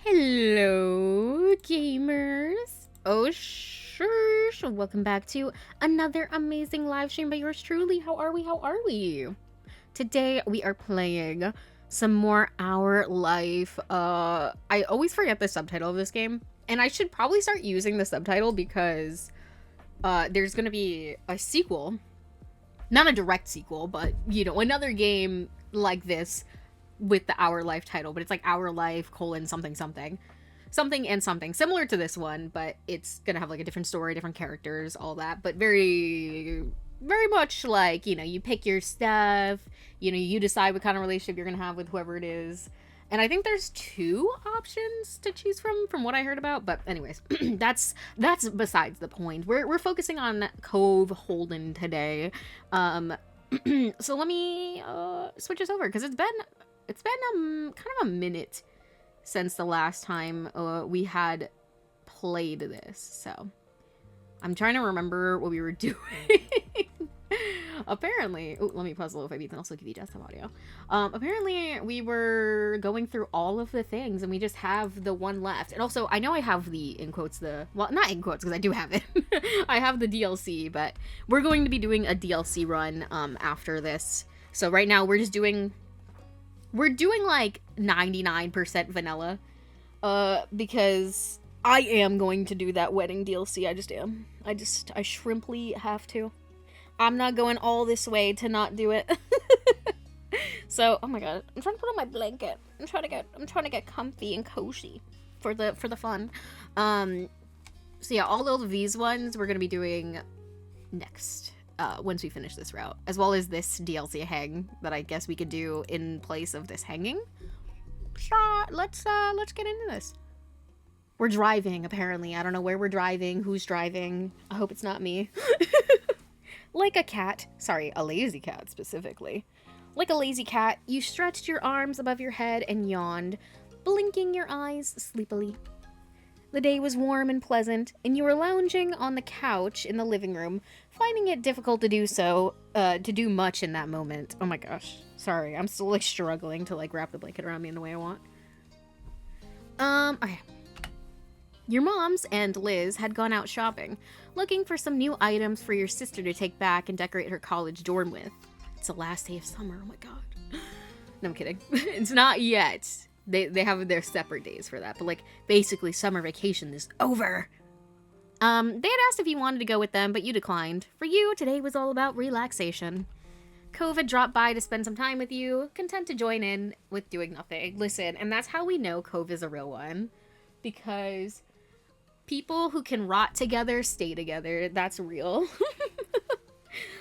Hello, gamers. Oh, sure. Welcome back to another amazing live stream by yours truly. How are we? How are we? Today, we are playing some more Our Life. I always forget the subtitle of this game, and I should probably start using the subtitle because there's gonna be a sequel. Not a direct sequel, but, you know, another game like this with the Our Life title, but it's like Our Life : something something something and something similar to this one, but it's gonna have like a different story, different characters, all that, but very much like, you know, you pick your stuff, you know, you decide what kind of relationship you're gonna have with whoever it is. And I think there's 2 options to choose from what I heard about, but anyways, that's besides the point. We're focusing on COVE HOLDEN today. So let me switch us over, because it's been kind of a minute since the last time we had played this, so I'm trying to remember what we were doing. Apparently, let me pause a little bit and also give you desktop audio. Apparently we were going through all of the things and we just have the one left. And also, I know I have the, in quotes, well, not in quotes because I do have it. I have the DLC, but we're going to be doing a DLC run after this. So right now we're doing like 99% vanilla, because I am going to do that wedding DLC. I just am. I shrimply have to. I'm not going all this way to not do it. So, oh my god, I'm trying to put on my blanket. I'm trying to get comfy and cozy for the fun. So yeah, all of these ones we're gonna be doing next. Once we finish this route, as well as this DLC hang that I guess we could do in place of this hanging. So let's get into this. We're driving, apparently. I don't know where we're driving, who's driving. I hope it's not me. Like a cat, sorry, a lazy cat specifically. Like a lazy cat, you stretched your arms above your head and yawned, blinking your eyes sleepily. The day was warm and pleasant, and you were lounging on the couch in the living room, finding it difficult to do much in that moment. Oh my gosh. Sorry, I'm still, like, struggling to, like, wrap the blanket around me in the way I want. Okay. Your moms and Liz had gone out shopping, looking for some new items for your sister to take back and decorate her college dorm with. It's the last day of summer, oh my god. No, I'm kidding. It's not yet. They have their separate days for that, but, like, basically summer vacation is over. They had asked if you wanted to go with them, but you declined. For you, today was all about relaxation. COVE had dropped by to spend some time with you, content to join in with doing nothing. Listen, and that's how we know COVE is a real one. Because people who can rot together stay together. That's real.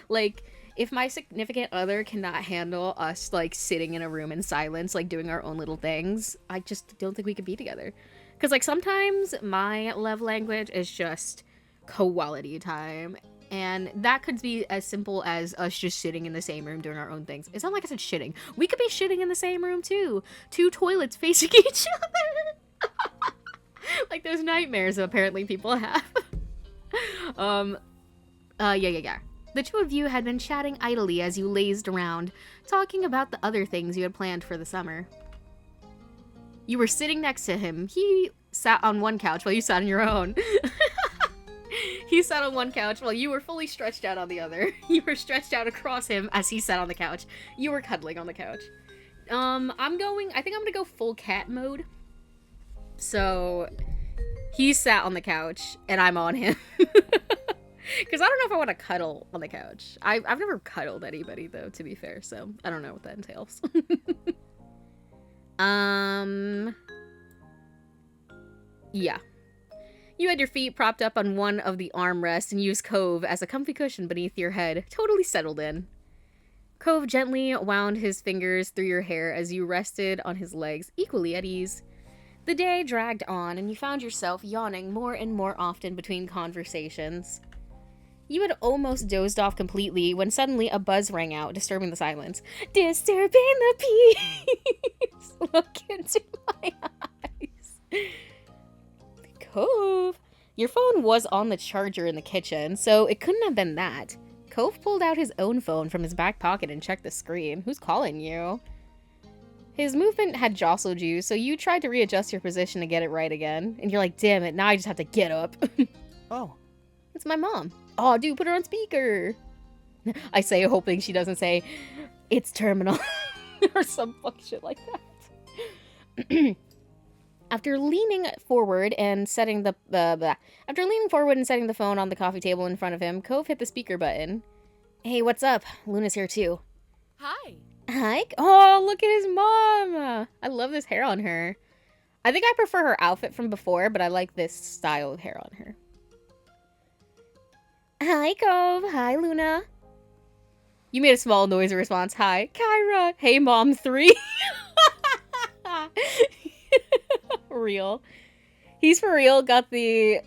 Like, if my significant other cannot handle us, like, sitting in a room in silence, like, doing our own little things, I just don't think we could be together. Because, like, sometimes my love language is just quality time. And that could be as simple as us just sitting in the same room doing our own things. It's not like I said shitting. We could be shitting in the same room, too. 2 toilets facing each other. Like those nightmares apparently people have. Yeah. The 2 of you had been chatting idly as you lazed around, talking about the other things you had planned for the summer. You were sitting next to him. He sat on one couch while you sat on your own. He sat on one couch while you were fully stretched out on the other. You were stretched out across him as he sat on the couch. You were cuddling on the couch. I think I'm gonna go full cat mode. So, he sat on the couch, and I'm on him. Because I don't know if I want to cuddle on the couch. I've never cuddled anybody, though, to be fair, so I don't know what that entails. Yeah. You had your feet propped up on one of the armrests and used Cove as a comfy cushion beneath your head, totally settled in. Cove gently wound his fingers through your hair as you rested on his legs, equally at ease. The day dragged on, and you found yourself yawning more and more often between conversations. You had almost dozed off completely when suddenly a buzz rang out, disturbing the silence. Disturbing the peace! Look into my eyes. Cove! Your phone was on the charger in the kitchen, so it couldn't have been that. Cove pulled out his own phone from his back pocket and checked the screen. Who's calling you? His movement had jostled you, so you tried to readjust your position to get it right again. And you're like, damn it, now I just have to get up. Oh. It's my mom. Oh, dude, put her on speaker. I say, hoping she doesn't say, it's terminal. Or some fuck shit like that. After leaning forward and setting the phone on the coffee table in front of him, Cove hit the speaker button. Hey, what's up? Luna's here too. Hi. Hi. Oh, look at his mom. I love this hair on her. I think I prefer her outfit from before, but I like this style of hair on her. Hi, Cove. Hi, Luna. You made a small noisy response. Hi, Kyra. Hey, Mom 3. Real. He's for real. Got the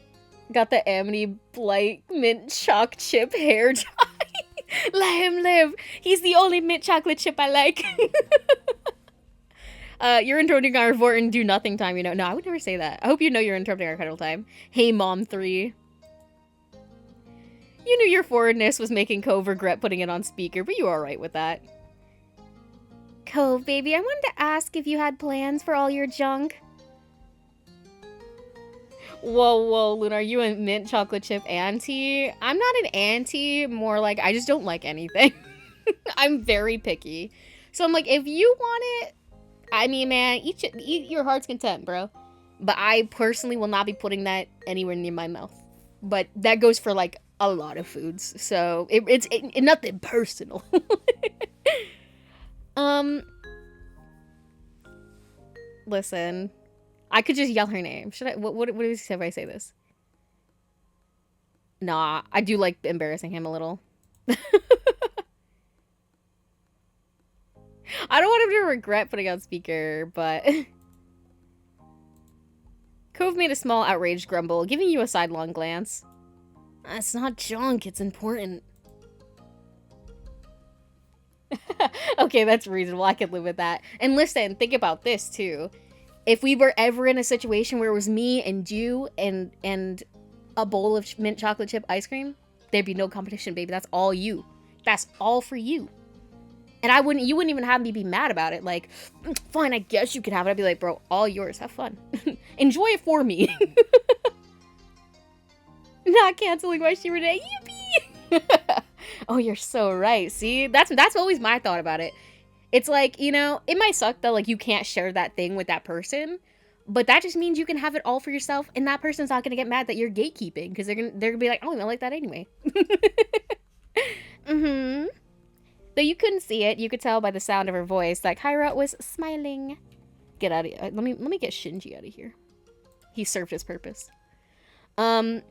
Amity Blight mint choc chip hair dye. Let him live. He's the only mint chocolate chip I like. You're interrupting our important do nothing time, you know. No, I would never say that. I hope you know you're interrupting our cuddle time. Hey, Mom 3. You knew your forwardness was making Cove regret putting it on speaker, but you were alright with that. Cove, baby, I wanted to ask if you had plans for all your junk. Whoa, Luna, are you a mint chocolate chip auntie? I'm not an auntie, more like I just don't like anything. I'm very picky. So I'm like, if you want it, I mean, man, eat your heart's content, bro. But I personally will not be putting that anywhere near my mouth. But that goes for, like, a lot of foods. So it's nothing personal. Listen. I could just yell her name. Should I? What do you say if I say this? Nah, I do like embarrassing him a little. I don't want him to regret putting on speaker, but... Cove made a small outraged grumble, giving you a sidelong glance. It's not junk, it's important. Okay, that's reasonable. I could live with that. And listen, think about this, too. If we were ever in a situation where it was me and you and a bowl of mint chocolate chip ice cream, there'd be no competition, baby. That's all you. That's all for you. And you wouldn't even have me be mad about it. Like, fine, I guess you could have it. I'd be like, bro, all yours. Have fun. Enjoy it for me. Not canceling my Shira Day. Yippee! Oh, you're so right. See, that's always my thought about it. It's like, you know, it might suck that, like, you can't share that thing with that person, but that just means you can have it all for yourself, and that person's not gonna get mad that you're gatekeeping, because they're gonna be like, oh, I like that anyway. Mm-hmm. Though you couldn't see it, you could tell by the sound of her voice that Kyra was smiling. Get out of here. Let me get Shinji out of here. He served his purpose. Aha.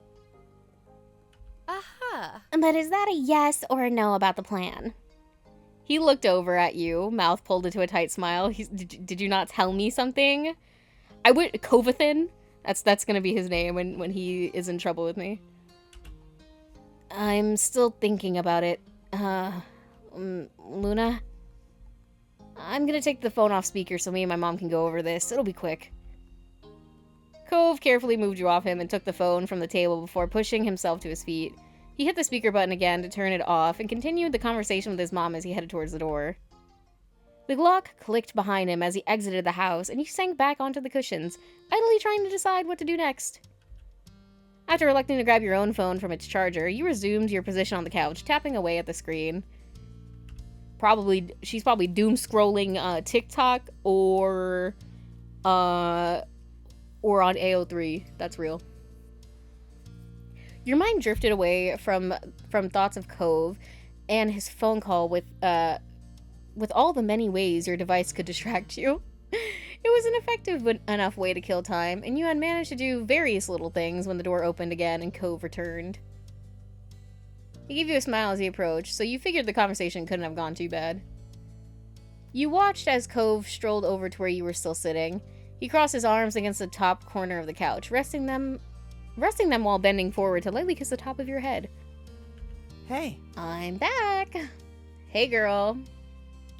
But is that a yes or a no about the plan? He looked over at you, mouth pulled into a tight smile. Did you not tell me something? Covethan? That's gonna be his name when he is in trouble with me. I'm still thinking about it. Luna? I'm gonna take the phone off speaker so me and my mom can go over this. It'll be quick. Cove carefully moved you off him and took the phone from the table before pushing himself to his feet. He hit the speaker button again to turn it off and continued the conversation with his mom as he headed towards the door. The lock clicked behind him as he exited the house, and he sank back onto the cushions, idly trying to decide what to do next. After electing to grab your own phone from its charger, you resumed your position on the couch, tapping away at the screen. She's probably doom scrolling TikTok or on AO3. That's real. Your mind drifted away from thoughts of Cove and his phone call with all the many ways your device could distract you. It was an effective enough way to kill time, and you had managed to do various little things when the door opened again and Cove returned. He gave you a smile as he approached, so you figured the conversation couldn't have gone too bad. You watched as Cove strolled over to where you were still sitting. He crossed his arms against the top corner of the couch, resting them while bending forward to lightly kiss the top of your head. Hey. I'm back. Hey, girl.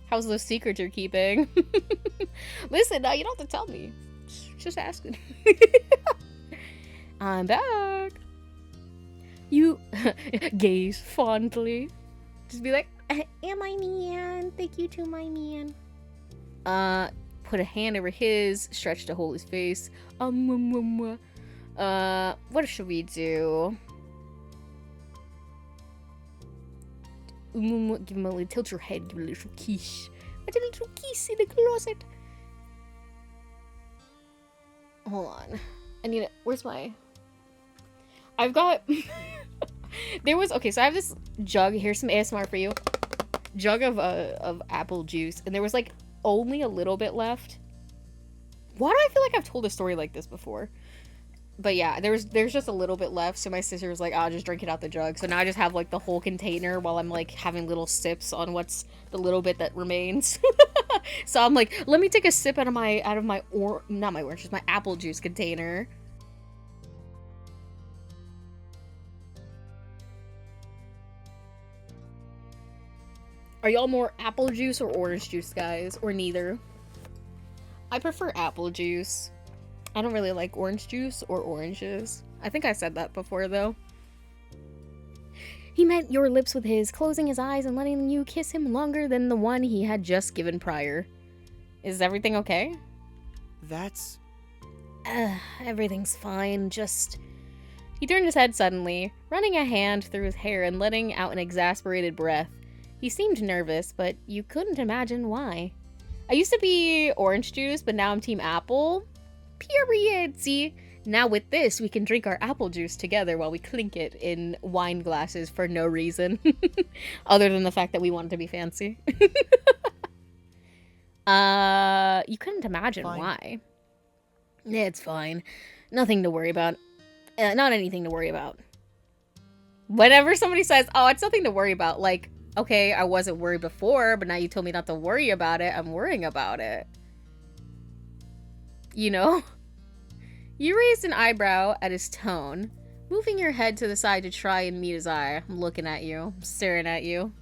How's those secrets you're keeping? Listen, now you don't have to tell me. Just asking. I'm back. You gaze fondly. Just be like, my man. Thank you to my man. Put a hand over his, stretch to hold his face. What should we do? Give him a little, tilt your head, give him a little kiss. A little kiss in the closet. Hold on. I need it. Where's my... I've got... Okay, so I have this jug. Here's some ASMR for you. Jug of apple juice. And there was, like, only a little bit left. Why do I feel like I've told a story like this before? But yeah, there's just a little bit left, so my sister was like, I'll just drink it out the jug. So now I just have, like, the whole container while I'm, like, having little sips on what's the little bit that remains. So I'm like, let me take a sip out of my not my orange, just my apple juice container. Are y'all more apple juice or orange juice guys? Or neither? I prefer apple juice. I don't really like orange juice or oranges. I think I said that before, though. He met your lips with his, closing his eyes and letting you kiss him longer than the one he had just given prior. Is everything okay? That's... Everything's fine, just... He turned his head suddenly, running a hand through his hair and letting out an exasperated breath. He seemed nervous, but you couldn't imagine why. I used to be orange juice, but now I'm team apple. Period. See, now with this, we can drink our apple juice together while we clink it in wine glasses for no reason. Other than the fact that we want to be fancy. You couldn't imagine why. It's fine. Nothing to worry about. Not anything to worry about. Whenever somebody says, oh, it's nothing to worry about, like, okay, I wasn't worried before, but now you told me not to worry about it, I'm worrying about it. You know? You raised an eyebrow at his tone, moving your head to the side to try and meet his eye. I'm looking at you. I'm staring at you.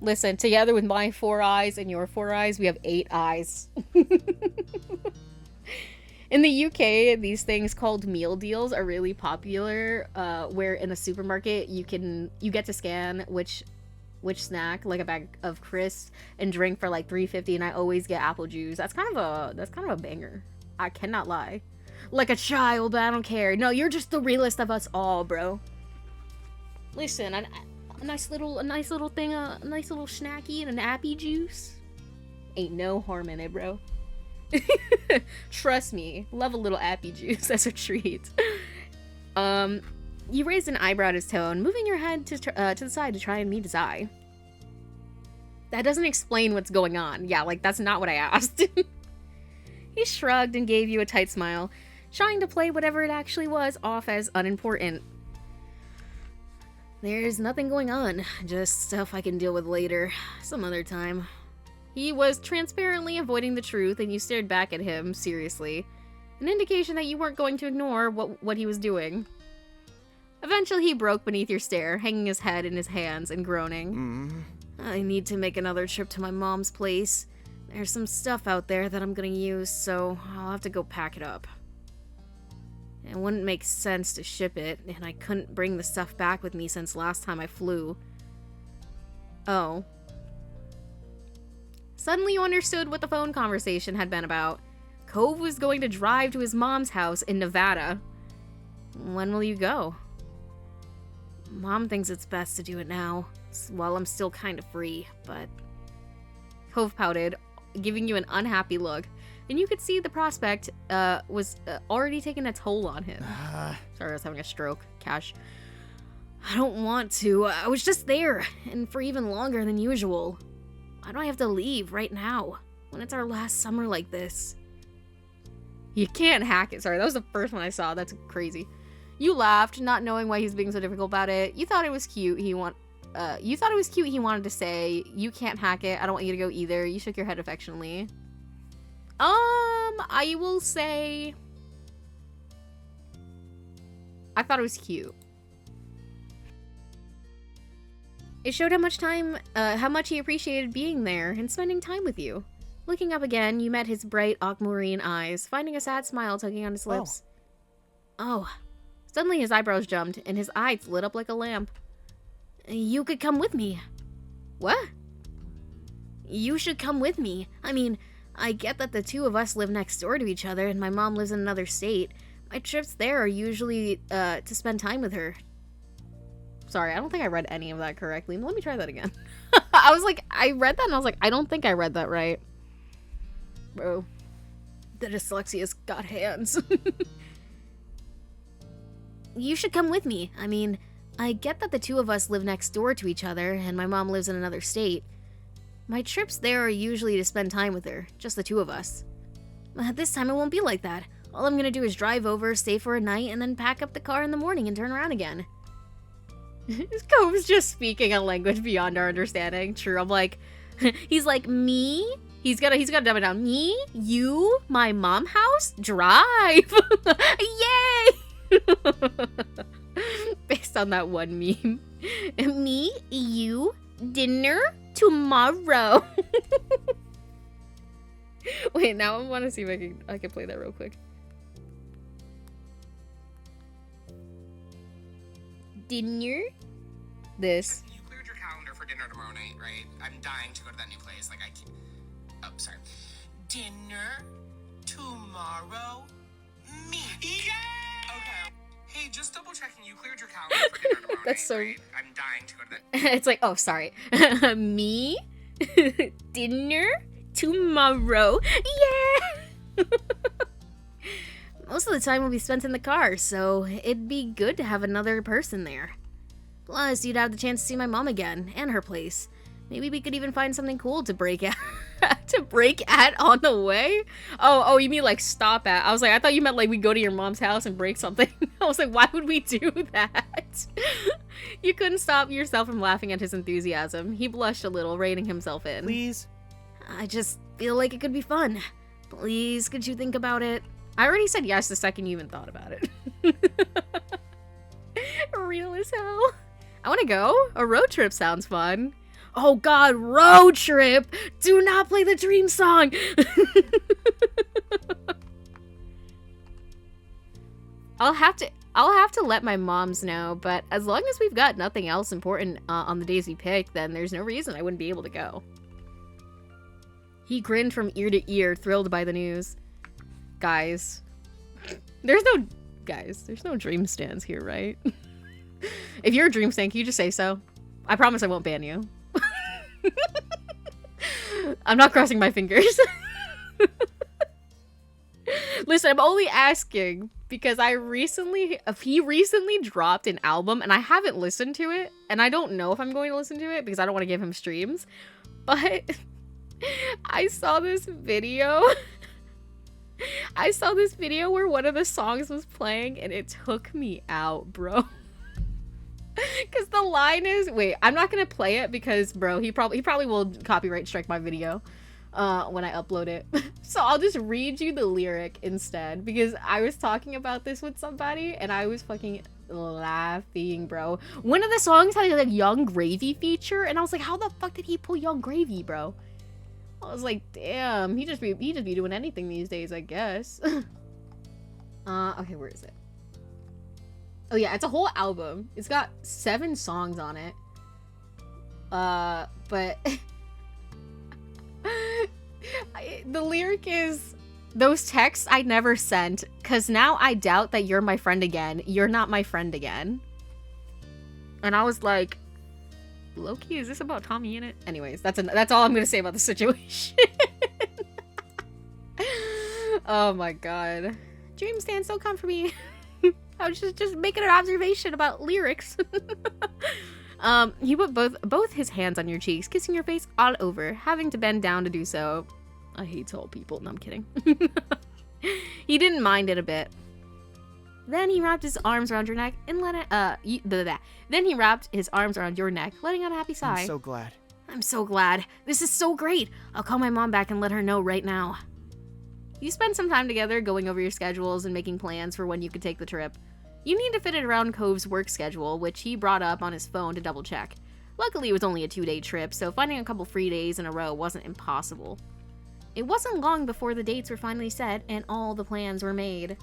Listen, together with my 4 eyes and your 4 eyes, we have 8 eyes. In the UK, these things called meal deals are really popular, where in a supermarket you get to scan which snack, like a bag of crisps, and drink for like $3.50, and I always get apple juice. That's kind of a banger. I cannot lie. Like a child, but I don't care. No, you're just the realest of us all, bro. Listen, a nice little thing, a nice little snacky and an appy juice. Ain't no harm in it, bro. Trust me, love a little appy juice as a treat. You raised an eyebrow at his tone, moving your head to the side to try and meet his eye. That doesn't explain what's going on. Yeah, like, that's not what I asked. He shrugged and gave you a tight smile, trying to play whatever it actually was off as unimportant. There's nothing going on, just stuff I can deal with later, some other time. He was transparently avoiding the truth, and you stared back at him, seriously. An indication that you weren't going to ignore what he was doing. Eventually, he broke beneath your stare, hanging his head in his hands and groaning. I need to make another trip to my mom's place. There's some stuff out there that I'm gonna use, so I'll have to go pack it up. It wouldn't make sense to ship it, and I couldn't bring the stuff back with me since last time I flew. Oh. Suddenly you understood what the phone conversation had been about. Cove was going to drive to his mom's house in Nevada. When will you go? Mom thinks it's best to do it now, while I'm still kind of free, but... Cove pouted, giving you an unhappy look. and you could see the prospect was already taking a toll on him. Sorry, I was having a stroke. Cash. I don't want to. I was just there, and for even longer than usual. Why do I have to leave right now, when it's our last summer like this? You can't hack it. Sorry, that was the first one I saw. That's crazy. You laughed, not knowing why he's being so difficult about it. You thought it was cute. He wanted to say, you can't hack it. I don't want you to go either. You shook your head affectionately. I will say, I thought it was cute. It showed how much he appreciated being there and spending time with you. Looking up again, you met his bright aquamarine eyes, finding a sad smile tugging on his lips. Oh. Suddenly his eyebrows jumped, and his eyes lit up like a lamp. You could come with me. What? You should come with me. I mean, I get that the two of us live next door to each other, and my mom lives in another state. My trips there are usually, to spend time with her. Sorry, I don't think I read any of that correctly. Let me try that again. I was like, I read that and I was like, I don't think I read that right. Bro, the dyslexia's got hands. You should come with me. I mean, I get that the two of us live next door to each other and my mom lives in another state. My trips there are usually to spend time with her, just the two of us. This time it won't be like that. All I'm gonna do is drive over, stay for a night, and then pack up the car in the morning and turn around again. Cove's just speaking a language beyond our understanding. True, I'm like, he's like, me? He's gotta dumb it down. Me? You? My mom house? Drive! Yay! Based on that one meme. Me? You? Dinner? Tomorrow. Wait, now I want to see if I can play that real quick. Dinner? This. You cleared your calendar for dinner tomorrow night, right? I'm dying to go to that new place. Like, I can't. Oh, sorry. Dinner tomorrow? Me. Yeah! Okay. Hey, just double checking. You cleared your calendar for dinner tomorrow That's night, so... right? I'm dying to go to that. It's like, oh, sorry. Me? Dinner? Tomorrow? Yeah! Most of the time will be spent in the car, so it'd be good to have another person there. Plus, you'd have the chance to see my mom again, and her place. Maybe we could even find something cool to break at on the way? Oh, you mean like stop at? I was like, I thought you meant like we go to your mom's house and break something. I was like, why would we do that? You couldn't stop yourself from laughing at his enthusiasm. He blushed a little, reining himself in. Please? I just feel like it could be fun. Please, could you think about it? I already said yes the second you even thought about it. Real as hell. I want to go. A road trip sounds fun. Oh god, road trip! Do not play the dream song! I'll have to let my moms know, but as long as we've got nothing else important on the days we pick, then there's no reason I wouldn't be able to go. He grinned from ear to ear, thrilled by the news. Guys, there's no dream stands here, right? If you're a dream stand, can you just say so? I promise I won't ban you. I'm not crossing my fingers. Listen, I'm only asking because he recently dropped an album and I haven't listened to it, and I don't know if I'm going to listen to it because I don't want to give him streams, but I saw this video. I saw this video where one of the songs was playing and it took me out, bro. Because the line is, wait, I'm not gonna play it because, bro, he probably will copyright strike my video when I upload it. So I'll just read you the lyric instead because I was talking about this with somebody and I was fucking laughing, bro. One of the songs had like Young Gravy feature and I was like, how the fuck did he pull Young Gravy, bro? I was like, damn, he just be doing anything these days, I guess. Okay, where is it? Oh yeah, it's a whole album. It's got 7 songs on it. But the lyric is, those texts I never sent, 'cause now I doubt that you're my friend again. You're not my friend again. And I was like, Loki, is this about Tommy in it? Anyways, that's all I'm gonna say about the situation. Oh my god. Dream stand so comfy. I was just making an observation about lyrics. He put both his hands on your cheeks, kissing your face all over, having to bend down to do so. I hate tall people. No, I'm kidding. He didn't mind it a bit. Then he wrapped his arms around your neck and Then he wrapped his arms around your neck, letting out a happy sigh. I'm so glad. I'm so glad. This is so great. I'll call my mom back and let her know right now. You spend some time together going over your schedules and making plans for when you could take the trip. You need to fit it around Cove's work schedule, which he brought up on his phone to double check. Luckily, it was only a 2-day trip, so finding a couple free days in a row wasn't impossible. It wasn't long before the dates were finally set and all the plans were made.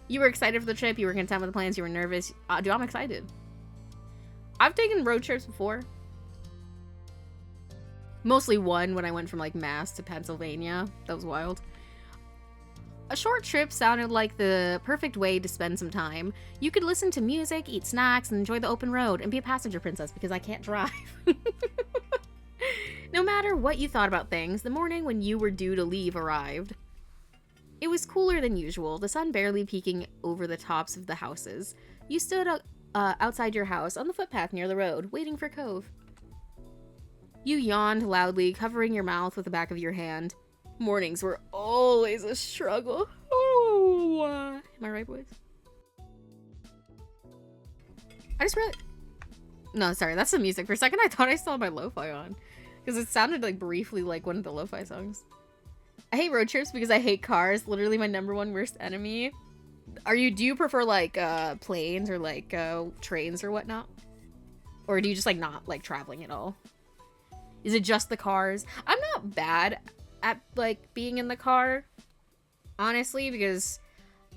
You were excited for the trip, you were content with the plans, you were nervous. Dude, I'm excited. I've taken road trips before. Mostly one when I went from like Mass to Pennsylvania. That was wild. A short trip sounded like the perfect way to spend some time. You could listen to music, eat snacks, and enjoy the open road, and be a passenger princess because I can't drive. No matter what you thought about things, the morning when you were due to leave arrived. It was cooler than usual, the sun barely peeking over the tops of the houses. You stood outside your house on the footpath near the road, waiting for Cove. You yawned loudly, covering your mouth with the back of your hand. Mornings were always a struggle. Oh, am I right, boys? I just read. No, sorry, that's the music. For a second, I thought I saw my lo-fi on, because it sounded like briefly like one of the lo-fi songs. I hate road trips because I hate cars. Literally my #1 worst enemy. Do you prefer like planes or like trains or whatnot? Or do you just like not like traveling at all? Is it just the cars? I'm not bad at like being in the car, honestly, because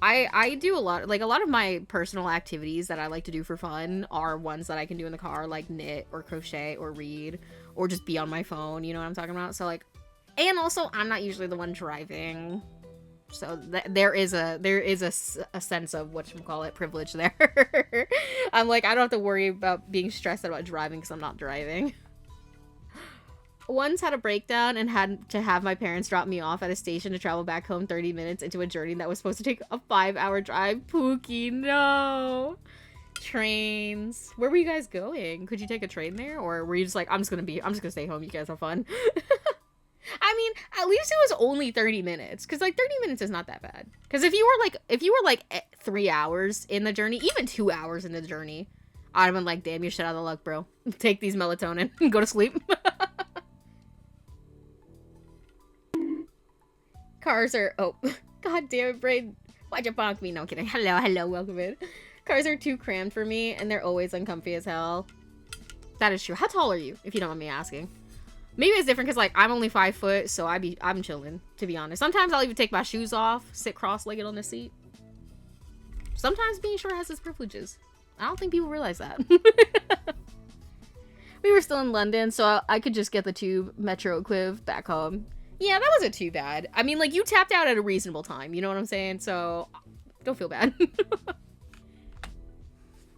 I do a lot of my personal activities that I like to do for fun are ones that I can do in the car, like knit or crochet or read or just be on my phone, you know what I'm talking about? So like, and also I'm not usually the one driving, so there is a sense of whatchamacallit privilege there. I'm like, I don't have to worry about being stressed out about driving because I'm not driving. Once had a breakdown and had to have my parents drop me off at a station to travel back home 30 minutes into a journey that was supposed to take a 5-hour drive. Pookie, no. Trains. Where were you guys going? Could you take a train there? Or were you just like, I'm just gonna stay home, you guys have fun? I mean, at least it was only 30 minutes. Because, like, 30 minutes is not that bad. Because if you were like 3 hours in the journey, even 2 hours in the journey, I'd have been like, damn, you're shit out of luck, bro. Take these melatonin. Go to sleep. Cars are, oh, god damn it, brain. Why'd you bonk me? No, I'm kidding. Hello, welcome in. Cars are too crammed for me, and they're always uncomfy as hell. That is true. How tall are you, if you don't mind me asking? Maybe it's different because, like, I'm only 5 foot, so I'm chilling, to be honest. Sometimes I'll even take my shoes off, sit cross-legged on the seat. Sometimes being short has its privileges. I don't think people realize that. We were still in London, so I could just get the tube Metro Quiv back home. Yeah, that wasn't too bad. I mean, like, you tapped out at a reasonable time, you know what I'm saying? So, don't feel bad.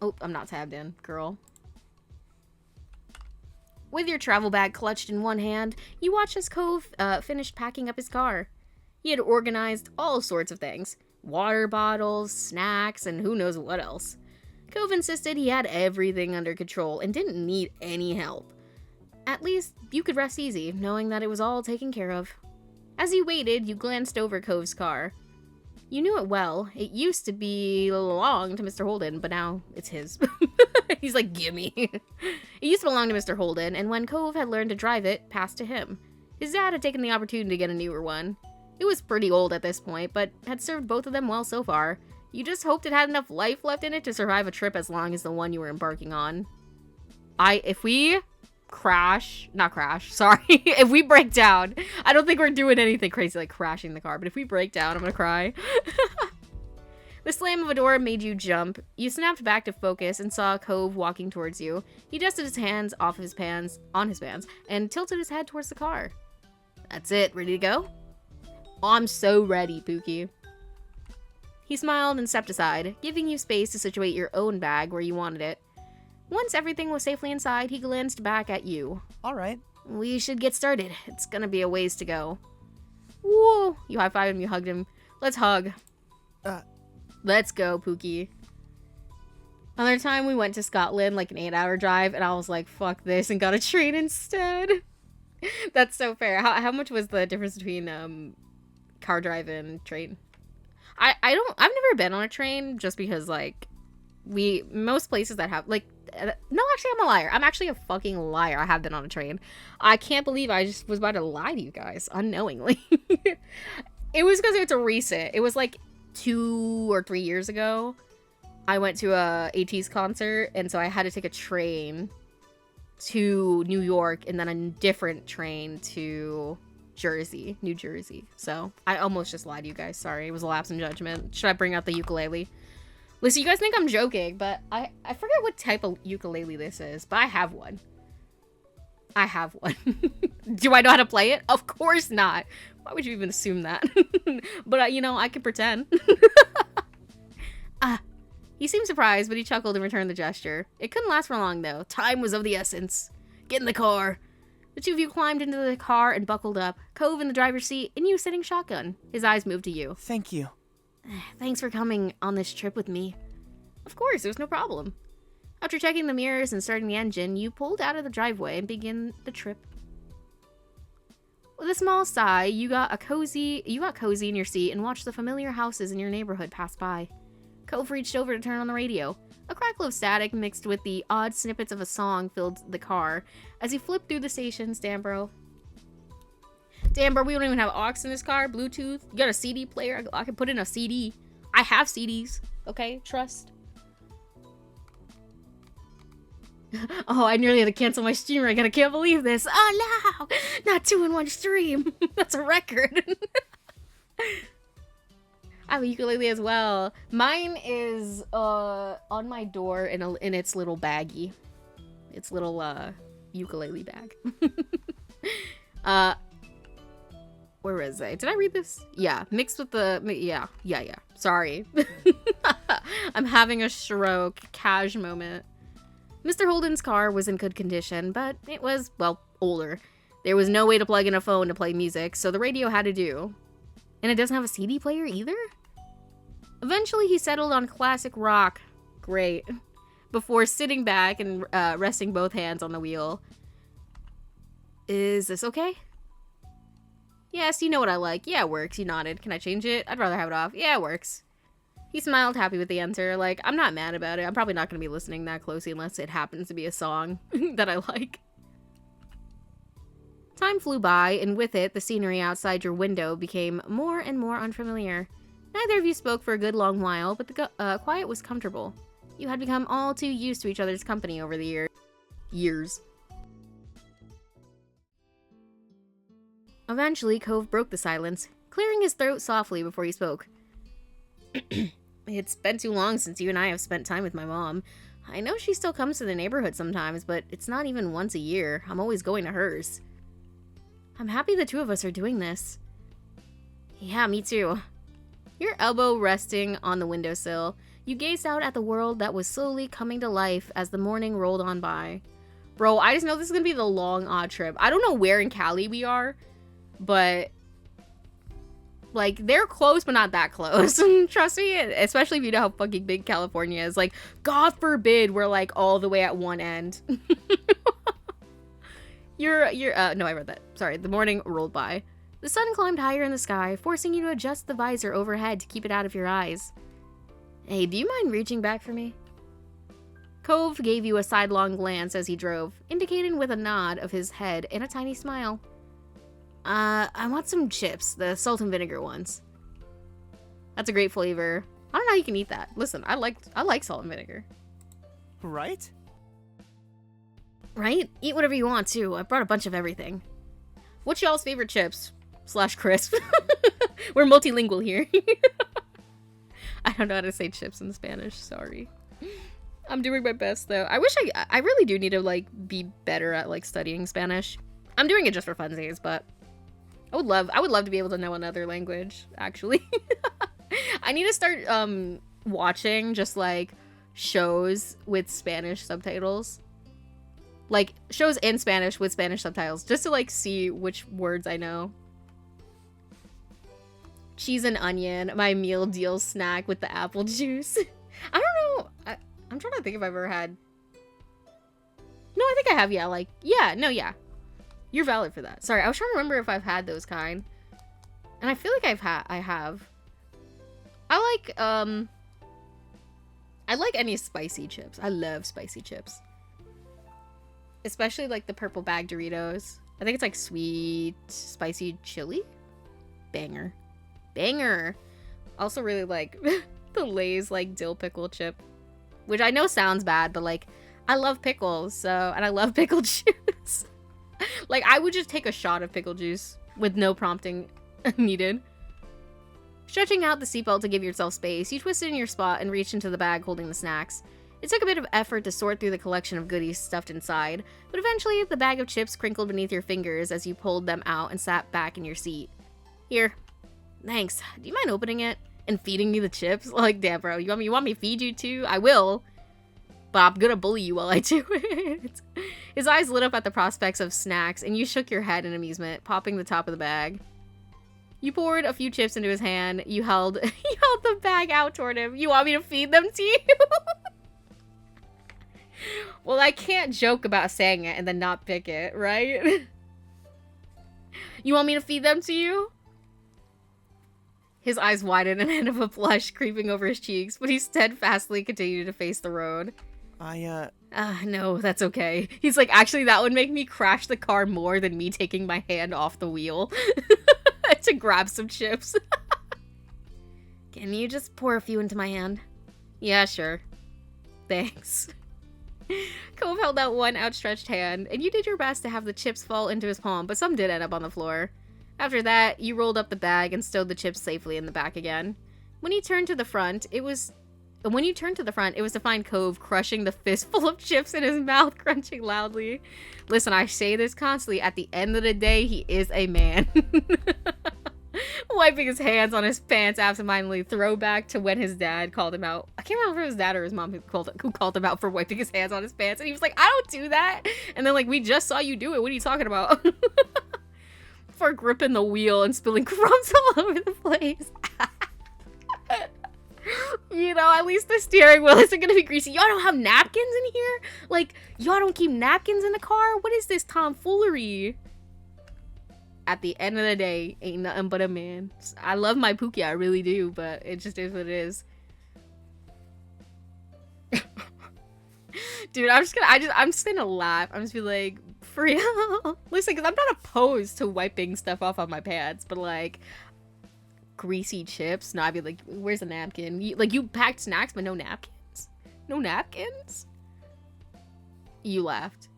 Oh, I'm not tabbed in, girl. With your travel bag clutched in one hand, you watch as Cove finished packing up his car. He had organized all sorts of things. Water bottles, snacks, and who knows what else. Cove insisted he had everything under control and didn't need any help. At least, you could rest easy, knowing that it was all taken care of. As you waited, you glanced over Cove's car. You knew it well. It used to belong to Mr. Holden, but now it's his. He's like, gimme. It used to belong to Mr. Holden, and when Cove had learned to drive it, passed to him. His dad had taken the opportunity to get a newer one. It was pretty old at this point, but had served both of them well so far. You just hoped it had enough life left in it to survive a trip as long as the one you were embarking on. If we if we break down, I don't think we're doing anything crazy like crashing the car, but if we break down, I'm gonna cry. The slam of a door made you jump. You snapped back to focus and saw Cove walking towards you. He dusted his hands on his pants, and tilted his head towards the car. That's it, ready to go? Oh, I'm so ready, Pookie. He smiled and stepped aside, giving you space to situate your own bag where you wanted it. Once everything was safely inside, he glanced back at you. All right. We should get started. It's gonna be a ways to go. Whoa! You high-fived him, you hugged him. Let's hug. Let's go, Pookie. Another time we went to Scotland, like an 8-hour drive, and I was like, fuck this, and got a train instead. That's so fair. How much was the difference between car drive and train? I've never been on a train just because, like, most places that have, like, no, actually, I'm a liar. I'm actually a fucking liar. I have been on a train. I can't believe I just was about to lie to you guys unknowingly. It was because it's a recent. It was like 2 or 3 years ago. I went to a AT's concert, and so I had to take a train to New York and then a different train to New Jersey. So I almost just lied to you guys. Sorry, it was a lapse in judgment. Should I bring out the ukulele? Listen, you guys think I'm joking, but I forget what type of ukulele this is, but I have one. I have one. Do I know how to play it? Of course not. Why would you even assume that? But, you know, I can pretend. He seemed surprised, but he chuckled and returned the gesture. It couldn't last for long, though. Time was of the essence. Get in the car. The two of you climbed into the car and buckled up. Cove in the driver's seat, and you sitting shotgun. His eyes moved to you. Thank you. Thanks for coming on this trip with me. Of course, there's no problem. After checking the mirrors and starting the engine, you pulled out of the driveway and began the trip. With a small sigh, you got cozy in your seat and watched the familiar houses in your neighborhood pass by. Cove reached over to turn on the radio. A crackle of static mixed with the odd snippets of a song filled the car. As he flipped through the stations, damn bro, we don't even have aux in this car. Bluetooth. You got a CD player? I can put in a CD. I have CDs. Okay, trust. Oh, I nearly had to cancel my stream rig. I can't believe this. Oh no! Not 2 in 1 stream. That's a record. I have a ukulele as well. Mine is on my door in its little baggie. Its little ukulele bag. Where is it? Did I read this? Yeah, mixed with the yeah. Sorry. I'm having a stroke. Cash moment. Mr. Holden's car was in good condition, but it was, well, older. There was no way to plug in a phone to play music, so the radio had to do. And it doesn't have a CD player either? Eventually, he settled on classic rock. Great. Before sitting back and resting both hands on the wheel. Is this okay? Yes, you know what I like. Yeah, it works. You nodded. Can I change it? I'd rather have it off. Yeah, it works. He smiled, happy with the answer. Like, I'm not mad about it. I'm probably not going to be listening that closely unless it happens to be a song that I like. Time flew by, and with it, the scenery outside your window became more and more unfamiliar. Neither of you spoke for a good long while, but the quiet was comfortable. You had become all too used to each other's company over the years. Eventually, Cove broke the silence, clearing his throat softly before he spoke. It's been too long since you and I have spent time with my mom. I know she still comes to the neighborhood sometimes, but it's not even once a year. I'm always going to hers. I'm happy the two of us are doing this. Yeah, me too. Your elbow resting on the windowsill, you gazed out at the world that was slowly coming to life as the morning rolled on by. Bro, I just know this is gonna be the long odd trip. I don't know where in Cali we are, but like, they're close, but not that close. Trust me, especially if you know how fucking big California is. Like, God forbid we're, like, all the way at one end. No, I read that. Sorry, the morning rolled by. The sun climbed higher in the sky, forcing you to adjust the visor overhead to keep it out of your eyes. Hey, do you mind reaching back for me? Cove gave you a sidelong glance as he drove, indicating with a nod of his head and a tiny smile. I want some chips, the salt and vinegar ones. That's a great flavor. I don't know how you can eat that. Listen, I like salt and vinegar. Right? Right? Eat whatever you want, too. I brought a bunch of everything. What's y'all's favorite chips? / crisp. We're multilingual here. I don't know how to say chips in Spanish. Sorry. I'm doing my best, though. I wish I really do need to, like, be better at, like, studying Spanish. I'm doing it just for funsies, but I would love to be able to know another language, actually. I need to start watching just like shows with Spanish subtitles. Like shows in Spanish with Spanish subtitles just to like see which words I know. Cheese and onion, my meal deal snack with the apple juice. I don't know. I'm trying to think if I've ever had... No, I think I have, yeah. Like, yeah, no, yeah. You're valid for that. Sorry, I was trying to remember if I've had those kind. And I feel like I have. I like any spicy chips. I love spicy chips. Especially like the purple bag Doritos. I think it's like sweet, spicy chili. Banger. Banger. Also really like the Lay's like dill pickle chip. Which I know sounds bad, but like I love pickles, so, and I love pickle juice. Like I would just take a shot of pickle juice with no prompting needed. Stretching out the seatbelt to give yourself space, you twisted in your spot and reached into the bag holding the snacks. It took a bit of effort to sort through the collection of goodies stuffed inside, but eventually the bag of chips crinkled beneath your fingers as you pulled them out and sat back in your seat. Here. Thanks. Do you mind opening it and feeding me the chips? Like, damn, bro, you want me to feed you too? I will. But I'm gonna bully you while I do it. His eyes lit up at the prospects of snacks, and you shook your head in amusement, popping the top of the bag. You poured a few chips into his hand. You held the bag out toward him. You want me to feed them to you? Well, I can't joke about saying it and then not pick it, right? You want me to feed them to you? His eyes widened and a hint of a blush creeping over his cheeks, but he steadfastly continued to face the road. No, that's okay. He's like, actually, that would make me crash the car more than me taking my hand off the wheel to grab some chips. Can you just pour a few into my hand? Yeah, sure. Thanks. Cove held out one outstretched hand, and you did your best to have the chips fall into his palm, but some did end up on the floor. After that, you rolled up the bag and stowed the chips safely in the back again. When you turned to the front, it was to find Cove crushing the fistful of chips in his mouth, crunching loudly. Listen, I say this constantly. At the end of the day, he is a man. Wiping his hands on his pants absentmindedly, throwback to when his dad called him out. I can't remember if it was his dad or his mom who called him out for wiping his hands on his pants. And he was like, I don't do that. And then like, we just saw you do it. What are you talking about? For gripping the wheel and spilling crumbs all over the place. You know, at least the steering wheel isn't gonna be greasy. Y'all don't have napkins in here? Like, y'all don't keep napkins in the car? What is this tomfoolery? At the end of the day, ain't nothing but a man. I love my Pookie, I really do, but it just is what it is. Dude, I'm just gonna laugh. I'm just be like, for real? Listen, because I'm not opposed to wiping stuff off on my pants, but like, greasy chips? No, I'd be like, where's the napkin? You packed snacks, but no napkins? No napkins? You laughed.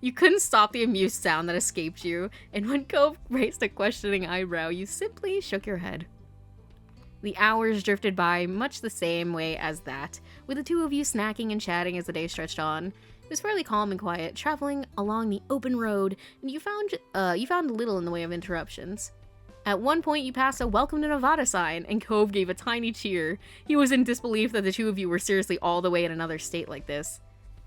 You couldn't stop the amused sound that escaped you, and when Cove raised a questioning eyebrow, you simply shook your head. The hours drifted by much the same way as that, with the two of you snacking and chatting as the day stretched on. It was fairly calm and quiet, traveling along the open road, and you found little in the way of interruptions. At one point, you passed a "Welcome to Nevada" sign, and Cove gave a tiny cheer. He was in disbelief that the two of you were seriously all the way in another state like this.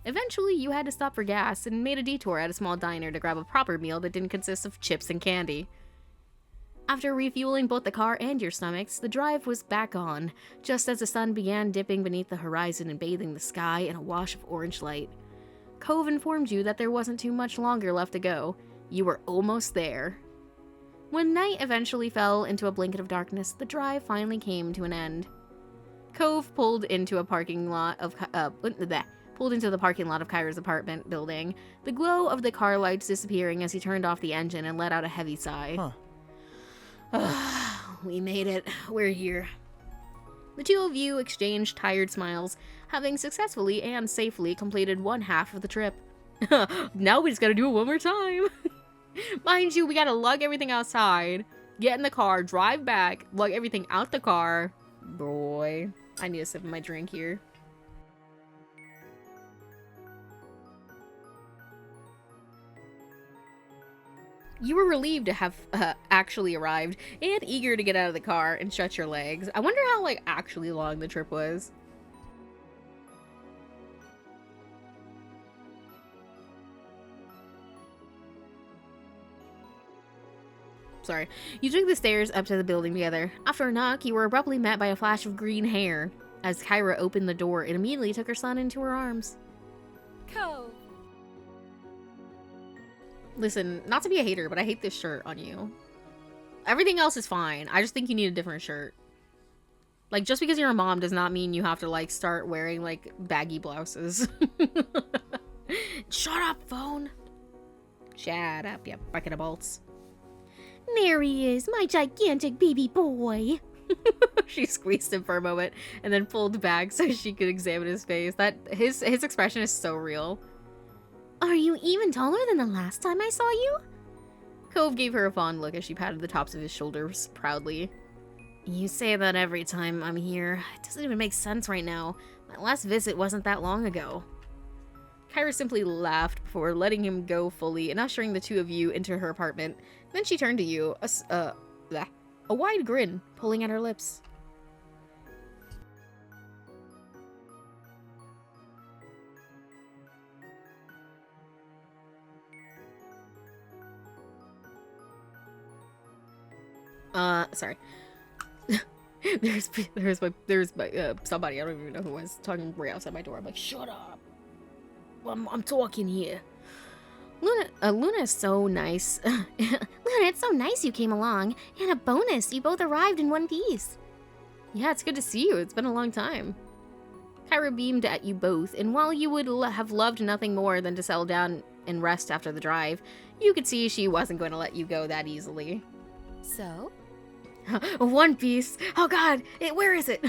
Eventually, you had to stop for gas and made a detour at a small diner to grab a proper meal that didn't consist of chips and candy. After refueling both the car and your stomachs, the drive was back on, just as the sun began dipping beneath the horizon and bathing the sky in a wash of orange light. Cove informed you that there wasn't too much longer left to go. You were almost there. When night eventually fell into a blanket of darkness, the drive finally came to an end. Cove pulled into the parking lot of Kyra's apartment building, the glow of the car lights disappearing as he turned off the engine and let out a heavy sigh. We made it. We're here. The two of you exchanged tired smiles, having successfully and safely completed one half of the trip. Now we just gotta do it one more time. Mind you, we gotta lug everything outside, get in the car, drive back, lug everything out the car. Boy, I need a sip of my drink here. You were relieved to have actually arrived and eager to get out of the car and stretch your legs. I wonder how, like, actually long the trip was. Sorry. You took the stairs up to the building together. After a knock, you were abruptly met by a flash of green hair. As Kyra opened the door and immediately took her son into her arms. Cove. Listen, not to be a hater, but I hate this shirt on you. Everything else is fine. I just think you need a different shirt. Like, just because you're a mom does not mean you have to, like, start wearing, like, baggy blouses. Shut up, phone. Shut up, you bucket of bolts. There he is, my gigantic baby boy. She squeezed him for a moment and then pulled back so she could examine his face. His expression is so real. Are you even taller than the last time I saw you? Cove gave her a fond look as she patted the tops of his shoulders proudly. You say that every time I'm here. It doesn't even make sense right now. My last visit wasn't that long ago. Kyra simply laughed before letting him go fully and ushering the two of you into her apartment. Then she turned to you, a wide grin pulling at her lips. Sorry. there's my somebody, I don't even know who was talking right outside my door. I'm like, shut up. I'm talking here. Luna is so nice. Luna, it's so nice you came along. And a bonus, you both arrived in one piece. Yeah, it's good to see you. It's been a long time. Kyra beamed at you both, and while you would have loved nothing more than to settle down and rest after the drive, you could see she wasn't going to let you go that easily. So? One Piece. Oh god, where is it?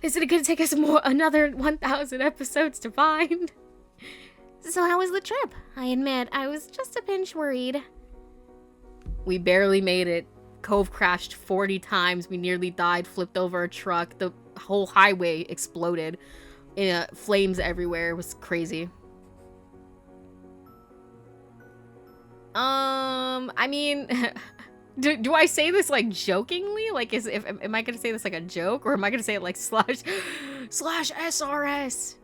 Is it going to take us another 1,000 episodes to find? So how was the trip? I admit, I was just a pinch worried. We barely made it. Cove crashed 40 times. We nearly died, flipped over a truck. The whole highway exploded. Flames everywhere. It was crazy. I mean, do I say this like jokingly? Like, am I gonna say this like a joke, or am I gonna say it like slash SRS?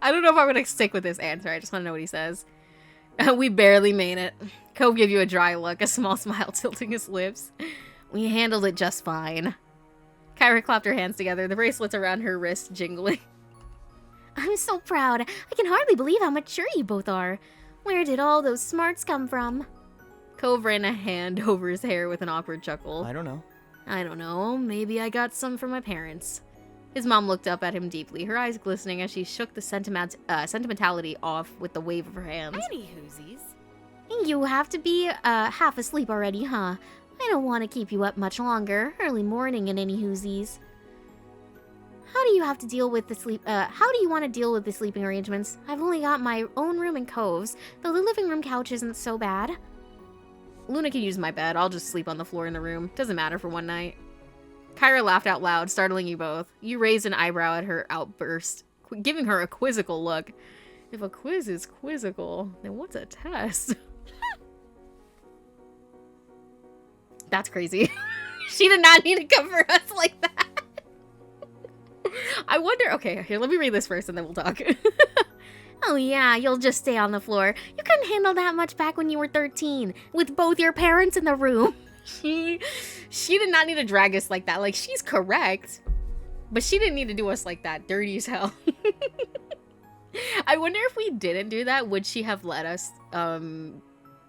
I don't know if I'm gonna stick with this answer. I just want to know what he says. We barely made it. Cove gave you a dry look, a small smile tilting his lips. We handled it just fine. Kyra clapped her hands together, the bracelets around her wrist jingling. I'm so proud. I can hardly believe how mature you both are. Where did all those smarts come from? Cove ran a hand over his hair with an awkward chuckle. I don't know. Maybe I got some from my parents. His mom looked up at him deeply, her eyes glistening as she shook the sentimentality off with the wave of her hands. Any whoosies? You have to be half asleep already, huh? I don't want to keep you up much longer. Early morning and any whoosies. How do you want to deal with the sleeping arrangements? I've only got my own room in Cove's, though the living room couch isn't so bad. Luna can use my bed. I'll just sleep on the floor in the room. Doesn't matter for one night. Kyra laughed out loud, startling you both. You raised an eyebrow at her outburst, giving her a quizzical look. If a quiz is quizzical, then what's a test? That's crazy. She did not need to cover us like that. I wonder... Okay, here, let me read this first and then we'll talk. Oh yeah, you'll just stay on the floor. You couldn't handle that much back when you were 13, with both your parents in the room. She did not need to drag us like that. Like, she's correct. But she didn't need to do us like that. Dirty as hell. I wonder if we didn't do that, would she have let us,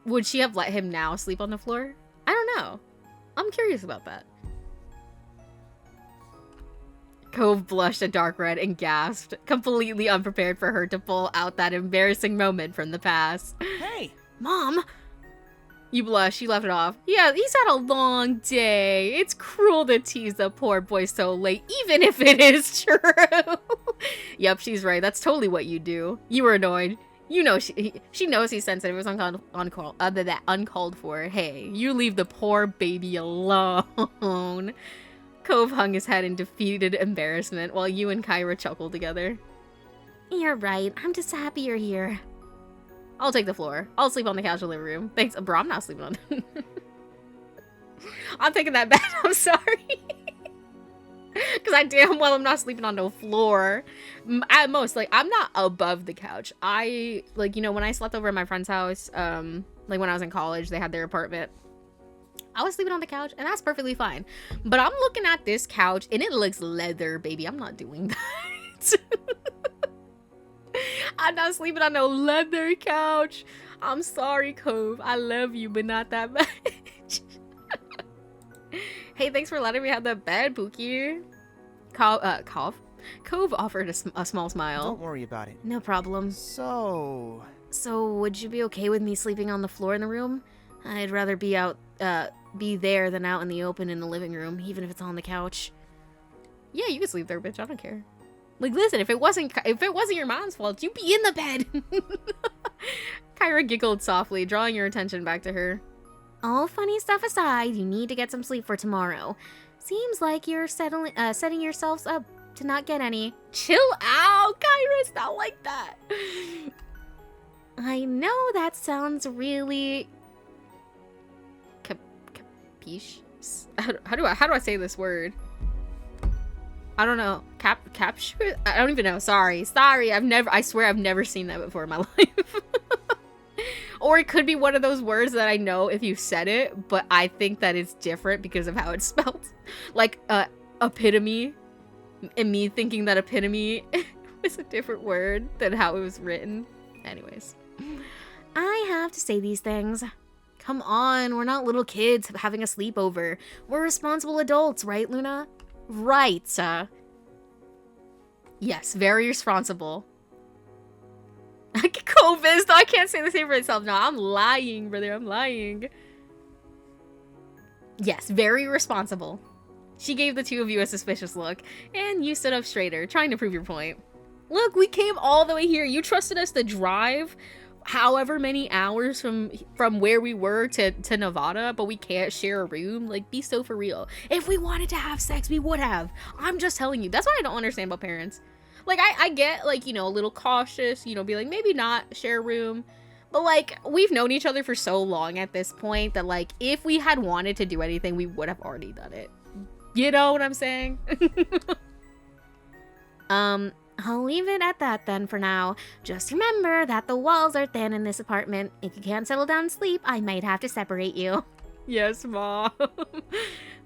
would she have let him now sleep on the floor? I don't know. I'm curious about that. Cove blushed a dark red and gasped, completely unprepared for her to pull out that embarrassing moment from the past. Hey! Mom! You blushed, she left it off. Yeah, he's had a long day. It's cruel to tease the poor boy so late, even if it is true. Yep, she's right. That's totally what you do. You were annoyed. You know she knows he's sensitive. It was uncalled for. Hey, you leave the poor baby alone. Cove hung his head in defeated embarrassment while you and Kyra chuckled together. You're right. I'm just happy you're here. I'll take the floor. I'll sleep on the couch in the living room. Thanks, bro. I'm not sleeping on it. I'm taking that back. I'm sorry. Because I damn well I'm not sleeping on no floor. At most, like, I'm not above the couch. I, like, you know, when I slept over at my friend's house, like, when I was in college, they had their apartment. I was sleeping on the couch, and that's perfectly fine. But I'm looking at this couch, and it looks leather, baby. I'm not doing that. I'm not sleeping on no leather couch. I'm sorry, Cove. I love you, but not that much. Hey, thanks for letting me have the bed, Pookie. Cove offered a small smile. Don't worry about it. No problem. So, Would you be okay with me sleeping on the floor in the room? I'd rather be there than out in the open in the living room, even if it's on the couch. Yeah, you can sleep there, bitch. I don't care. Like, listen, if it wasn't your mom's fault, you'd be in the bed. Kyra giggled softly, drawing your attention back to her. All funny stuff aside, you need to get some sleep for tomorrow. Seems like you're setting yourselves up to not get any. Chill out, Kyra. It's not like that. I know that sounds really... Capiche? How do I say this word? I don't know. Capture? I don't even know. Sorry. I swear I've never seen that before in my life. Or it could be one of those words that I know if you said it, but I think that it's different because of how it's spelled. Like, epitome. And me thinking that epitome was a different word than how it was written. Anyways. I have to say these things. Come on, we're not little kids having a sleepover. We're responsible adults, right, Luna? Right. Yes, very responsible. COVID, though I can't say the same for myself. No, I'm lying, brother. I'm lying. Yes, very responsible. She gave the two of you a suspicious look, and you stood up straighter, trying to prove your point. Look, we came all the way here. You trusted us to drive however many hours from where we were to Nevada, but we can't share a room. Like, be so for real. If we wanted to have sex, we would have. I'm just telling you. That's what I don't understand about parents. Like, I get, like, you know, a little cautious, you know, be like, maybe not share a room. But, like, we've known each other for so long at this point that, like, if we had wanted to do anything, we would have already done it. You know what I'm saying? I'll leave it at that then for now. Just remember that the walls are thin in this apartment. If you can't settle down and sleep, I might have to separate you. Yes, Mom.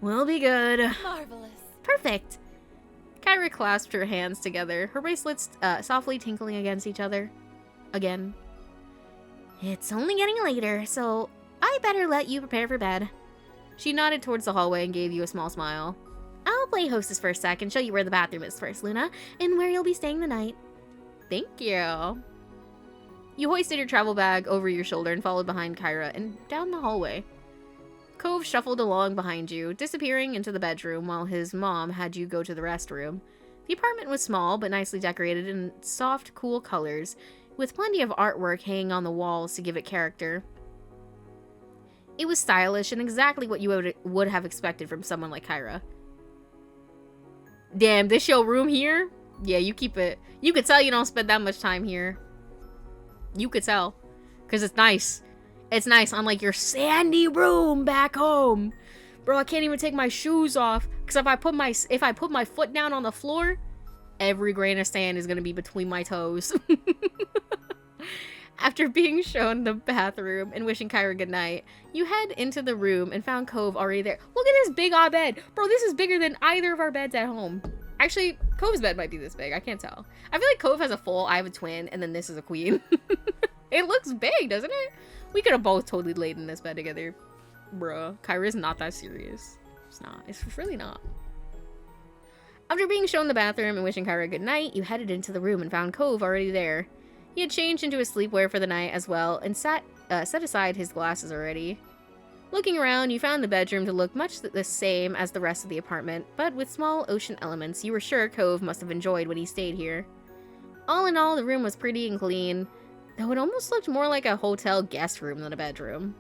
We'll be good. Marvelous. Perfect. Kyra clasped her hands together, her bracelets softly tinkling against each other. Again. It's only getting later, so I better let you prepare for bed. She nodded towards the hallway and gave you a small smile. I'll play hostess for a sec and show you where the bathroom is first, Luna, and where you'll be staying the night. Thank you. You hoisted your travel bag over your shoulder and followed behind Kyra and down the hallway. Cove shuffled along behind you, disappearing into the bedroom while his mom had you go to the restroom. The apartment was small but nicely decorated in soft, cool colors, with plenty of artwork hanging on the walls to give it character. It was stylish and exactly what you would have expected from someone like Kyra. Damn, this your room here? Yeah, you keep it. You could tell you don't spend that much time here. You could tell. Because it's nice. It's nice, unlike your sandy room back home. Bro, I can't even take my shoes off. Because if I put my foot down on the floor, every grain of sand is going to be between my toes. After being shown the bathroom and wishing Kyra goodnight, you head into the room and found Cove already there. Look at this big odd bed. Bro, this is bigger than either of our beds at home. Actually, Cove's bed might be this big. I can't tell. I feel like Cove has a full, I have a twin, and then this is a queen. It looks big, doesn't it? We could have both totally laid in this bed together. Bruh, Kyra's not that serious. It's not. It's really not. After being shown the bathroom and wishing Kyra good night, you headed into the room and found Cove already there. He had changed into his sleepwear for the night as well and set aside his glasses already. Looking around, you found the bedroom to look much the same as the rest of the apartment, but with small ocean elements you were sure Cove must have enjoyed when he stayed here. All in all, the room was pretty and clean, though it almost looked more like a hotel guest room than a bedroom.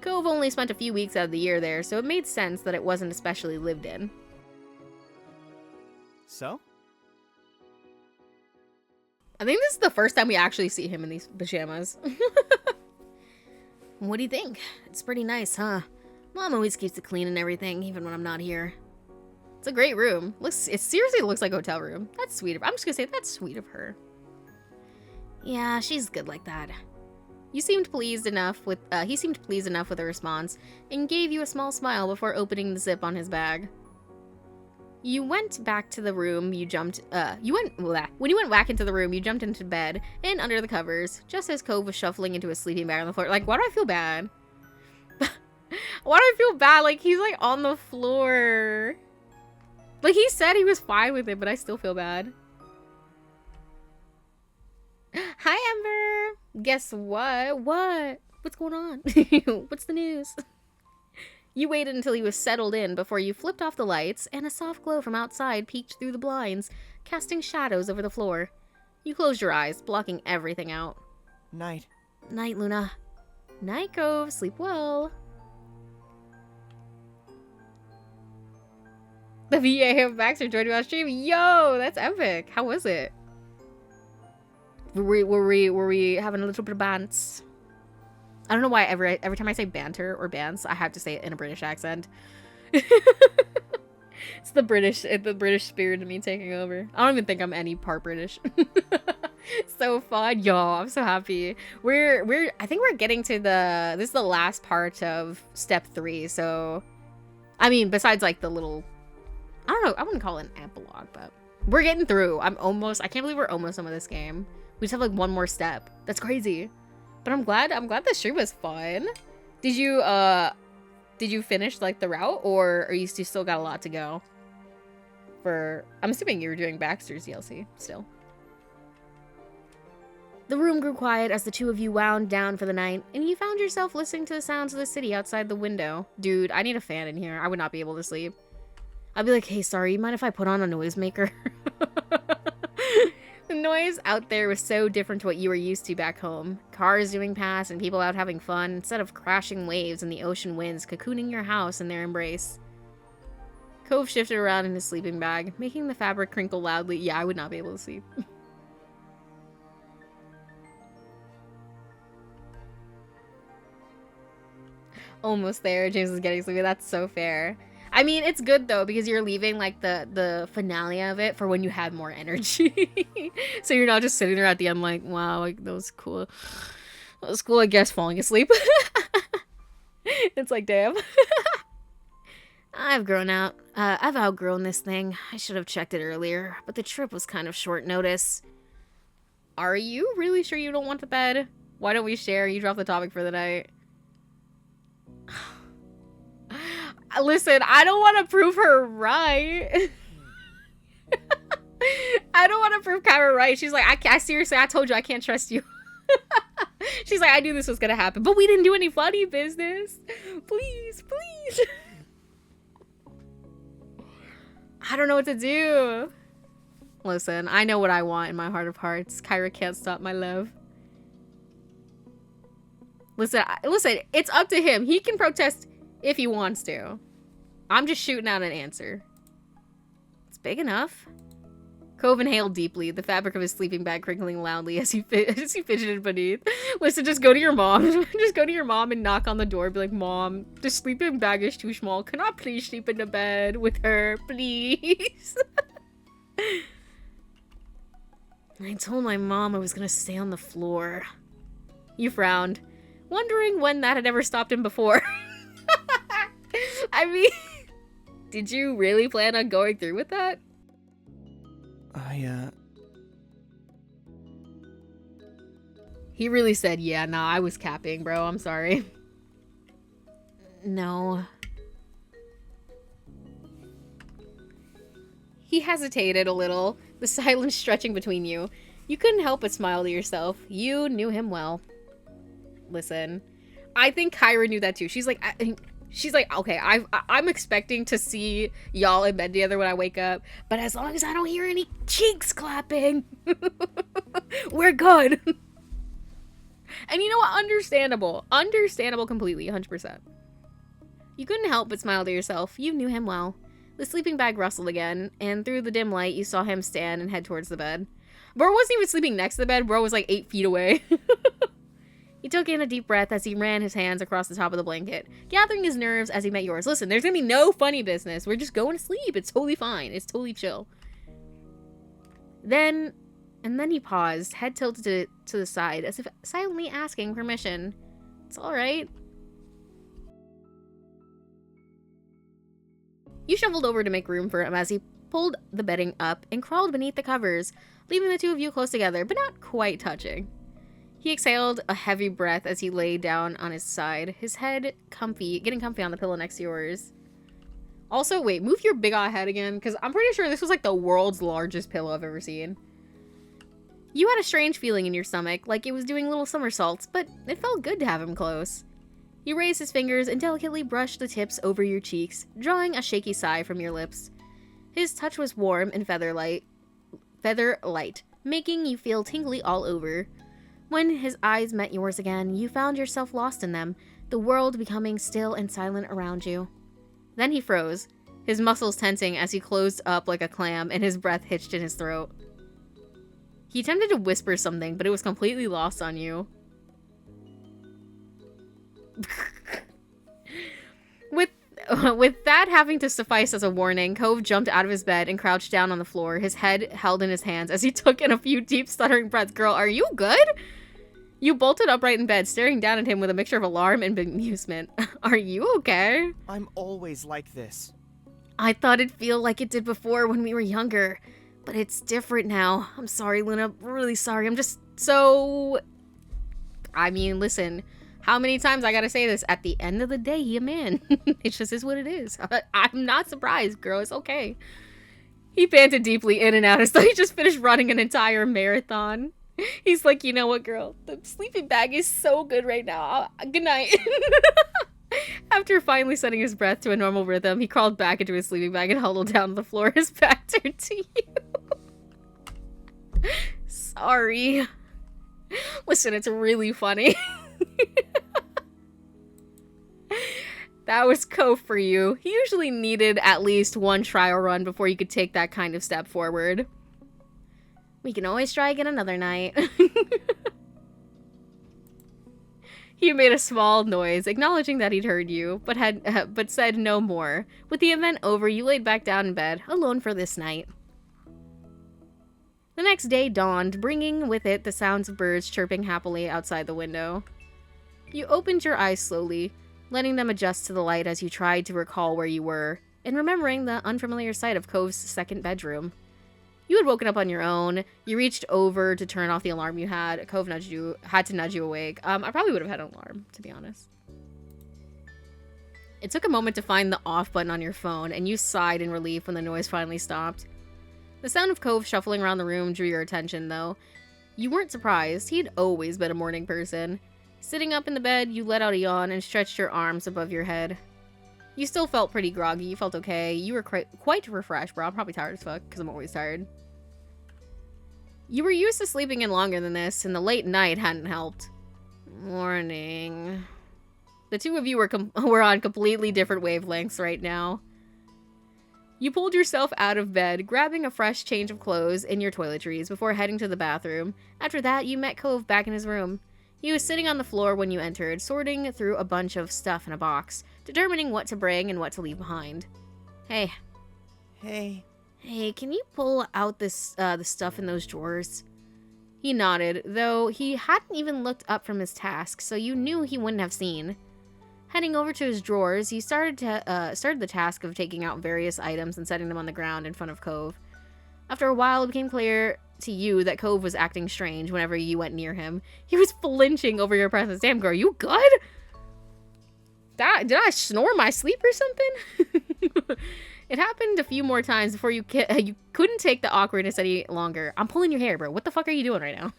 Cove only spent a few weeks out of the year there, so it made sense that it wasn't especially lived in. So? I think this is the first time we actually see him in these pajamas. What do you think? It's pretty nice, huh? Mom always keeps it clean and everything, even when I'm not here. It's a great room. It seriously looks like a hotel room. That's sweet of her. I'm just gonna say that's sweet of her. Yeah, she's good like that. He seemed pleased enough with the response and gave you a small smile before opening the zip on his bag. You went back to the room, when you went back into the room, you jumped into bed and under the covers, just as Cove was shuffling into his sleeping bag on the floor. Like, why do I feel bad? Why do I feel bad? Like, he's like on the floor. Like, he said he was fine with it, but I still feel bad. Hi, Ember. Guess what? What? What's going on? What's the news? You waited until he was settled in before you flipped off the lights, and a soft glow from outside peeked through the blinds, casting shadows over the floor. You closed your eyes, blocking everything out. Night. Night, Luna. Night, Cove. Sleep well. The VA of Baxter joined me on stream. Yo, that's epic. How was it? Were we having a little bit of bants? I don't know why every time I say banter or bants, I have to say it in a British accent. It's the British spirit of me taking over. I don't even think I'm any part British. So fun, y'all. I'm so happy. I think we're getting to this is the last part of step 3. So, I mean, besides like the little, I don't know, I wouldn't call it an epilogue, but we're getting through. I can't believe we're almost done with this game. We just have like one more step. That's crazy. But I'm glad the stream was fun. Did you finish like the route, or are you still got a lot to go? I'm assuming you were doing Baxter's DLC still. The room grew quiet as the two of you wound down for the night, and you found yourself listening to the sounds of the city outside the window. Dude, I need a fan in here. I would not be able to sleep. I'd be like, hey, sorry, you mind if I put on a noisemaker? The noise out there was so different to what you were used to back home. Cars zooming past and people out having fun instead of crashing waves and the ocean winds cocooning your house in their embrace. Cove shifted around in his sleeping bag, making the fabric crinkle loudly. Yeah, I would not be able to sleep. Almost there. James is getting sleepy. That's so fair. I mean, it's good though, because you're leaving like the finale of it for when you have more energy. So you're not just sitting there at the end like, wow, like that was cool. That was cool, I guess, falling asleep. It's like, damn. I've outgrown this thing. I should have checked it earlier, but the trip was kind of short notice. Are you really sure you don't want the bed? Why don't we share? You drop the topic for the night. Listen, I don't want to prove her right. I don't want to prove Kyra right. She's like, I seriously, I told you I can't trust you. She's like, I knew this was going to happen, but we didn't do any funny business. Please, please. I don't know what to do. Listen, I know what I want in my heart of hearts. Kyra can't stop my love. Listen, it's up to him. He can protest if he wants to. I'm just shooting out an answer. It's big enough. Cove inhaled deeply, the fabric of his sleeping bag crinkling loudly as he fidgeted beneath. Listen, just go to your mom. Just go to your mom and knock on the door. Be like, Mom, the sleeping bag is too small. Can I please sleep in the bed with her, please? I told my mom I was gonna stay on the floor. You frowned, wondering when that had ever stopped him before. I mean, did you really plan on going through with that? He really said, yeah, nah, I was capping, bro. I'm sorry. No. He hesitated a little, the silence stretching between you. You couldn't help but smile to yourself. You knew him well. Listen, I think Kyra knew that too. She's like, okay, I'm expecting to see y'all in bed together when I wake up, but as long as I don't hear any cheeks clapping, we're good. And you know what? Understandable completely, 100%. You couldn't help but smile to yourself. You knew him well. The sleeping bag rustled again, and through the dim light, you saw him stand and head towards the bed. Bro wasn't even sleeping next to the bed. Bro was like 8 feet away. He took in a deep breath as he ran his hands across the top of the blanket, gathering his nerves as he met yours. Listen, there's gonna be no funny business. We're just going to sleep. It's totally fine. It's totally chill. Then he paused, head tilted to the side, as if silently asking permission. It's alright. You shuffled over to make room for him as he pulled the bedding up and crawled beneath the covers, leaving the two of you close together, but not quite touching. He exhaled a heavy breath as he lay down on his side, his head getting comfy on the pillow next to yours. Also, wait, move your big ol' head again, because I'm pretty sure this was like the world's largest pillow I've ever seen. You had a strange feeling in your stomach, like it was doing little somersaults, but it felt good to have him close. He raised his fingers and delicately brushed the tips over your cheeks, drawing a shaky sigh from your lips. His touch was warm and feather light, making you feel tingly all over. When his eyes met yours again, you found yourself lost in them, the world becoming still and silent around you. Then he froze, his muscles tensing as he closed up like a clam and his breath hitched in his throat. He attempted to whisper something, but it was completely lost on you. With that having to suffice as a warning, Cove jumped out of his bed and crouched down on the floor, his head held in his hands as he took in a few deep, stuttering breaths. Girl, are you good? You bolted upright in bed, staring down at him with a mixture of alarm and amusement. Are you okay? I'm always like this. I thought it'd feel like it did before when we were younger, but it's different now. I'm sorry, Luna. Really sorry. I'm just so... I mean, listen... How many times I gotta say this? At the end of the day, he a man. It just is what it is. I'm not surprised, girl. It's okay. He panted deeply in and out as though he just finished running an entire marathon. He's like, you know what, girl? The sleeping bag is so good right now. Good night. After finally setting his breath to a normal rhythm, he crawled back into his sleeping bag and huddled down on the floor, his back turned to you. Sorry. Listen, it's really funny. That was Cove for you. He usually needed at least one trial run before you could take that kind of step forward. We can always try again another night. He made a small noise, acknowledging that he'd heard you, but said no more. With the event over, you laid back down in bed, alone for this night. The next day dawned, bringing with it the sounds of birds chirping happily outside the window. You opened your eyes slowly, letting them adjust to the light as you tried to recall where you were, and remembering the unfamiliar sight of Cove's second bedroom. You had woken up on your own. You reached over to turn off the alarm you had. Cove had to nudge you awake. I probably would have had an alarm, to be honest. It took a moment to find the off button on your phone, and you sighed in relief when the noise finally stopped. The sound of Cove shuffling around the room drew your attention, though. You weren't surprised. He'd always been a morning person. Sitting up in the bed, you let out a yawn and stretched your arms above your head. You still felt pretty groggy. You felt okay. You were quite refreshed, bro. I'm probably tired as fuck, because I'm always tired. You were used to sleeping in longer than this, and the late night hadn't helped. Morning. The two of you were on completely different wavelengths right now. You pulled yourself out of bed, grabbing a fresh change of clothes and your toiletries before heading to the bathroom. After that, you met Cove back in his room. He was sitting on the floor when you entered, sorting through a bunch of stuff in a box, determining what to bring and what to leave behind. Hey. Hey. Hey, can you pull out the stuff in those drawers? He nodded, though he hadn't even looked up from his task, so you knew he wouldn't have seen. Heading over to his drawers, he started the task of taking out various items and setting them on the ground in front of Cove. After a while, it became clear to you that Cove was acting strange whenever you went near him. He was flinching over your presence. Damn, girl, you good? Did I snore my sleep or something? It happened a few more times before you couldn't take the awkwardness any longer. I'm pulling your hair, bro. What the fuck are you doing right now?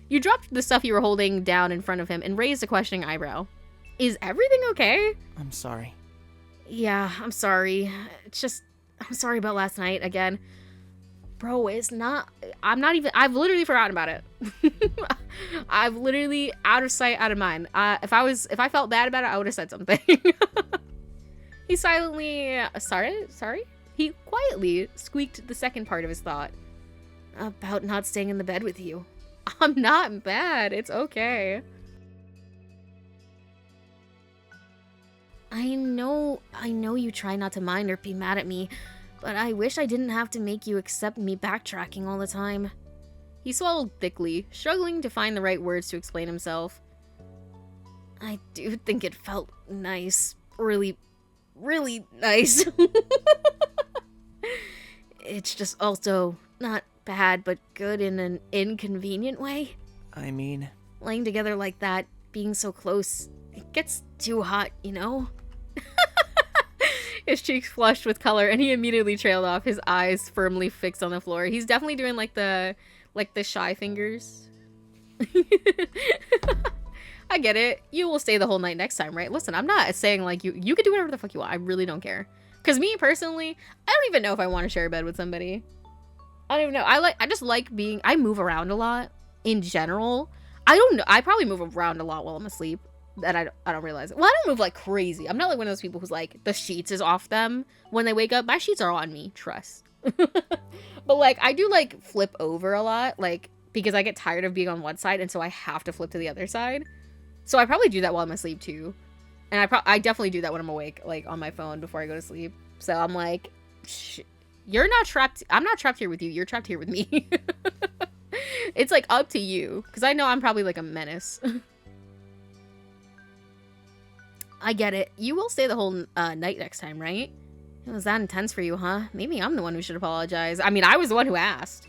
You dropped the stuff you were holding down in front of him and raised a questioning eyebrow. Is everything okay? I'm sorry. Yeah, I'm sorry. I'm sorry about last night again. Bro, I've literally forgotten about it. I've literally out of sight, out of mind. If I felt bad about it, I would have said something. He silently, sorry? He quietly squeaked the second part of his thought. About not staying in the bed with you. I'm not bad. It's okay. I know you try not to mind or be mad at me, but I wish I didn't have to make you accept me backtracking all the time. He swallowed thickly, struggling to find the right words to explain himself. I do think it felt nice. Really, really nice. It's just also not bad, but good in an inconvenient way. I mean... Laying together like that, being so close, it gets too hot, you know? His cheeks flushed with color, and he immediately trailed off, his eyes firmly fixed on the floor. He's definitely doing like the shy fingers. I get it. You will stay the whole night next time, right? Listen, I'm not saying like you can do whatever the fuck you want. I really don't care. Cause me personally, I don't even know if I want to share a bed with somebody. I don't even know. I just like being, I move around a lot in general. I don't know. I probably move around a lot while I'm asleep. And I don't realize it. Well, I don't move like crazy. I'm not like one of those people who's like the sheets is off them when they wake up. My sheets are on me, trust. But like I do like flip over a lot, like because I get tired of being on one side and so I have to flip to the other side. So I probably do that while I'm asleep too. And I definitely do that when I'm awake, like on my phone before I go to sleep. So I'm like, you're not trapped. I'm not trapped here with you. You're trapped here with me. It's like up to you. Because I know I'm probably like a menace. I get it. You will stay the whole night next time, right? It was that intense for you, huh? Maybe I'm the one who should apologize. I mean, I was the one who asked.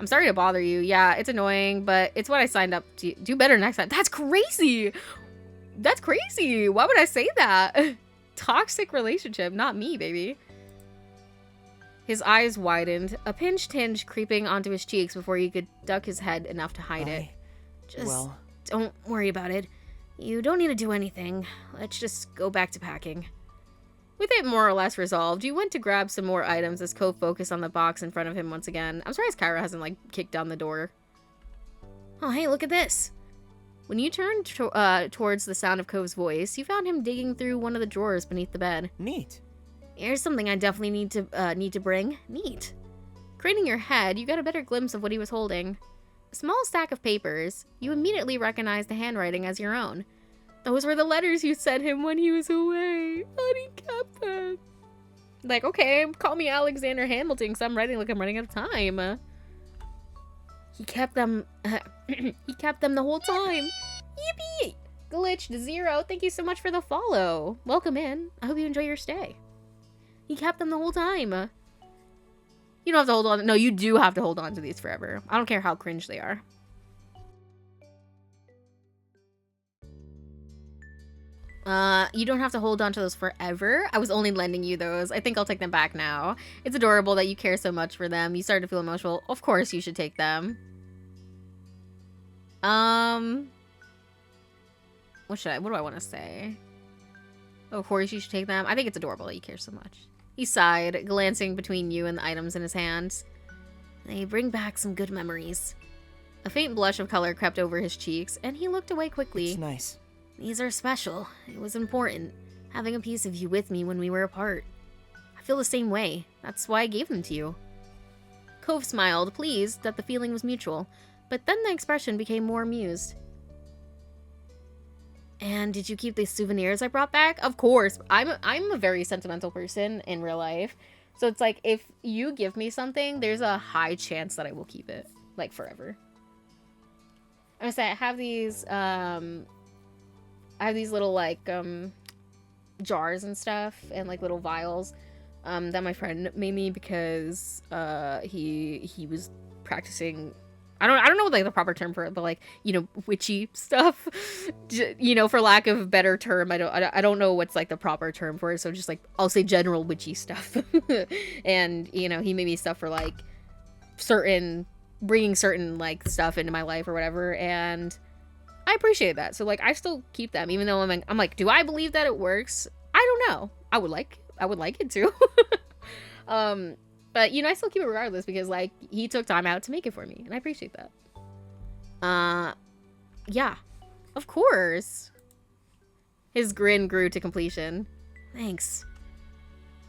I'm sorry to bother you. Yeah, it's annoying, but it's what I signed up to do better next time. That's crazy. That's crazy. Why would I say that? Toxic relationship, not me, baby. His eyes widened, a pinched tinge creeping onto his cheeks before he could duck his head enough to hide it. Just don't worry about it. You don't need to do anything. Let's just go back to packing. With it more or less resolved, you went to grab some more items as Cove focused on the box in front of him once again. I'm surprised Kyra hasn't, like, kicked down the door. Oh, hey, look at this. When you turned towards the sound of Cove's voice, you found him digging through one of the drawers beneath the bed. Neat. Here's something I definitely need to bring. Neat. Craning your head, you got a better glimpse of what he was holding. A small stack of papers. You immediately recognized the handwriting as your own. Those were the letters you sent him when he was away. And he kept them. Like, okay, call me Alexander Hamilton because I'm writing like I'm running out of time. He kept them. He kept them the whole time. Yippee! Glitched Zero, thank you so much for the follow. Welcome in. I hope you enjoy your stay. He kept them the whole time. You don't have to hold on. No, you do have to hold on to these forever. I don't care how cringe they are. You don't have to hold on to those forever. I was only lending you those. I think I'll take them back now. It's adorable that you care so much for them. You started to feel emotional. Of course you should take them. What do I want to say? Of course you should take them. I think it's adorable that you care so much. He sighed, glancing between you and the items in his hands. They bring back some good memories. A faint blush of color crept over his cheeks, and he looked away quickly. It's nice. These are special. It was important, having a piece of you with me when we were apart. I feel the same way. That's why I gave them to you. Cove smiled, pleased that the feeling was mutual, but then the expression became more amused. And did you keep the souvenirs I brought back? Of course. I'm a very sentimental person in real life. So it's like, if you give me something, there's a high chance that I will keep it. Like, forever. I'm gonna say, I have these little, like, jars and stuff, and, like, little vials, that my friend made me because, he was practicing... I don't know, like, the proper term for it, but, like, you know, witchy stuff, you know, for lack of a better term. I don't know what's, like, the proper term for it, so just, like, I'll say general witchy stuff. And, you know, he made me stuff for, like, bringing certain, like, stuff into my life or whatever, and I appreciate that. So, like, I still keep them, even though I'm like, do I believe that it works? I don't know. I would like it to. But, you know, I still keep it regardless because, like, he took time out to make it for me, and I appreciate that. Yeah. Of course. His grin grew to completion. Thanks.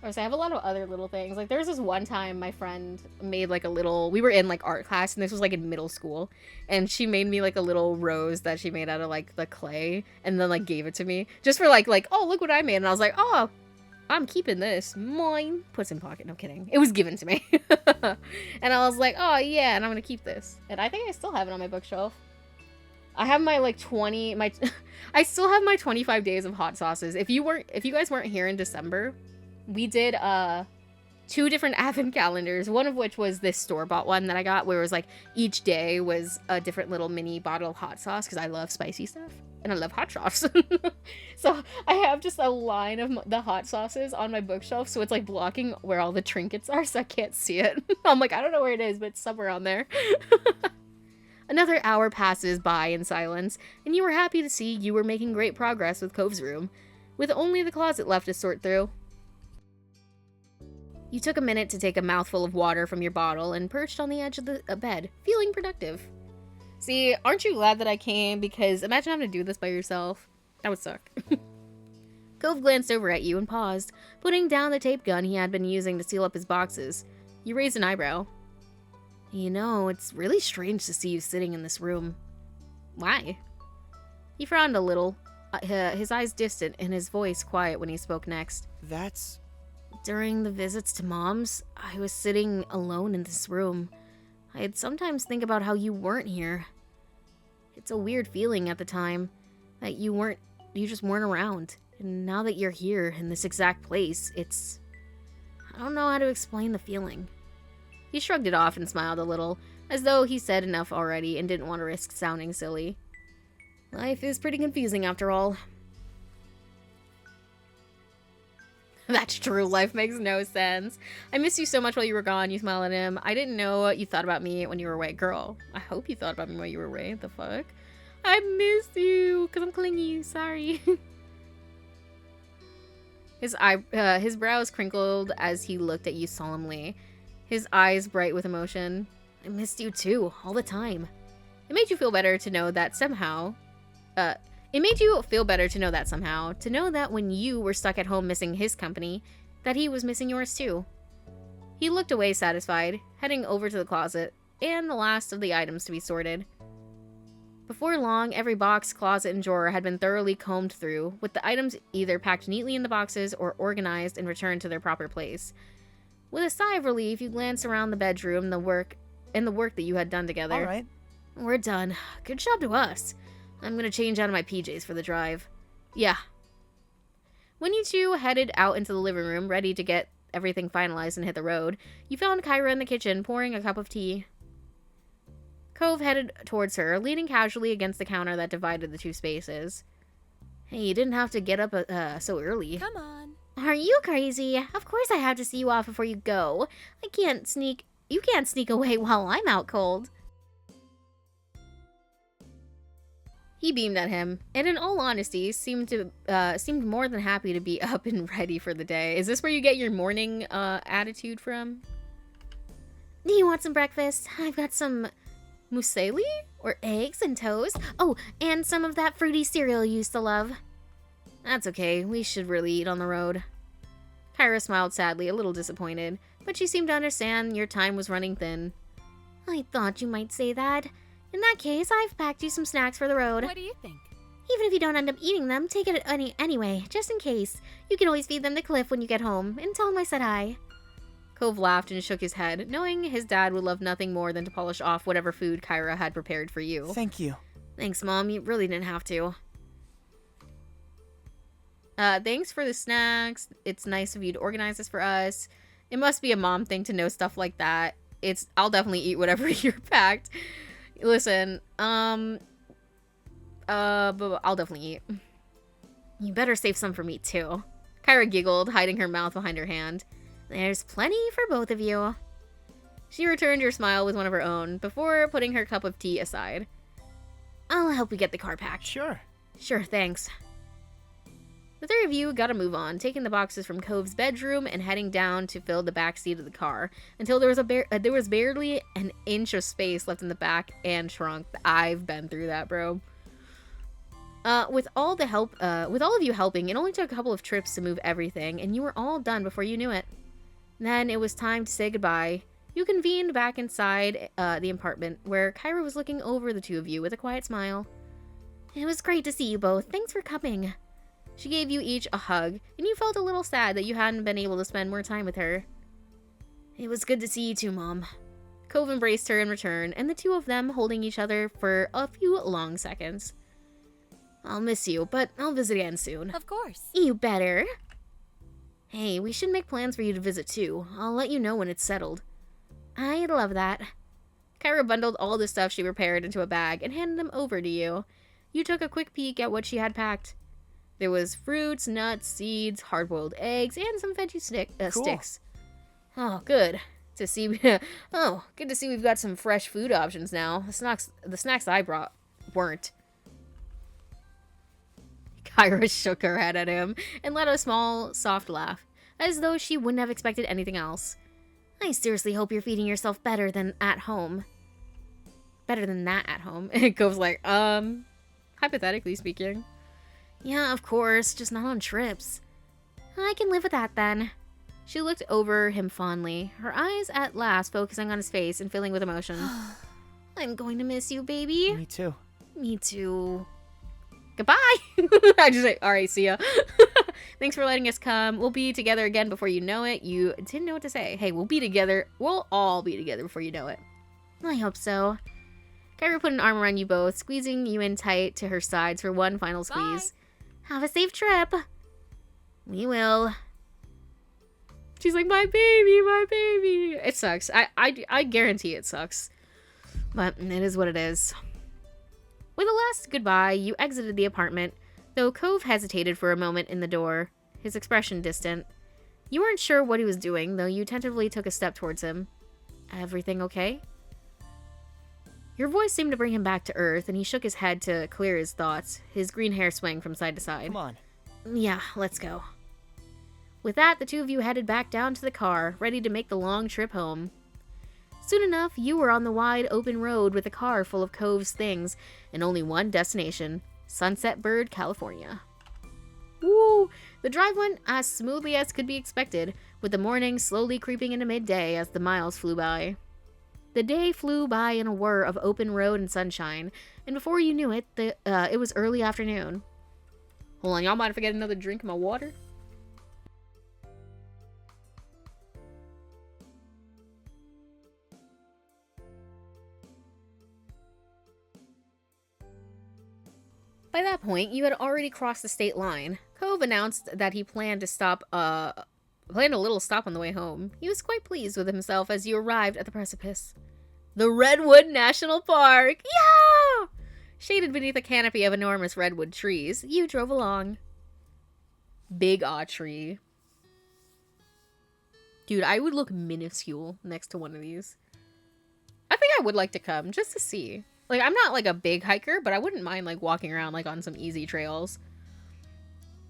I have a lot of other little things. Like, there was this one time my friend made, like, a little... We were in, like, art class, and this was, like, in middle school. And she made me, like, a little rose that she made out of, like, the clay. And then, like, gave it to me. Just for, like, oh, look what I made. And I was like, oh, I'm keeping this. Mine. Puts in pocket. No kidding. It was given to me. And I was like, oh, yeah, and I'm gonna keep this. And I think I still have it on my bookshelf. I have my, like, I still have my 25 days of hot sauces. If you guys weren't here in December... We did 2 different advent calendars, one of which was this store-bought one that I got, where it was like each day was a different little mini bottle of hot sauce, because I love spicy stuff and I love hot sauce. So I have just a line of the hot sauces on my bookshelf, so it's like blocking where all the trinkets are, so I can't see it. I'm like, I don't know where it is, but it's somewhere on there. Another hour passes by in silence, and you were happy to see you were making great progress with Cove's room, with only the closet left to sort through. You took a minute to take a mouthful of water from your bottle and perched on the edge of the bed, feeling productive. See, aren't you glad that I came? Because imagine having to do this by yourself. That would suck. Cove glanced over at you and paused, putting down the tape gun he had been using to seal up his boxes. You raised an eyebrow. You know, it's really strange to see you sitting in this room. Why? He frowned a little, his eyes distant and his voice quiet when he spoke next. That's... During the visits to Mom's, I was sitting alone in this room. I'd sometimes think about how you weren't here. It's a weird feeling at the time, that you just weren't around. And now that you're here in this exact place, I don't know how to explain the feeling. He shrugged it off and smiled a little, as though he said enough already and didn't want to risk sounding silly. Life is pretty confusing after all. That's true. Life makes no sense. I missed you so much while you were gone. You smiled at him. I didn't know you thought about me when you were away. Girl, I hope you thought about me while you were away. The fuck? I missed you because I'm clingy. Sorry. His brows crinkled as he looked at you solemnly, his eyes bright with emotion. I missed you too, all the time. It made you feel better to know that somehow, to know that when you were stuck at home missing his company, that he was missing yours too. He looked away satisfied, heading over to the closet, and the last of the items to be sorted. Before long, every box, closet, and drawer had been thoroughly combed through, with the items either packed neatly in the boxes or organized and returned to their proper place. With a sigh of relief, you glanced around the bedroom and the work that you had done together. All right. We're done. Good job to us. I'm gonna change out of my PJs for the drive. Yeah. When you two headed out into the living room, ready to get everything finalized and hit the road, you found Kyra in the kitchen pouring a cup of tea. Cove headed towards her, leaning casually against the counter that divided the two spaces. Hey, you didn't have to get up so early. Come on. Are you crazy? Of course I have to see you off before you go. You can't sneak away while I'm out cold. He beamed at him, and in all honesty, seemed more than happy to be up and ready for the day. Is this where you get your morning attitude from? Do you want some breakfast? I've got some muesli or eggs and toast. Oh, and some of that fruity cereal you used to love. That's okay. We should really eat on the road. Kyra smiled sadly, a little disappointed, but she seemed to understand your time was running thin. I thought you might say that. In that case, I've packed you some snacks for the road. What do you think? Even if you don't end up eating them, take it anyway, just in case. You can always feed them to Cliff when you get home, and tell him I said hi. Cove laughed and shook his head, knowing his dad would love nothing more than to polish off whatever food Kyra had prepared for you. Thank you. Thanks, Mom. You really didn't have to. Thanks for the snacks. It's nice of you to organize this for us. It must be a mom thing to know stuff like that. I'll definitely eat whatever you're packed. Listen, but I'll definitely eat. You better save some for me, too. Kyra giggled, hiding her mouth behind her hand. There's plenty for both of you. She returned your smile with one of her own, before putting her cup of tea aside. I'll help you get the car packed. Sure. Sure, thanks. The three of you got to move on, taking the boxes from Cove's bedroom and heading down to fill the back seat of the car until there was barely an inch of space left in the back and trunk. I've been through that, bro. With all of you helping, it only took a couple of trips to move everything, and you were all done before you knew it. Then it was time to say goodbye. You convened back inside the apartment, where Kyra was looking over the two of you with a quiet smile. It was great to see you both. Thanks for coming. She gave you each a hug, and you felt a little sad that you hadn't been able to spend more time with her. It was good to see you too, Mom. Cove embraced her in return, and the two of them holding each other for a few long seconds. I'll miss you, but I'll visit again soon. Of course. You better. Hey, we should make plans for you to visit too. I'll let you know when it's settled. I'd love that. Kyra bundled all the stuff she prepared into a bag and handed them over to you. You took a quick peek at what she had packed. There was fruits, nuts, seeds, hard-boiled eggs, and some veggie sticks. Oh, good to see. Good to see we've got some fresh food options now. The snacks I brought weren't. Kyra shook her head at him and let a small, soft laugh, as though she wouldn't have expected anything else. I seriously hope you're feeding yourself better than at home. Better than that at home. It goes like, hypothetically speaking. Yeah, of course, just not on trips. I can live with that then. She looked over him fondly, her eyes at last focusing on his face and filling with emotion. I'm going to miss you, baby. Me too. Me too. Goodbye! I just say, alright, see ya. Thanks for letting us come. We'll be together again before you know it. You didn't know what to say. Hey, we'll be together. We'll all be together before you know it. I hope so. Kyra put an arm around you both, squeezing you in tight to her sides for one final squeeze. Have a safe trip. We will. She's like, my baby, my baby. It sucks. I guarantee it sucks. But it is what it is. With a last goodbye, you exited the apartment, though Cove hesitated for a moment in the door, his expression distant. You weren't sure what he was doing, though you tentatively took a step towards him. Everything okay? Your voice seemed to bring him back to earth, and he shook his head to clear his thoughts, his green hair swaying from side to side. Come on. Yeah, let's go. With that, the two of you headed back down to the car, ready to make the long trip home. Soon enough, you were on the wide, open road with a car full of Cove's things, and only one destination, Sunset Bird, California. Woo! The drive went as smoothly as could be expected, with the morning slowly creeping into midday as the miles flew by. The day flew by in a whir of open road and sunshine, and before you knew it, it was early afternoon. Hold on, y'all mind if I get another drink of my water? By that point, you had already crossed the state line. Cove announced that he planned a little stop on the way home. He was quite pleased with himself as you arrived at the precipice. The Redwood National Park! Yeah! Shaded beneath a canopy of enormous redwood trees, you drove along. Big aw tree. Dude, I would look minuscule next to one of these. I think I would like to come, just to see. Like, I'm not, like, a big hiker, but I wouldn't mind, like, walking around, like, on some easy trails.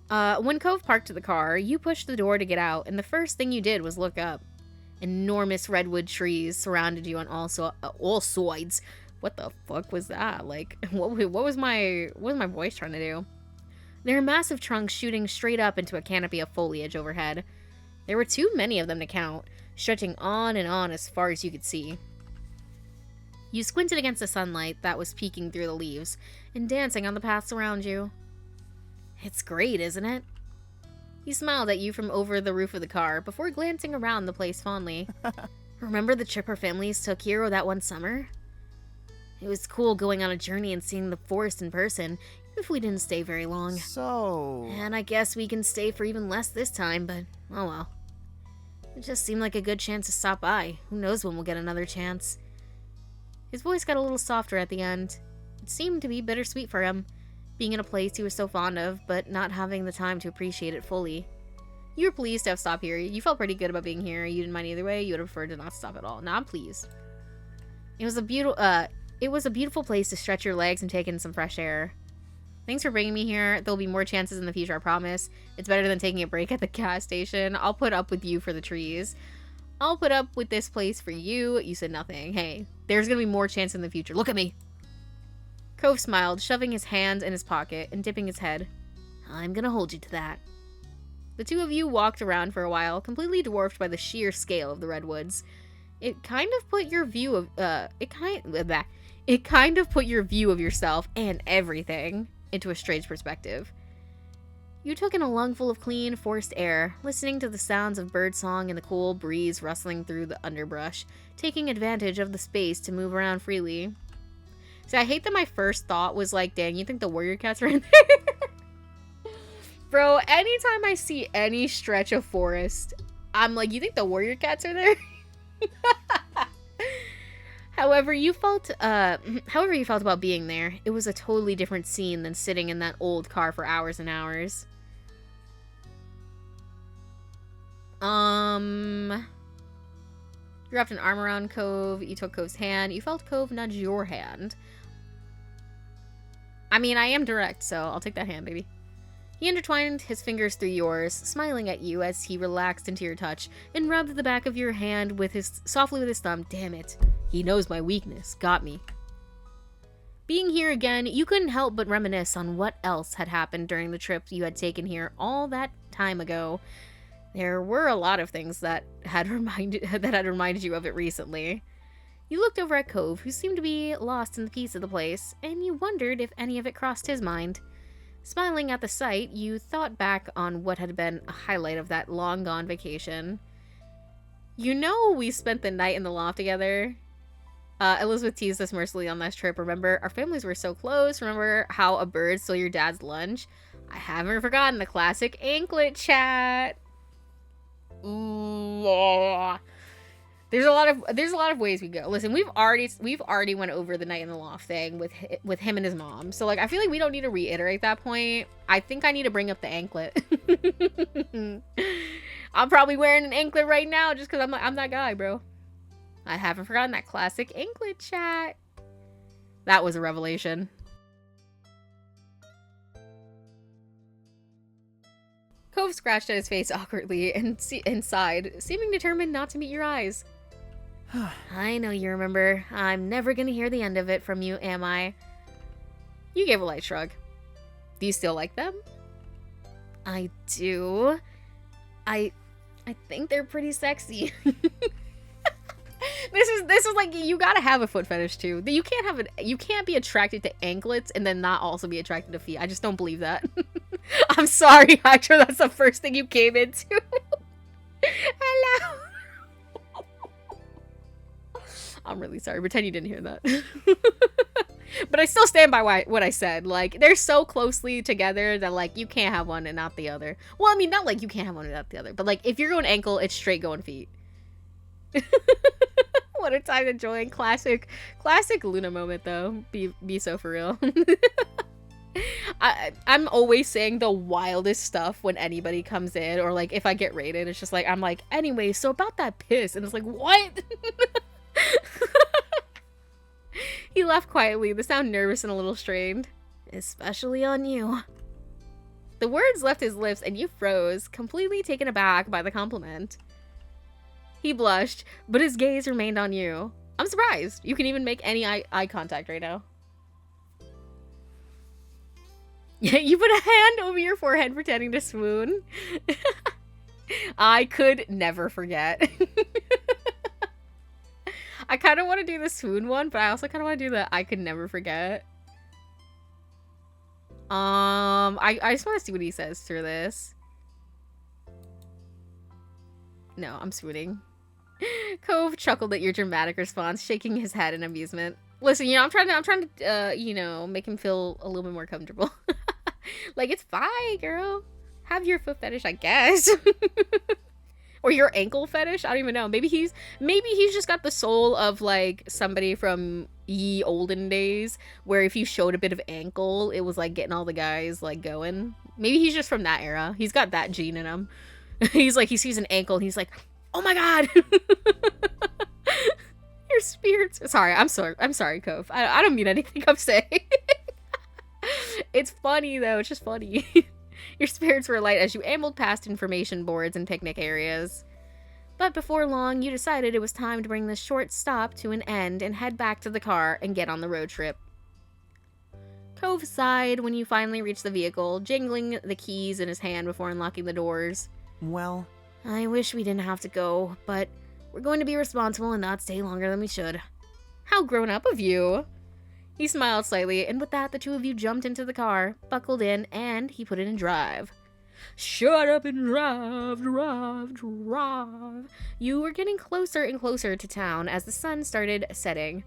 When Cove parked the car, you pushed the door to get out, and the first thing you did was look up. Enormous redwood trees surrounded you on all sides. What the fuck was that? Like, what was my voice trying to do? There were massive trunks shooting straight up into a canopy of foliage overhead. There were too many of them to count, stretching on and on as far as you could see. You squinted against the sunlight that was peeking through the leaves and dancing on the paths around you. It's great, isn't it? He smiled at you from over the roof of the car before glancing around the place fondly. Remember the trip our families took here that one summer? It was cool going on a journey and seeing the forest in person, even if we didn't stay very long. So... And I guess we can stay for even less this time, but oh well. It just seemed like a good chance to stop by. Who knows when we'll get another chance. His voice got a little softer at the end. It seemed to be bittersweet for him, being in a place he was so fond of, but not having the time to appreciate it fully. You were pleased to have stopped here. You felt pretty good about being here. You didn't mind either way. You would have preferred to not stop at all. Now I'm pleased. It was a beautiful place to stretch your legs and take in some fresh air. Thanks for bringing me here. There'll be more chances in the future, I promise. It's better than taking a break at the gas station. I'll put up with you for the trees. I'll put up with this place for you. You said nothing. Hey, there's gonna be more chance in the future. Look at me. Cove smiled, shoving his hands in his pocket and dipping his head. I'm gonna hold you to that. The two of you walked around for a while, completely dwarfed by the sheer scale of the redwoods. It kind of put your view of yourself and everything into a strange perspective. You took in a lungful of clean, forest air, listening to the sounds of birdsong and the cool breeze rustling through the underbrush, taking advantage of the space to move around freely. See, I hate that my first thought was like, dang, you think the warrior cats are in there? Bro, anytime I see any stretch of forest, I'm like, you think the warrior cats are there? However you felt about being there, it was a totally different scene than sitting in that old car for hours and hours. You wrapped an arm around Cove, you took Cove's hand, you felt Cove nudge your hand. I mean, I am direct, so I'll take that hand, baby. He intertwined his fingers through yours, smiling at you as he relaxed into your touch, and rubbed the back of your hand softly with his thumb. Damn it. He knows my weakness. Got me. Being here again, you couldn't help but reminisce on what else had happened during the trip you had taken here all that time ago. There were a lot of things that had reminded you of it recently. You looked over at Cove, who seemed to be lost in the peace of the place, and you wondered if any of it crossed his mind. Smiling at the sight, you thought back on what had been a highlight of that long-gone vacation. You know we spent the night in the loft together. Elizabeth teased us mercilessly on that trip. Remember, our families were so close. Remember how a bird stole your dad's lunch? I haven't forgotten the classic anklet chat. Ooh. There's a lot of ways we go. Listen, we've already went over the night in the loft thing with him and his mom. So like I feel like we don't need to reiterate that point. I think I need to bring up the anklet. I'm probably wearing an anklet right now just because I'm that guy, bro. I haven't forgotten that classic anklet chat. That was a revelation. Cove scratched at his face awkwardly and sighed, seeming determined not to meet your eyes. I know you remember. I'm never gonna hear the end of it from you, am I? You gave a light shrug. Do you still like them? I do. I think they're pretty sexy. This is like, you gotta have a foot fetish too. You can't be attracted to anklets and then not also be attracted to feet. I just don't believe that. I'm sorry, Hydra, that's the first thing you came into. Hello. I'm really sorry. Pretend you didn't hear that. But I still stand by what I said. Like, they're so closely together that, like, you can't have one and not the other. Well, I mean, not like you can't have one and not the other. But, like, if you're going ankle, it's straight going feet. What a time to join. Classic Luna moment, though. Be so for real. I'm always saying the wildest stuff when anybody comes in. Or, like, if I get rated, it's just like, I'm like, anyway, so about that piss. And it's like, what? He laughed quietly, the sound nervous and a little strained. Especially on you. The words left his lips and you froze, completely taken aback by the compliment. He blushed, but his gaze remained on you. I'm surprised. You can even make any eye contact right now. You put a hand over your forehead pretending to swoon. I could never forget. I kind of want to do the swoon one, but I also kind of want to do the I could never forget. I just want to see what he says through this. No, I'm swooning. Cove chuckled at your dramatic response, shaking his head in amusement. Listen, I'm trying to, make him feel a little bit more comfortable. Like, it's fine, girl. Have your foot fetish, I guess. Or your ankle fetish? I don't even know. Maybe he's just got the soul of, like, somebody from ye olden days, where if you showed a bit of ankle, it was, like, getting all the guys, like, going. Maybe he's just from that era. He's got that gene in him. He's like, he sees an ankle, and he's like, oh my god! Your spirits. Sorry, I'm sorry, Cove. I don't mean anything I'm saying. It's funny, though. It's just funny. Your spirits were light as you ambled past information boards and picnic areas. But before long, you decided it was time to bring this short stop to an end and head back to the car and get on the road trip. Cove sighed when you finally reached the vehicle, jingling the keys in his hand before unlocking the doors. Well, I wish we didn't have to go, but we're going to be responsible and not stay longer than we should. How grown up of you! He smiled slightly, and with that, the two of you jumped into the car, buckled in, and he put it in drive. Shut up and drive, drive, drive. You were getting closer and closer to town as the sun started setting,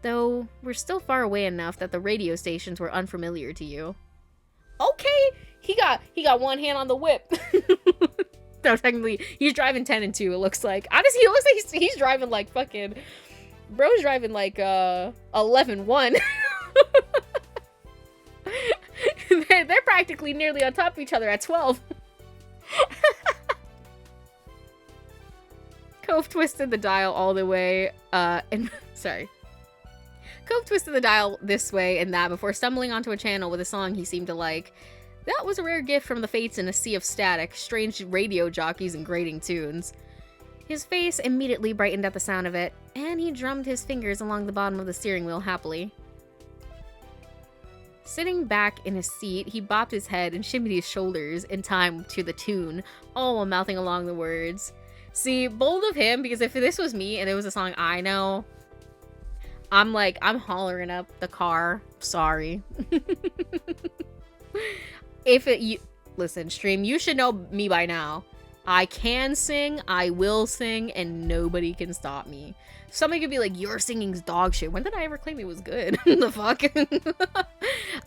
though we're still far away enough that the radio stations were unfamiliar to you. Okay, he got one hand on the whip. No, technically, he's driving 10 and 2, it looks like. Honestly, it looks like he's driving like fucking... Bro's driving like 11-1. They're practically nearly on top of each other at 12. Cove twisted the dial all the way, sorry. Cove twisted the dial this way and that before stumbling onto a channel with a song he seemed to like. That was a rare gift from the fates in a sea of static, strange radio jockeys, and grating tunes. His face immediately brightened at the sound of it, and he drummed his fingers along the bottom of the steering wheel happily. Sitting back in his seat, he bopped his head and shimmied his shoulders in time to the tune, all while mouthing along the words. See, bold of him, because if this was me and it was a song I know, I'm hollering up the car. Sorry. Listen, stream, you should know me by now. I can sing, I will sing, and nobody can stop me. Somebody could be like, your singing's dog shit. When did I ever claim it was good? The fuck?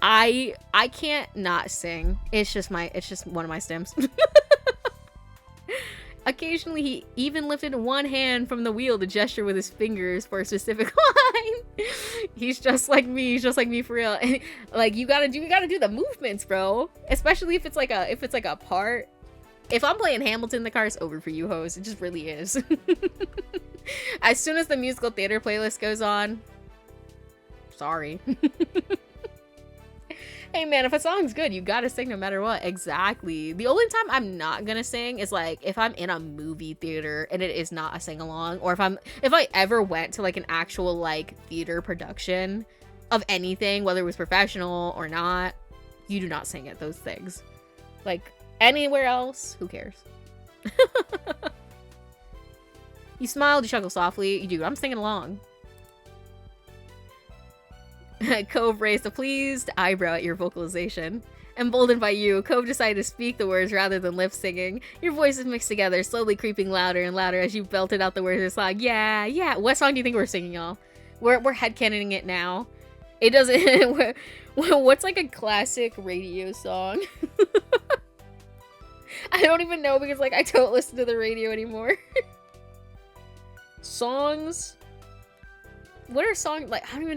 I can't not sing. It's just one of my stems. Occasionally, he even lifted one hand from the wheel to gesture with his fingers for a specific line. He's just like me. He's just like me for real. Like, you gotta do the movements, bro. Especially if it's like a part. If I'm playing Hamilton, the car's over for you, hoes. It just really is. As soon as the musical theater playlist goes on, sorry. Hey man, if a song's good, you gotta sing no matter what. Exactly. The only time I'm not gonna sing is like if I'm in a movie theater and it is not a sing-along, or if I ever went to like an actual like theater production of anything, whether it was professional or not, you do not sing at those things. Like anywhere else, who cares? You smiled, you chuckled softly. You do. I'm singing along. Cove raised a pleased eyebrow at your vocalization. Emboldened by you, Cove decided to speak the words rather than lip singing. Your voices mixed together, slowly creeping louder and louder as you belted out the words of the song. Yeah, yeah. What song do you think we're singing, y'all? We're headcanoning it now. It doesn't... What's like a classic radio song? I don't even know because like I don't listen to the radio anymore. Songs? What are songs like? I don't even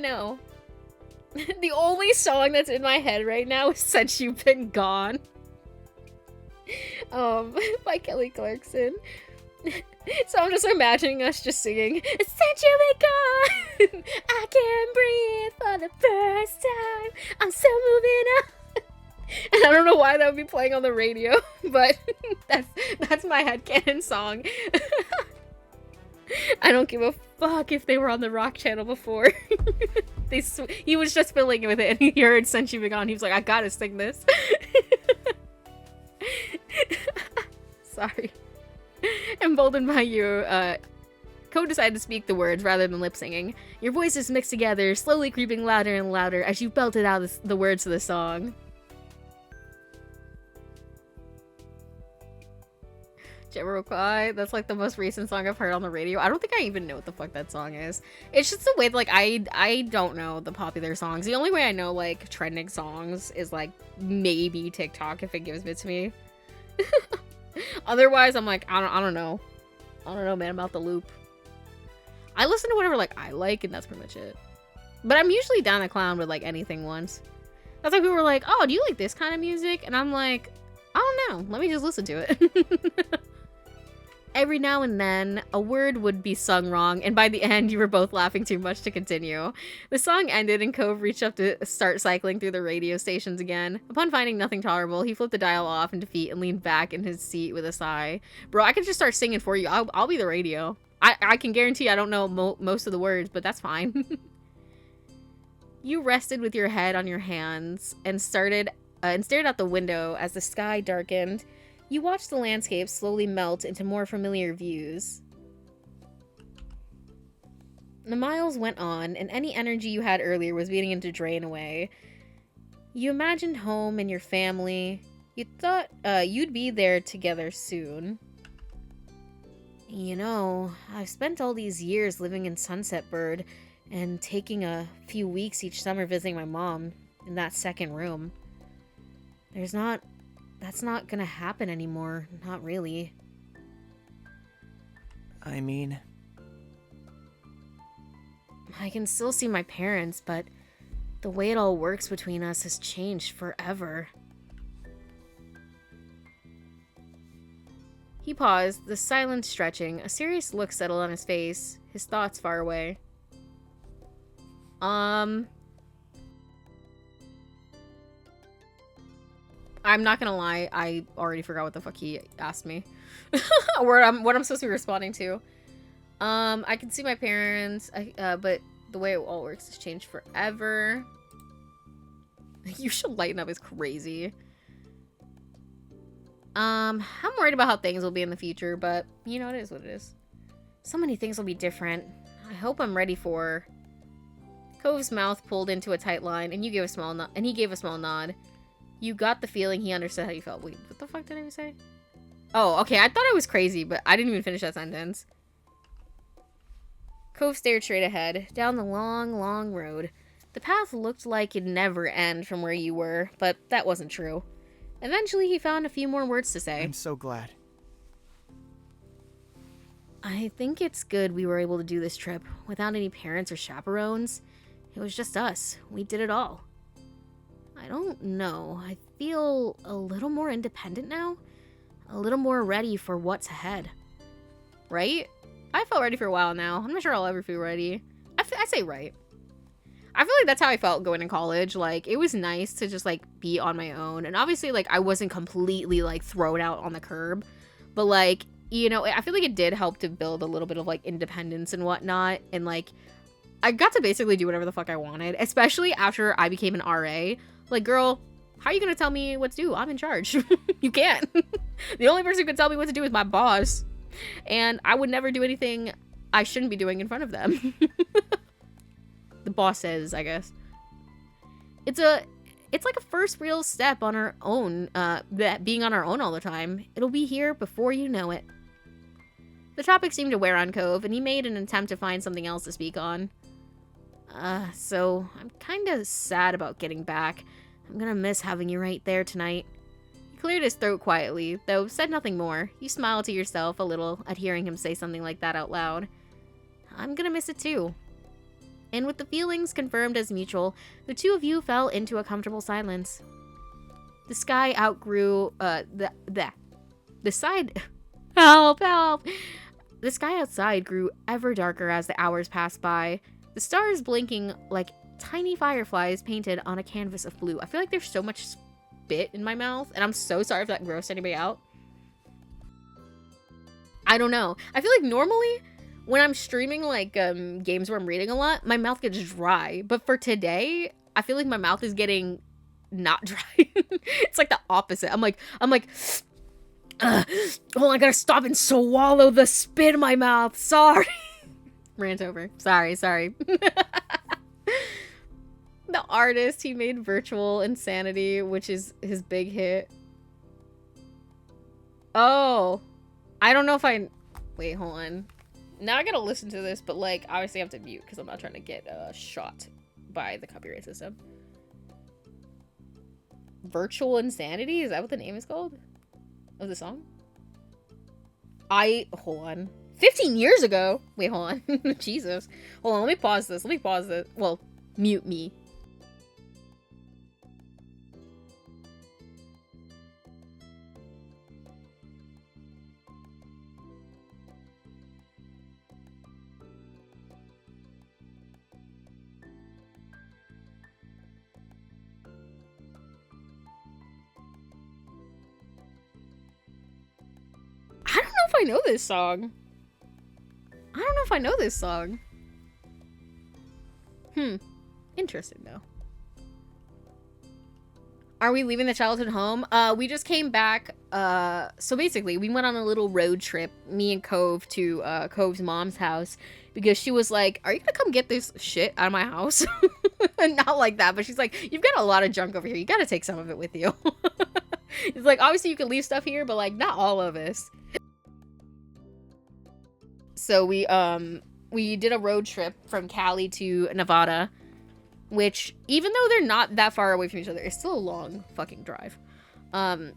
know. The only song that's in my head right now is Since You've Been Gone. By Kelly Clarkson. So I'm just imagining us just singing Since You've Been Gone, I can't breathe for the first time. I'm still moving on. And I don't know why that would be playing on the radio, but that's my headcanon song. I don't give a fuck if they were on the rock channel before. He was just filling with it and he heard Since You've Been Gone. He was like, I gotta sing this. Sorry. Emboldened by you, Code decided to speak the words rather than lip singing. Your voices mixed together, slowly creeping louder and louder as you belted out the words of the song. Jabberwocky, that's like the most recent song I've heard on the radio. I don't think I even know what the fuck that song is. It's just the way that, like, I don't know the popular songs. The only way I know, like, trending songs is, like, maybe TikTok if it gives it to me. Otherwise, I'm like, I don't know. I don't know, man, about the loop. I listen to whatever, like, I like, and that's pretty much it. But I'm usually down the clown with, like, anything once. That's why people were like, oh, do you like this kind of music? And I'm like, I don't know. Let me just listen to it. Every now and then, a word would be sung wrong, and by the end, you were both laughing too much to continue. The song ended, and Cove reached up to start cycling through the radio stations again. Upon finding nothing tolerable, he flipped the dial off in defeat and leaned back in his seat with a sigh. Bro, I could just start singing for you. I'll be the radio. I can guarantee I don't know most of the words, but that's fine. You rested with your head on your hands and stared out the window as the sky darkened. You watched the landscape slowly melt into more familiar views. The miles went on, and any energy you had earlier was beginning to drain away. You imagined home and your family. You thought you'd be there together soon. You know, I've spent all these years living in Sunset Bird and taking a few weeks each summer visiting my mom in that second room. That's not gonna happen anymore. Not really. I mean... I can still see my parents, but the way it all works between us has changed forever. He paused, the silence stretching. A serious look settled on his face, his thoughts far away. I'm not gonna lie, I already forgot what the fuck he asked me. What I'm supposed to be responding to. I can see my parents, but the way it all works has changed forever. You should lighten up is crazy. I'm worried about how things will be in the future, but you know, it is what it is. So many things will be different. I hope I'm ready for... Cove's mouth pulled into a tight line, and he gave a small nod. You got the feeling he understood how you felt. Wait, what the fuck did I even say? Oh, okay, I thought I was crazy, but I didn't even finish that sentence. Cove stared straight ahead, down the long, long road. The path looked like it'd never end from where you were, but that wasn't true. Eventually, he found a few more words to say. I'm so glad. I think it's good we were able to do this trip without any parents or chaperones. It was just us. We did it all. I don't know. I feel a little more independent now. A little more ready for what's ahead. Right? I felt ready for a while now. I'm not sure I'll ever feel ready. I say right. I feel like that's how I felt going to college. Like, it was nice to just, like, be on my own. And obviously, like, I wasn't completely, like, thrown out on the curb. But, like, you know, I feel like it did help to build a little bit of, like, independence and whatnot. And, like, I got to basically do whatever the fuck I wanted. Especially after I became an RA. Like, girl, how are you gonna tell me what to do? I'm in charge. You can't. The only person who can tell me what to do is my boss. And I would never do anything I shouldn't be doing in front of them. The boss says, I guess. It's like a first real step on our own, that being on our own all the time. It'll be here before you know it. The topic seemed to wear on Cove, and he made an attempt to find something else to speak on. So I'm kinda sad about getting back. I'm gonna miss having you right there tonight. He cleared his throat quietly, though said nothing more. You smiled to yourself a little at hearing him say something like that out loud. I'm gonna miss it too. And with the feelings confirmed as mutual, the two of you fell into a comfortable silence. The sky outgrew, help! The sky outside grew ever darker as the hours passed by, the stars blinking like tiny fireflies painted on a canvas of blue. I feel like there's so much spit in my mouth, and I'm so sorry if that grossed anybody out. I don't know. I feel like normally when I'm streaming like games where I'm reading a lot, my mouth gets dry. But for today, I feel like my mouth is getting not dry. It's like the opposite. I'm like, hold on, I gotta stop and swallow the spit in my mouth. Sorry. Rant over. Sorry. The artist, he made Virtual Insanity, which is his big hit. Oh. I don't know if I... Wait, hold on. Now I gotta listen to this, but like, obviously I have to mute because I'm not trying to get shot by the copyright system. Virtual Insanity? Is that what the name is called? Of the song? Hold on. 15 years ago? Wait, hold on. Jesus. Hold on, let me pause this. Well, mute me. I don't know if I know this song. Interesting, though. Are we leaving the childhood home? We just came back. So basically, we went on a little road trip, me and Cove, to Cove's mom's house, because she was like, are you gonna come get this shit out of my house? Not like that, but she's like, you've got a lot of junk over here. You gotta take some of it with you. It's like, obviously you can leave stuff here, but like, not all of this. So we did a road trip from Cali to Nevada, which, even though they're not that far away from each other, it's still a long fucking drive. To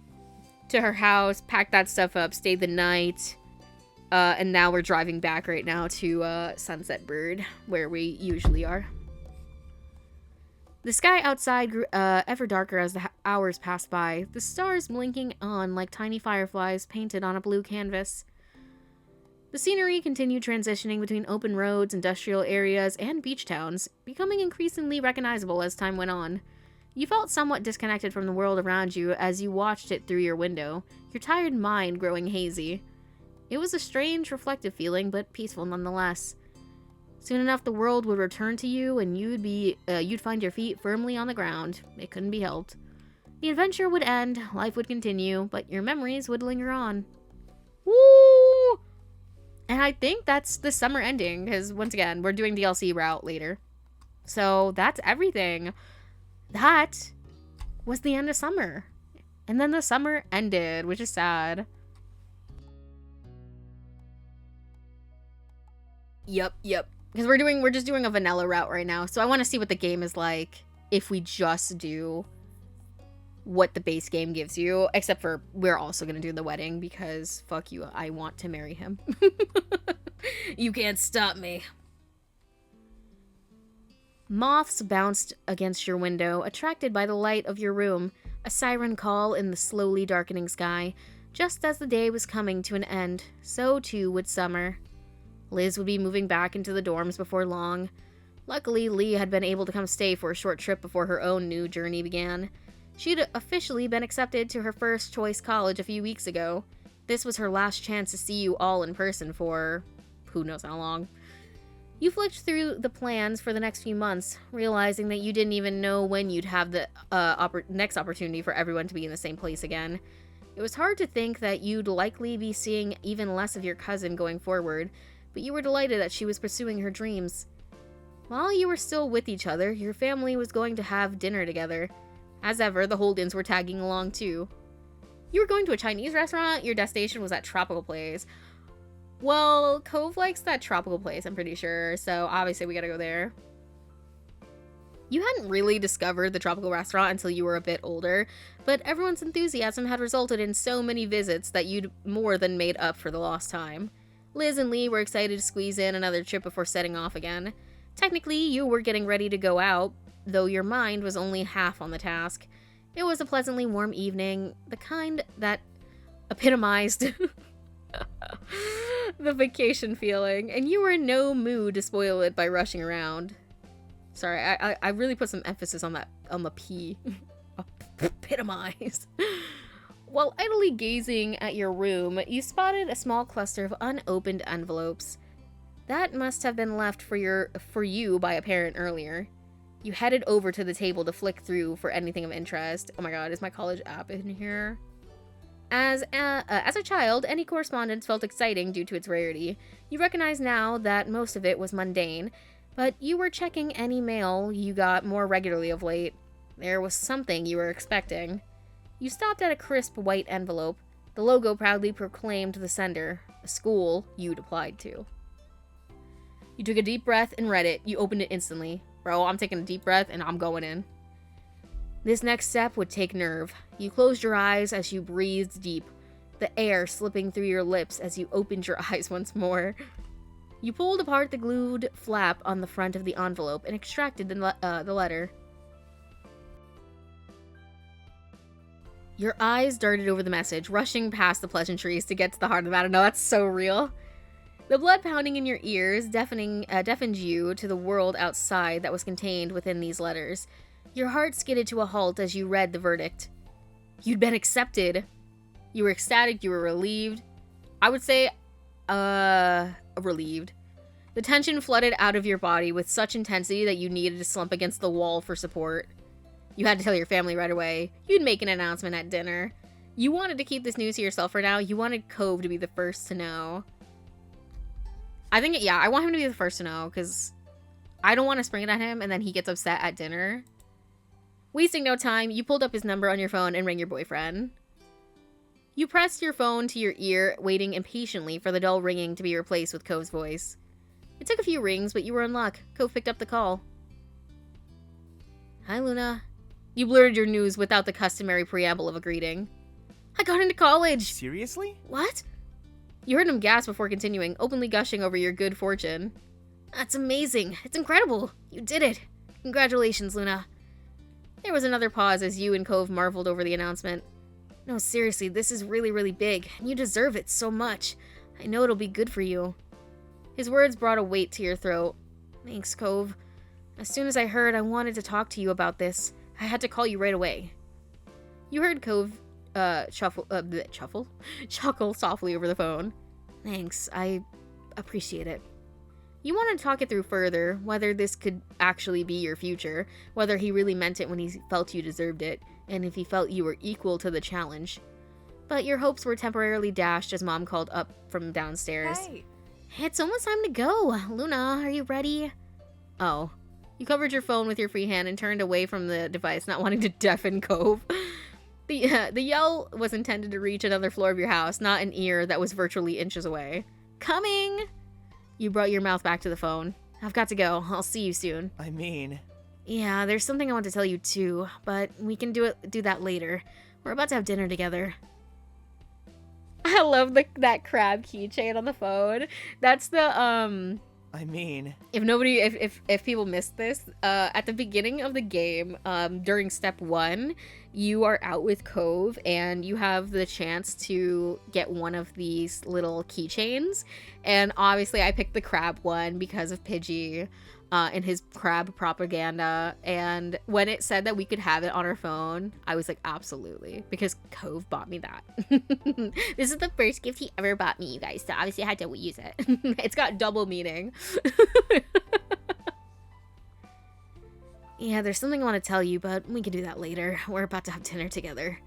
her house, packed that stuff up, stayed the night, and now we're driving back right now to Sunset Bird, where we usually are. The sky outside grew ever darker as the hours passed by, the stars blinking on like tiny fireflies painted on a blue canvas. The scenery continued transitioning between open roads, industrial areas, and beach towns, becoming increasingly recognizable as time went on. You felt somewhat disconnected from the world around you as you watched it through your window, your tired mind growing hazy. It was a strange, reflective feeling, but peaceful nonetheless. Soon enough, the world would return to you, and you'd find your feet firmly on the ground. It couldn't be helped. The adventure would end, life would continue, but your memories would linger on. Woo! And I think that's the summer ending, because once again, we're doing DLC route later. So that's everything. That was the end of summer. And then the summer ended, which is sad. Yep. Because we're just doing a vanilla route right now. So I want to see what the game is like if we just do what the base game gives you. Except for we're also going to do the wedding because fuck you, I want to marry him. You can't stop me. Moths bounced against your window, attracted by the light of your room, a siren call in the slowly darkening sky. Just as the day was coming to an end, so too would summer. Liz would be moving back into the dorms before long. Luckily, Lee had been able to come stay for a short trip before her own new journey began. She'd officially been accepted to her first choice college a few weeks ago. This was her last chance to see you all in person for who knows how long. You flicked through the plans for the next few months, realizing that you didn't even know when you'd have the next opportunity for everyone to be in the same place again. It was hard to think that you'd likely be seeing even less of your cousin going forward, but you were delighted that she was pursuing her dreams. While you were still with each other, your family was going to have dinner together. As ever, the Holdens were tagging along too. You were going to a Chinese restaurant, your destination was that tropical place. Well, Cove likes that tropical place, I'm pretty sure, so obviously we gotta go there. You hadn't really discovered the tropical restaurant until you were a bit older, but everyone's enthusiasm had resulted in so many visits that you'd more than made up for the lost time. Liz and Lee were excited to squeeze in another trip before setting off again. Technically, you were getting ready to go out, though your mind was only half on the task. It was a pleasantly warm evening, the kind that epitomized the vacation feeling, and you were in no mood to spoil it by rushing around. Sorry, I really put some emphasis on the P. Epitomize. While idly gazing at your room, you spotted a small cluster of unopened envelopes. That must have been left for you by a parent earlier. You headed over to the table to flick through for anything of interest. Oh my god, is my college app in here? As a child, any correspondence felt exciting due to its rarity. You recognize now that most of it was mundane, but you were checking any mail you got more regularly of late. There was something you were expecting. You stopped at a crisp white envelope. The logo proudly proclaimed the sender, a school you'd applied to. You took a deep breath and read it. You opened it instantly. Bro, I'm taking a deep breath and I'm going in. This next step would take nerve. You closed your eyes as you breathed deep, the air slipping through your lips as you opened your eyes once more. You pulled apart the glued flap on the front of the envelope and extracted the letter. Your eyes darted over the message, rushing past the pleasantries to get to the heart of the matter. No, that's so real. The blood pounding in your ears deafened you to the world outside that was contained within these letters. Your heart skidded to a halt as you read the verdict. You'd been accepted. You were ecstatic, you were relieved. I would say, relieved. The tension flooded out of your body with such intensity that you needed to slump against the wall for support. You had to tell your family right away. You'd make an announcement at dinner. You wanted to keep this news to yourself for now. You wanted Cove to be the first to know. I think, yeah, I want him to be the first to know, because I don't want to spring it at him and then he gets upset at dinner. Wasting no time, you pulled up his number on your phone and rang your boyfriend. You pressed your phone to your ear, waiting impatiently for the dull ringing to be replaced with Cove's voice. It took a few rings, but you were in luck. Cove picked up the call. Hi, Luna. You blurted your news without the customary preamble of a greeting. I got into college! Seriously? What? You heard him gasp before continuing, openly gushing over your good fortune. That's amazing. It's incredible. You did it. Congratulations, Luna. There was another pause as you and Cove marveled over the announcement. No, seriously, this is really, really big, and you deserve it so much. I know it'll be good for you. His words brought a weight to your throat. Thanks, Cove. As soon as I heard, I wanted to talk to you about this. I had to call you right away. You heard Cove, chuckle softly over the phone. Thanks, I appreciate it. You wanted to talk it through further, whether this could actually be your future, whether he really meant it when he felt you deserved it, and if he felt you were equal to the challenge. But your hopes were temporarily dashed as Mom called up from downstairs. Hey. It's almost time to go. Luna, are you ready? Oh. You covered your phone with your free hand and turned away from the device, not wanting to deafen Cove. The yell was intended to reach another floor of your house, not an ear that was virtually inches away. Coming! You brought your mouth back to the phone. I've got to go. I'll see you soon. I mean... Yeah, there's something I want to tell you too, but we can do that later. We're about to have dinner together. I love that crab keychain on the phone. That's the I mean... If people missed this, at the beginning of the game, during step 1, you are out with Cove and you have the chance to get one of these little keychains. And obviously I picked the crab one because of Pidgey and his crab propaganda. And when it said that we could have it on our phone, I was like, absolutely, because Cove bought me that. This is the first gift he ever bought me, you guys, so obviously I had to use it. It's got double meaning. Yeah, there's something I want to tell you, but we can do that later. We're about to have dinner together.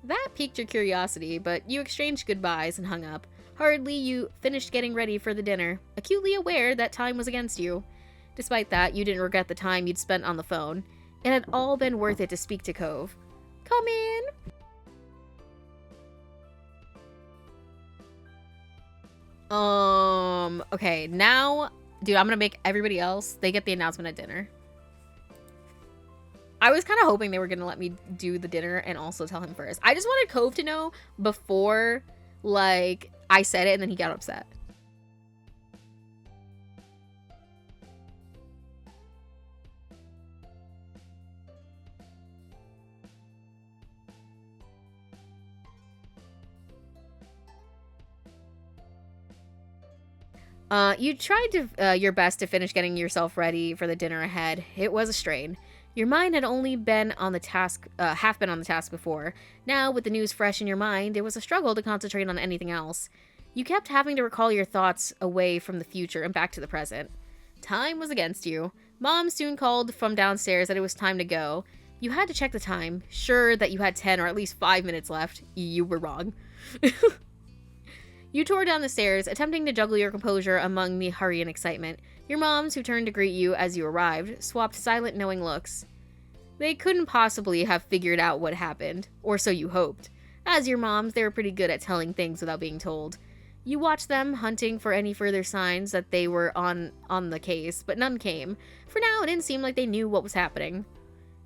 That piqued your curiosity, but you exchanged goodbyes and hung up. Hurriedly, you finished getting ready for the dinner, acutely aware that time was against you. Despite that, you didn't regret the time you'd spent on the phone. It had all been worth it to speak to Cove. Come in! Okay, now, dude, I'm gonna make everybody else, they get the announcement at dinner. I was kind of hoping they were gonna let me do the dinner and also tell him first. I just wanted Cove to know before, like, I said it and then he got upset. You tried your best to finish getting yourself ready for the dinner ahead. It was a strain. Your mind had only been on the task, half been on the task before. Now, with the news fresh in your mind, it was a struggle to concentrate on anything else. You kept having to recall your thoughts away from the future and back to the present. Time was against you. Mom soon called from downstairs that it was time to go. You had to check the time, sure that you had 10 or at least 5 minutes left. You were wrong. You tore down the stairs, attempting to juggle your composure among the hurry and excitement. Your moms, who turned to greet you as you arrived, swapped silent, knowing looks. They couldn't possibly have figured out what happened, or so you hoped. As your moms, they were pretty good at telling things without being told. You watched them, hunting for any further signs that they were on the case, but none came. For now, it didn't seem like they knew what was happening.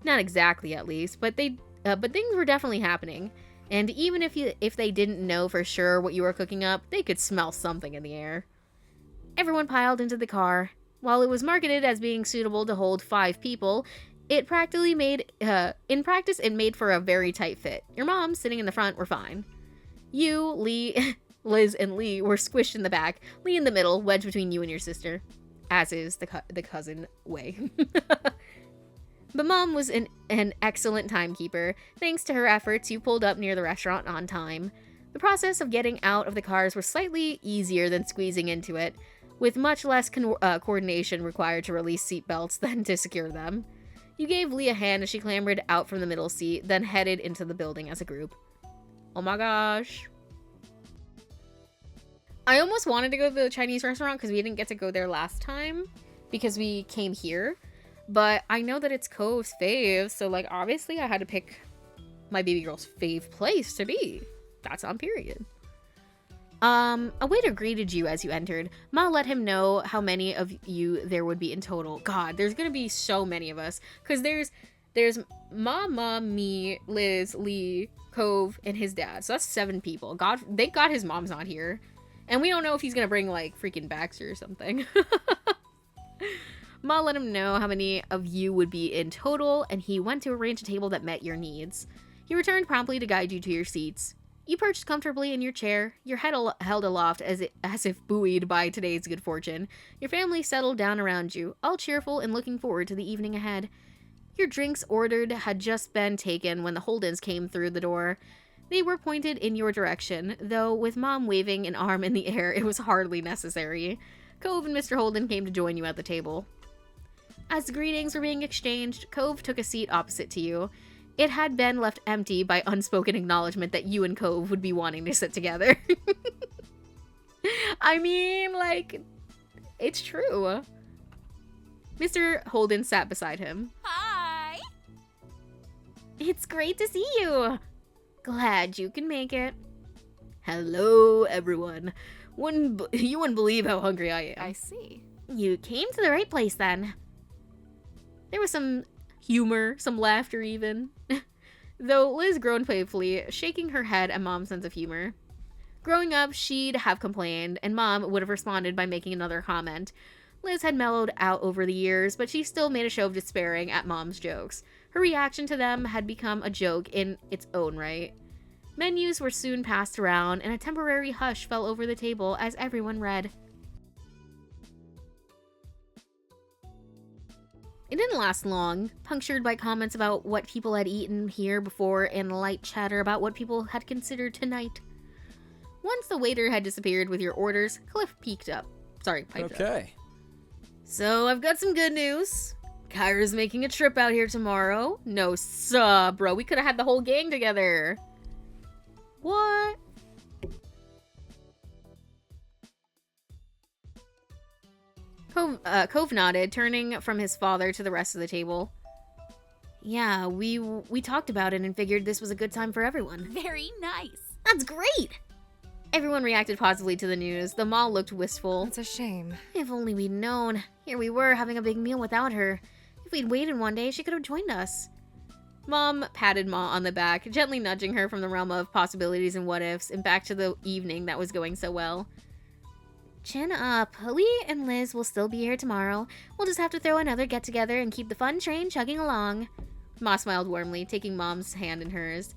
Not exactly, at least, but things were definitely happening. And even if they didn't know for sure what you were cooking up, they could smell something in the air. Everyone piled into the car. While it was marketed as being suitable to hold 5 people, in practice it made for a very tight fit. Your moms, sitting in the front, were fine. You, Liz, and Lee were squished in the back, Lee in the middle, wedged between you and your sister. As is the cousin way. But Mom was an excellent timekeeper. Thanks to her efforts, you pulled up near the restaurant on time. The process of getting out of the cars was slightly easier than squeezing into it. with much less coordination required to release seatbelts than to secure them. You gave Lee a hand as she clambered out from the middle seat, then headed into the building as a group. Oh my gosh. I almost wanted to go to the Chinese restaurant because we didn't get to go there last time because we came here. But I know that it's Cove's fave, so like obviously I had to pick my baby girl's fave place to be. That's on period. A waiter greeted you as you entered. Ma let him know how many of you there would be in total. God, there's gonna be so many of us. Because there's Mama, me, Liz, Lee, Cove, and his dad. So that's 7 people. God, thank God his mom's not here. And we don't know if he's gonna bring, like, freaking Baxter or something. Ma let him know how many of you would be in total, and he went to arrange a table that met your needs. He returned promptly to guide you to your seats. You perched comfortably in your chair, your head held aloft as if buoyed by today's good fortune. Your family settled down around you, all cheerful and looking forward to the evening ahead. Your drinks ordered had just been taken when the Holdens came through the door. They were pointed in your direction, though with Mom waving an arm in the air, it was hardly necessary. Cove and Mr. Holden came to join you at the table. As the greetings were being exchanged, Cove took a seat opposite to you. It had been left empty by unspoken acknowledgement that you and Cove would be wanting to sit together. I mean, like, it's true. Mr. Holden sat beside him. Hi! It's great to see you. Glad you can make it. Hello, everyone. You wouldn't believe how hungry I am. I see. You came to the right place then. There was some humor, some laughter even. Though Liz groaned playfully, shaking her head at Mom's sense of humor. Growing up, she'd have complained, and Mom would have responded by making another comment. Liz had mellowed out over the years, but she still made a show of despairing at Mom's jokes. Her reaction to them had become a joke in its own right. Menus were soon passed around, and a temporary hush fell over the table as everyone read. It didn't last long, punctured by comments about what people had eaten here before and light chatter about what people had considered tonight. Once the waiter had disappeared with your orders, Cliff piped up. Okay. So, I've got some good news. Kyra's making a trip out here tomorrow. No, bro. We could have had the whole gang together. What? Cove nodded, turning from his father to the rest of the table. Yeah, we talked about it and figured this was a good time for everyone. Very nice. That's great! Everyone reacted positively to the news. The mall looked wistful. It's a shame. If only we'd known. Here we were, having a big meal without her. If we'd waited one day, she could have joined us. Mom patted Ma on the back, gently nudging her from the realm of possibilities and what-ifs, and back to the evening that was going so well. Chin up. Lee and Liz will still be here tomorrow. We'll just have to throw another get-together and keep the fun train chugging along. Ma smiled warmly, taking Mom's hand in hers.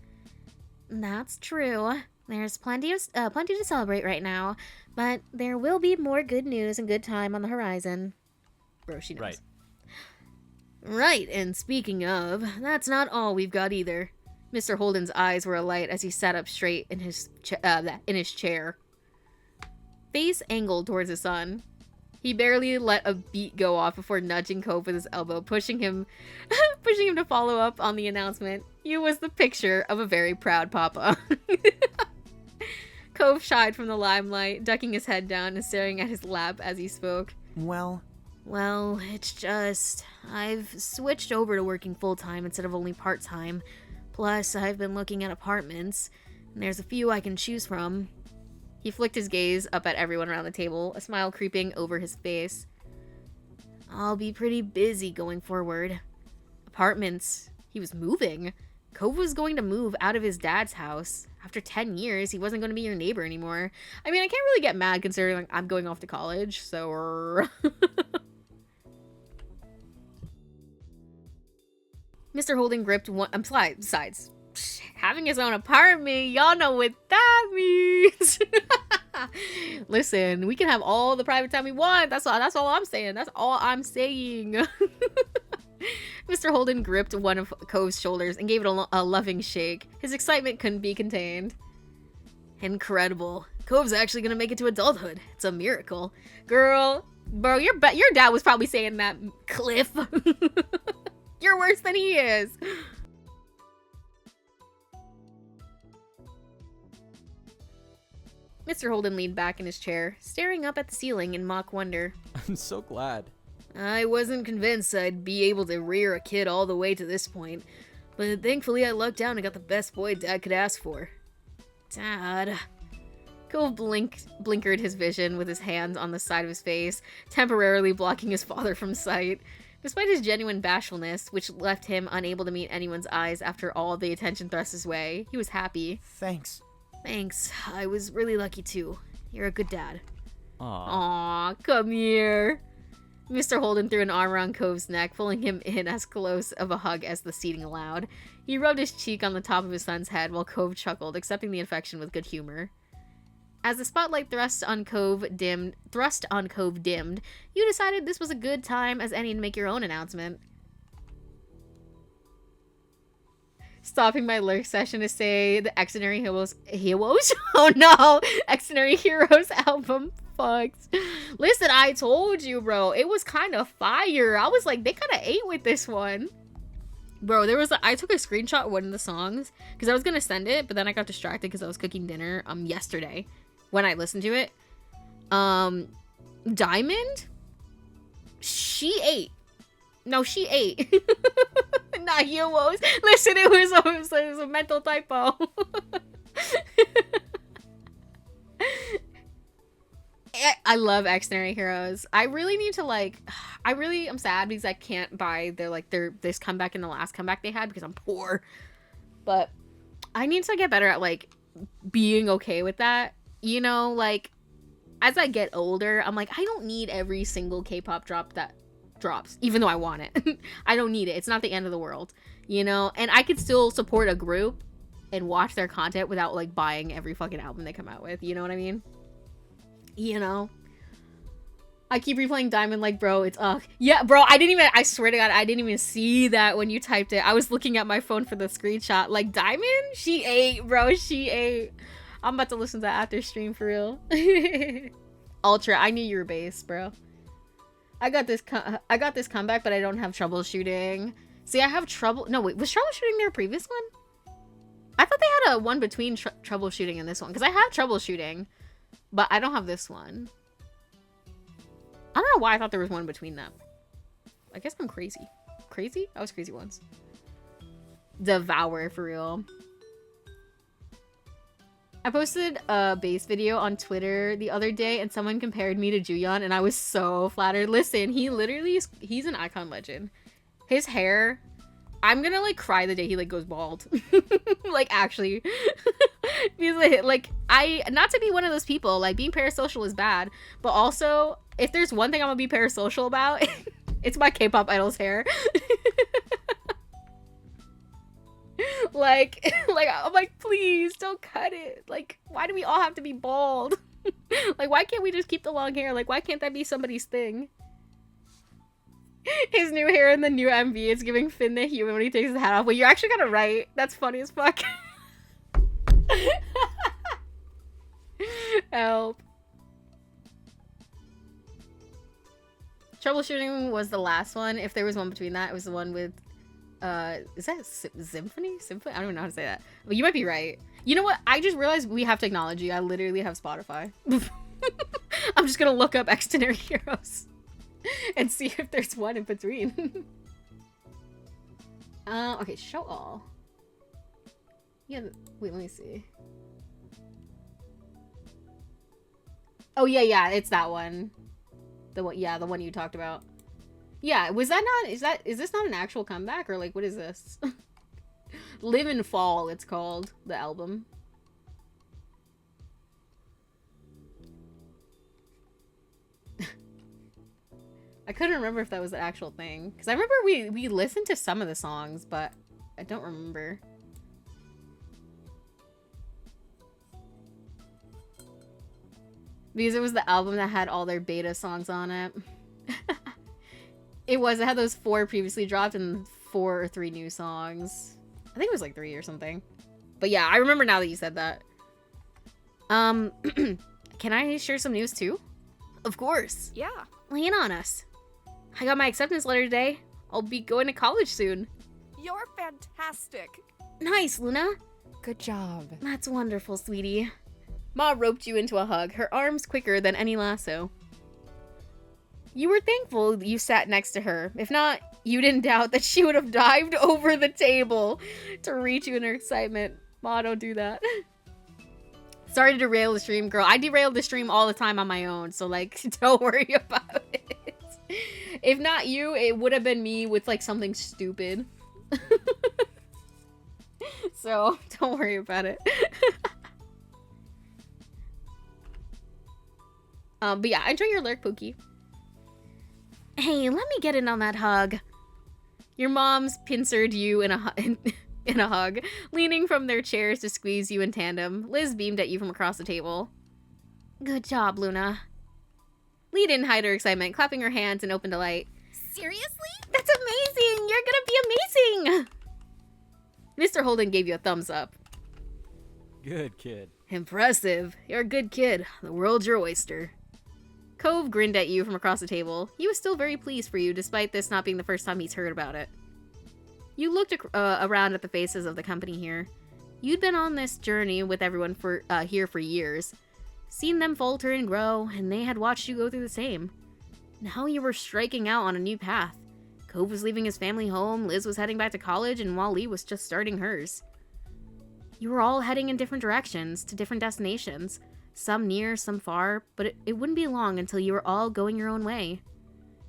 That's true. There's plenty to celebrate right now, but there will be more good news and good time on the horizon. Bro, she knows. Right. Right, and speaking of, that's not all we've got either. Mr. Holden's eyes were alight as he sat up straight in his chair. Face angled towards his son. He barely let a beat go off before nudging Cove with his elbow, pushing him to follow up on the announcement. You was the picture of a very proud papa. Cove shied from the limelight, ducking his head down and staring at his lap as he spoke. Well, It's just, I've switched over to working full-time instead of only part-time. Plus, I've been looking at apartments, and there's a few I can choose from. He flicked his gaze up at everyone around the table, a smile creeping over his face. I'll be pretty busy going forward. Apartments. He was moving. Cove was going to move out of his dad's house. After 10 years, he wasn't going to be your neighbor anymore. I mean, I can't really get mad considering like, I'm going off to college, so... Mr. Holden gripped one... besides, having his own apartment, y'all know what that means. Listen, we can have all the private time we want. That's all I'm saying. That's all I'm saying. Mr. Holden gripped one of Cove's shoulders and gave it a loving shake. His excitement couldn't be contained. Incredible. Cove's actually gonna make it to adulthood. It's a miracle. Girl, bro, your dad was probably saying that, Cliff. You're worse than he is. Mr. Holden leaned back in his chair, staring up at the ceiling in mock wonder. I'm so glad. I wasn't convinced I'd be able to rear a kid all the way to this point, but thankfully I lucked out and got the best boy Dad could ask for. Dad. Cove blinkered his vision with his hands on the side of his face, temporarily blocking his father from sight. Despite his genuine bashfulness, which left him unable to meet anyone's eyes after all the attention thrust his way, he was happy. Thanks. Thanks. I was really lucky too. You're a good dad. Aw. Aw, come here. Mr. Holden threw an arm around Cove's neck, pulling him in as close of a hug as the seating allowed. He rubbed his cheek on the top of his son's head while Cove chuckled, accepting the affection with good humor. As the spotlight thrust on Cove dimmed, you decided this was a good time as any to make your own announcement. Stopping my lurk session to say the Extraordinary Heroes? Oh no! Extraordinary Heroes album fucked. Listen, I told you, bro. It was kind of fire. I was like, they kind of ate with this one. Bro, I took a screenshot of one of the songs because I was gonna send it, but then I got distracted because I was cooking dinner yesterday when I listened to it. Diamond? She ate. No, she ate. Not heroes. Listen, it was a mental typo. I love Extraordinary Heroes. I really need to I'm sad because I can't buy this comeback and the last comeback they had because I'm poor. But I need to get better at being okay with that. You know, as I get older, I'm like, I don't need every single K-pop drop that drops, even though I want it. I don't need it. It's not the end of the world, you know? And I could still support a group and watch their content without buying every fucking album they come out with. You know what I mean? You know? I keep replaying Diamond bro, it's yeah, bro, I swear to God, I didn't even see that when you typed it. I was looking at my phone for the screenshot. Diamond? She ate, bro. She ate. I'm about to listen to that after stream for real. Ultra, I knew you were base, bro. I got this comeback, but I don't have troubleshooting. See, I have trouble. No, wait, was troubleshooting their previous one? I thought they had a one between troubleshooting and this one, because I have troubleshooting, but I don't have this one. I don't know why I thought there was one between them. I guess I'm crazy. Crazy? I was crazy once. Devour, for real. I posted a bass video on Twitter the other day and someone compared me to Juyeon and I was so flattered. Listen, he's an icon legend. His hair, I'm gonna cry the day he goes bald. Actually. Because not to be one of those people, being parasocial is bad, but also if there's one thing I'm gonna be parasocial about, it's my K-pop idol's hair. I'm like, please don't cut it. Why do we all have to be bald? Why can't we just keep the long hair? Why can't that be somebody's thing? His new hair in the new MV is giving Finn the human when he takes his hat off. Well, you're actually kind of right. That's funny as fuck. Help. Troubleshooting was the last one. If there was one between that, it was the one with is that Symphony? I don't even know how to say that. But you might be right. You know what? I just realized we have technology. I literally have Spotify. I'm just gonna look up Extraordinary Heroes and see if there's one in between. Okay, show all. Yeah, wait, let me see. Oh yeah, it's that one. The one you talked about. Yeah, was that not, is this not an actual comeback, or what is this? Live and Fall, it's called, the album. I couldn't remember if that was the actual thing, because I remember we listened to some of the songs, but I don't remember. Because it was the album that had all their beta songs on it. It had those 4 previously dropped and 4 or 3 new songs. I think it was 3 or something. But yeah, I remember now that you said that. Can I share some news too? Of course. Yeah. Lay it on us. I got my acceptance letter today. I'll be going to college soon. You're fantastic. Nice, Luna. Good job. That's wonderful, sweetie. Ma roped you into a hug, her arms quicker than any lasso. You were thankful you sat next to her. If not, you didn't doubt that she would have dived over the table to reach you in her excitement. Ma, don't do that. Sorry to derail the stream, girl. I derail the stream all the time on my own, so, like, don't worry about it. If not you, it would have been me with, like, something stupid. So, don't worry about it. But yeah, enjoy your lurk, Pookie. Hey, let me get in on that hug. Your moms pincered you in a hug, leaning from their chairs to squeeze you in tandem. Liz beamed at you from across the table. Good job, Luna. Lee didn't hide her excitement, clapping her hands in open delight. Seriously? That's amazing! You're gonna be amazing! Mr. Holden gave you a thumbs up. Good kid. Impressive. You're a good kid. The world's your oyster. Cove grinned at you from across the table. He was still very pleased for you, despite this not being the first time he's heard about it. You looked around at the faces of the company here. You'd been on this journey with everyone here for years. Seen them falter and grow, and they had watched you go through the same. Now you were striking out on a new path. Cove was leaving his family home, Liz was heading back to college, and Wally was just starting hers. You were all heading in different directions, to different destinations. Some near, some far, but it wouldn't be long until you were all going your own way.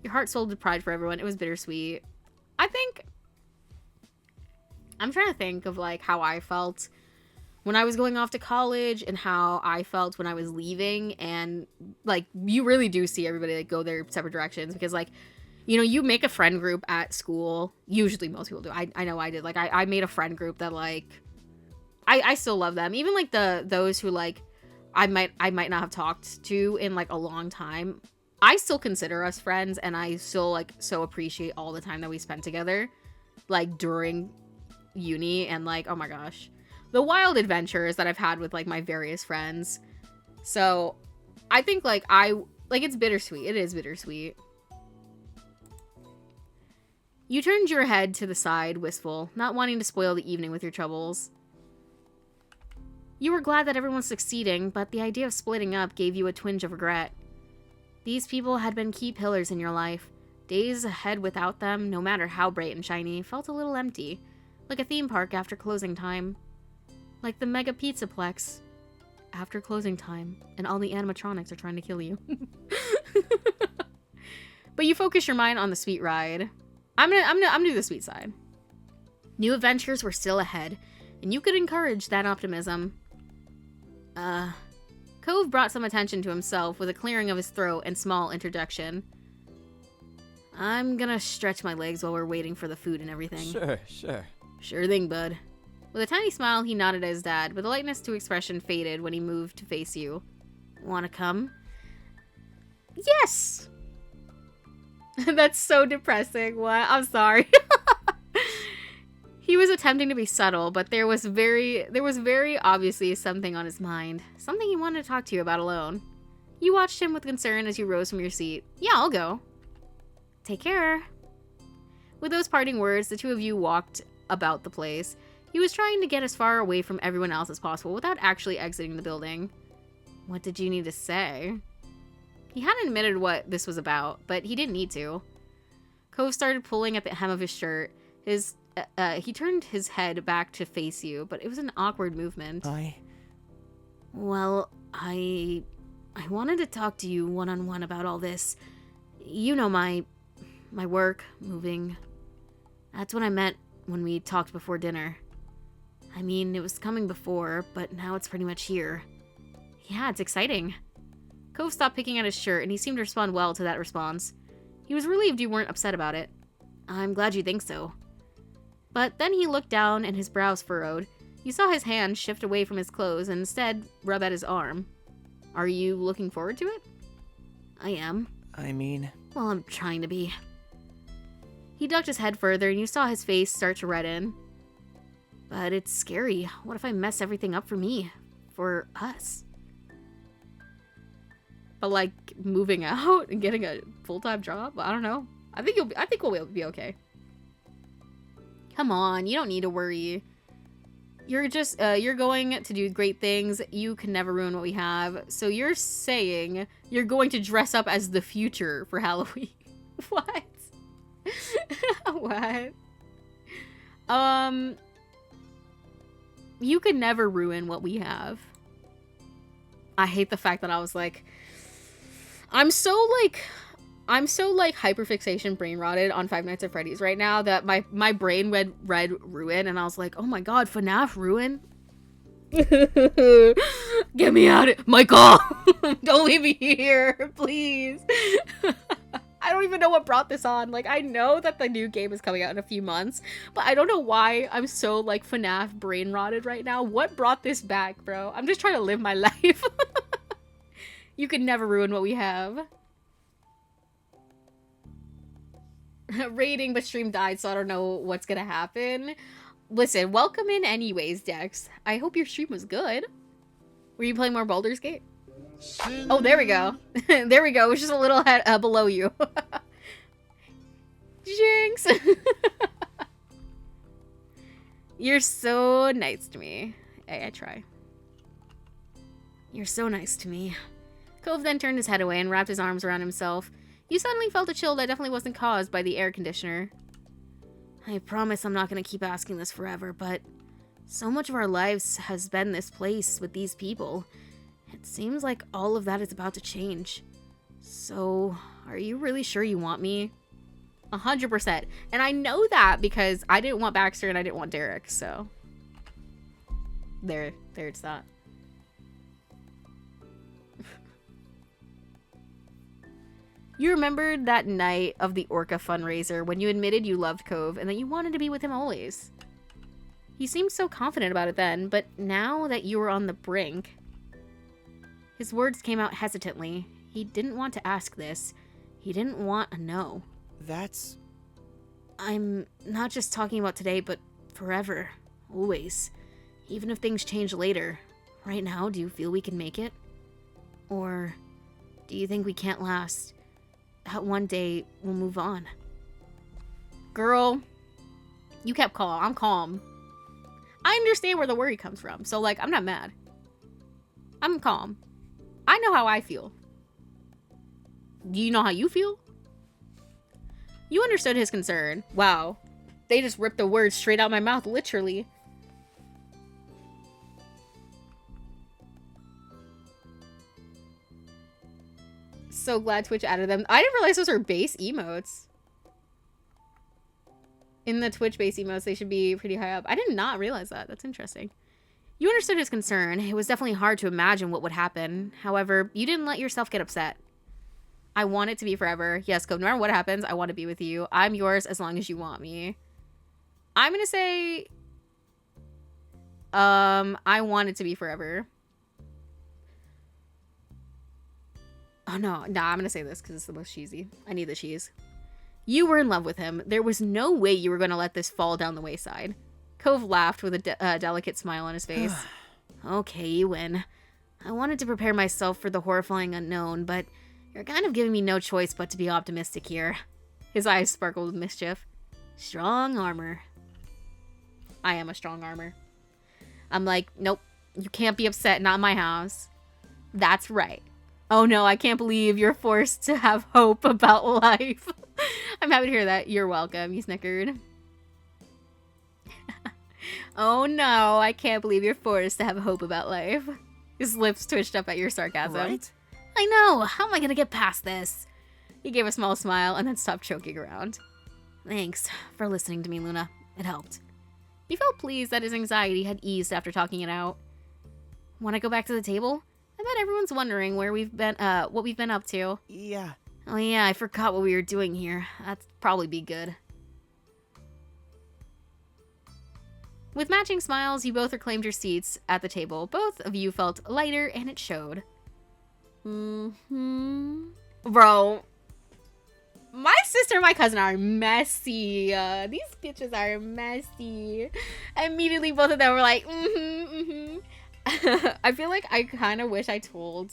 Your heart swelled with pride for everyone. It was bittersweet. I'm trying to think of, like, how I felt when I was going off to college and how I felt when I was leaving. And, like, you really do see everybody, like, go their separate directions because, like, you know, you make a friend group at school. Usually most people do. I know I did. Like, I made a friend group that, like, I still love them. Even, like, those who, like, I might not have talked to in, like, a long time. I still consider us friends, and I still, like, so appreciate all the time that we spent together, like, during uni, and, like, oh my gosh, the wild adventures that I've had with, like, my various friends. So, I think, like, it's bittersweet. It is bittersweet. You turned your head to the side, wistful, not wanting to spoil the evening with your troubles. You were glad that everyone was succeeding, but the idea of splitting up gave you a twinge of regret. These people had been key pillars in your life. Days ahead without them, no matter how bright and shiny, felt a little empty, like a theme park after closing time. Like the Mega Pizzaplex after closing time, and all the animatronics are trying to kill you. But you focus your mind on the sweet ride. I'm gonna do the sweet side. New adventures were still ahead, and you could encourage that optimism. Cove brought some attention to himself with a clearing of his throat and small interjection. I'm gonna stretch my legs while we're waiting for the food and everything. Sure. Sure thing, bud. With a tiny smile, he nodded at his dad, but the lightness to expression faded when he moved to face you. Wanna come? Yes! That's so depressing. What? I'm sorry. He was attempting to be subtle, but there was very obviously something on his mind. Something he wanted to talk to you about alone. You watched him with concern as you rose from your seat. Yeah, I'll go. Take care. With those parting words, the two of you walked about the place. He was trying to get as far away from everyone else as possible without actually exiting the building. What did you need to say? He hadn't admitted what this was about, but he didn't need to. Cove started pulling at the hem of his shirt. He turned his head back to face you, but it was an awkward movement. Well, I wanted to talk to you one-on-one about all this. You know, my work, moving. That's what I meant when we talked before dinner. I mean, it was coming before, but now it's pretty much here. Yeah, it's exciting. Cove stopped picking at his shirt, and he seemed to respond well to that response. He was relieved you weren't upset about it. I'm glad you think so. But then he looked down and his brows furrowed. You saw his hand shift away from his clothes and instead rub at his arm. Are you looking forward to it? I am. Well, I'm trying to be. He ducked his head further and you saw his face start to redden. But it's scary. What if I mess everything up for me? For us? But like moving out and getting a full-time job, I don't know. I think we'll be okay. Come on, you don't need to worry. You're just you're going to do great things. You can never ruin what we have. So you're saying you're going to dress up as the future for Halloween. What? What? You can never ruin what we have. I hate the fact that I was like, I'm so hyperfixation brain rotted on Five Nights at Freddy's right now that my brain read ruin, and I was like, oh my god, FNAF ruin? Get me out of Michael! Don't leave me here, please. I don't even know what brought this on. Like, I know that the new game is coming out in a few months, but I don't know why I'm so, like, FNAF brain rotted right now. What brought this back, bro? I'm just trying to live my life. You could never ruin what we have. Rating, but stream died, so I don't know what's gonna happen. Listen, welcome in anyways, Dex. I hope your stream was good. Were you playing more Baldur's Gate? Oh, there we go. There we go. It was just a little head below you. Jinx! You're so nice to me. I try. You're so nice to me. Cove then turned his head away and wrapped his arms around himself. You suddenly felt a chill that definitely wasn't caused by the air conditioner. I promise I'm not going to keep asking this forever, but so much of our lives has been this place with these people. It seems like all of that is about to change. So, are you really sure you want me? 100%. And I know that because I didn't want Baxter and I didn't want Derek, so. There it's that. You remembered that night of the Orca fundraiser when you admitted you loved Cove and that you wanted to be with him always. He seemed so confident about it then, but now that you were on the brink... His words came out hesitantly. He didn't want to ask this. He didn't want a no. That's... I'm not just talking about today, but forever. Always. Even if things change later. Right now, do you feel we can make it? Or do you think we can't last? That one day we'll move on. Girl, you kept calm. I'm calm. I understand where the worry comes from, so like, I'm not mad. I'm calm. I know how I feel. Do you know how you feel? You understood his concern. Wow. They just ripped the words straight out my mouth, literally. So glad Twitch added them. I didn't realize those are base emotes. In the Twitch base emotes, they should be pretty high up. I did not realize that. That's interesting. You understood his concern. It was definitely hard to imagine what would happen. However, you didn't let yourself get upset. I want it to be forever. Yes, Cove, no matter what happens, I want to be with you. I'm yours as long as you want me. I'm gonna say... I want it to be forever. Oh, no. Nah, I'm gonna say this because it's the most cheesy. I need the cheese. You were in love with him. There was no way you were gonna let this fall down the wayside. Cove laughed with a delicate smile on his face. Okay, you win. I wanted to prepare myself for the horrifying unknown, but you're kind of giving me no choice but to be optimistic here. His eyes sparkled with mischief. Strong armor. I am a strong armor. I'm like, nope, you can't be upset, not in my house. That's right. Oh no, I can't believe you're forced to have hope about life. I'm happy to hear that. You're welcome, you snickered. Oh no, I can't believe you're forced to have hope about life. His lips twitched up at your sarcasm. Right? I know, how am I gonna get past this? He gave a small smile and then stopped choking around. Thanks for listening to me, Luna. It helped. He felt pleased that his anxiety had eased after talking it out. Want to go back to the table? I bet everyone's wondering where we've been, what we've been up to. Yeah. Oh yeah, I forgot what we were doing here. That'd probably be good. With matching smiles, you both reclaimed your seats at the table. Both of you felt lighter, and it showed. Bro. My sister and my cousin are messy. These bitches are messy. Immediately, both of them were like, I feel like I kind of wish I told,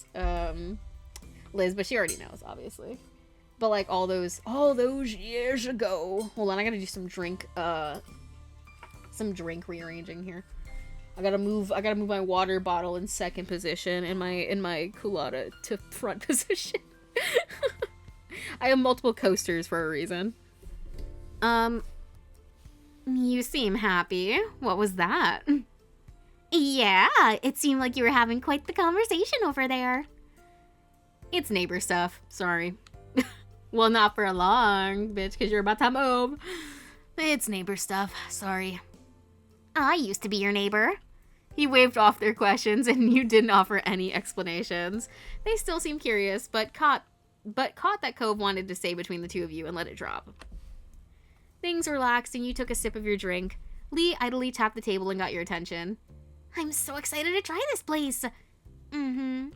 Liz, but she already knows, obviously. But like all those years ago. Hold on, I gotta do some drink rearranging here. I gotta move my water bottle in second position and my culotta to front position. I have multiple coasters for a reason. You seem happy. What was that? Yeah, it seemed like you were having quite the conversation over there. It's neighbor stuff. Sorry. Well, not for long, bitch, because you're about to move. It's neighbor stuff. Sorry. I used to be your neighbor. He waved off their questions, and you didn't offer any explanations. They still seem curious, but caught that Cove wanted to stay between the two of you and let it drop. Things relaxed, and you took a sip of your drink. Lee idly tapped the table and got your attention. I'm so excited to try this place. I'm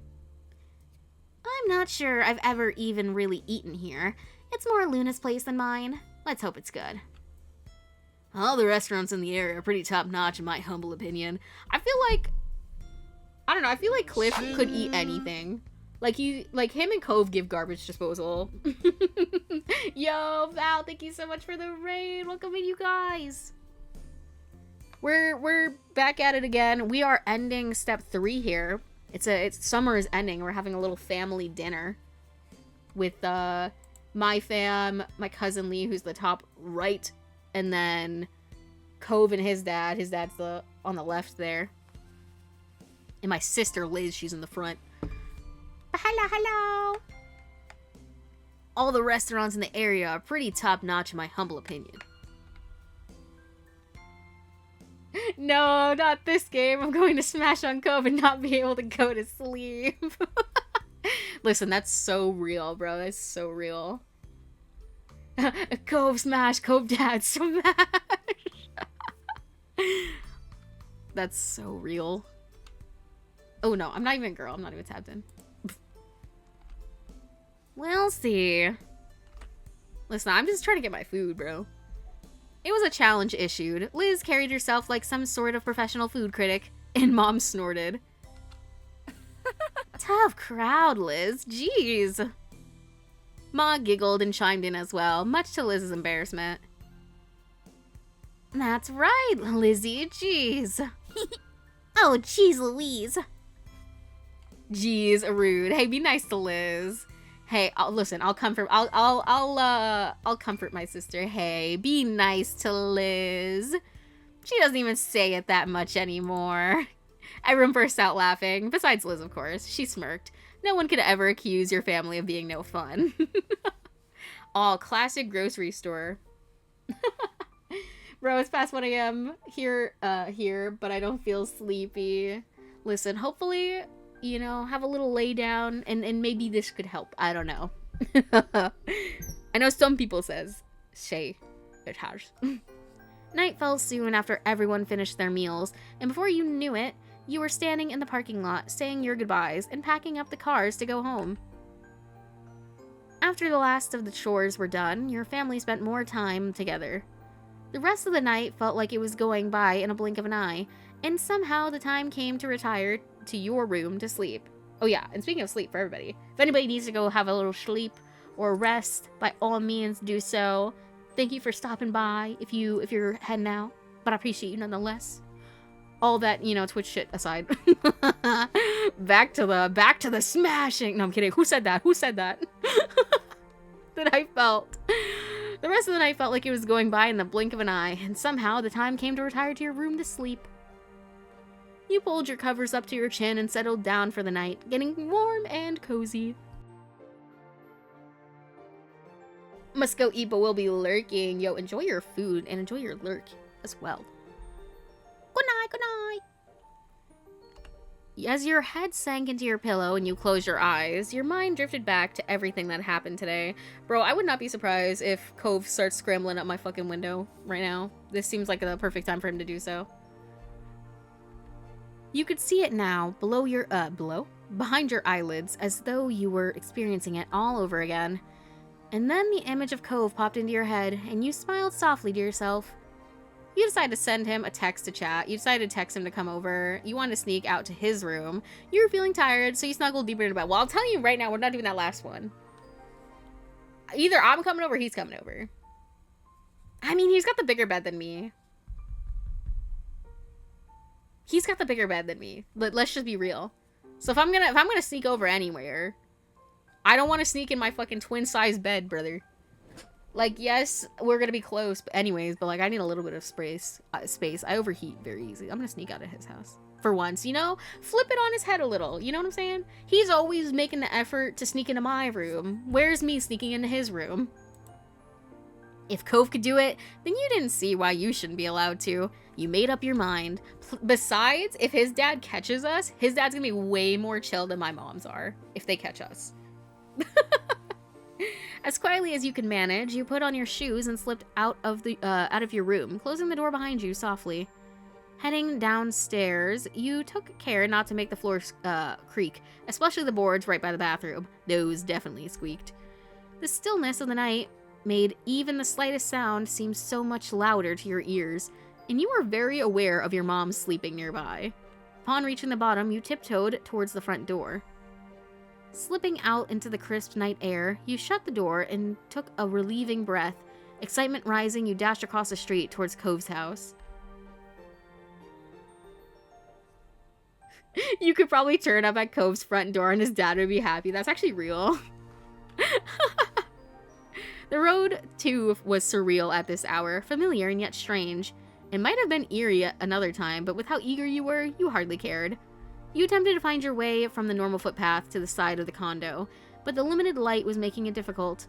not sure I've ever even really eaten here. It's more Luna's place than mine. Let's hope it's good. All the restaurants in the area are pretty top-notch in my humble opinion. I feel like Cliff could eat anything. Like him and Cove give garbage disposal. Yo, Val, thank you so much for the raid. Welcome in, you guys. We're back at it again. We are ending step 3 here. It's summer is ending. We're having a little family dinner with my fam, my cousin Lee, who's the top right, and then Cove and his dad. His dad's on the left there. And my sister Liz, she's in the front. Hello. All the restaurants in the area are pretty top-notch in my humble opinion. No, not this game. I'm going to smash on Cove and not be able to go to sleep. Listen, that's so real, bro. That's so real. Cove smash, Cove dad smash. That's so real. Oh no, I'm not even a girl. I'm not even tapped in. We'll see. Listen, I'm just trying to get my food, bro. It was a challenge issued. Liz carried herself like some sort of professional food critic, and Mom snorted. Tough crowd, Liz. Jeez. Ma giggled and chimed in as well, much to Liz's embarrassment. That's right, Lizzie. Jeez. Oh, jeez Louise. Jeez, rude. Hey, be nice to Liz. Hey, listen, I'll comfort my sister. Hey, be nice to Liz. She doesn't even say it that much anymore. Everyone burst out laughing, besides Liz, of course. She smirked. No one could ever accuse your family of being no fun. All classic grocery store. Bro, it's past 1 a.m. here, but I don't feel sleepy. Listen, hopefully, you know, have a little lay down, and maybe this could help. I don't know. I know some people says, say it has. Night fell soon after everyone finished their meals, and before you knew it, you were standing in the parking lot, saying your goodbyes, and packing up the cars to go home. After the last of the chores were done, your family spent more time together. The rest of the night felt like it was going by in a blink of an eye, and somehow the time came to retire to your room to sleep. Oh yeah, and speaking of sleep for everybody, if anybody needs to go have a little sleep or rest, by all means do so. Thank you for stopping by if you're heading out, but I appreciate you nonetheless. All that, you know, Twitch shit aside. back to the smashing. No, I'm kidding. Who said that? That I felt. The rest of the night felt like it was going by in the blink of an eye, and somehow the time came to retire to your room to sleep. You pulled your covers up to your chin and settled down for the night, getting warm and cozy. Must go eat, but we'll be lurking. Yo, enjoy your food and enjoy your lurk as well. Good night, good night. As your head sank into your pillow and you closed your eyes, your mind drifted back to everything that happened today. Bro, I would not be surprised if Cove starts scrambling up my fucking window right now. This seems like the perfect time for him to do so. You could see it now, behind your eyelids, as though you were experiencing it all over again. And then the image of Cove popped into your head, and you smiled softly to yourself. You decide to send him a text to chat. You decided to text him to come over. You wanted to sneak out to his room. You were feeling tired, so you snuggled deeper into bed. Well, I'll tell you right now, we're not doing that last one. Either I'm coming over or he's coming over. I mean, he's got the bigger bed than me. He's got the bigger bed than me. Let's just be real. So if I'm gonna sneak over anywhere, I don't want to sneak in my fucking twin-size bed, brother. Like, yes, we're gonna be close, but anyways, but like, I need a little bit of space. I overheat very easily. I'm gonna sneak out of his house. For once, you know? Flip it on his head a little, you know what I'm saying? He's always making the effort to sneak into my room. Where's me sneaking into his room? If Cove could do it, then you didn't see why you shouldn't be allowed to. You made up your mind. Besides, if his dad catches us, his dad's gonna be way more chill than my mom's are, if they catch us. As quietly as you can manage, you put on your shoes and slipped out of your room, closing the door behind you softly. Heading downstairs, you took care not to make the floors creak, especially the boards right by the bathroom. Those definitely squeaked. The stillness of the night made even the slightest sound seem so much louder to your ears, and you were very aware of your mom sleeping nearby. Upon reaching the bottom, you tiptoed towards the front door. Slipping out into the crisp night air, you shut the door and took a relieving breath. Excitement rising, you dashed across the street towards Cove's house. You could probably turn up at Cove's front door and his dad would be happy. That's actually real. The road, too, was surreal at this hour, familiar and yet strange. It might have been eerie at another time, but with how eager you were, you hardly cared. You attempted to find your way from the normal footpath to the side of the condo, but the limited light was making it difficult.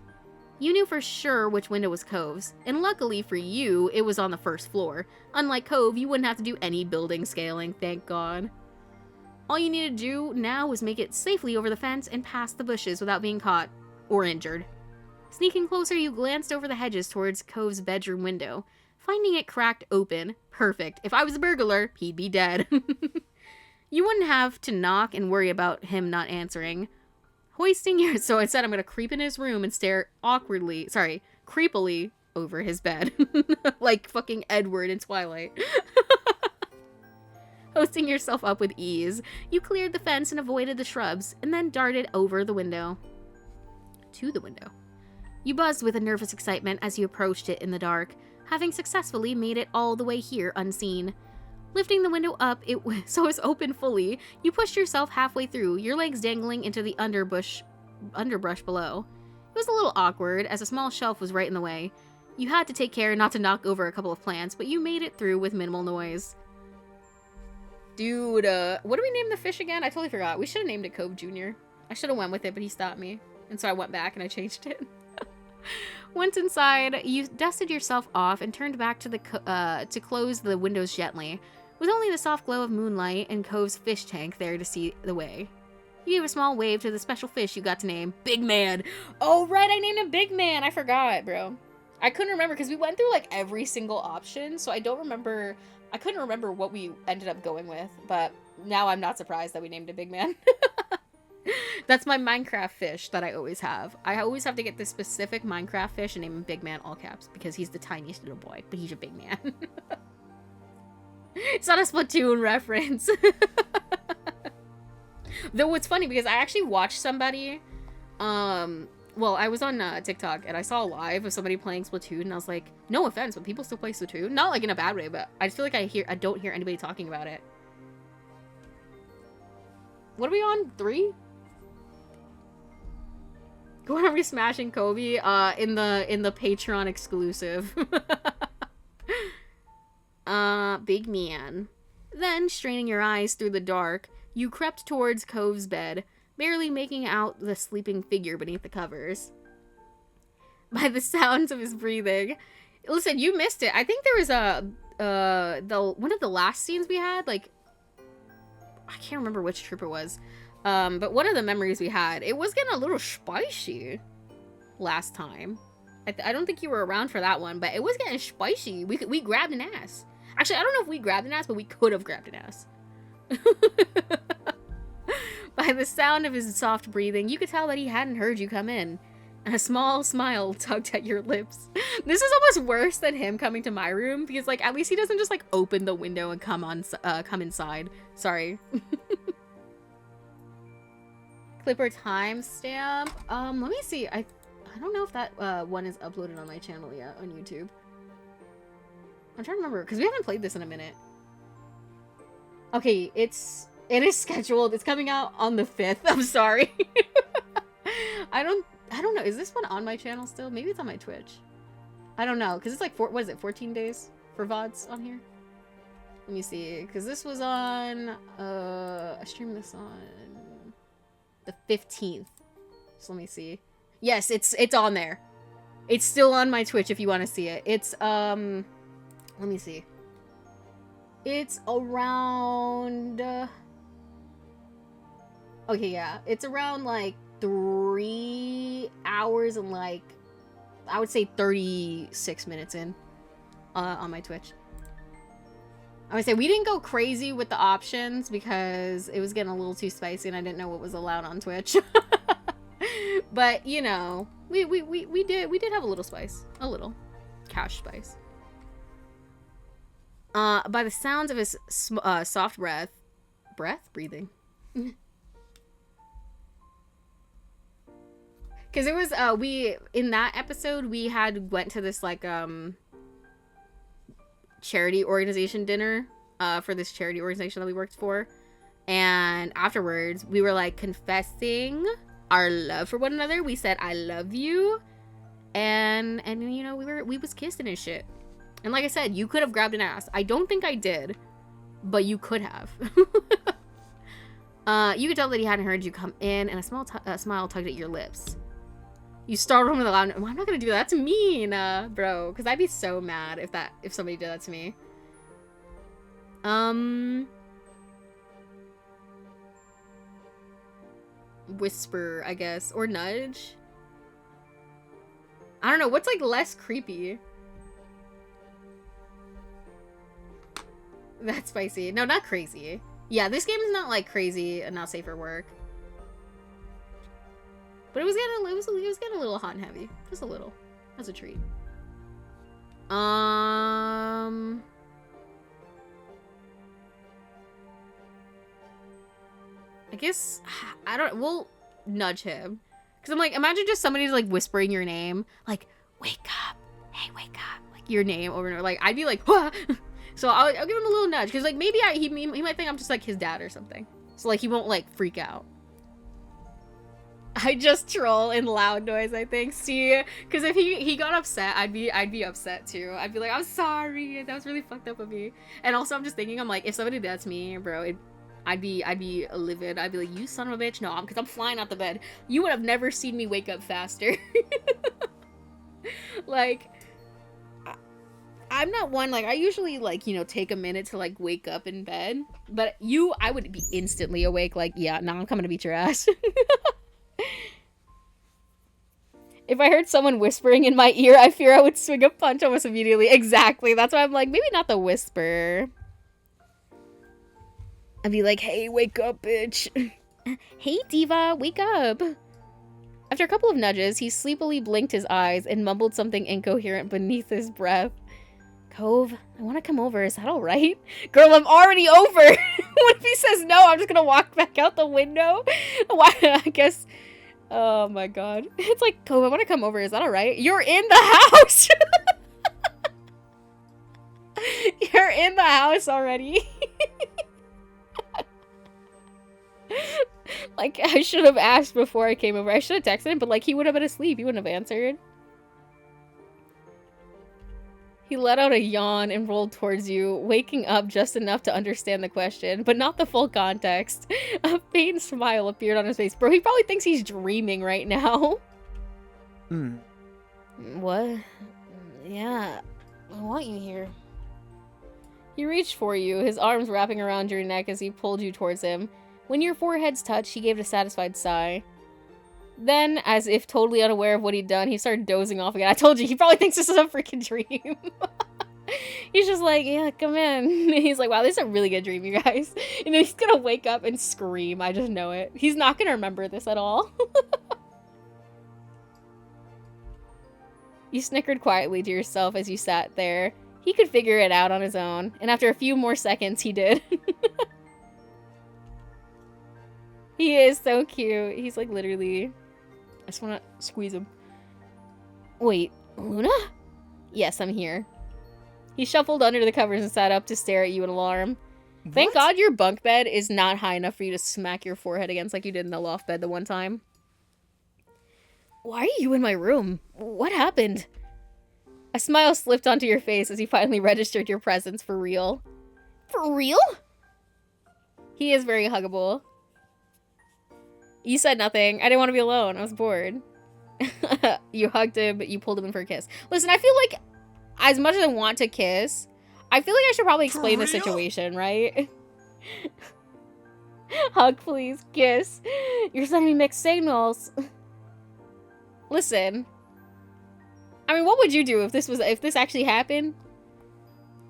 You knew for sure which window was Cove's, and luckily for you, it was on the first floor. Unlike Cove, you wouldn't have to do any building scaling, thank God. All you needed to do now was make it safely over the fence and past the bushes without being caught or injured. Sneaking closer, you glanced over the hedges towards Cove's bedroom window, finding it cracked open. Perfect. If I was a burglar, he'd be dead. You wouldn't have to knock and worry about him not answering. So instead, I'm going to creep in his room and stare creepily over his bed. Like fucking Edward in Twilight. Hosting yourself up with ease, you cleared the fence and avoided the shrubs, and then darted over the window. To the window. You buzzed with a nervous excitement as you approached it in the dark, having successfully made it all the way here unseen. Lifting the window up so it's open fully, you pushed yourself halfway through, your legs dangling into the underbrush below. It was a little awkward, as a small shelf was right in the way. You had to take care not to knock over a couple of plants, but you made it through with minimal noise. Dude, what do we name the fish again? I totally forgot. We should have named it Cove Jr. I should have went with it, but he stopped me. And so I went back and I changed it. Once inside, you dusted yourself off and turned back to close the windows gently, with only the soft glow of moonlight and Cove's fish tank there to see the way. You gave a small wave to the special fish you got to name Big Man. Oh, right, I named him Big Man. I forgot, bro. I couldn't remember because we went through like every single option, so I couldn't remember what we ended up going with, but now I'm not surprised that we named it Big Man. That's my Minecraft fish that I always have. I always have to get this specific Minecraft fish and name him Big Man, all caps, because he's the tiniest little boy, but he's a big man. It's not a Splatoon reference. Though it's funny because I actually watched somebody, well, I was on TikTok and I saw a live of somebody playing Splatoon and I was like, no offense, but people still play Splatoon. Not like in a bad way, but I just feel like I don't hear anybody talking about it. What are we on? 3? When are we smashing COVE? In the Patreon exclusive. Big Man. Then, straining your eyes through the dark, you crept towards Cove's bed, barely making out the sleeping figure beneath the covers. By the sounds of his breathing. Listen, you missed it. I think there was one of the last scenes we had, like, I can't remember which troop it was. But one of the memories we had, it was getting a little spicy last time. I don't think you were around for that one, but it was getting spicy. We grabbed an ass. Actually, I don't know if we grabbed an ass, but we could have grabbed an ass. By the sound of his soft breathing, you could tell that he hadn't heard you come in. A small smile tugged at your lips. This is almost worse than him coming to my room because, like, at least he doesn't just like open the window and come inside. Sorry. Clipper timestamp. Let me see. I don't know if that one is uploaded on my channel yet on YouTube. I'm trying to remember because we haven't played this in a minute. Okay, it is scheduled. It's coming out on the 5th. I'm sorry. I don't know. Is this one on my channel still? Maybe it's on my Twitch. I don't know because it's like what is it? 14 days for VODs on here. Let me see because this was on. I streamed this on the 15th. So let me see. Yes, it's on there. It's still on my Twitch if you want to see it. It's let me see. It's around okay, yeah. It's around like 3 hours and like I would say 36 minutes in on my Twitch. I would say we didn't go crazy with the options because it was getting a little too spicy and I didn't know what was allowed on Twitch. But, you know, we did have a little spice. A little. Cash spice. By the sounds of his soft breathing. Because it was, in that episode, we went to this, like, charity organization dinner, for this charity organization that we worked for. And afterwards, we were, like, confessing our love for one another. We said, I love you. And you know, we was kissing and shit. And like I said, you could have grabbed an ass. I don't think I did, but you could have. You could tell that he hadn't heard you come in, and a smile tugged at your lips. You startled him with a loud, well, I'm not gonna do that. That's mean, bro. Because I'd be so mad if somebody did that to me. Whisper, I guess, or nudge. I don't know, what's like less creepy? That's spicy. No, not crazy. Yeah, this game is not like crazy and not safe for work. But it was getting a little hot and heavy. Just a little. That's a treat. I guess, we'll nudge him. Because I'm like, imagine just somebody's like whispering your name. Like, wake up. Hey, wake up. Like your name over and over. Like, I'd be like, wah! So I'll give him a little nudge. Because like, maybe he might think I'm just like his dad or something. So like, he won't like freak out. I just troll in loud noise, I think. See? Because if he got upset, I'd be upset too. I'd be like, I'm sorry. That was really fucked up of me. And also, I'm just thinking, I'm like, if somebody did that to me, bro, I'd be livid. I'd be like, you son of a bitch. No, because I'm flying out the bed. You would have never seen me wake up faster. Like, I'm not one, like, I usually, like, you know, take a minute to, like, wake up in bed. But I would be instantly awake, like, yeah, now I'm coming to beat your ass. If I heard someone whispering in my ear, I fear I would swing a punch almost immediately. Exactly. That's why I'm like, maybe not the whisper. I'd be like, hey, wake up, bitch. Hey, diva, wake up. After a couple of nudges, he sleepily blinked his eyes and mumbled something incoherent beneath his breath. Cove, I want to come over. Is that all right? Girl, I'm already over. What if he says no? I'm just going to walk back out the window? Why? I guess. Oh, my God. It's like, Cove, I want to come over. Is that all right? You're in the house. You're in the house already. Like, I should have asked before I came over. I should have texted him, but, like, he would have been asleep. He wouldn't have answered. He let out a yawn and rolled towards you, waking up just enough to understand the question, but not the full context. A faint smile appeared on his face. Bro, he probably thinks he's dreaming right now. What? Yeah, I want you here. He reached for you, his arms wrapping around your neck as he pulled you towards him. When your foreheads touched, he gave a satisfied sigh. Then, as if totally unaware of what he'd done, he started dozing off again. I told you, he probably thinks this is a freaking dream. He's just like, yeah, come in. He's like, wow, this is a really good dream, you guys. And then he's gonna wake up and scream. I just know it. He's not gonna remember this at all. You snickered quietly to yourself as you sat there. He could figure it out on his own, and after a few more seconds, he did. He is so cute. He's like literally... I just want to squeeze him. Wait, Luna? Yes, I'm here. He shuffled under the covers and sat up to stare at you in alarm. Thank God your bunk bed is not high enough for you to smack your forehead against like you did in the loft bed the one time. Why are you in my room? What happened? A smile slipped onto your face as he finally registered your presence for real. For real? He is very huggable. You said nothing. I didn't want to be alone. I was bored. You hugged him, but you pulled him in for a kiss. Listen, I feel like as much as I want to kiss, I feel like I should probably explain the situation, right? Hug, please. Kiss. You're sending me mixed signals. Listen. I mean, what would you do if this actually happened?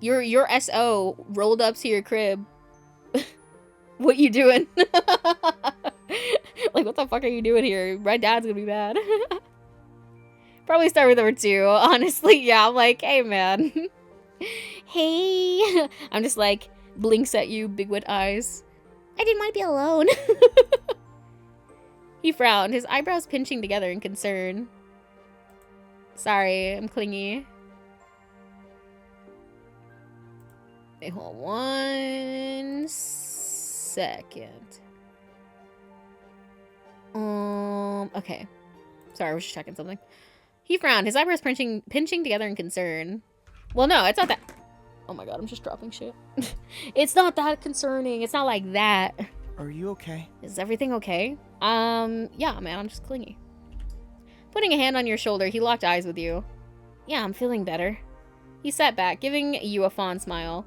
Your SO rolled up to your crib. What you doing? Like, what the fuck are you doing here? My dad's gonna be mad. Probably start with number 2. Honestly, yeah, I'm like, hey, man. Hey. I'm just like, blinks at you, big wet eyes. I didn't want to be alone. He frowned, his eyebrows pinching together in concern. Sorry, I'm clingy. Wait, hold on 1 second. Okay. Sorry, I was just checking something. He frowned, his eyebrows pinching together in concern. Well, no, it's not that. Oh my god, I'm just dropping shit. It's not that concerning. It's not like that. Are you okay? Is everything okay? Yeah, man, I'm just clingy. Putting a hand on your shoulder, he locked eyes with you. Yeah, I'm feeling better. He sat back, giving you a fond smile.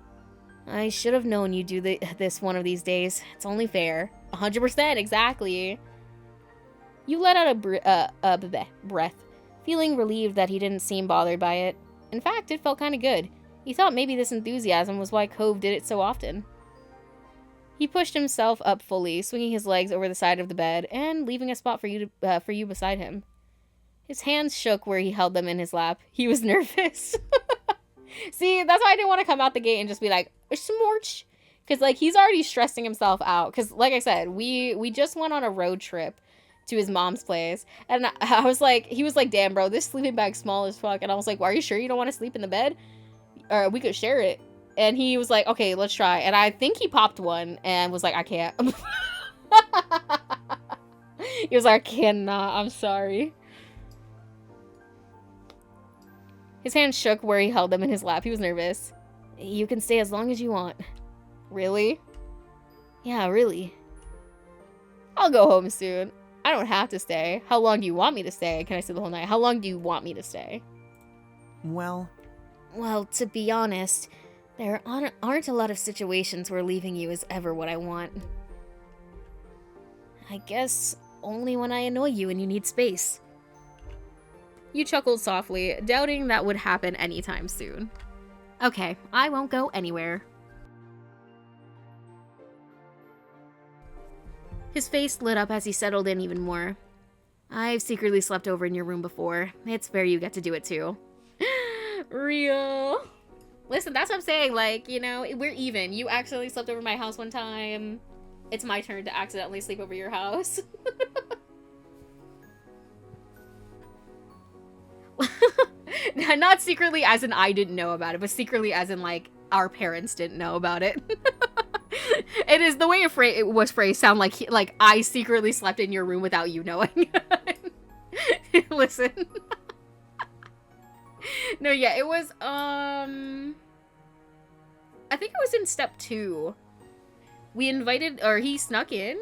I should have known you'd do this one of these days. It's only fair. 100%, exactly. You let out a breath, feeling relieved that he didn't seem bothered by it. In fact, it felt kind of good. He thought maybe this enthusiasm was why Cove did it so often. He pushed himself up fully, swinging his legs over the side of the bed and leaving a spot for you beside him. His hands shook where he held them in his lap. He was nervous. See, that's why I didn't want to come out the gate and just be like, smorch. Because, like, he's already stressing himself out. Because, like I said, we just went on a road trip to his mom's place. And I was like, he was like, damn, bro, this sleeping bag's small as fuck. And I was like, well, are you sure you don't want to sleep in the bed? Or we could share it. And he was like, okay, let's try. And I think he popped one and was like, I can't. He was like, I cannot. I'm sorry. His hands shook where he held them in his lap. He was nervous. You can stay as long as you want. Really? Yeah, really. I'll go home soon. I don't have to stay. How long do you want me to stay? Can I stay the whole night? How long do you want me to stay? Well, to be honest, there aren't a lot of situations where leaving you is ever what I want. I guess only when I annoy you and you need space. You chuckled softly, doubting that would happen anytime soon. Okay, I won't go anywhere. His face lit up as he settled in even more. I've secretly slept over in your room before. It's fair you get to do it too. Real. Listen, that's what I'm saying. Like, you know, we're even. You accidentally slept over my house one time. It's my turn to accidentally sleep over your house. Not secretly as in I didn't know about it, but secretly as in, like, our parents didn't know about it. It is the way it was phrased sound like I secretly slept in your room without you knowing. Listen. No, yeah, it was, I think it was in step 2. We invited, or he snuck in,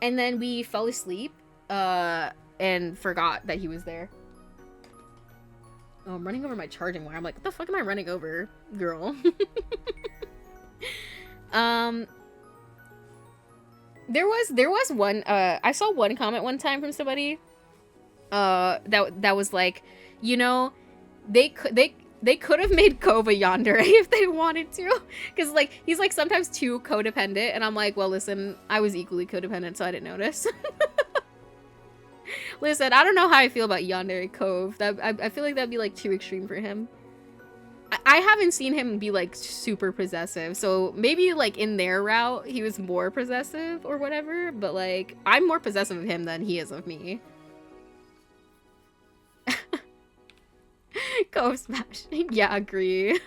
and then we fell asleep, and forgot that he was there. Oh, I'm running over my charging wire. I'm like, what the fuck am I running over, girl? There was one, I saw one comment one time from somebody, that was like, you know, they could have made Cove a yandere if they wanted to. Because, like, he's, like, sometimes too codependent. And I'm like, well, listen, I was equally codependent, so I didn't notice. Listen, I don't know how I feel about Yandere Cove. I feel like that'd be like too extreme for him. I haven't seen him be like super possessive, so maybe like in their route he was more possessive or whatever, but like I'm more possessive of him than he is of me. Cove smash. Yeah, agree.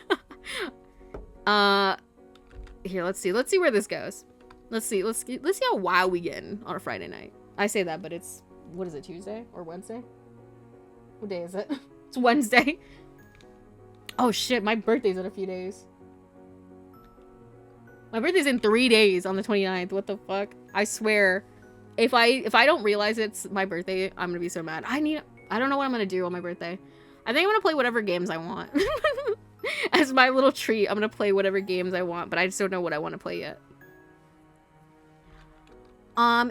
Here, let's see where this goes. Let's see how wild we get on a Friday night. I say that, but it's, what is it, Tuesday or Wednesday? What day is it? It's Wednesday. Oh shit, my birthday's in a few days. My birthday's in 3 days on the 29th. What the fuck? I swear, if I don't realize it's my birthday, I'm gonna be so mad. I don't know what I'm gonna do on my birthday. I think I'm gonna play whatever games I want. As my little treat, I'm gonna play whatever games I want, but I just don't know what I want to play yet.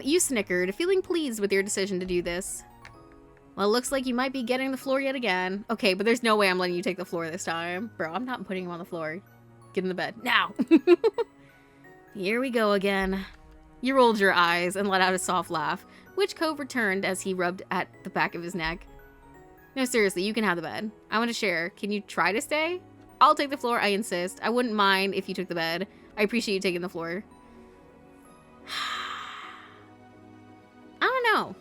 You snickered, feeling pleased with your decision to do this. Well, it looks like you might be getting the floor yet again. Okay, but there's no way I'm letting you take the floor this time. Bro, I'm not putting him on the floor. Get in the bed. Now! Here we go again. You rolled your eyes and let out a soft laugh, which Cove returned as he rubbed at the back of his neck. No, seriously, you can have the bed. I want to share. Can you try to stay? I'll take the floor, I insist. I wouldn't mind if you took the bed. I appreciate you taking the floor. I don't know.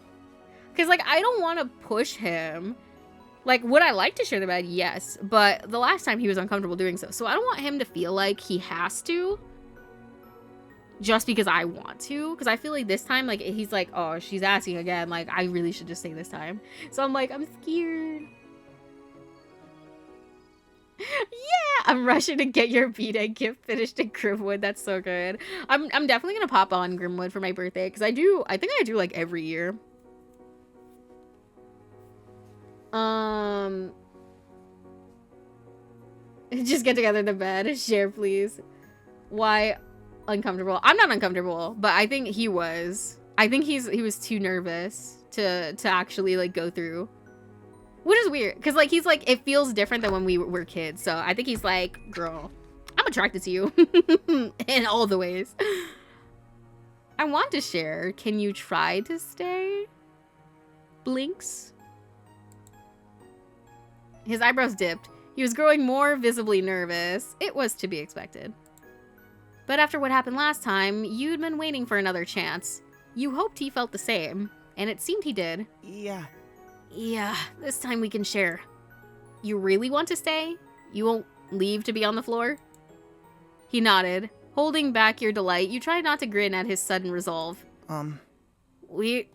Because, like, I don't want to push him. Like, would I like to share the bed? Yes. But the last time he was uncomfortable doing so. So I don't want him to feel like he has to. Just because I want to. Because I feel like this time, like, he's like, oh, she's asking again. Like, I really should just stay this time. So I'm like, I'm scared. Yeah, I'm rushing to get your B-Day gift finished in Grimwood. That's so good. I'm definitely going to pop on Grimwood for my birthday. Because I think I do, like, every year. Just get together in the bed. Share, please. Why uncomfortable? I'm not uncomfortable, but I think he was. I think he was too nervous to actually like go through. Which is weird, because like he's like, it feels different than when we were kids. So I think he's like, girl, I'm attracted to you in all the ways. I want to share. Can you try to stay? Blinks. His eyebrows dipped. He was growing more visibly nervous. It was to be expected. But after what happened last time, you'd been waiting for another chance. You hoped he felt the same, and it seemed he did. Yeah. Yeah, this time we can share. You really want to stay? You won't leave to be on the floor? He nodded. Holding back your delight, you tried not to grin at his sudden resolve. We're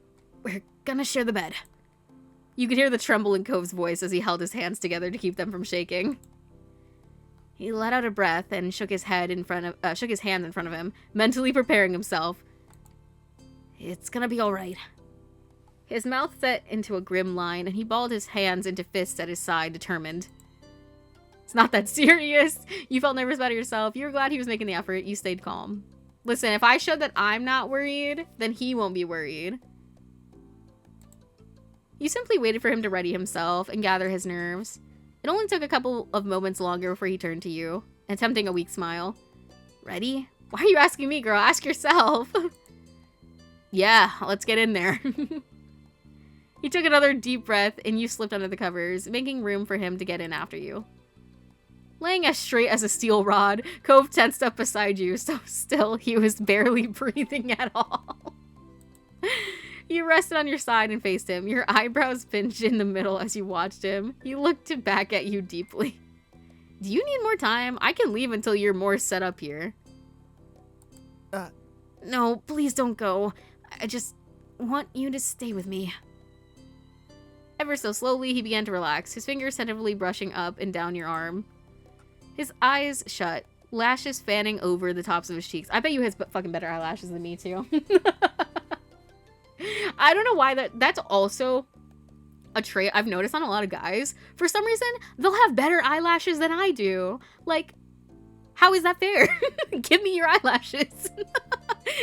gonna share the bed. You could hear the tremble in Cove's voice as he held his hands together to keep them from shaking. He let out a breath and shook his hands in front of him, mentally preparing himself. It's gonna be all right. His mouth set into a grim line, and he balled his hands into fists at his side, determined. It's not that serious. You felt nervous about it yourself. You were glad he was making the effort. You stayed calm. Listen, if I showed that I'm not worried, then he won't be worried. You simply waited for him to ready himself and gather his nerves. It only took a couple of moments longer before he turned to you, attempting a weak smile. Ready? Why are you asking me, girl? Ask yourself. Yeah, let's get in there. He took another deep breath, and you slipped under the covers, making room for him to get in after you. Laying as straight as a steel rod, Cove tensed up beside you, so still he was barely breathing at all. You rested on your side and faced him, your eyebrows pinched in the middle as you watched him. He looked back at you deeply. Do you need more time? I can leave until you're more set up here. No, please don't go. I just want you to stay with me. Ever so slowly, he began to relax, his fingers tentatively brushing up and down your arm. His eyes shut, lashes fanning over the tops of his cheeks. I bet you has fucking better eyelashes than me, too. I don't know why that's also a trait I've noticed on a lot of guys. For some reason, they'll have better eyelashes than I do. Like, how is that fair? Give me your eyelashes.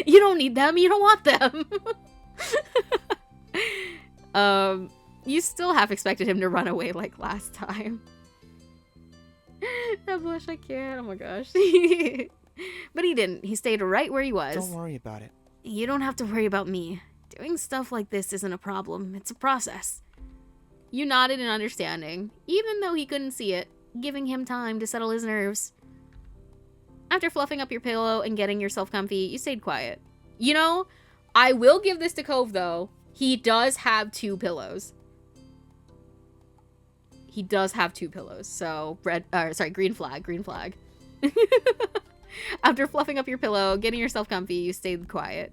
You don't need them. You don't want them. You still half expected him to run away like last time. That blush, I can't. Oh my gosh. But he didn't. He stayed right where he was. Don't worry about it. You don't have to worry about me. Doing stuff like this isn't a problem, it's a process. You nodded in understanding, even though he couldn't see it, giving him time to settle his nerves. After fluffing up your pillow and getting yourself comfy, you stayed quiet. You know, I will give this to Cove, though. He does have 2 pillows. He does have 2 pillows, so green flag. After fluffing up your pillow, getting yourself comfy, you stayed quiet.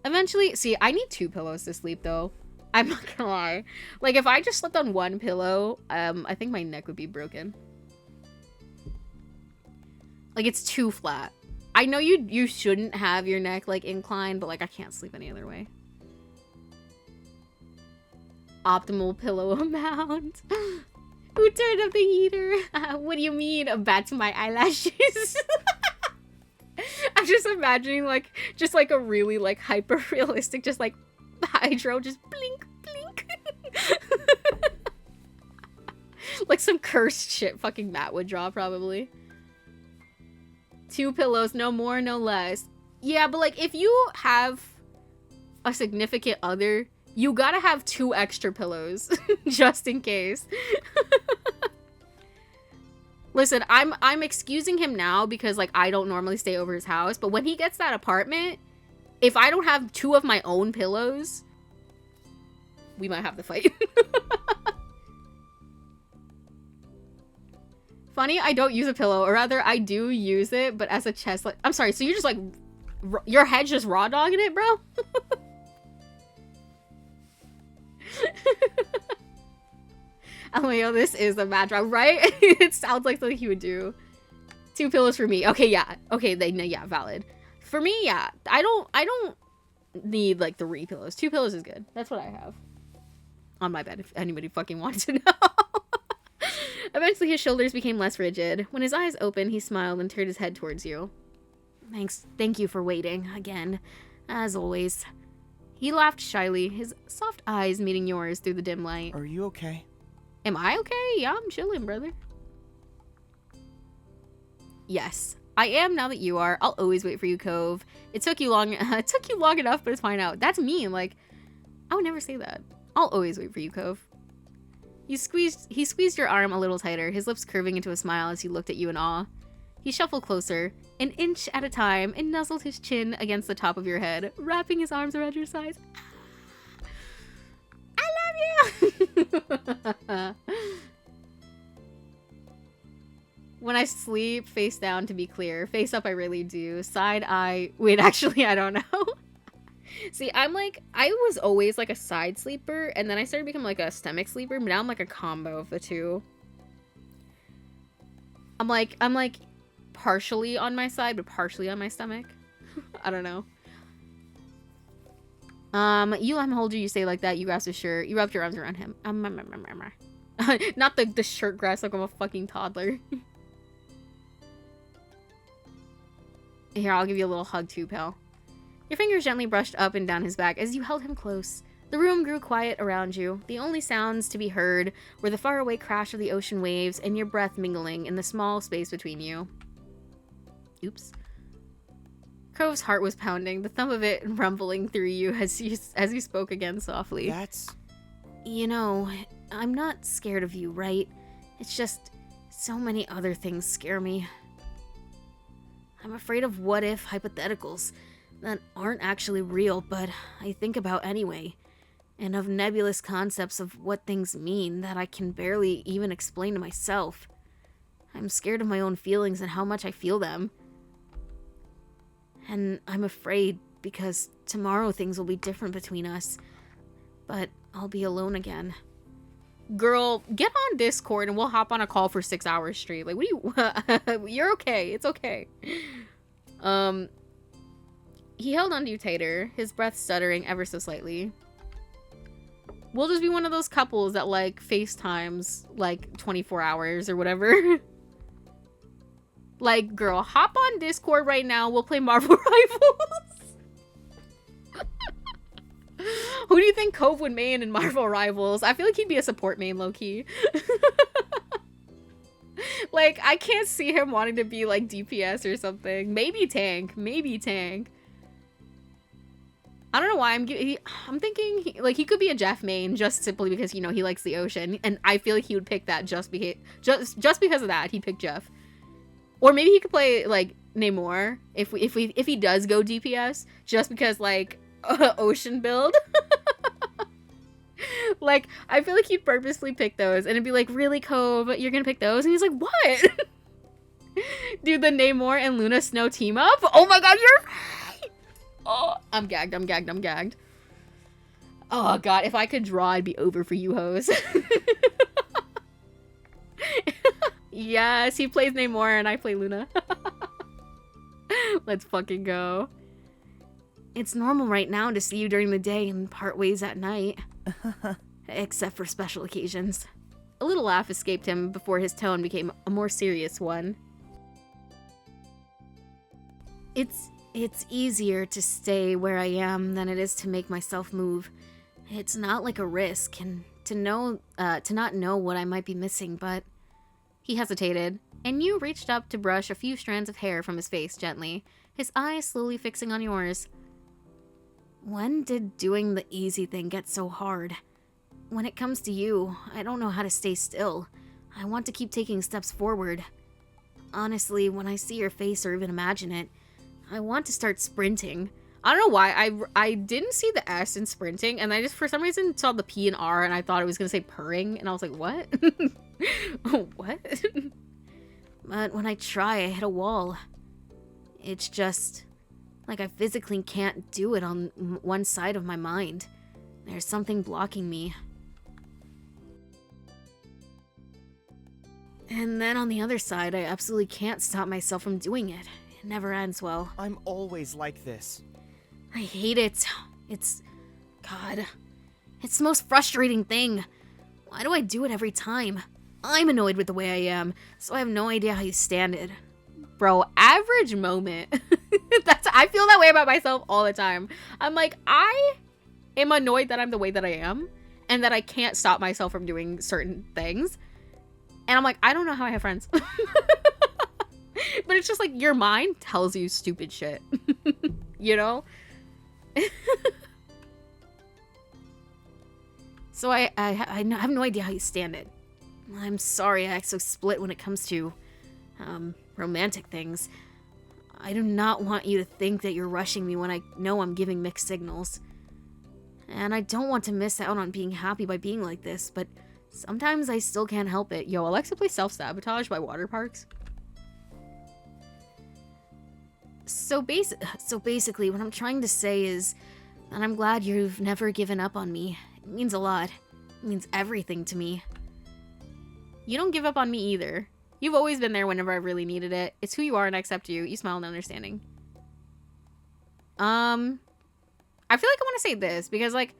Eventually, see, I need 2 pillows to sleep, though. I'm not gonna lie. Like, if I just slept on 1 pillow, I think my neck would be broken. Like, it's too flat. I know you shouldn't have your neck, like, inclined, but, like, I can't sleep any other way. Optimal pillow amount. Who turned up the heater? What do you mean? Back to my eyelashes. I'm just imagining, like, just, like, a really, like, hyper-realistic, just, like, hydro, just blink, blink. Like some cursed shit fucking Matt would draw, probably. 2 pillows, no more, no less. Yeah, but, like, if you have a significant other, you gotta have 2 extra pillows, just in case. Listen, I'm excusing him now because, like, I don't normally stay over his house, but when he gets that apartment, if I don't have 2 of my own pillows, we might have to fight. Funny, I don't use a pillow, or rather, I do use it, but as a chest, like, I'm sorry, so you're just, like, your head's just raw dogging it, bro? Oh, yo, this is a mad drop, right? It sounds like something he would do. 2 pillows for me. Okay, yeah. Okay, yeah, valid. For me, yeah. I don't need, like, 3 pillows. 2 pillows is good. That's what I have on my bed, if anybody fucking wanted to know. Eventually, his shoulders became less rigid. When his eyes opened, he smiled and turned his head towards you. Thank you for waiting, again. As always. He laughed shyly, his soft eyes meeting yours through the dim light. Are you okay? Am I okay? Yeah, I'm chilling, brother. Yes, I am now that you are. I'll always wait for you, Cove. It took you long enough, but it's fine out. That's mean. Like, I would never say that. I'll always wait for you, Cove. He squeezed your arm a little tighter, his lips curving into a smile as he looked at you in awe. He shuffled closer, an inch at a time, and nuzzled his chin against the top of your head, wrapping his arms around your sides. I love you! When I sleep, face down to be clear. Face up, I really do. Side eye... Wait, actually, I don't know. See, I was always, like, a side sleeper, and then I started becoming, like, a stomach sleeper, but now I'm, like, a combo of the 2. I'm like, partially on my side, but partially on my stomach. I don't know. You let him hold you, you stay like that, you grasp his shirt, you wrapped your arms around him. Not the shirt grasp like I'm a fucking toddler. Here, I'll give you a little hug too, pal. Your fingers gently brushed up and down his back as you held him close. The room grew quiet around you. The only sounds to be heard were the faraway crash of the ocean waves and your breath mingling in the small space between you. Oops. Cove's heart was pounding, the thump of it rumbling through you as you spoke again softly. That's... You know, I'm not scared of you, right? It's just so many other things scare me. I'm afraid of what-if hypotheticals that aren't actually real, but I think about anyway. And of nebulous concepts of what things mean that I can barely even explain to myself. I'm scared of my own feelings and how much I feel them. And I'm afraid because tomorrow things will be different between us. But I'll be alone again. Girl, get on Discord and we'll hop on a call for 6 hours straight. Like, what do you... You're okay. It's okay. He held onto you tighter, his breath stuttering ever so slightly. We'll just be one of those couples that, like, FaceTimes, like, 24 hours or whatever. Like, girl, hop on Discord right now. We'll play Marvel Rivals. Who do you think Cove would main in Marvel Rivals? I feel like he'd be a support main, low-key. Like, I can't see him wanting to be, like, DPS or something. Maybe tank. Maybe tank. I don't know why I'm thinking he could be a Jeff main just simply because, you know, he likes the ocean, and I feel like he would pick that just because of that. He'd pick Jeff. Or maybe he could play like Namor if he does go DPS just because like ocean build. Like I feel like he'd purposely pick those and it'd be like, really, Cove, you're gonna pick those? And he's like, what? Dude, the Namor and Luna Snow team up? Oh my god, you're right! Oh, I'm gagged. Oh god, if I could draw, I'd be over for you hoes. Yes, he plays Namor and I play Luna. Let's fucking go. It's normal right now to see you during the day and part ways at night. Except for special occasions. A little laugh escaped him before his tone became a more serious one. It's easier to stay where I am than it is to make myself move. It's not like a risk, and to not know what I might be missing, but... He hesitated, and you reached up to brush a few strands of hair from his face gently, his eyes slowly fixing on yours. When did doing the easy thing get so hard? When it comes to you, I don't know how to stay still. I want to keep taking steps forward. Honestly, when I see your face or even imagine it, I want to start sprinting. I don't know why, I didn't see the S in sprinting, and I just for some reason saw the P and R, and I thought it was gonna say purring, and I was like, what? What? But when I try, I hit a wall. It's just... like I physically can't do it on one side of my mind. There's something blocking me. And then on the other side, I absolutely can't stop myself from doing it. It never ends well. I'm always like this. I hate it. God. It's the most frustrating thing. Why do I do it every time? I'm annoyed with the way I am, so I have no idea how you stand it. Bro, average moment. I feel that way about myself all the time. I'm like, I am annoyed that I'm the way that I am, and that I can't stop myself from doing certain things. And I'm like, I don't know how I have friends. But it's just like, your mind tells you stupid shit. You know? So I have no idea how you stand it. I'm sorry I act so split when it comes to, romantic things. I do not want you to think that you're rushing me when I know I'm giving mixed signals. And I don't want to miss out on being happy by being like this, but sometimes I still can't help it. Yo, Alexa plays Self-Sabotage by water parks. So basically, what I'm trying to say is that I'm glad you've never given up on me. It means a lot. It means everything to me. You don't give up on me either. You've always been there whenever I really needed it. It's who you are and I accept you. You smile in understanding. I feel like I want to say this because, like,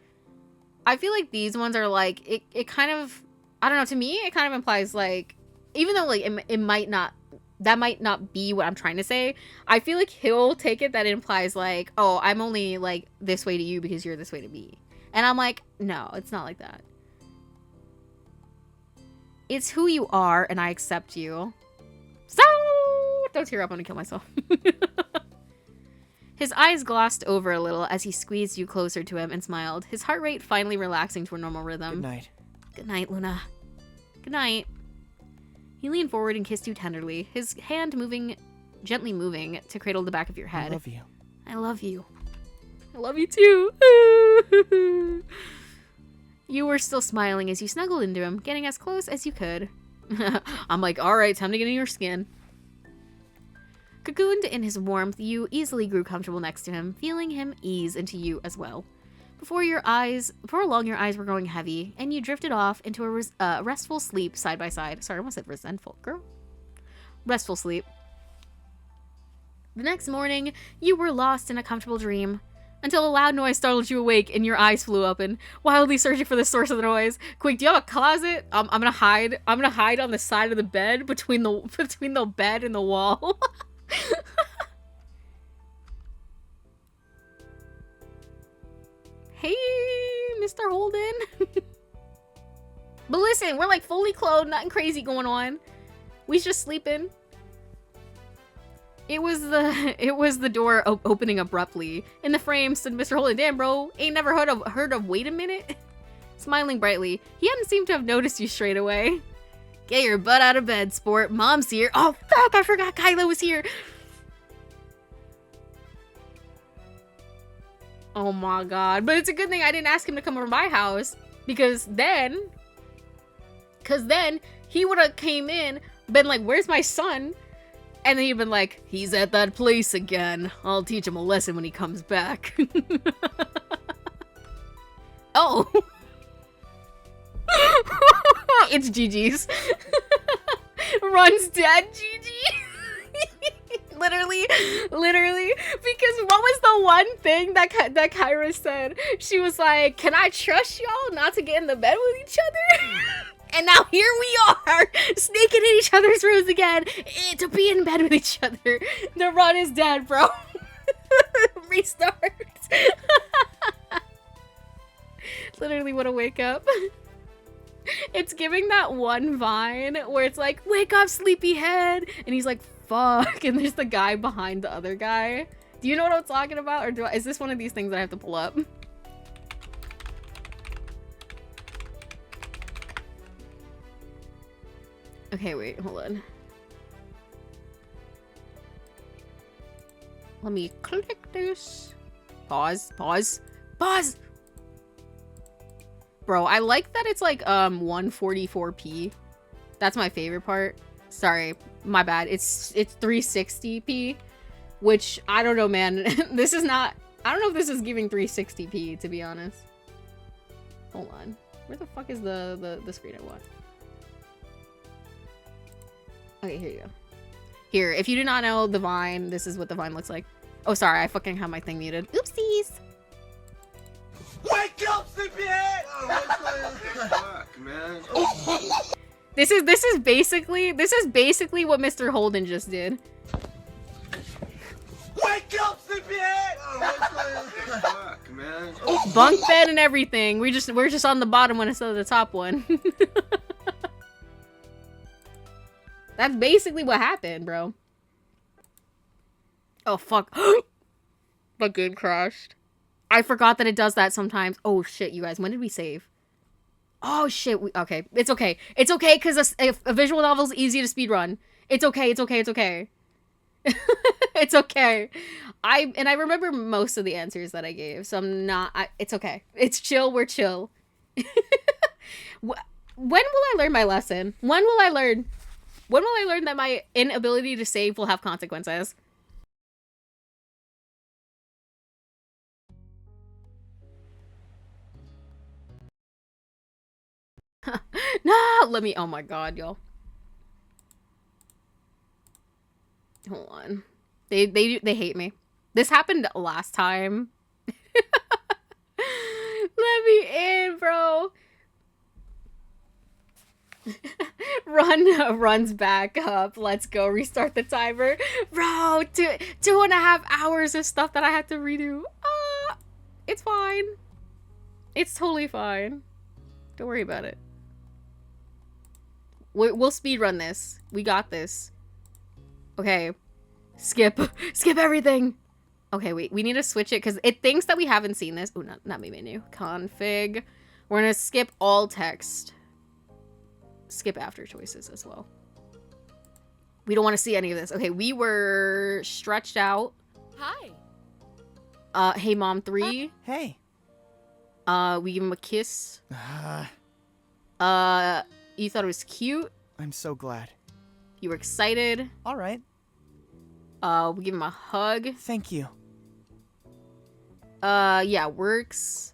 I feel like these ones are like, it kind of, I don't know, to me, it kind of implies, like, even though, like, it might not, that might not be what I'm trying to say, I feel like he'll take it that it implies, like, oh, I'm only, like, this way to you because you're this way to me. And I'm like, no, it's not like that. It's who you are, and I accept you. So, don't tear up, I'm gonna kill myself. His eyes glossed over a little as he squeezed you closer to him and smiled, his heart rate finally relaxing to a normal rhythm. Good night. Good night, Luna. Good night. He leaned forward and kissed you tenderly, his hand gently moving to cradle the back of your head. I love you. I love you. I love you too. You were still smiling as you snuggled into him, getting as close as you could. I'm like, alright, time to get in your skin. Cocooned in his warmth, you easily grew comfortable next to him, feeling him ease into you as well. Before long, your eyes were growing heavy, and you drifted off into a restful sleep side by side. Sorry, I almost said resentful, girl. Restful sleep. The next morning, you were lost in a comfortable dream, until a loud noise startled you awake and your eyes flew open, wildly searching for the source of the noise. Quick, do you have a closet? I'm gonna hide on the side of the bed between the bed and the wall. Hey, Mr. Holden. But listen, we're like fully clothed, nothing crazy going on. We just sleeping. It was the door opening abruptly. In the frame stood Mr. Holden. Damn, bro, ain't never heard of wait a minute? Smiling brightly. He hadn't seemed to have noticed you straight away. Get your butt out of bed, sport. Mom's here. Oh, fuck, I forgot Kylo was here. Oh my god. But it's a good thing I didn't ask him to come over my house. Because then he would have came in, been like, where's my son? And then he'd been like, he's at that place again. I'll teach him a lesson when he comes back. Oh. It's GG's. Run's dead, GG. Literally. Because what was the one thing that Kyra said? She was like, can I trust y'all not to get in the bed with each other? And now here we are, sneaking in each other's rooms again to be in bed with each other. The run is dead, bro. Restart. Literally, what a wake up. It's giving that one Vine where it's like, wake up, sleepyhead. And he's like, fuck. And there's the guy behind the other guy. Do you know what I'm talking about? Or is this one of these things that I have to pull up? Okay, wait, hold on. Let me click this. Pause. Bro, I like that it's like 144p. That's my favorite part. Sorry, my bad. It's 360p, which I don't know, man. This is not. I don't know if this is giving 360p, to be honest. Hold on. Where the fuck is the screen I want? Okay, here you go. Here, if you do not know the Vine, this is what the Vine looks like. Oh, sorry, I fucking have my thing muted. Oopsies. Wake up, sleepyhead! Fuck, man. This is basically what Mr. Holden just did. Wake up, sleepyhead! Fuck, man. Bunk bed and everything. We're just on the bottom one instead of the top one. That's basically what happened, bro. Oh fuck. My game crashed. I forgot that it does that sometimes. Oh shit, you guys, when did we save? Oh shit, okay. It's okay. It's okay, because a visual novel is easy to speedrun. It's okay. It's okay. I remember most of the answers that I gave, so I'm not. It's okay. It's chill. We're chill. When will I learn my lesson? When will I learn that my inability to save will have consequences? No, let me. Oh my god, y'all. Hold on. They hate me. This happened last time. Let me in, bro. Runs back up. Let's go. Restart the timer. Bro, 2.5 hours of stuff that I had to redo. It's fine. It's totally fine. Don't worry about it. We'll speedrun this. We got this. Okay. Skip everything. Okay, wait. We need to switch it because it thinks that we haven't seen this. Oh, not me menu. Config. We're going to skip all text. Skip after choices as well. We don't want to see any of this. Okay, we were stretched out. Hi. Hey mom 3. Hey. We give him a kiss. You thought it was cute. I'm so glad. You were excited. All right. We give him a hug. Thank you. Yeah, works.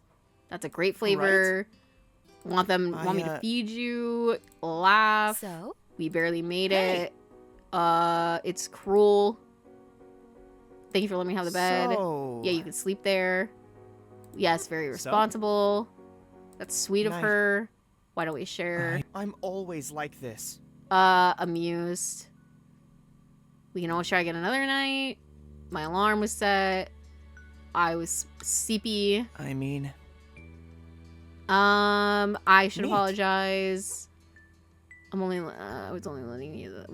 That's a great flavor. Right. Want me to feed you? Laugh. So? We barely made it. It's cruel. Thank you for letting me have the bed. So... Yeah, you can sleep there. Yes, very responsible. That's sweet of her. Why don't we share? I'm always like this. Amused. We can always try again another night. My alarm was set. I was sleepy. I mean... I should Neat. apologize. I was only letting you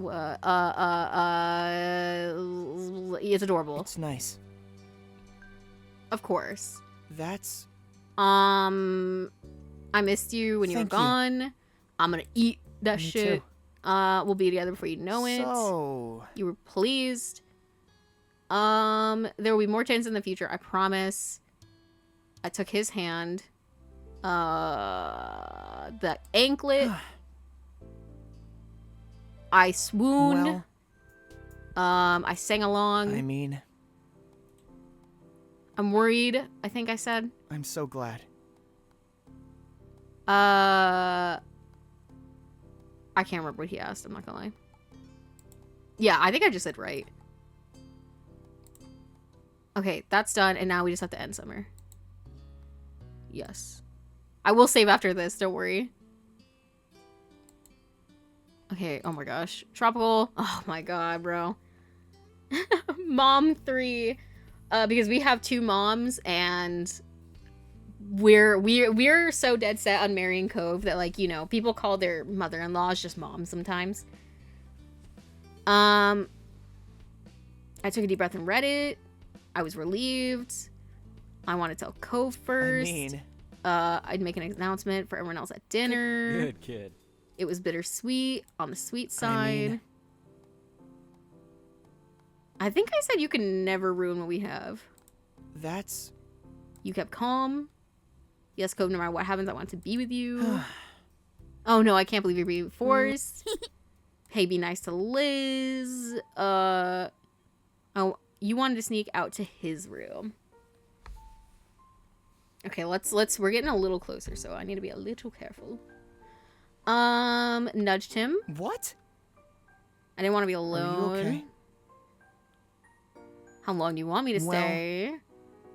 It's adorable. It's nice. Of course. That's... I missed you when you were Thank you. gone. I'm gonna eat that Me shit. too. We'll be together before you know it. So... You were pleased. There will be more chances in the future, I promise. I took his hand. The anklet. I swooned. Well, I sang along. I mean, I'm worried, I think I said. I'm so glad. I can't remember what he asked, I'm not gonna lie. Yeah, I think I just said right. Okay, that's done, and now we just have to end summer. Yes. I will save after this, don't worry. Okay, oh my gosh. Tropical. Oh my god, bro. Mom 3. Because we have 2 moms, and we're so dead set on marrying Cove that, like, you know, people call their mother-in-laws just moms sometimes. I took a deep breath and read it. I was relieved. I want to tell Cove first. I mean, I'd make an announcement for everyone else at dinner. Good kid. It was bittersweet on the sweet side. I mean, I think I said you can never ruin what we have. that's... You kept calm. Yes, Cove, no matter what happens, I want to be with you. Oh no, I can't believe you're being forced. Hey, be nice to Liz. Oh, you wanted to sneak out to his room. Okay, we're getting a little closer, so I need to be a little careful. Nudged him. What? I didn't want to be Are alone. you okay? How long do you want me to Well- stay?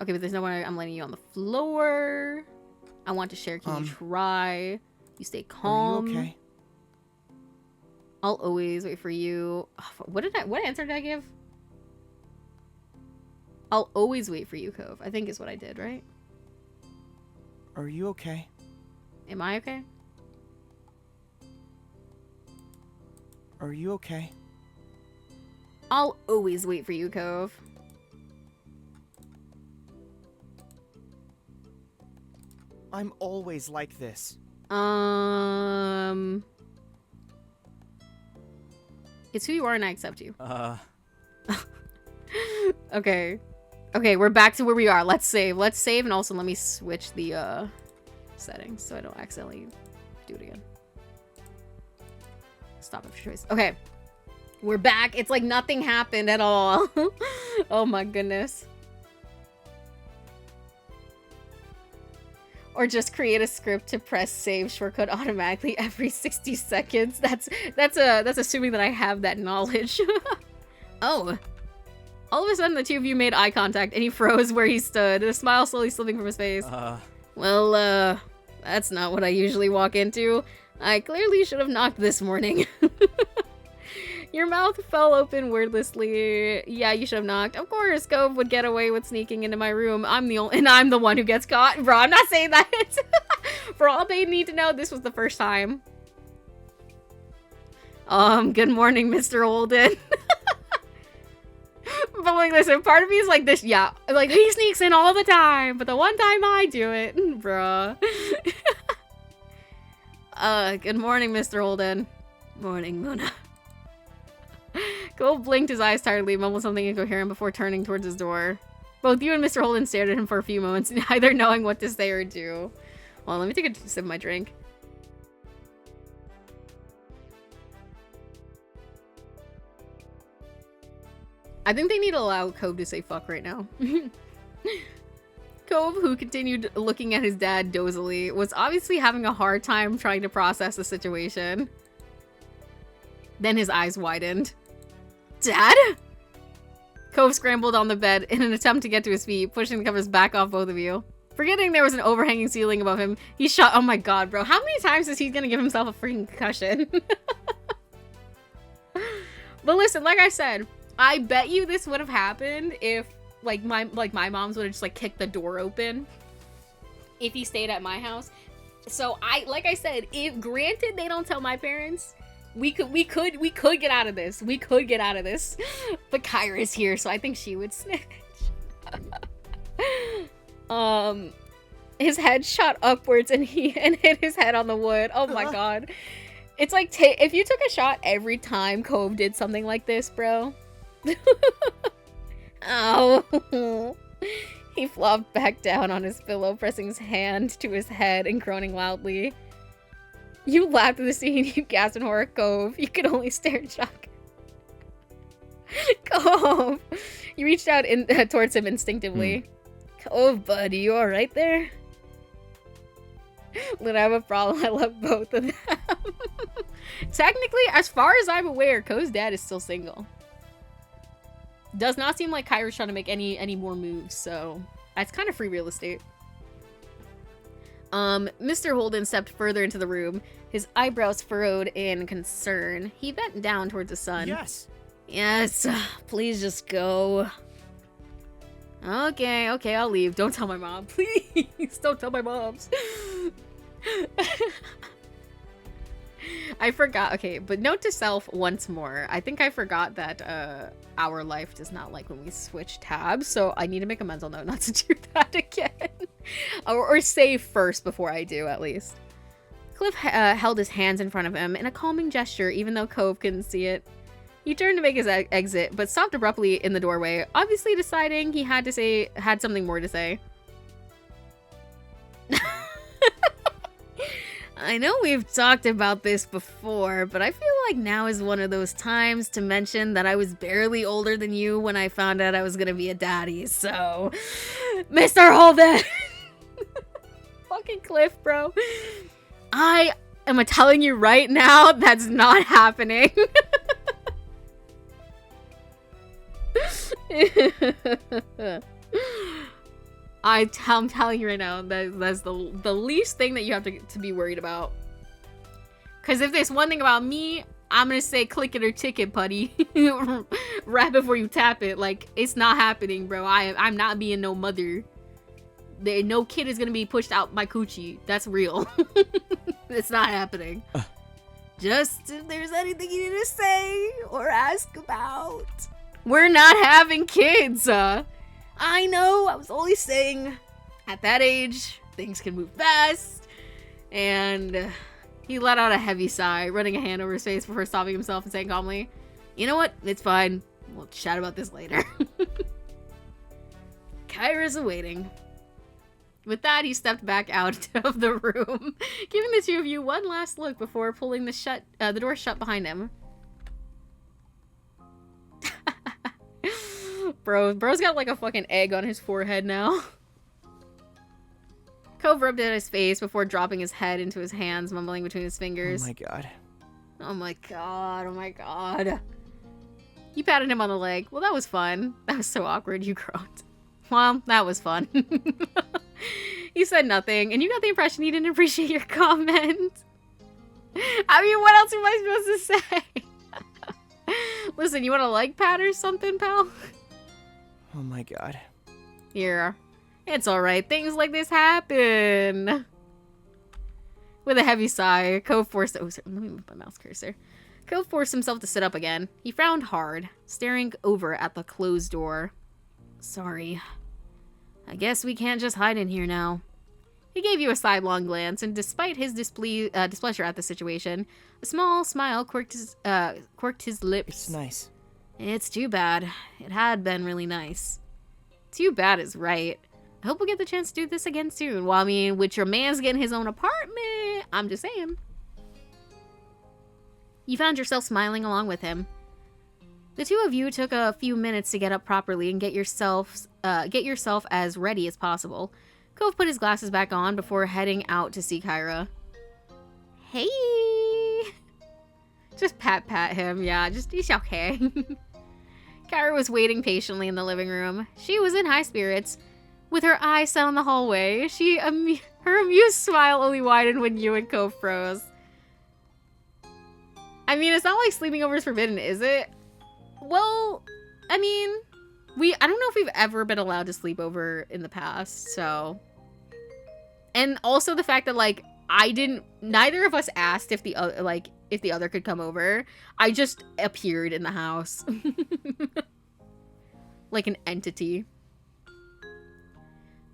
Okay, but there's no way I'm letting you on the floor. I want to share. Can you try? You stay calm. Are you okay? I'll always wait for you. What answer did I give? I'll always wait for you, Cove. I think is what I did, right? Are you okay? Am I okay? Are you okay? I'll always wait for you, Cove. I'm always like this. It's who you are and I accept you. Okay. Okay, we're back to where we are. Let's save. Let's save, and also let me switch the settings so I don't accidentally do it again. Stop after choice. Okay. We're back. It's like nothing happened at all. Oh my goodness. Or just create a script to press save shortcut automatically every 60 seconds. That's assuming that I have that knowledge. Oh. All of a sudden the two of you made eye contact and he froze where he stood, a smile slowly slipping from his face. Well, that's not what I usually walk into. I clearly should have knocked this morning. Your mouth fell open wordlessly. Yeah, you should have knocked. Of course, Cove would get away with sneaking into my room. I'm the one who gets caught. Bro, I'm not saying that. For all they need to know, this was the first time. Good morning, Mr. Holden. But like, listen, part of me is like this, yeah. Like, he sneaks in all the time, but the one time I do it, bruh. Good morning, Mr. Holden. Morning, Mona. Cole blinked his eyes tiredly, mumbled something incoherent before turning towards his door. Both you and Mr. Holden stared at him for a few moments, neither knowing what to say or do. Well, let me take a sip of my drink. I think they need to allow Cove to say fuck right now. Cove, who continued looking at his dad dozily, was obviously having a hard time trying to process the situation. Then his eyes widened. Dad? Cove scrambled on the bed in an attempt to get to his feet, pushing the covers back off both of you. Forgetting there was an overhanging ceiling above him, he shot. Oh my god, bro. How many times is he gonna give himself a freaking concussion? But listen, like I said, I bet you this would have happened if my moms would have just like kicked the door open if he stayed at my house. So like I said, if granted they don't tell my parents, We could get out of this. We could get out of this. But Kyra's here, so I think she would snitch. His head shot upwards and hit his head on the wood. Oh my god. It's like if you took a shot every time Cove did something like this, bro. Ow. He flopped back down on his pillow, pressing his hand to his head and groaning loudly. You laughed at the scene, you gasped in horror. Cove, you could only stare in shock. Cove! You reached out towards him instinctively. Cove, buddy, you alright there? When I have a problem, I love both of them. Technically, as far as I'm aware, Cove's dad is still single. Does not seem like Kyra's trying to make any more moves, so that's kind of free real estate. Mr. Holden stepped further into the room, his eyebrows furrowed in concern. He bent down towards the sun. Yes. Yes, please just go. Okay, I'll leave. Don't tell my mom. Please, don't tell my moms. I forgot. Okay, but note to self once more. I think I forgot that our life does not like when we switch tabs, so I need to make a mental note not to do that again. or save first before I do, at least. Cliff held his hands in front of him in a calming gesture, even though Cove couldn't see it. He turned to make his exit, but stopped abruptly in the doorway, obviously deciding he had something more to say. I know we've talked about this before, but I feel like now is one of those times to mention that I was barely older than you when I found out I was gonna be a daddy, so... Mr. Holden! Fucking Cliff, bro. I am telling you right now, that's not happening. I'm telling you right now, that's the least thing that you have to be worried about. Because if there's one thing about me, I'm gonna say click it or ticket, buddy. Right before you tap it. Like, it's not happening, bro. I'm not being no mother. No kid is gonna be pushed out my coochie. That's real. It's not happening. Just if there's anything you need to say or ask about. We're not having kids. I know, I was only saying, at that age, things can move fast. And he let out a heavy sigh, running a hand over his face before stopping himself and saying calmly, you know what, it's fine. We'll chat about this later. Kyra's awaiting. With that, he stepped back out of the room, giving the two of you one last look before pulling the door shut behind him. Bro's got like a fucking egg on his forehead now. Cove rubbed at his face before dropping his head into his hands, mumbling between his fingers. Oh my god. Oh my god, oh my god. You patted him on the leg. Well, that was fun. That was so awkward, you groaned. Well, that was fun. He said nothing, and you got the impression he didn't appreciate your comment. I mean, what else am I supposed to say? Listen, you want a leg pat or something, pal? Oh my god. Here. It's alright. Things like this happen. With a heavy sigh, Cove forced... Oh, sorry, let me move my mouse cursor. Cove forced himself to sit up again. He frowned hard, staring over at the closed door. Sorry. I guess we can't just hide in here now. He gave you a sidelong glance, and despite his displeasure at the situation, a small smile quirked his lips. It's nice. It's too bad. It had been really nice. Too bad is right. I hope we'll get the chance to do this again soon. Well, I mean, with your man's getting his own apartment. I'm just saying. You found yourself smiling along with him. The two of you took a few minutes to get up properly and get yourself as ready as possible. Cove put his glasses back on before heading out to see Kyra. Hey! Just pat him, yeah, he's okay. Kyra was waiting patiently in the living room. She was in high spirits. With her eyes set on the hallway, her amused smile only widened when you and Cove froze. I mean, it's not like sleeping over is forbidden, is it? Well, I mean, I don't know if we've ever been allowed to sleep over in the past, so. And also the fact that, like, neither of us asked if the other, if the other could come over. I just appeared in the house. Like an entity.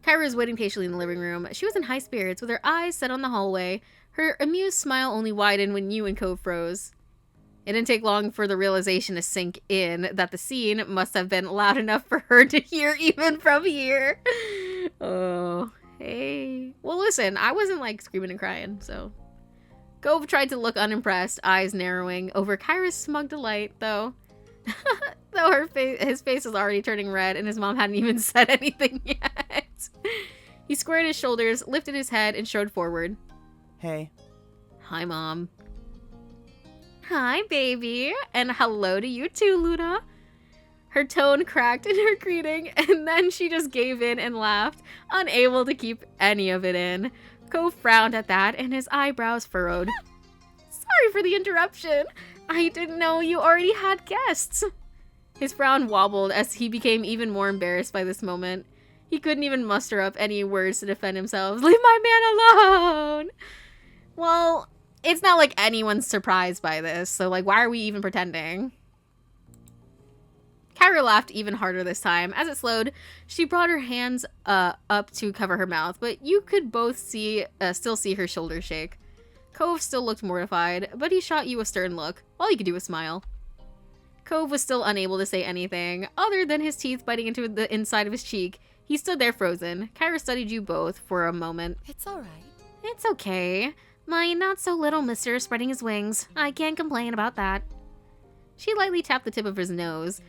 Kyra was waiting patiently in the living room. She was in high spirits, with her eyes set on the hallway. Her amused smile only widened when you and Cove froze. It didn't take long for the realization to sink in that the scene must have been loud enough for her to hear even from here. Oh, hey. Well, listen, I wasn't like screaming and crying, so. Cove tried to look unimpressed, eyes narrowing over Kyra's smug delight, though. Though his face was already turning red and his mom hadn't even said anything yet. He squared his shoulders, lifted his head, and strode forward. Hey. Hi, Mom. Hi, baby. And hello to you too, Luna. Her tone cracked in her greeting, and then she just gave in and laughed, unable to keep any of it in. Cove frowned at that, and his eyebrows furrowed. Sorry for the interruption. I didn't know you already had guests. His frown wobbled as he became even more embarrassed by this moment. He couldn't even muster up any words to defend himself. Leave my man alone! Well, it's not like anyone's surprised by this, so like, why are we even pretending? Kyra laughed even harder this time. As it slowed, she brought her hands up to cover her mouth, but you could both still see her shoulders shake. Cove still looked mortified, but he shot you a stern look. All he could do was smile. Cove was still unable to say anything, other than his teeth biting into the inside of his cheek. He stood there frozen. Kyra studied you both for a moment. It's all right. It's okay. My not-so-little mister spreading his wings. I can't complain about that. She lightly tapped the tip of his nose,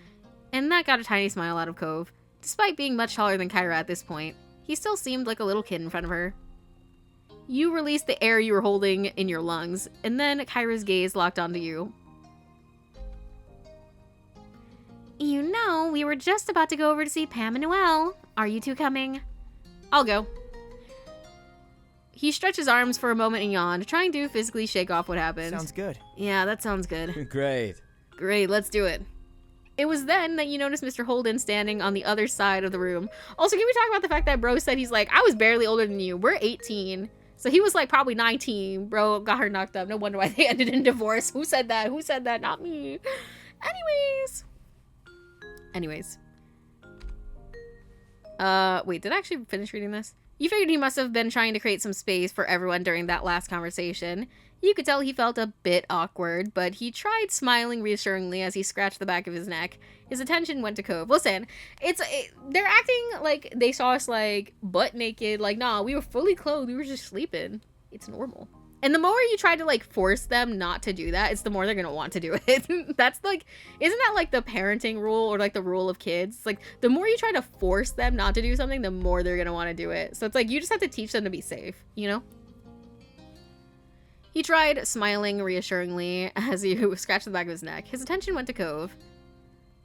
and that got a tiny smile out of Cove. Despite being much taller than Kyra at this point, he still seemed like a little kid in front of her. You released the air you were holding in your lungs, and then Kyra's gaze locked onto you. You know, we were just about to go over to see Pam and Noelle. Are you two coming? I'll go. He stretched his arms for a moment and yawned, trying to physically shake off what happened. Sounds good. Yeah, that sounds good. Great. Great, let's do it. It was then that you noticed Mr. Holden standing on the other side of the room. Also, can we talk about the fact that bro said he's like, I was barely older than you. We're 18. So he was like probably 19. Bro got her knocked up. No wonder why they ended in divorce. Who said that? Who said that? Not me. Anyways. Wait, did I actually finish reading this? You figured he must have been trying to create some space for everyone during that last conversation. You could tell he felt a bit awkward, but he tried smiling reassuringly as he scratched the back of his neck. His attention went to Cove. Listen, they're acting like they saw us like butt naked. Like, nah, we were fully clothed. We were just sleeping. It's normal. And the more you try to like force them not to do that, it's the more they're gonna want to do it. That's like, isn't that like the parenting rule or like the rule of kids? It's like the more you try to force them not to do something, the more they're gonna want to do it. So it's like you just have to teach them to be safe, you know? He tried smiling reassuringly as he scratched the back of his neck. His attention went to Cove.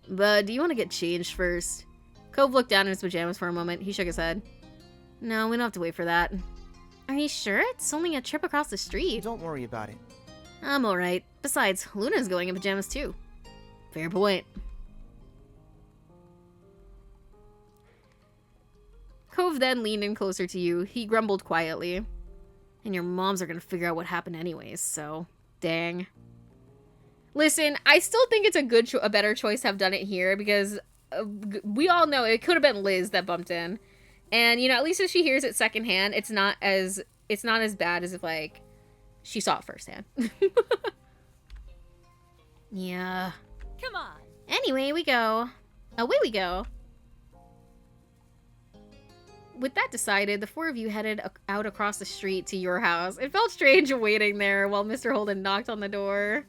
But do you want to get changed first? Cove looked down in his pajamas for a moment. He shook his head. No, we don't have to wait for that. Are you sure? It's only a trip across the street. Don't worry about it. I'm alright. Besides, Luna's going in pajamas too. Fair point. Cove then leaned in closer to you. He grumbled quietly. And your moms are gonna figure out what happened anyways, so... Dang. Listen, I still think it's a better choice to have done it here, because we all know it could have been Liz that bumped in. And, you know, at least if she hears it secondhand, it's not as bad as if, like, she saw it firsthand. Yeah. Come on. Anyway, we go. Away we go. With that decided, the four of you headed out across the street to your house. It felt strange waiting there while Mr. Holden knocked on the door.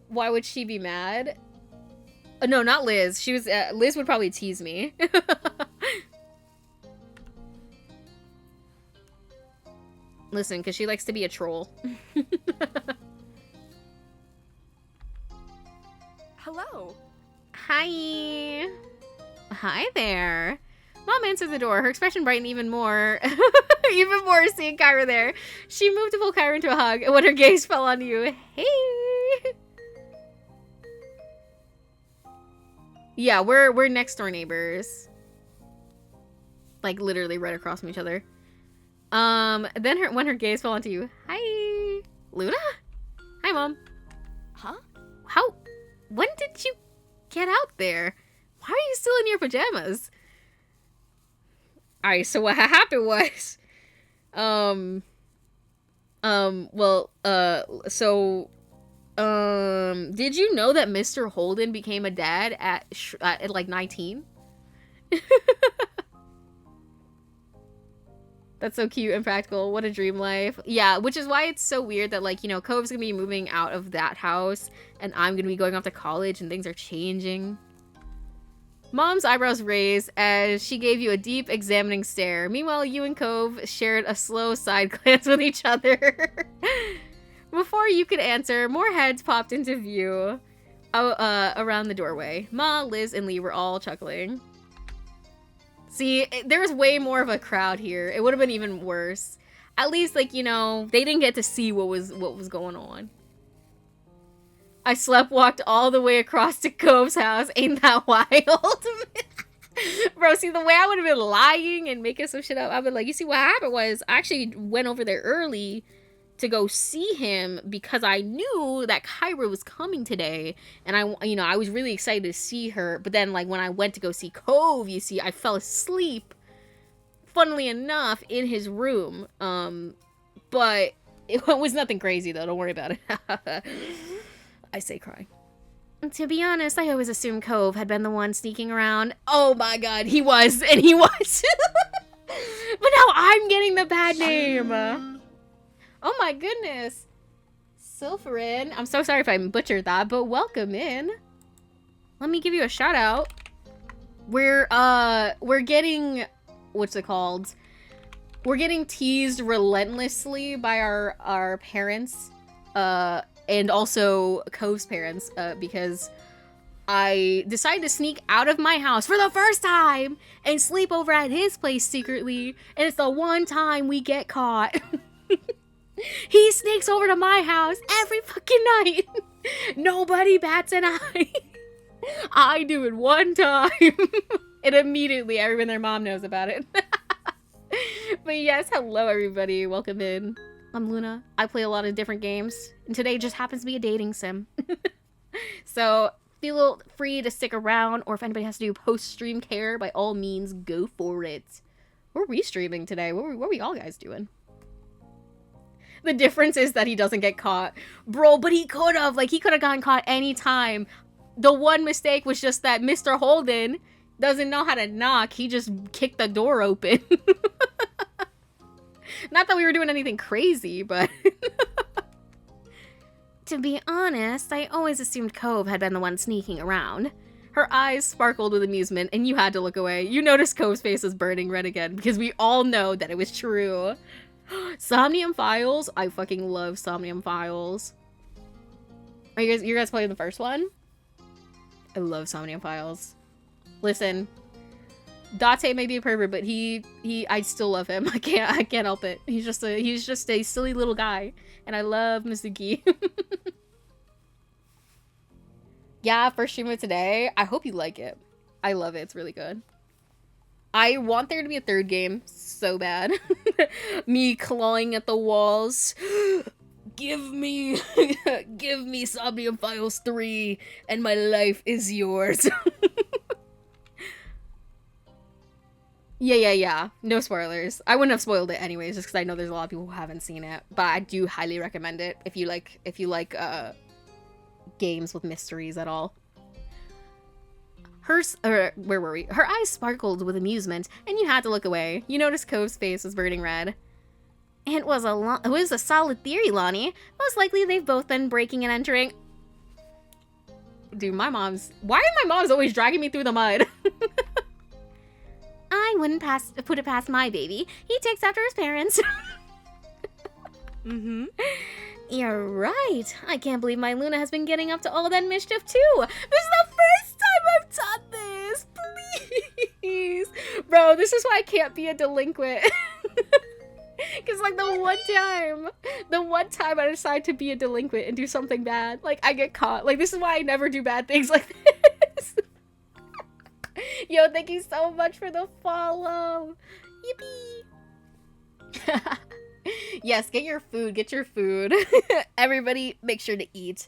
Why would she be mad? No, not Liz. She was. Liz would probably tease me. Listen, because she likes to be a troll. Hello. Hi. Hi there. Mom answered the door. Her expression brightened even more. Even more seeing Kyra there. She moved to pull Kyra into a hug, and when her gaze fell on you, hey. Yeah, we're next door neighbors. Like literally right across from each other. Then when her gaze fell onto you. Hi, Luna? Hi, Mom. Huh? When did you get out there? Why are you still in your pajamas? Alright, so what happened was, did you know that Mr. Holden became a dad at like 19? That's so cute and practical. What a dream life. Yeah, which is why it's so weird that, like, you know, Cove's gonna be moving out of that house, and I'm gonna be going off to college, and things are changing. Mom's eyebrows raised as she gave you a deep, examining stare. Meanwhile, you and Cove shared a slow side glance with each other. Before you could answer, more heads popped into view around the doorway. Ma, Liz, and Lee were all chuckling. See, there was way more of a crowd here. It would have been even worse. At least, like, you know, they didn't get to see what was going on. I sleptwalked all the way across to Cove's house. Ain't that wild? Bro, see, the way I would have been lying and making some shit up, I've been like, you see, what happened was I actually went over there early to go see him because I knew that Kyra was coming today, and I was really excited to see her. But then, like, when I went to go see Cove, you see, I fell asleep, funnily enough, in his room. But it was nothing crazy though. Don't worry about it. I say crying. To be honest, I always assumed Cove had been the one sneaking around. Oh my god, he was, and he was. But now I'm getting the bad name. Oh my goodness. Sylpherin. I'm so sorry if I butchered that, but welcome in. Let me give you a shout out. We're getting, what's it called? We're getting teased relentlessly by our parents, and also Cove's parents, because I decided to sneak out of my house for the first time and sleep over at his place secretly, and it's the one time we get caught. He sneaks over to my house every fucking night. Nobody bats an eye. I do it one time. And immediately everyone and their mom knows about it. But yes, hello everybody. Welcome in. I'm Luna. I play a lot of different games. And today just happens to be a dating sim. So feel free to stick around. Or if anybody has to do post-stream care, by all means, go for it. We're restreaming today. What are we all guys doing? The difference is that he doesn't get caught. Bro, but he could have. Like, he could have gotten caught anytime. The one mistake was just that Mr. Holden doesn't know how to knock. He just kicked the door open. Not that we were doing anything crazy, but... To be honest, I always assumed Cove had been the one sneaking around. Her eyes sparkled with amusement, and you had to look away. You noticed Cove's face was burning red again, because we all know that it was true. Somnium Files? I fucking love Somnium Files. Are you guys playing the first one? I love Somnium Files. Listen, Date may be a pervert, but I still love him. I can't help it. He's just a silly little guy, and I love Mizuki. Yeah, first stream of today. I hope you like it. I love it. It's really good. I want there to be a third game so bad. Me clawing at the walls. Give me Somnium Files 3 and my life is yours. Yeah. No spoilers. I wouldn't have spoiled it anyways, just because I know there's a lot of people who haven't seen it. But I do highly recommend it if you like games with mysteries at all. Where were we? Her eyes sparkled with amusement, and you had to look away. You noticed Cove's face was burning red. It was a solid theory, Lonnie. Most likely they've both been breaking and entering. Dude, why are my moms always dragging me through the mud? I wouldn't put it past my baby. He takes after his parents. Mm-hmm. You're right. I can't believe my Luna has been getting up to all that mischief too. This is the first time I've done this. Please. Bro, this is why I can't be a delinquent. Because, like, the one time I decide to be a delinquent and do something bad, like, I get caught. Like, this is why I never do bad things like this. Yo, thank you so much for the follow. Yippee. Yes, get your food. Get your food. Everybody, make sure to eat.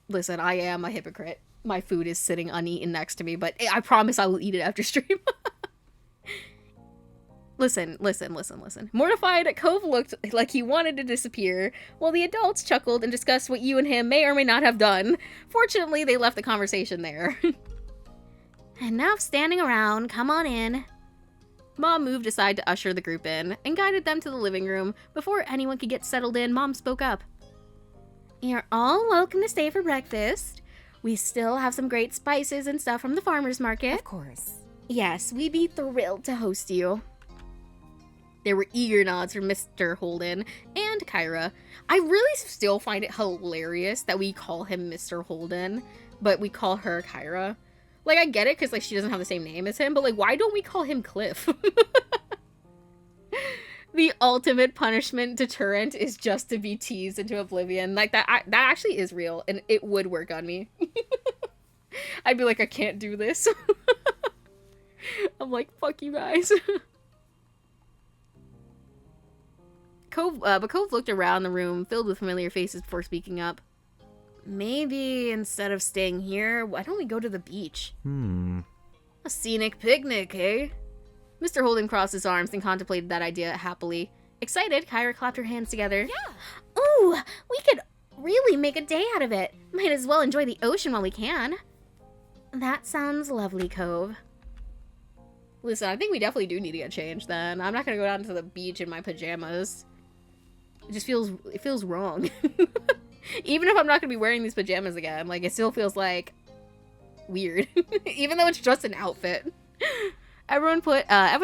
Listen, I am a hypocrite. My food is sitting uneaten next to me, but I promise I will eat it after stream. Listen. Mortified, Cove looked like he wanted to disappear, while the adults chuckled and discussed what you and him may or may not have done. Fortunately, they left the conversation there. Enough standing around, come on in. Mom moved aside to usher the group in, and guided them to the living room. Before anyone could get settled in, Mom spoke up. You're all welcome to stay for breakfast. We still have some great spices and stuff from the farmer's market. Of course. Yes, we'd be thrilled to host you. There were eager nods from Mr. Holden and Kyra. I really still find it hilarious that we call him Mr. Holden, but we call her Kyra. Like, I get it because, like, she doesn't have the same name as him, but, like, why don't we call him Cliff? The ultimate punishment deterrent is just to be teased into oblivion. Like, that actually is real, and it would work on me. I'd be like, I can't do this. I'm like, fuck you guys. But Cove looked around the room, filled with familiar faces before speaking up. Maybe instead of staying here, why don't we go to the beach? A scenic picnic, eh? Mr. Holden crossed his arms and contemplated that idea happily. Excited, Kyra clapped her hands together. Yeah. Ooh, we could really make a day out of it. Might as well enjoy the ocean while we can. That sounds lovely, Cove. Listen, I think we definitely do need to get changed then. I'm not gonna go down to the beach in my pajamas. It feels wrong. Even if I'm not gonna be wearing these pajamas again, like, it still feels like weird. Even though it's just an outfit. Everyone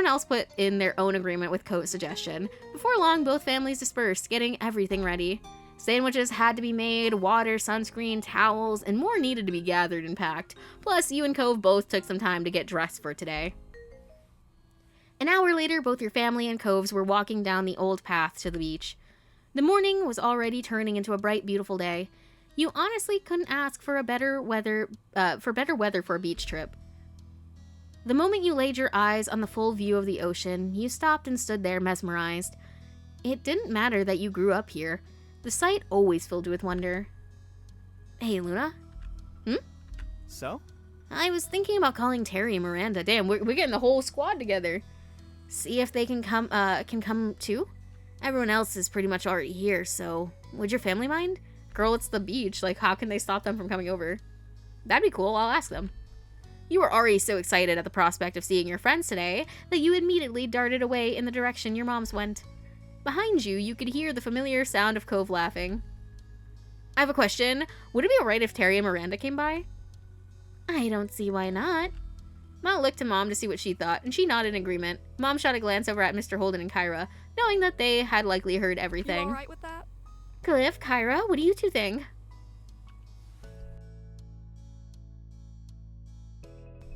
else put in their own agreement with Cove's suggestion. Before long, both families dispersed, getting everything ready. Sandwiches had to be made, water, sunscreen, towels, and more needed to be gathered and packed. Plus, you and Cove both took some time to get dressed for today. An hour later, both your family and Cove's were walking down the old path to the beach. The morning was already turning into a bright, beautiful day. You honestly couldn't ask for better weather for a beach trip. The moment you laid your eyes on the full view of the ocean, you stopped and stood there mesmerized. It didn't matter that you grew up here. The sight always filled you with wonder. Hey, Luna? So? I was thinking about calling Terry and Miranda. Damn, we're getting the whole squad together. See if they can come too? Everyone else is pretty much already here, so would your family mind? Girl, it's the beach. Like, how can they stop them from coming over? That'd be cool. I'll ask them. You were already so excited at the prospect of seeing your friends today that you immediately darted away in the direction your moms went. Behind you, you could hear the familiar sound of Cove laughing. I have a question. Would it be alright if Terry and Miranda came by? I don't see why not. Mom looked to Mom to see what she thought, and she nodded in agreement. Mom shot a glance over at Mr. Holden and Kyra, knowing that they had likely heard everything. You alright with that? Cliff, Kyra, what do you two think?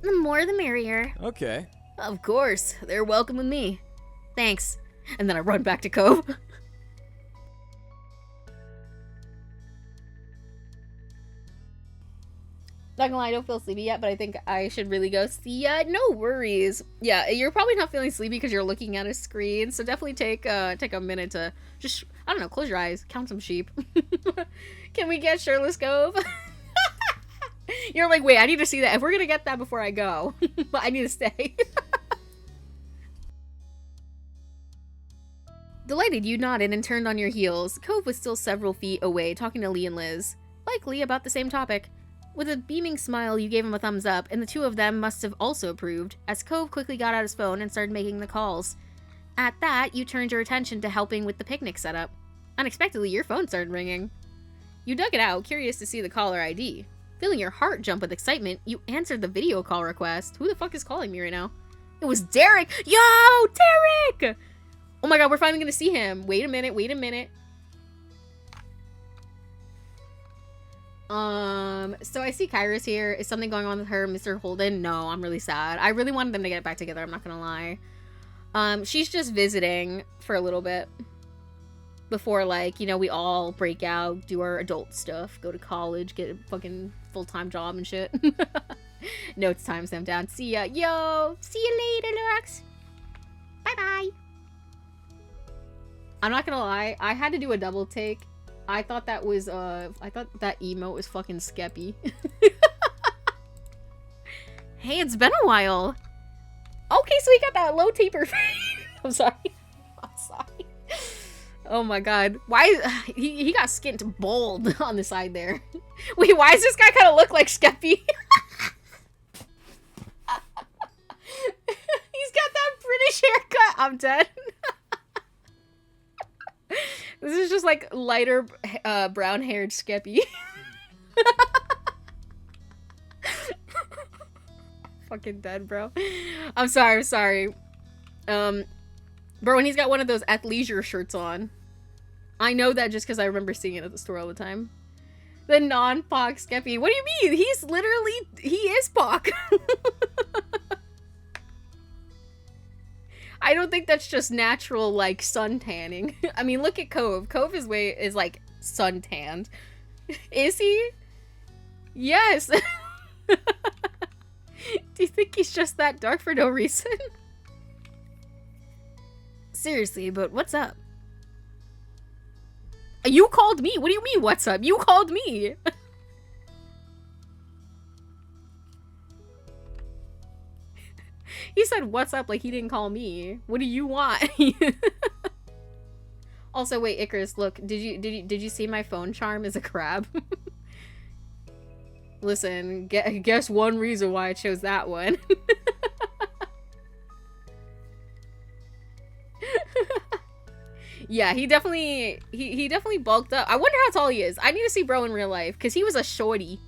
The more the merrier. Okay. Of course. They're welcome with me. Thanks. And then I run back to Cove. Not gonna lie, I don't feel sleepy yet, but I think I should really go see ya. No worries. Yeah, you're probably not feeling sleepy because you're looking at a screen, so definitely take a minute to just, I don't know, close your eyes, count some sheep. Can we get Shirtless Cove? You're like, wait, I need to see that. If we're gonna get that before I go, but I need to stay. Delighted, you nodded and turned on your heels. Cove was still several feet away, talking to Lee and Liz, likely about the same topic. With a beaming smile, you gave him a thumbs up, and the two of them must have also approved, as Cove quickly got out his phone and started making the calls. At that, you turned your attention to helping with the picnic setup. Unexpectedly, your phone started ringing. You dug it out, curious to see the caller ID. Feeling your heart jump with excitement, you answered the video call request. Who the fuck is calling me right now? It was Derek! Yo, Derek! Oh my god, we're finally gonna see him. Wait a minute. So I see Kyra's here. Is something going on with her, Mr. Holden? No, I'm really sad. I really wanted them to get back together, I'm not gonna lie. She's just visiting for a little bit. Before, like, you know, we all break out, do our adult stuff, go to college, get a fucking full-time job and shit. Notes timestamp down. See ya. Yo! See you later, Lurax! Bye-bye! I'm not gonna lie, I had to do a double take. I thought that was, I thought that emote was fucking Skeppy. Hey, it's been a while. Okay, so he got that low taper face. I'm sorry. I'm sorry. Oh my god. Why, he got skint bold on the side there. Wait, why does this guy kind of look like Skeppy? He's got that British haircut. I'm dead. This is just like lighter brown-haired Skeppy. Fucking dead, bro. I'm sorry. Bro, when he's got one of those athleisure shirts on. I know that just because I remember seeing it at the store all the time. The non-Pock Skeppy. What do you mean? He's literally, he is Pock. I don't think that's just natural, like, sun tanning. I mean, look at Cove. Cove is like, sun tanned. Is he? Yes. Do you think he's just that dark for no reason? Seriously, but what's up? You called me. What do you mean, what's up? You called me. He said, what's up, like he didn't call me. What do you want? Also, wait, Icarus, look, did you see my phone charm is a crab? Listen, guess one reason why I chose that one. Yeah, he definitely bulked up. I wonder how tall he is. I need to see bro in real life, because he was a shorty.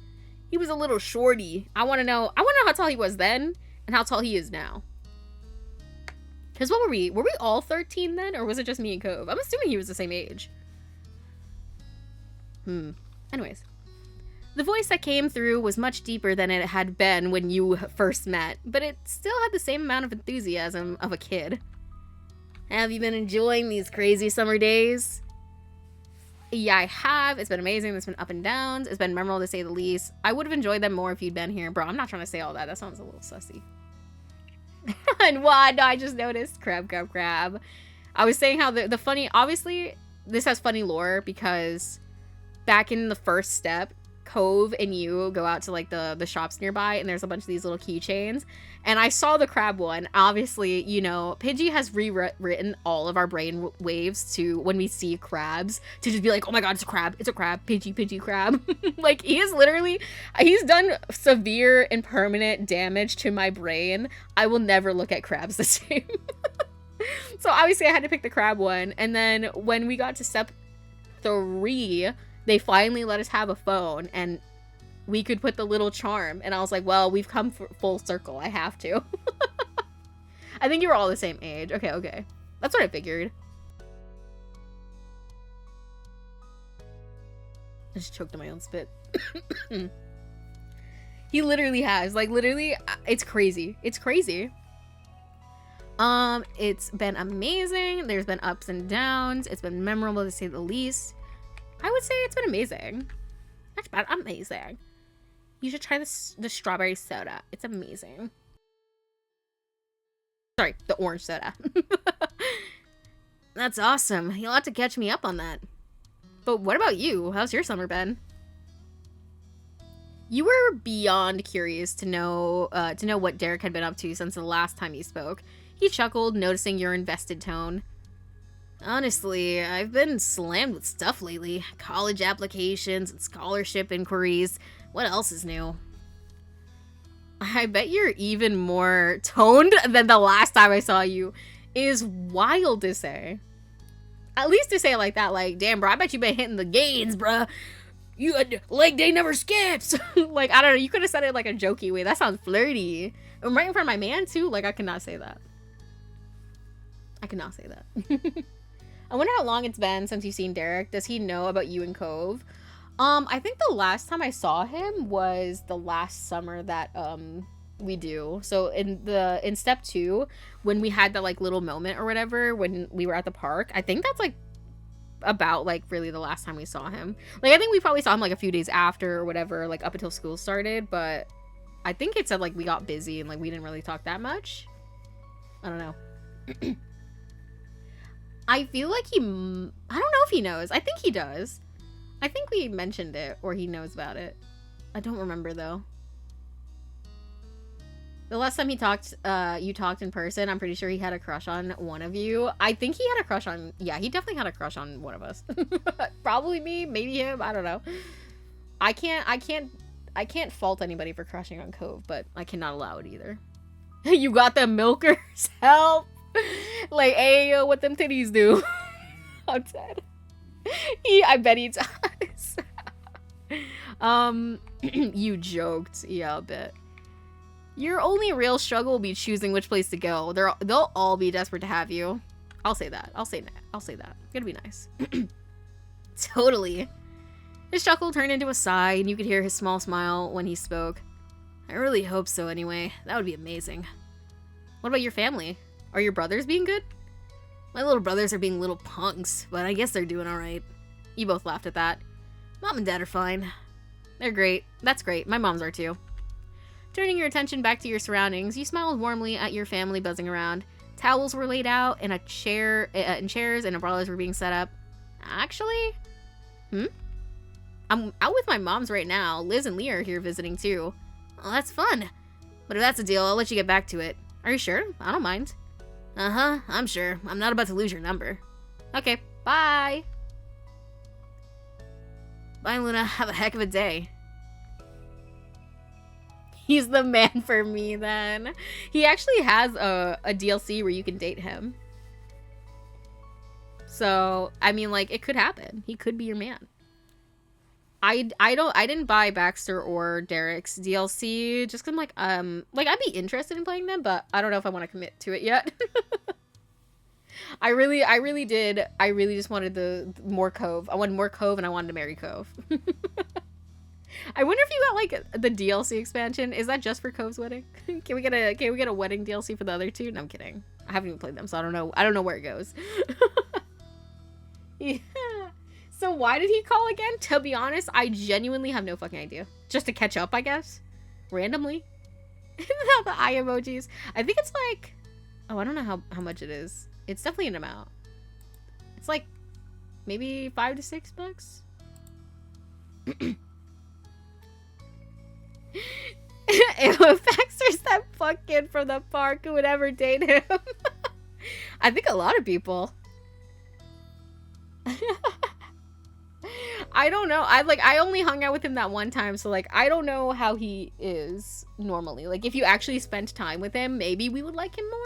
He was a little shorty. I want to know how tall he was then, and how tall he is now. Because what were we? Were we all 13 then? Or was it just me and Cove? I'm assuming he was the same age. Anyways. The voice that came through was much deeper than it had been when you first met, but it still had the same amount of enthusiasm of a kid. Have you been enjoying these crazy summer days? Yeah, I have. It's been amazing. There's been up and downs. It's been memorable to say the least. I would have enjoyed them more if you'd been here. Bro, I'm not trying to say all that. That sounds a little sussy. And what? No, I just noticed. Crab. I was saying how the funny... Obviously, this has funny lore because back in the first step, Cove and you go out to like the shops nearby and there's a bunch of these little keychains. And I saw the crab one. Obviously, you know, Pidgey has rewritten all of our brain waves to when we see crabs to just be like, oh my god, it's a crab, Pidgey crab. Like, he is literally, he's done severe and permanent damage to my brain. I will never look at crabs the same. So obviously I had to pick the crab one. And then when we got to step 3, they finally let us have a phone and we could put the little charm. And I was like, well, we've come full circle. I have to. I think you were all the same age. Okay. That's what I figured. I just choked on my own spit. He literally has. Like, literally, it's crazy. It's crazy. It's been amazing. There's been ups and downs. It's been memorable to say the least. I would say it's been amazing. That's been amazing. You should try the strawberry soda. It's amazing. Sorry, the orange soda. That's awesome. You'll have to catch me up on that. But what about you? How's your summer been? You were beyond curious to know what Derek had been up to since the last time he spoke. He chuckled, noticing your invested tone. Honestly, I've been slammed with stuff lately. College applications and scholarship inquiries. What else is new? I bet you're even more toned than the last time I saw you. It is wild to say. At least to say it like that, like, damn, bro, I bet you been hitting the gains, bro. You had leg day never skips. Like, I don't know, you could have said it like a jokey way. That sounds flirty. I'm right in front of my man, too. Like, I cannot say that. I cannot say that. I wonder how long it's been since you've seen Derek. Does he know about you and Cove? I think the last time I saw him was the last summer that we do. So in step 2, when we had that like little moment or whatever when we were at the park, I think that's like about like really the last time we saw him. Like, I think we probably saw him like a few days after or whatever, like up until school started, but I think it said like we got busy and like we didn't really talk that much. I don't know. I feel like I don't know if he knows. I think he does. I think we mentioned it, or he knows about it. I don't remember, though. The last time he talked, you talked in person, I'm pretty sure he had a crush on one of you. I think he had a crush on, yeah, he definitely had a crush on one of us. Probably me, maybe him, I don't know. I can't fault anybody for crushing on Cove, but I cannot allow it either. You got them milkers? Help! Like, hey, what them titties do? I'm dead. I bet he does. You joked. Yeah, I'll bet. Your only real struggle will be choosing which place to go. They'll all be desperate to have you. I'll say that. I'll say that. Gonna be nice. Totally. His chuckle turned into a sigh, and you could hear his small smile when he spoke. I really hope so anyway. That would be amazing. What about your family? Are your brothers being good? My little brothers are being little punks, but I guess they're doing alright. You both laughed at that. Mom and Dad are fine. They're great. That's great. My moms are too. Turning your attention back to your surroundings, you smiled warmly at your family buzzing around. Towels were laid out, and chairs and umbrellas were being set up. Actually? I'm out with my moms right now. Liz and Lee are here visiting too. Well, that's fun. But if that's the deal, I'll let you get back to it. Are you sure? I don't mind. Uh-huh, I'm sure. I'm not about to lose your number. Okay, bye. Bye, Luna. Have a heck of a day. He's the man for me, then. He actually has a DLC where you can date him. So, I mean, like, it could happen. He could be your man. I didn't buy Baxter or Derek's DLC just because I'm like, I'd be interested in playing them, but I don't know if I want to commit to it yet. I really just wanted the more Cove. I wanted more Cove, and I wanted to marry Cove. I wonder if you got like the DLC expansion. Is that just for Cove's wedding? Can we get a wedding DLC for the other two? No, I'm kidding. I haven't even played them, so I don't know where it goes. Yeah. So why did he call again? To be honest, I genuinely have no fucking idea. Just to catch up, I guess. Randomly. The eye emojis. I think it's like, oh, I don't know how much it is. It's definitely an amount. It's like maybe $5 to $6. If Baxter's that fucking from the park, who would ever date him? I think a lot of people. I don't know. I only hung out with him that one time, so like I don't know how he is normally. Like if you actually spent time with him, maybe we would like him more.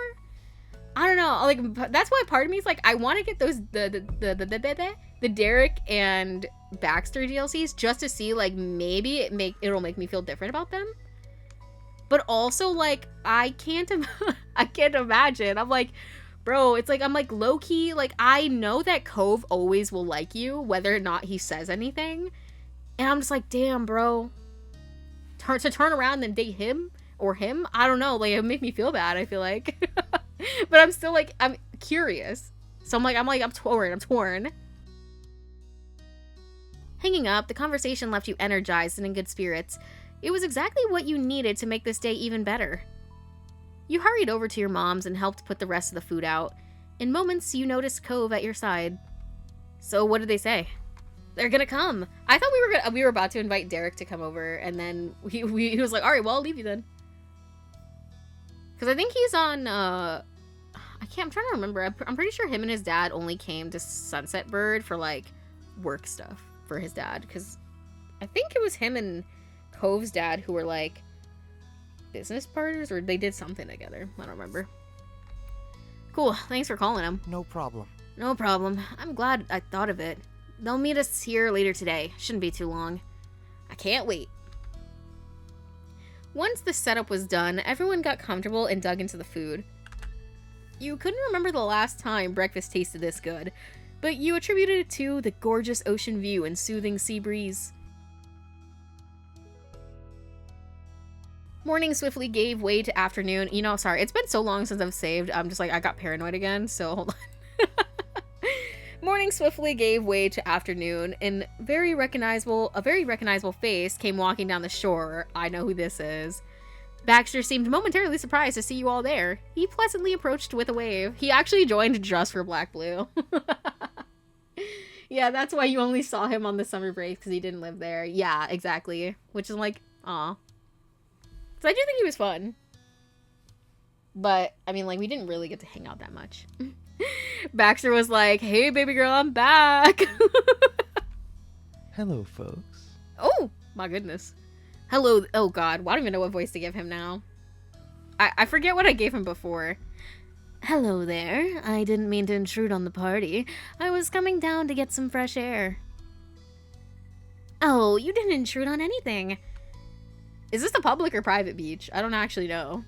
I don't know. Like that's why part of me is like I want to get those the Derek and Baxter DLCs just to see like maybe it'll make me feel different about them. But also like I can't imagine. I'm like, bro, it's like I'm like low key like I know that Cove always will like you whether or not he says anything. And I'm just like, damn, bro. Turn around and date him or him? I don't know. Like it would make me feel bad, I feel like. But I'm still like I'm curious. So I'm torn. Hanging up, the conversation left you energized and in good spirits. It was exactly what you needed to make this day even better. You hurried over to your mom's and helped put the rest of the food out. In moments, you noticed Cove at your side. So what did they say? They're gonna come. I thought we were about to invite Derek to come over, and then he was like, all right, well, I'll leave you then. Because I think he's on, I'm trying to remember. I'm pretty sure him and his dad only came to Sunset Bird for, like, work stuff for his dad. Because I think it was him and Cove's dad who were, like, business partners, or they did something together. I don't remember. Cool. Thanks for calling him. No problem. No problem. I'm glad I thought of it. They'll meet us here later today. Shouldn't be too long. I can't wait. Once the setup was done, everyone got comfortable and dug into the food. You couldn't remember the last time breakfast tasted this good, but you attributed it to the gorgeous ocean view and soothing sea breeze. Morning swiftly gave way to afternoon. You know, sorry, it's been so long since I've saved. I'm just like, I got paranoid again, so hold on. Morning swiftly gave way to afternoon, and a very recognizable face came walking down the shore. I know who this is. Baxter seemed momentarily surprised to see you all there. He pleasantly approached with a wave. He actually joined just for Black Blue. Yeah, that's why you only saw him on the summer break, because he didn't live there. Yeah, exactly. Which is like, aw. So I do think he was fun. But, I mean, like, we didn't really get to hang out that much. Baxter was like, hey, baby girl, I'm back. Hello, folks. Oh, my goodness. Hello. Oh, God. Well, I don't even know what voice to give him now. I forget what I gave him before. Hello there. I didn't mean to intrude on the party. I was coming down to get some fresh air. Oh, you didn't intrude on anything. Is this a public or private beach? I don't actually know.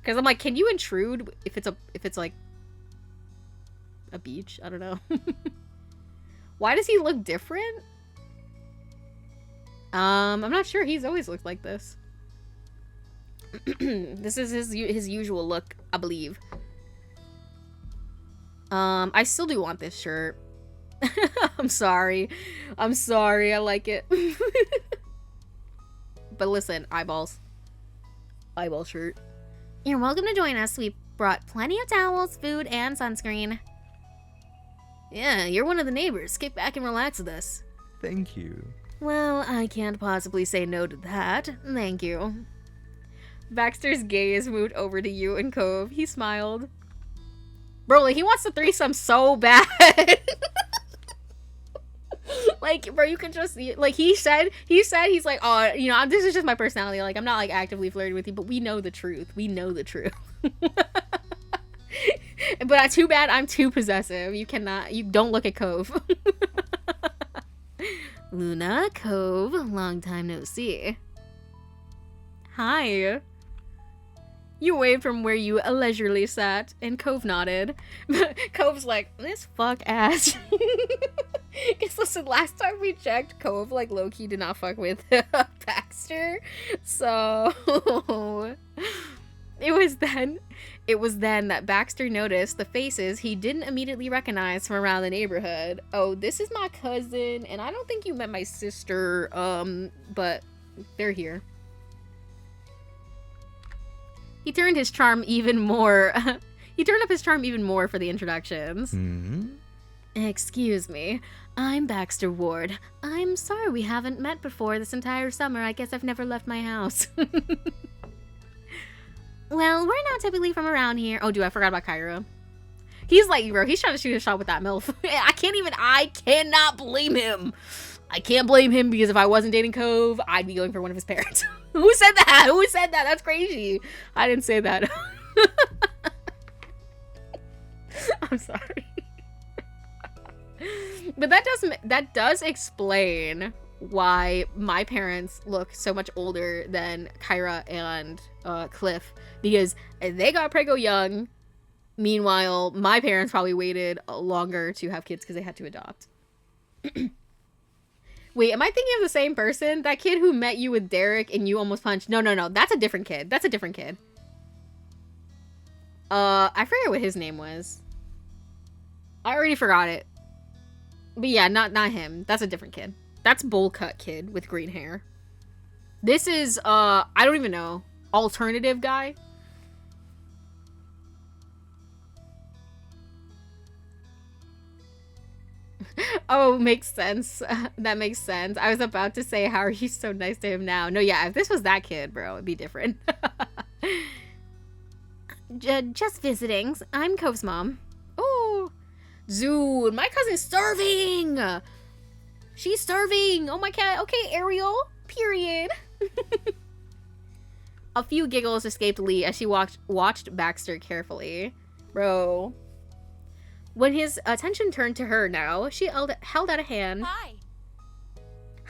Because I'm like, can you intrude if it's like a beach? I don't know. Why does he look different? I'm not sure. He's always looked like this. This is his usual look, I believe. I still do want this shirt. I'm sorry. I'm sorry. I like it. But listen, eyeballs. Eyeball shirt. You're welcome to join us. We brought plenty of towels, food, and sunscreen. Yeah, you're one of the neighbors. Kick back and relax with us. Thank you. Well, I can't possibly say no to that. Thank you. Baxter's gaze moved over to you and Cove. He smiled. Bro, like, he wants the threesome so bad. Like, bro, you can just, like, he said, he's like, oh, you know, this is just my personality. Like, I'm not, like, actively flirting with you, but we know the truth. We know the truth. But too bad I'm too possessive. You don't look at Cove. Luna, Cove, long time no see. Hi. You waved from where you leisurely sat, and Cove nodded. Cove's like, this fuck ass. Guess listen, last time we checked, Cove, like, low-key did not fuck with Baxter. So it was then that Baxter noticed the faces he didn't immediately recognize from around the neighborhood. Oh, this is my cousin, and I don't think you met my sister, but they're here. He turned his charm even more. He turned up his charm even more for the introductions. Hmm? Excuse me. I'm Baxter Ward. I'm sorry we haven't met before this entire summer. I guess I've never left my house. Well, we're not typically from around here. Oh, dude, I forgot about Kyra. He's like, bro, he's trying to shoot a shot with that MILF. I cannot blame him. I can't blame him because if I wasn't dating Cove, I'd be going for one of his parents. Who said that? Who said that? That's crazy. I didn't say that. I'm sorry. But that does explain why my parents look so much older than Kyra and Cliff, because they got preggo young. Meanwhile, my parents probably waited longer to have kids because they had to adopt. Wait, am I thinking of the same person? That kid who met you with Derek and you almost punched? No. That's a different kid. That's a different kid. I forget what his name was. I already forgot it. But yeah, not him. That's a different kid. That's bowl cut kid with green hair. This is, I don't even know. Alternative guy? Oh, makes sense. That makes sense. I was about to say, how are you so nice to him now? No, yeah, if this was that kid, bro, it'd be different. Just visiting. I'm Cove's mom. Oh, dude, my cousin's starving. She's starving. Oh my cat. Okay, Ariel. Period. A few giggles escaped Lee as she watched Baxter carefully. Bro. When his attention turned to her now, she held out a hand. Hi.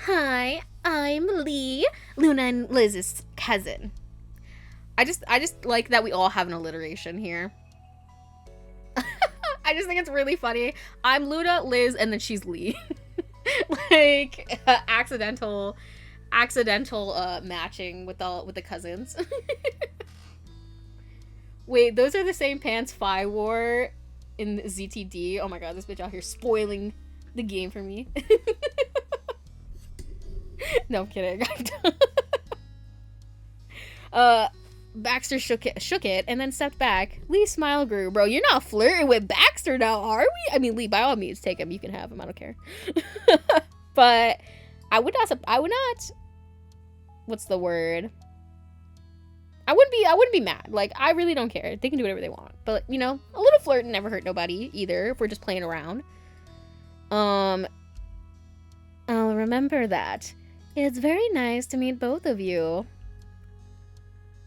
Hi, I'm Lee, Luna and Liz's cousin. I just like that we all have an alliteration here. I just think it's really funny. I'm Luna, Liz, and then she's Lee. Like accidental matching with the cousins. Wait, those are the same pants Fi wore in ZTD. Oh my god, this bitch out here spoiling the game for me. No, I'm kidding. Baxter shook it and then stepped back. Lee's smile grew. Bro, you're not flirting with Baxter now, are we? I mean, Lee, by all means, take him. You can have him. I don't care. But I would not. What's the word? I wouldn't be mad. Like, I really don't care. They can do whatever they want. But, you know, a little flirting never hurt nobody either if we're just playing around. I'll remember that. It's very nice to meet both of you.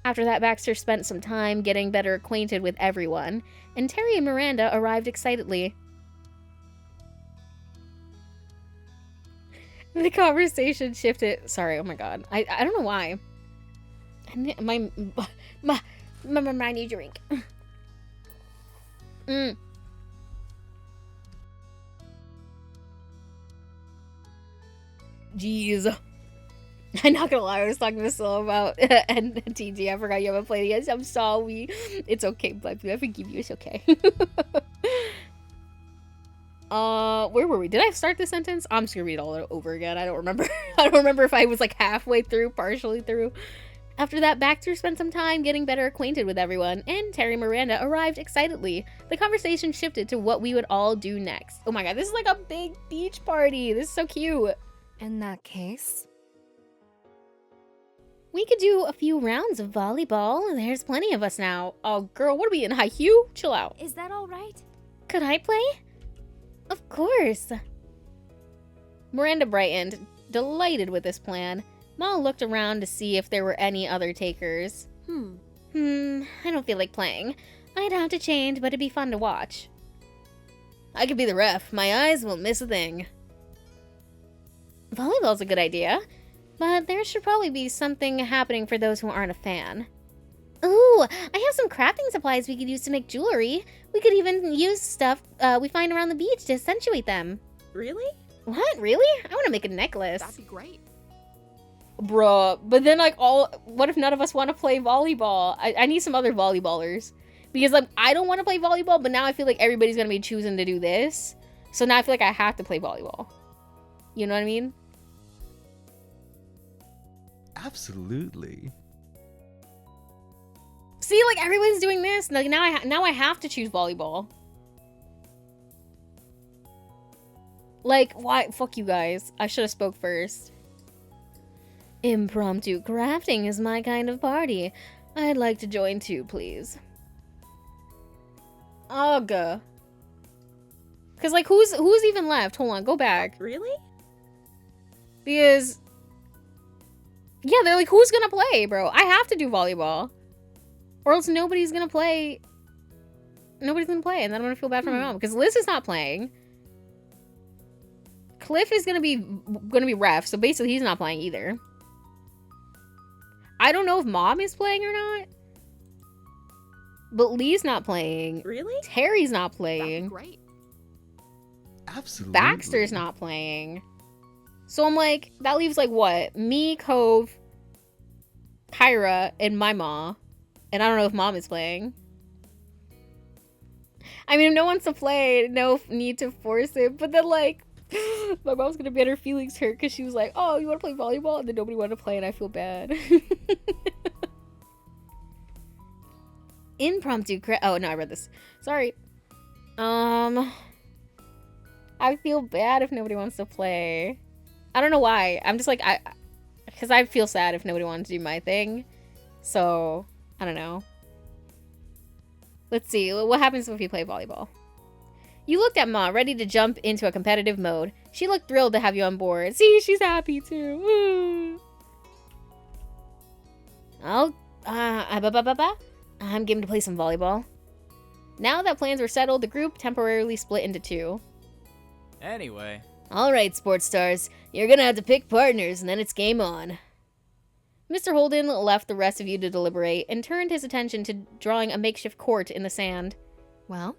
After that, Baxter spent some time getting better acquainted with everyone, and Terry and Miranda arrived excitedly. The conversation shifted. Sorry, oh my god. I don't know why. I need a drink. Jeez. I'm not gonna lie, I was talking to Syl about NTG. I forgot you haven't played it yet. I'm sorry. It's okay, but I forgive you. It's okay. Where were we? Did I start the sentence? I'm just gonna read it all over again. I don't remember. I don't remember if I was like halfway through, partially through. After that, Baxter spent some time getting better acquainted with everyone, and Terry and Miranda arrived excitedly. The conversation shifted to what we would all do next. Oh my god, this is like a big beach party. This is so cute. In that case, We could do a few rounds of volleyball. There's plenty of us now. Oh, girl, what are we in? Haikyuu? Chill out. is that all right? Could I play? Of course. Miranda brightened, delighted with this plan. Ma looked around to see if there were any other takers. I don't feel like playing. I'd have to change, but it'd be fun to watch. I could be the ref. My eyes won't miss a thing. Volleyball's a good idea, but there should probably be something happening for those who aren't a fan. Ooh, I have some crafting supplies we could use to make jewelry. We could even use stuff we find around the beach to accentuate them. Really? What? Really? I want to make a necklace. That'd be great. Bruh, but then like what if none of us want to play volleyball? I need some other volleyballers. Because like I don't want to play volleyball, but now I feel like everybody's gonna be choosing to do this. So now I feel like I have to play volleyball. You know what I mean? Absolutely. See, like everyone's doing this. Like now I have to choose volleyball. Like why? Fuck you guys. I should have spoke first. Impromptu crafting is my kind of party. I'd like to join too, please. Ugh. Cause like who's even left? Hold on, go back. Really? Because yeah, they're like, who's gonna play, bro? I have to do volleyball. Or else nobody's gonna play. Nobody's gonna play, and then I'm gonna feel bad for my mom. Because Liz is not playing. Cliff is gonna be ref, so basically he's not playing either. I don't know if Mom is playing or not. But Lee's not playing. Really? Terry's not That'd be playing. great. Absolutely. Baxter's not playing. So I'm like, that leaves like what? Me, Cove, Kyra, and my ma. And I don't know if Mom is playing. I mean, if no one wants to play, no need to force it. But then like, my mom's gonna get her feelings hurt because she was like, oh, you want to play volleyball? And then nobody wanted to play and I feel bad. Impromptu oh no, I read this. Sorry. I feel bad if nobody wants to play. I don't know why. I'm just like, because I feel sad if nobody wants to do my thing. So, I don't know. Let's see. What happens if we play volleyball? You looked at Ma, ready to jump into a competitive mode. She looked thrilled to have you on board. See, she's happy too. Woo. I'm game to play some volleyball. Now that plans were settled, the group temporarily split into two. Anyway. Alright, sports stars. You're gonna have to pick partners, and then it's game on. Mr. Holden left the rest of you to deliberate, and turned his attention to drawing a makeshift court in the sand. Well?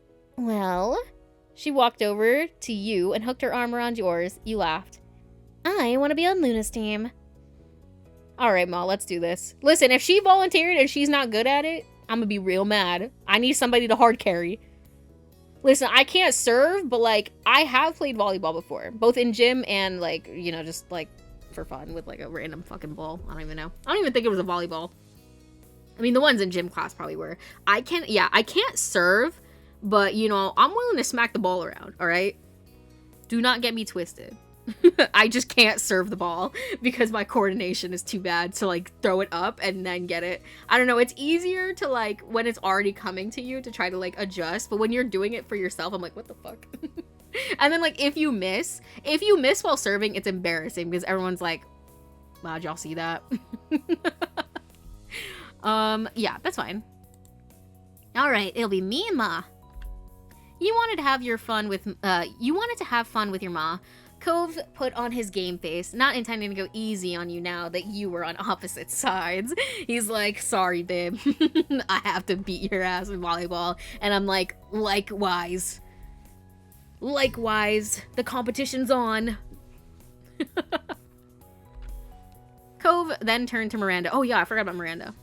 She walked over to you and hooked her arm around yours. You laughed. I want to be on Luna's team. Alright, Ma, let's do this. Listen, if she volunteered and she's not good at it, I'm gonna be real mad. I need somebody to hard carry. Listen, I can't serve, but like, I have played volleyball before. Both in gym and like, you know, just like for fun with like a random fucking ball. I don't even know. I don't even think it was a volleyball. I mean, the ones in gym class probably were. I can't serve, but, you know, I'm willing to smack the ball around, all right? Do not get me twisted. I just can't serve the ball because my coordination is too bad to, like, throw it up and then get it. I don't know, it's easier to, like, when it's already coming to you to try to, like, adjust, but when you're doing it for yourself, I'm like, what the fuck? And then, like, if you miss while serving, it's embarrassing because everyone's like, wow, did y'all see that? Yeah, that's fine. All right, it'll be me and Ma. You wanted to have fun with your ma. Cove put on his game face, not intending to go easy on you now that you were on opposite sides. He's like, sorry, babe. I have to beat your ass in volleyball. And I'm like, likewise. Likewise. The competition's on. Cove then turned to Miranda. Oh yeah, I forgot about Miranda.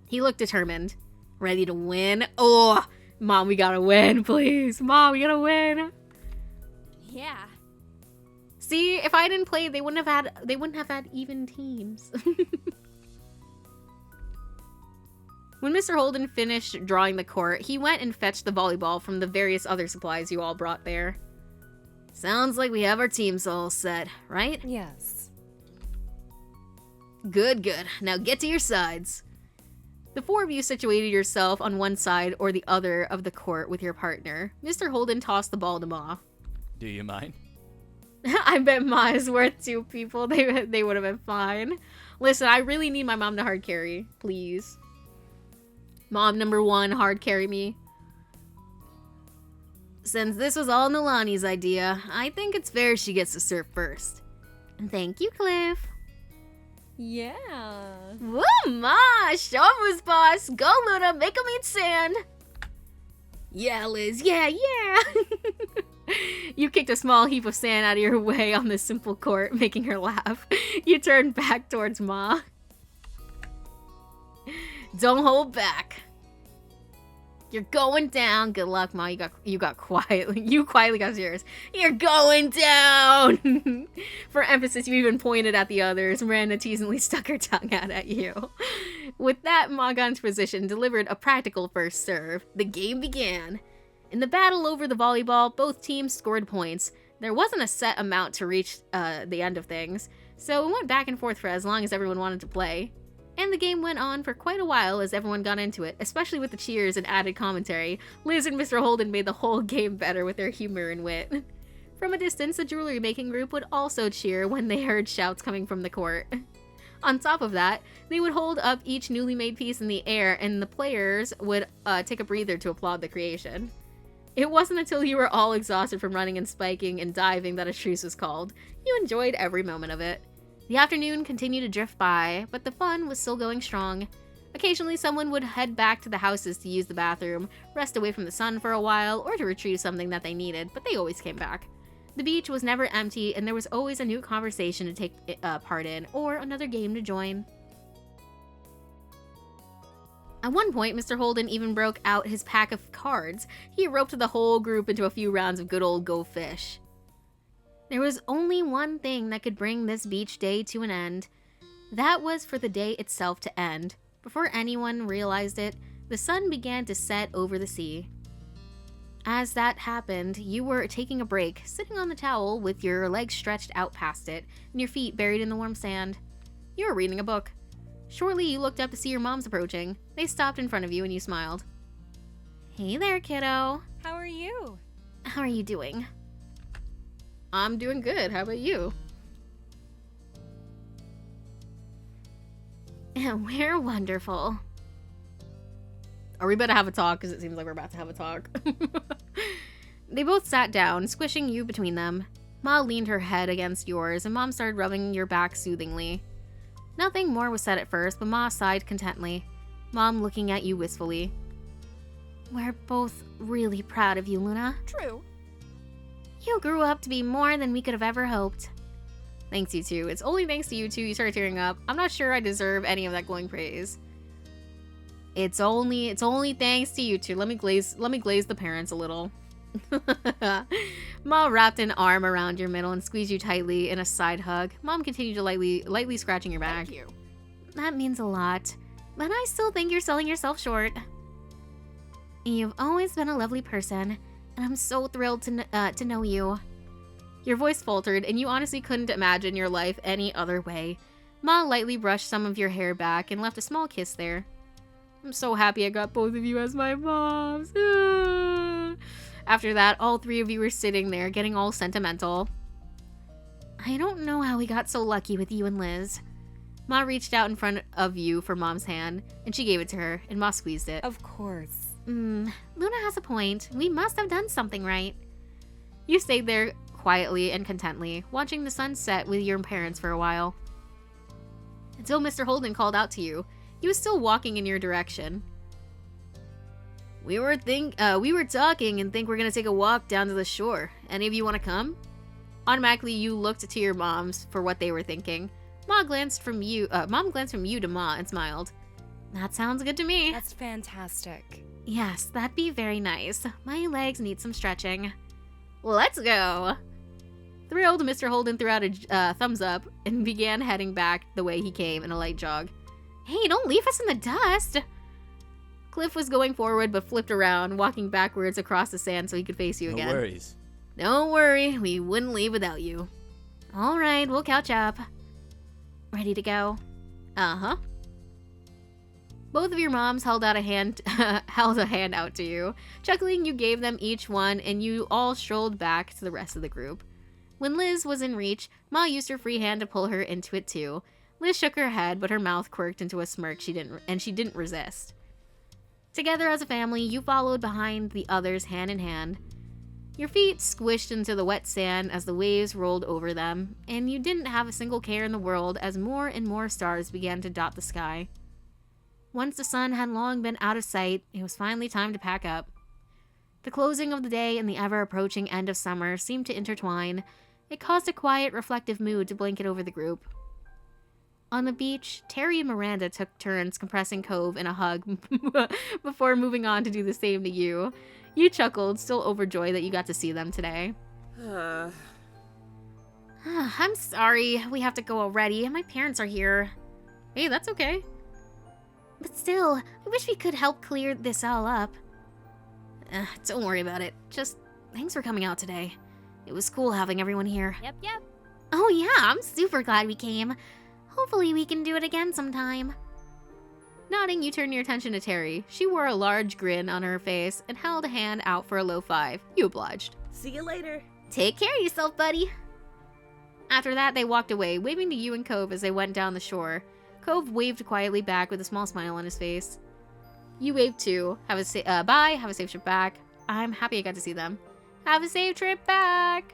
He looked determined. Ready to win. Oh, Mom, we gotta win, please. Mom, we gotta win. Yeah. See, if I didn't play, they wouldn't have had even teams. When Mr. Holden finished drawing the court, he went and fetched the volleyball from the various other supplies you all brought there. Sounds like we have our teams all set, right? Yes. Good, good. Now get to your sides. The four of you situated yourself on one side or the other of the court with your partner. Mr. Holden tossed the ball to Ma. Do you mind? I bet Ma is worth two people. They would have been fine. Listen, I really need my mom to hard carry. Please. Mom number one, hard carry me. Since this was all Nilani's idea, I think it's fair she gets to serve first. Thank you, Cliff. Yeah. Woo, Ma! Show 'em who's boss! Go, Luna! Make 'em eat sand! Yeah, Liz. Yeah, yeah! You kicked a small heap of sand out of your way on the simple court, making her laugh. You turned back towards Ma. Don't hold back. You're going down. Good luck, Ma. You quietly got yours. You're going down. For emphasis, you even pointed at the others. Miranda teasingly stuck her tongue out at you. With that, Ma got into position, delivered a practical first serve. The game began. In the battle over the volleyball, both teams scored points. There wasn't a set amount to reach the end of things, so it went back and forth for as long as everyone wanted to play. And the game went on for quite a while as everyone got into it, especially with the cheers and added commentary. Liz and Mr. Holden made the whole game better with their humor and wit. From a distance, the jewelry making group would also cheer when they heard shouts coming from the court. On top of that, they would hold up each newly made piece in the air and the players would take a breather to applaud the creation. It wasn't until you were all exhausted from running and spiking and diving that a truce was called. You enjoyed every moment of it. The afternoon continued to drift by, but the fun was still going strong. Occasionally, someone would head back to the houses to use the bathroom, rest away from the sun for a while, or to retrieve something that they needed, but they always came back. The beach was never empty, and there was always a new conversation to take part in, or another game to join. At one point, Mr. Holden even broke out his pack of cards. He roped the whole group into a few rounds of good old Go Fish. There was only one thing that could bring this beach day to an end. That was for the day itself to end. Before anyone realized it, the sun began to set over the sea. As that happened, you were taking a break, sitting on the towel with your legs stretched out past it, and your feet buried in the warm sand. You were reading a book. Shortly, you looked up to see your moms approaching. They stopped in front of you and you smiled. Hey there, kiddo. How are you? How are you doing? I'm doing good. How about you? We're wonderful. Are we about to have a talk? Because it seems like we're about to have a talk. They both sat down, squishing you between them. Ma leaned her head against yours, and Mom started rubbing your back soothingly. Nothing more was said at first, but Ma sighed contently, Mom looking at you wistfully. We're both really proud of you, Luna. True. You grew up to be more than we could have ever hoped. Thanks, you two. It's only thanks to you two you started tearing up. I'm not sure I deserve any of that glowing praise. It's only thanks to you two. Let me glaze the parents a little. Ma wrapped an arm around your middle and squeezed you tightly in a side hug. Mom continued to lightly scratching your back. Thank you. That means a lot. but I still think you're selling yourself short. You've always been a lovely person, and I'm so thrilled to know you. Your voice faltered, and you honestly couldn't imagine your life any other way. Ma lightly brushed some of your hair back and left a small kiss there. I'm so happy I got both of you as my moms. After that, all three of you were sitting there getting all sentimental. I don't know how we got so lucky with you and Liz. Ma reached out in front of you for Mom's hand, and she gave it to her, and Ma squeezed it. Of course. Luna has a point. We must have done something right. You stayed there quietly and contently, watching the sun set with your parents for a while. Until Mr. Holden called out to you. He was still walking in your direction. We were talking and think we're gonna take a walk down to the shore. Any of you want to come? Automatically, you looked to your moms for what they were thinking. Mom glanced from you to Ma and smiled. That sounds good to me. That's fantastic. Yes, that'd be very nice. My legs need some stretching. Let's go. Thrilled, Mr. Holden threw out a thumbs up and began heading back the way he came in a light jog. Hey, don't leave us in the dust. Cliff was going forward but flipped around, walking backwards across the sand so he could face you again. No worries. Don't worry, we wouldn't leave without you. All right, we'll catch up. Ready to go? Uh-huh. Both of your moms held a hand out to you. Chuckling, you gave them each one, and you all strolled back to the rest of the group. When Liz was in reach, Ma used her free hand to pull her into it too. Liz shook her head, but her mouth quirked into a smirk she didn't resist. Together as a family, you followed behind the others hand in hand. Your feet squished into the wet sand as the waves rolled over them, and you didn't have a single care in the world as more and more stars began to dot the sky. Once the sun had long been out of sight, it was finally time to pack up. The closing of the day and the ever-approaching end of summer seemed to intertwine. It caused a quiet, reflective mood to blanket over the group. On the beach, Terry and Miranda took turns compressing Cove in a hug before moving on to do the same to you. You chuckled, still overjoyed that you got to see them today. I'm sorry, we have to go already. My parents are here. Hey, that's okay. But still, I wish we could help clear this all up. Don't worry about it. Just thanks for coming out today. It was cool having everyone here. Yep. Oh yeah, I'm super glad we came. Hopefully we can do it again sometime. Nodding, you turned your attention to Terry. She wore a large grin on her face and held a hand out for a low five. You obliged. See you later. Take care of yourself, buddy. After that, they walked away, waving to you and Cove as they went down the shore. Cove waved quietly back with a small smile on his face. You waved too. Bye, have a safe trip back. I'm happy I got to see them. Have a safe trip back.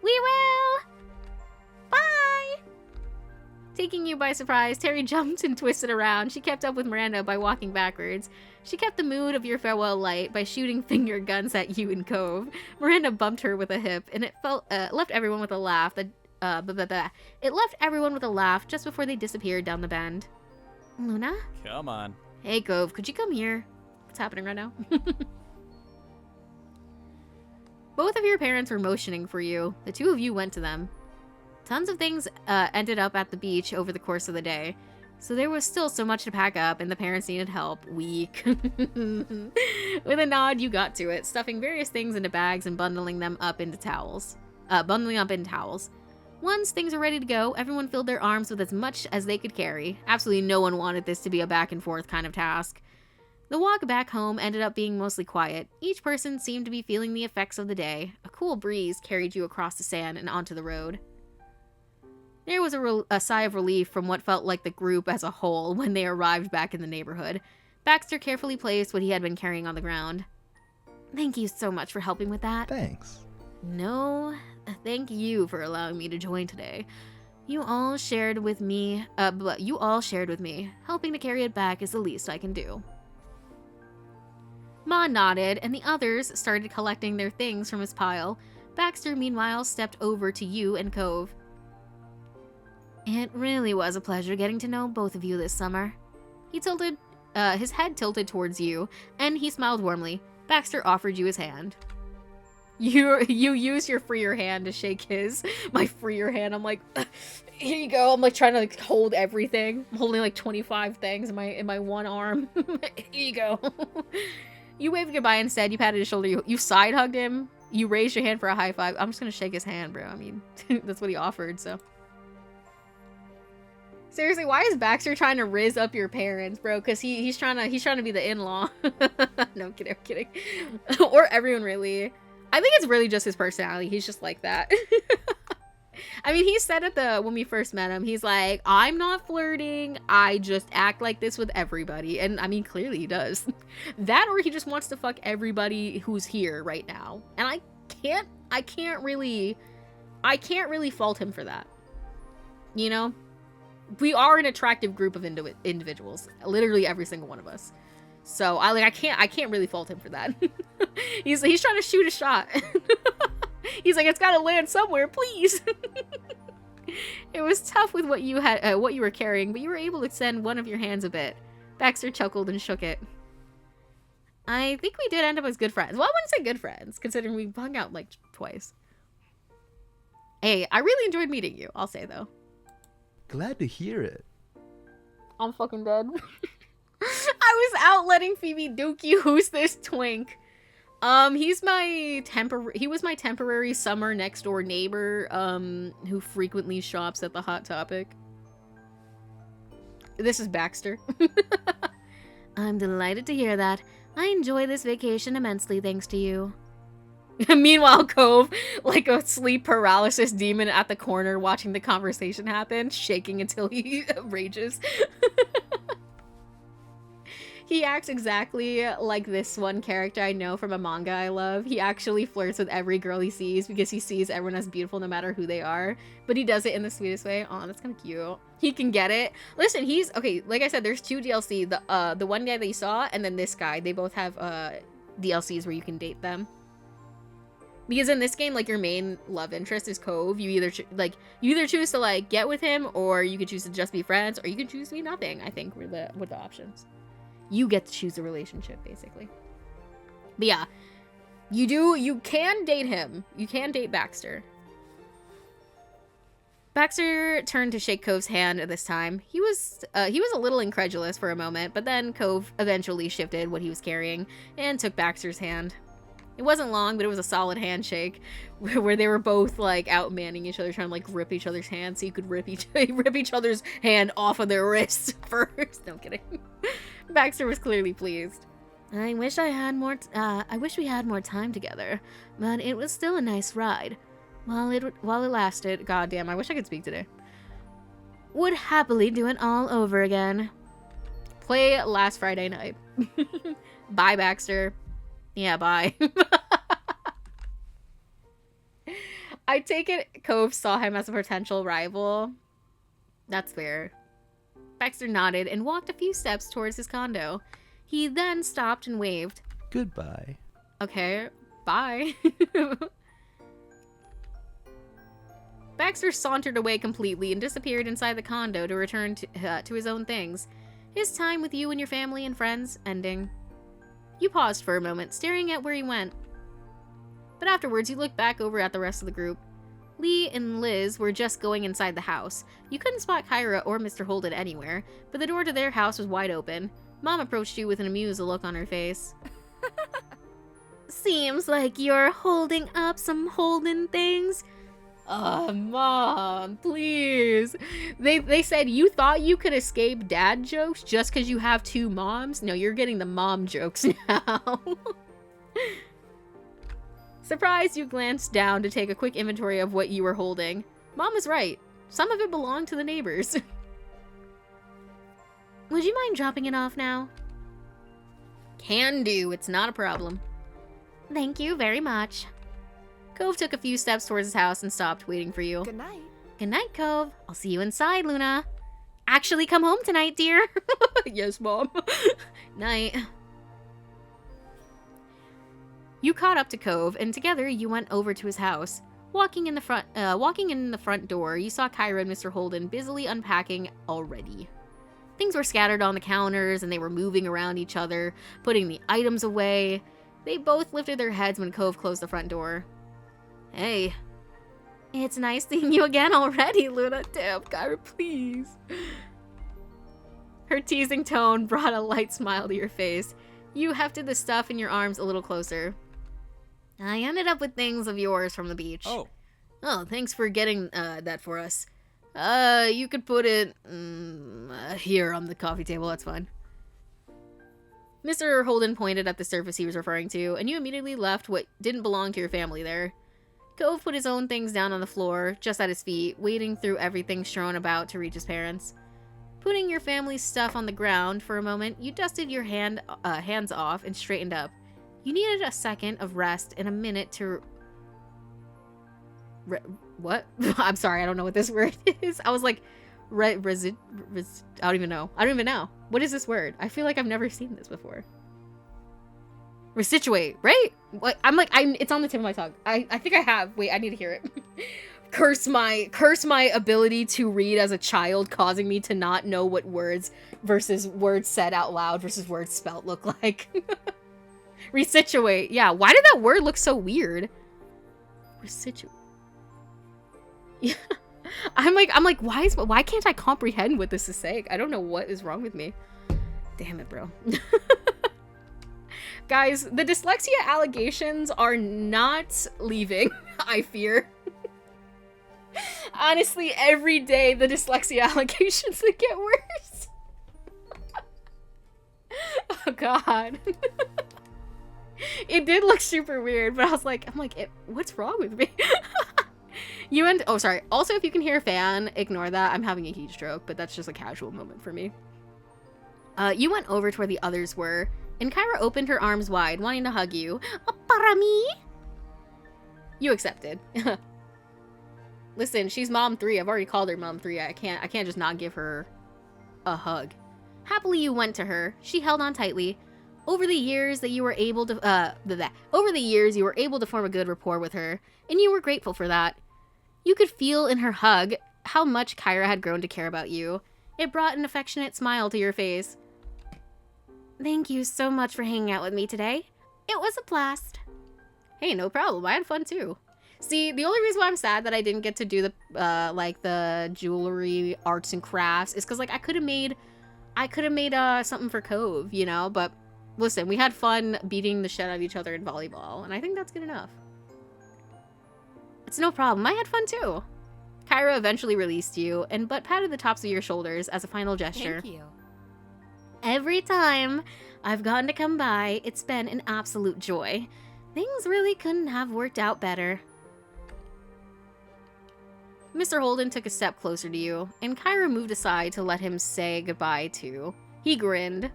We will. Bye. Taking you by surprise, Terry jumped and twisted around. She kept up with Miranda by walking backwards. She kept the mood of your farewell light by shooting finger guns at you and Cove. Miranda bumped her with a hip, and it left everyone with a laugh. It left everyone with a laugh just before they disappeared down the bend. Luna? Come on. Hey, Cove, could you come here? What's happening right now? Both of your parents were motioning for you. The two of you went to them. Tons of things ended up at the beach over the course of the day, so there was still so much to pack up, and the parents needed help. Weak. With a nod, you got to it, stuffing various things into bags and bundling them up into towels. Once things were ready to go, everyone filled their arms with as much as they could carry. Absolutely no one wanted this to be a back and forth kind of task. The walk back home ended up being mostly quiet. Each person seemed to be feeling the effects of the day. A cool breeze carried you across the sand and onto the road. There was a sigh of relief from what felt like the group as a whole when they arrived back in the neighborhood. Baxter carefully placed what he had been carrying on the ground. Thank you so much for helping with that. Thanks. No, thank you for allowing me to join today. You all shared with me. Helping to carry it back is the least I can do. Ma nodded, and the others started collecting their things from his pile. Baxter, meanwhile, stepped over to you and Cove. It really was a pleasure getting to know both of you this summer. He tilted, his head tilted towards you, and he smiled warmly. Baxter offered you his hand. You use your freer hand to shake his. My freer hand, I'm like, here you go. I'm like trying to like hold everything. I'm holding like 25 things in my one arm. Here you go. You waved goodbye instead. You patted his shoulder. You side hugged him. You raised your hand for a high five. I'm just gonna shake his hand, bro. I mean, that's what he offered, so. Seriously, why is Baxter trying to rizz up your parents, bro? Because he's trying to be the in-law. No, I'm kidding. Or everyone, really. I think it's really just his personality. He's just like that. I mean, he said when we first met him, he's like, I'm not flirting. I just act like this with everybody. And I mean, clearly he does. That or he just wants to fuck everybody who's here right now. And I can't really fault him for that. You know? We are an attractive group of individuals. Literally every single one of us. So I can't really fault him for that. He's trying to shoot a shot. He's like, it's gotta land somewhere, please. It was tough with what you were carrying, but you were able to extend one of your hands a bit. Baxter chuckled and shook it. I think we did end up as good friends. Well, I wouldn't say good friends, considering we hung out like twice. Hey, I really enjoyed meeting you, I'll say though. Glad to hear it. I'm fucking dead. I was out letting Phoebe Dookie. Who's this twink? He was my temporary summer next door neighbor, who frequently shops at the Hot Topic. This is Baxter. I'm delighted to hear that. I enjoy this vacation immensely thanks to you. Meanwhile, Cove, like a sleep paralysis demon at the corner watching the conversation happen, shaking until he rages. He acts exactly like this one character I know from a manga I love. He actually flirts with every girl he sees because he sees everyone as beautiful no matter who they are. But he does it in the sweetest way. Aw, that's kind of cute. He can get it. Listen, okay, like I said, there's 2 DLC. The one guy that you saw and then this guy. They both have DLCs where you can date them. Because in this game, like, your main love interest is Cove. You either choose to like get with him, or you could choose to just be friends, or you can choose to be nothing. I think were the options. You get to choose a relationship, basically. But yeah, you can date him. You can date Baxter. Baxter turned to shake Cove's hand at this time. He was a little incredulous for a moment, but then Cove eventually shifted what he was carrying and took Baxter's hand. It wasn't long, but it was a solid handshake where they were both like outmanning each other, trying to like grip each other's hands so you could rip each other's hand off of their wrists first. No, I'm kidding. Baxter was clearly pleased. I wish we had more time together, but it was still a nice ride. While it lasted, goddamn, I wish I could speak today. Would happily do it all over again. Play last Friday night. Bye, Baxter. Yeah, bye. I take it Cove saw him as a potential rival. That's fair. Baxter nodded and walked a few steps towards his condo. He then stopped and waved. Goodbye. Okay, bye. Baxter sauntered away completely and disappeared inside the condo to return to his own things. His time with you and your family and friends ending. You paused for a moment, staring at where he went. But afterwards, you looked back over at the rest of the group. Lee and Liz were just going inside the house. You couldn't spot Kyra or Mr. Holden anywhere, but the door to their house was wide open. Mom approached you with an amused look on her face. Seems like you're holding up some Holden things. Mom, please. They said you thought you could escape dad jokes just because you have 2 moms? No, you're getting the mom jokes now. Surprised, you glanced down to take a quick inventory of what you were holding. Mom was right. Some of it belonged to the neighbors. Would you mind dropping it off now? Can do. It's not a problem. Thank you very much. Cove took a few steps towards his house and stopped, waiting for you. Good night. Good night, Cove. I'll see you inside, Luna. Actually, come home tonight, dear. Yes, Mom. Night. You caught up to Cove, and together you went over to his house. Walking in the front door, you saw Kyra and Mr. Holden busily unpacking already. Things were scattered on the counters, and they were moving around each other, putting the items away. They both lifted their heads when Cove closed the front door. Hey. It's nice seeing you again already, Luna. Damn, Kyra, please. Her teasing tone brought a light smile to your face. You hefted the stuff in your arms a little closer. I ended up with things of yours from the beach. Oh. Oh, thanks for getting that for us. You could put it here on the coffee table, that's fine. Mr. Holden pointed at the surface he was referring to, and you immediately left what didn't belong to your family there. Cove put his own things down on the floor, just at his feet, wading through everything strewn about to reach his parents. Putting your family's stuff on the ground for a moment, you dusted your hands off and straightened up. You needed a second of rest and a minute to... what? I'm sorry, I don't know what this word is. I was like... I don't even know. What is this word? I feel like I've never seen this before. Resituate, right? What? It's on the tip of my tongue. I think I have. Wait, I need to hear it. Curse my ability to read as a child, causing me to not know what words versus words said out loud versus words spelt look like. Resituate. Yeah, why did that word look so weird? Resituate. Yeah. I'm like, why can't I comprehend what this is saying? I don't know what is wrong with me. Damn it, bro. Guys, the dyslexia allegations are not leaving, I fear. Honestly, every day the dyslexia allegations that get worse. Oh god. It did look super weird, but I'm like, what's wrong with me? Oh, sorry. Also, if you can hear a fan, ignore that. I'm having a heat stroke, but that's just a casual moment for me. You went over to where the others were, and Kyra opened her arms wide, wanting to hug you. Para me? You accepted. Listen, she's Mom 3. I've already called her Mom 3. I can't just not give her a hug. Happily, you went to her. She held on tightly. Over the years you were able to form a good rapport with her, and you were grateful for that. You could feel in her hug how much Kyra had grown to care about you. It brought an affectionate smile to your face. Thank you so much for hanging out with me today. It was a blast. Hey, no problem. I had fun too. See, the only reason why I'm sad that I didn't get to do the jewelry, arts and crafts is because I could have made something for Cove, you know. But listen, we had fun beating the shit out of each other in volleyball, and I think that's good enough. It's no problem. I had fun too. Kyra eventually released you, but patted the tops of your shoulders as a final gesture. Thank you. Every time I've gotten to come by, it's been an absolute joy. Things really couldn't have worked out better. Mr. Holden took a step closer to you, and Kyra moved aside to let him say goodbye too. He grinned.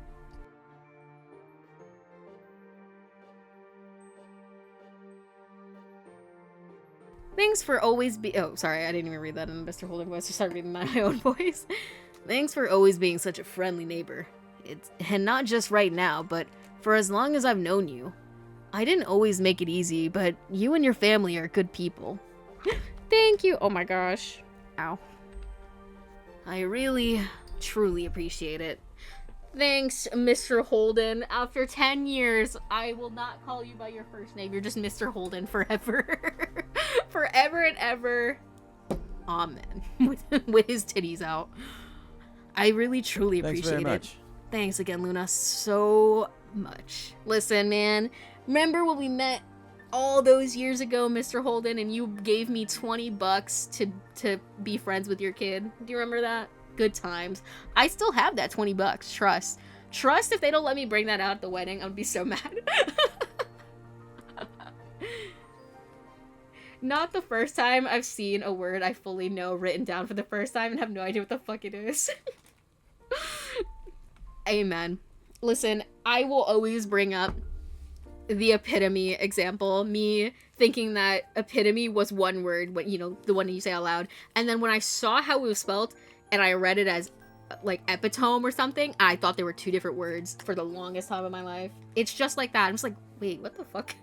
Thanks for always oh, sorry, I didn't even read that in Mr. Holden voice. I started reading that in my own voice. Thanks for always being such a friendly neighbor. And not just right now, but for as long as I've known you. I didn't always make it easy, but you and your family are good people. Thank you. Oh my gosh. Ow. I really, truly appreciate it. Thanks, Mr. Holden. After 10 years, I will not call you by your first name. You're just Mr. Holden forever. Forever and ever. Amen. With his titties out. I really, truly appreciate it. Thanks again, Luna, so much. Listen, man, remember when we met all those years ago, Mr. Holden, and you gave me $20 to be friends with your kid? Do you remember that? Good times. I still have that $20. Trust if they don't let me bring that out at the wedding, I'd be so mad. Not the first time I've seen a word I fully know written down for the first time and have no idea what the fuck it is. Amen. Listen, I will always bring up the epitome example. Me thinking that epitome was one word, when, you know, the one that you say out loud. And then when I saw how it was spelled and I read it as like epitome or something, I thought they were two different words for the longest time of my life. It's just like that. I'm just like, wait, what the fuck?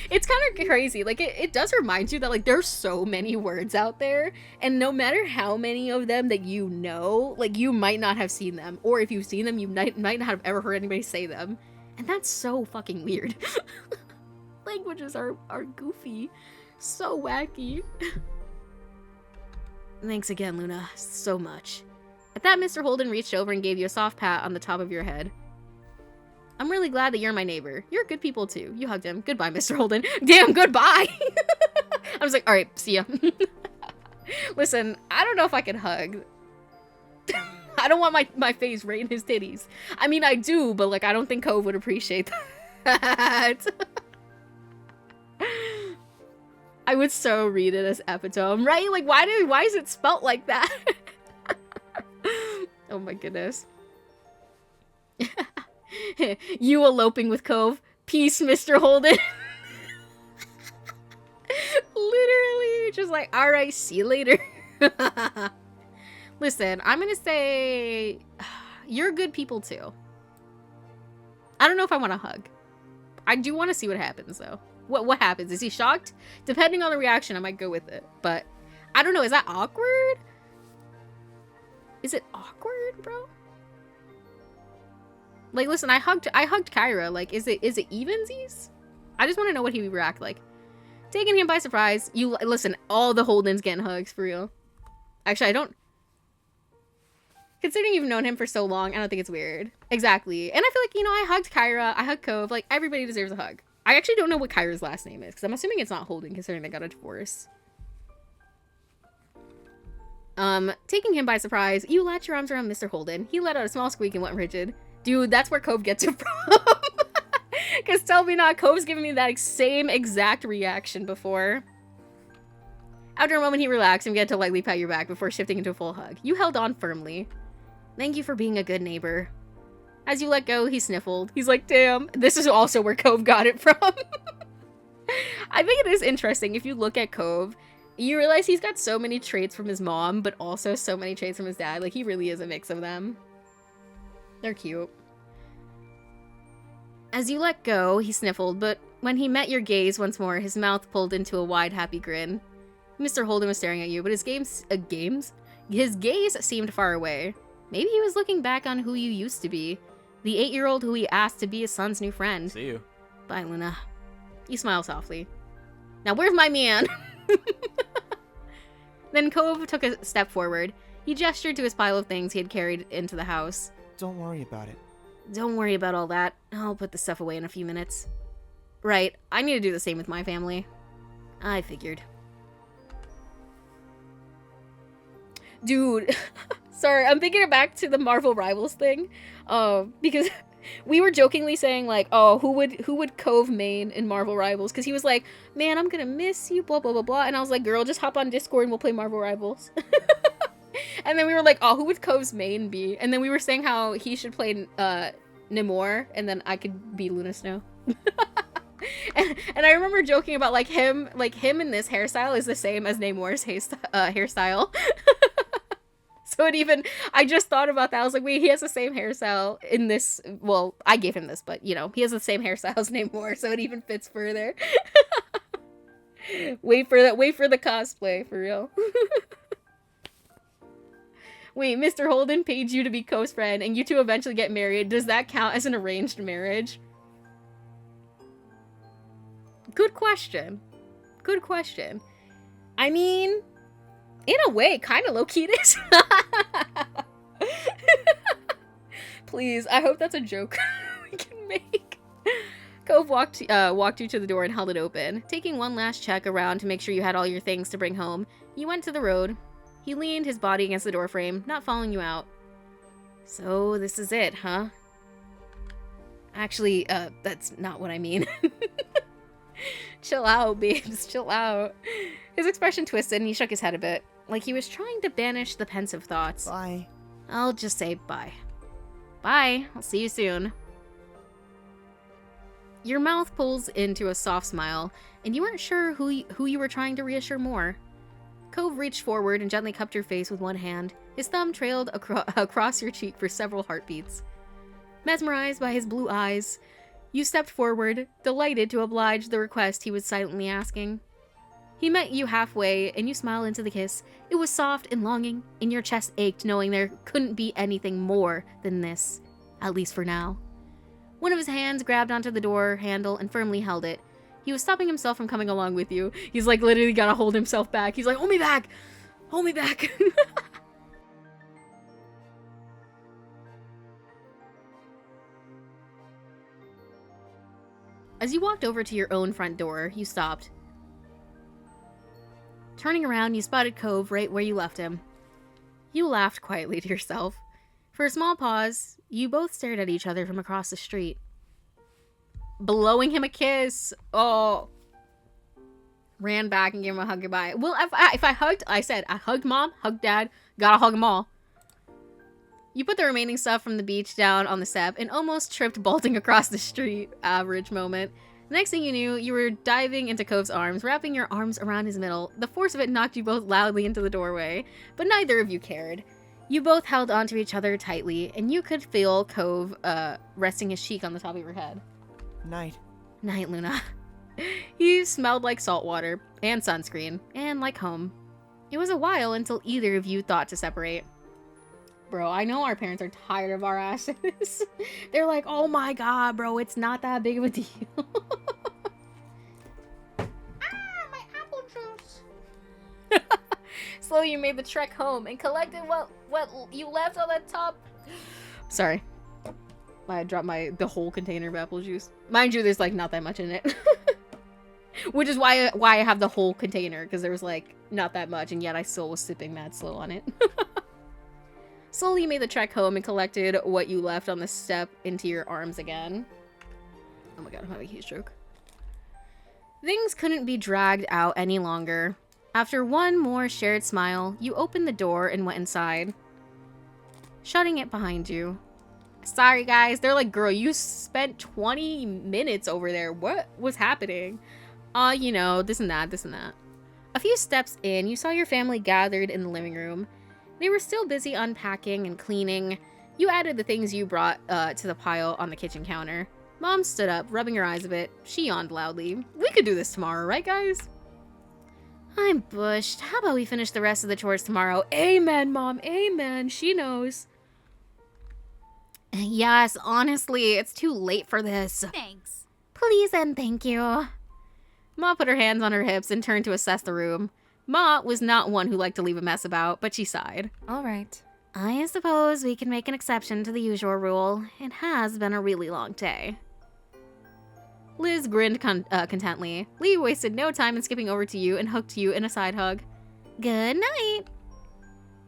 It's kind of crazy. Like, it does remind you that, like, there's so many words out there, and no matter how many of them that you know, like, you might not have seen them, or if you've seen them, you might not have ever heard anybody say them. And that's so fucking weird. Languages are goofy. So wacky. Thanks again, Luna. So much. At that, Mr. Holden reached over and gave you a soft pat on the top of your head. I'm really glad that you're my neighbor. You're good people too. You hugged him. Goodbye, Mr. Holden. Damn, goodbye! I was like, alright, see ya. Listen, I don't know if I can hug. I don't want my face right in his titties. I mean, I do, but like, I don't think Cove would appreciate that. I would so read it as epitome, right? Like, why is it spelt like that? Oh my goodness. You eloping with Cove. Peace, Mr. Holden. Literally, just like, alright, see you later. Listen, I'm gonna say you're good people too. I don't know if I want to hug. I do want to see what happens though. What happens? Is he shocked? Depending on the reaction, I might go with it. But I don't know. Is that awkward? Is it awkward, bro? Like, listen, I hugged Kyra. Like, is it evensies? I just want to know what he would react like. Taking him by surprise. You listen. All the Holdens getting hugs for real. Actually, I don't. Considering you've known him for so long, I don't think it's weird. Exactly. And I feel like, you know, I hugged Kyra. I hugged Cove. Like, everybody deserves a hug. I actually don't know what Kyra's last name is, because I'm assuming it's not Holden, considering they got a divorce. Taking him by surprise, you latch your arms around Mr. Holden. He let out a small squeak and went rigid. Dude, that's where Cove gets it from. Because tell me not, Cove's giving me that same exact reaction before. After a moment, he relaxed and began to lightly pat your back before shifting into a full hug. You held on firmly. Thank you for being a good neighbor. As you let go, he sniffled. He's like, damn, this is also where Cove got it from. I think it is interesting. If you look at Cove, you realize he's got so many traits from his mom, but also so many traits from his dad. Like, he really is a mix of them. They're cute. As you let go, he sniffled, but when he met your gaze once more, his mouth pulled into a wide, happy grin. Mr. Holden was staring at you, but his his gaze seemed far away. Maybe he was looking back on who you used to be. The 8-year-old who he asked to be his son's new friend. See you. Bye, Luna. You smile softly. Now, where's my man? Then Cove took a step forward. He gestured to his pile of things he had carried into the house. Don't worry about it. Don't worry about all that. I'll put the stuff away in a few minutes. Right, I need to do the same with my family. I figured. Dude, sorry, I'm thinking back to the Marvel Rivals thing. Because we were jokingly saying, like, oh, who would Cove main in Marvel Rivals? Because he was like, man, I'm gonna miss you, blah, blah, blah, blah. And I was like, girl, just hop on Discord and we'll play Marvel Rivals. And then we were like, oh, who would Cove's main be? And then we were saying how he should play Namor, and then I could be Luna Snow. and I remember joking about, like, him in this hairstyle is the same as Namor's hairstyle. So I just thought about that. I was like, wait, he has the same hairstyle in this. Well, I gave him this, but, you know, he has the same hairstyle as Namor, so it even fits further. Wait for the cosplay, for real. Wait, Mr. Holden paid you to be Cove's friend, and you two eventually get married. Does that count as an arranged marriage? Good question. Good question. I mean, in a way, kind of low-key it is. Please, I hope that's a joke we can make. Cove walked you to the door and held it open. Taking one last check around to make sure you had all your things to bring home, you went to the road. He leaned his body against the doorframe, not following you out. So, this is it, huh? Actually, that's not what I mean. Chill out, babes, chill out. His expression twisted and he shook his head a bit, like he was trying to banish the pensive thoughts. Bye. I'll just say bye. Bye, I'll see you soon. Your mouth pulls into a soft smile, and you weren't sure who you were trying to reassure more. Cove reached forward and gently cupped your face with one hand. His thumb trailed across your cheek for several heartbeats. Mesmerized by his blue eyes, you stepped forward, delighted to oblige the request he was silently asking. He met you halfway, and you smiled into the kiss. It was soft and longing, and your chest ached knowing there couldn't be anything more than this, at least for now. One of his hands grabbed onto the door handle and firmly held it. He was stopping himself from coming along with you. He's like literally gotta hold himself back. He's like, hold me back! Hold me back! As you walked over to your own front door, you stopped. Turning around, you spotted Cove right where you left him. You laughed quietly to yourself. For a small pause, you both stared at each other from across the street. Blowing him a kiss. Oh. Ran back and gave him a hug goodbye. Well, if I hugged, I said, I hugged mom, hugged dad, gotta hug them all. You put the remaining stuff from the beach down on the step and almost tripped bolting across the street. Average moment. The next thing you knew, you were diving into Cove's arms, wrapping your arms around his middle. The force of it knocked you both loudly into the doorway, but neither of you cared. You both held onto each other tightly, and you could feel Cove resting his cheek on the top of your head. Night. Night, Luna. He smelled like salt water, and sunscreen, and like home. It was a while until either of you thought to separate. Bro, I know our parents are tired of our asses. They're like, oh my god, bro, it's not that big of a deal. My apple juice. Slowly you made the trek home and collected what you left on that top. Sorry. I dropped the whole container of apple juice. Mind you, there's like not that much in it. Which is why I have the whole container, because there was like not that much, and yet I still was sipping mad slow on it. Slowly you made the trek home and collected what you left on the step into your arms again. Oh my god, I'm having a heat stroke. Things couldn't be dragged out any longer. After one more shared smile, you opened the door and went inside, shutting it behind you. Sorry guys, they're like, girl, you spent 20 minutes over there. What was happening? You know, this and that, this and that. A few steps in, you saw your family gathered in the living room. They were still busy unpacking and cleaning. You added the things you brought to the pile on the kitchen counter. Mom stood up, rubbing her eyes a bit. She yawned loudly. We could do this tomorrow, right guys? I'm bushed. How about we finish the rest of the chores tomorrow? Amen, Mom. Amen. She knows. Yes, honestly, it's too late for this. Thanks. Please and thank you. Ma put her hands on her hips and turned to assess the room. Ma was not one who liked to leave a mess about, but she sighed. All right. I suppose we can make an exception to the usual rule. It has been a really long day. Liz grinned contently. Lee wasted no time in skipping over to you and hooked you in a side hug. Good night.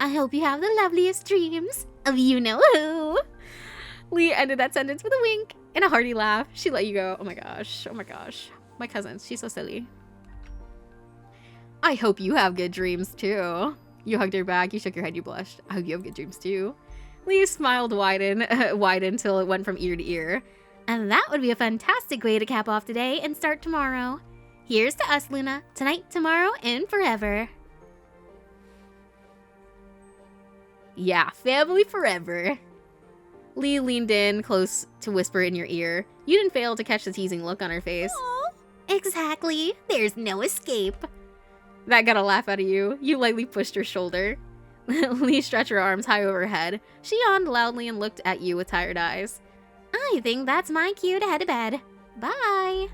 I hope you have the loveliest dreams of you-know-who. Lee ended that sentence with a wink and a hearty laugh. She let you go. Oh my gosh. Oh my gosh. My cousin, she's so silly. I hope you have good dreams too. You hugged her back, you shook your head, you blushed. I hope you have good dreams too. Lee's smiled widened till it went from ear to ear. And that would be a fantastic way to cap off today and start tomorrow. Here's to us, Luna. Tonight, tomorrow, and forever. Yeah, family forever. Lee leaned in close to whisper in your ear. You didn't fail to catch the teasing look on her face. Aww. Exactly. There's no escape. That got a laugh out of you. You lightly pushed her shoulder. Lee stretched her arms high over her head. She yawned loudly and looked at you with tired eyes. I think that's my cue to head to bed. Bye.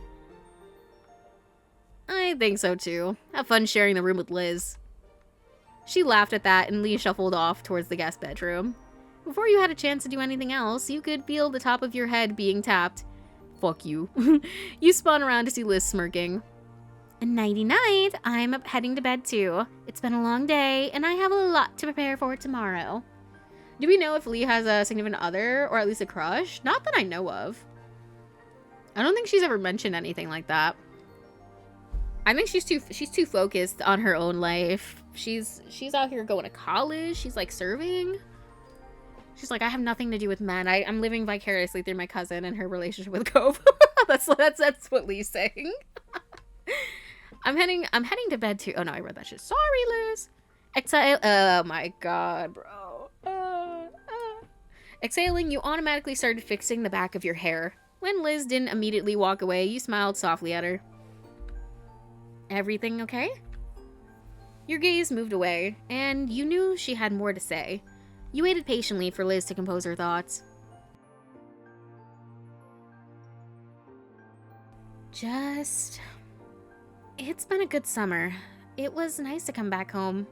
I think so too. Have fun sharing the room with Liz. She laughed at that and Lee shuffled off towards the guest bedroom. Before you had a chance to do anything else, you could feel the top of your head being tapped. Fuck you. You spun around to see Liz smirking. Nighty-night. I'm heading to bed too. It's been a long day, and I have a lot to prepare for tomorrow. Do we know if Lee has a significant other, or at least a crush? Not that I know of. I don't think she's ever mentioned anything like that. I think she's too focused on her own life. She's out here going to college. She's like serving. She's like, I have nothing to do with men. I'm living vicariously through my cousin and her relationship with Cove. that's what Lee's saying. I'm heading to bed too. Oh no, I read that shit. Sorry, Liz. Oh my god, bro. Exhaling, you automatically started fixing the back of your hair. When Liz didn't immediately walk away, you smiled softly at her. Everything okay? Your gaze moved away, and you knew she had more to say. You waited patiently for Liz to compose her thoughts. It's been a good summer. It was nice to come back home.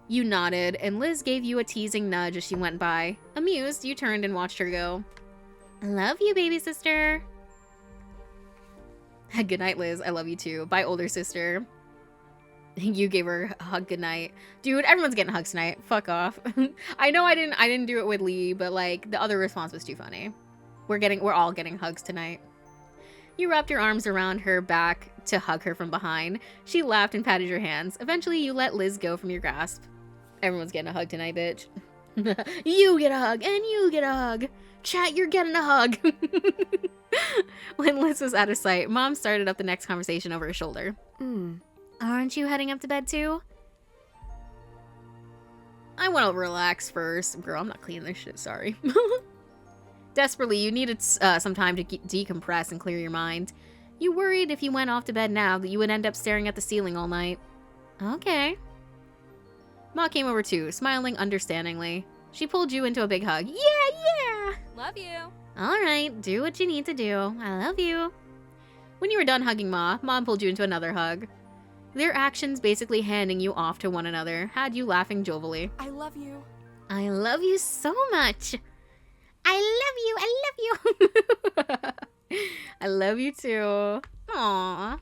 You nodded, and Liz gave you a teasing nudge as she went by. Amused, you turned and watched her go. I love you, baby sister. Good night, Liz. I love you too. Bye, older sister. You gave her a hug goodnight. Dude, everyone's getting hugs tonight. Fuck off. I know I didn't do it with Lee, but like the other response was too funny. We're all getting hugs tonight. You wrapped your arms around her back to hug her from behind. She laughed and patted your hands. Eventually, you let Liz go from your grasp. Everyone's getting a hug tonight, bitch. You get a hug, and you get a hug. Chat, you're getting a hug. When Liz was out of sight, Mom started up the next conversation over her shoulder. Aren't you heading up to bed too? I want to relax first. Girl, I'm not cleaning this shit, sorry. Desperately, you needed some time to decompress and clear your mind. You worried if you went off to bed now that you would end up staring at the ceiling all night. Okay. Ma came over too, smiling understandingly. She pulled you into a big hug. Yeah! Love you. Alright, do what you need to do. I love you. When you were done hugging Ma, Mom pulled you into another hug. Their actions basically handing you off to one another had you laughing jovially. I love you. I love you so much. I love you. I love you too. Aww.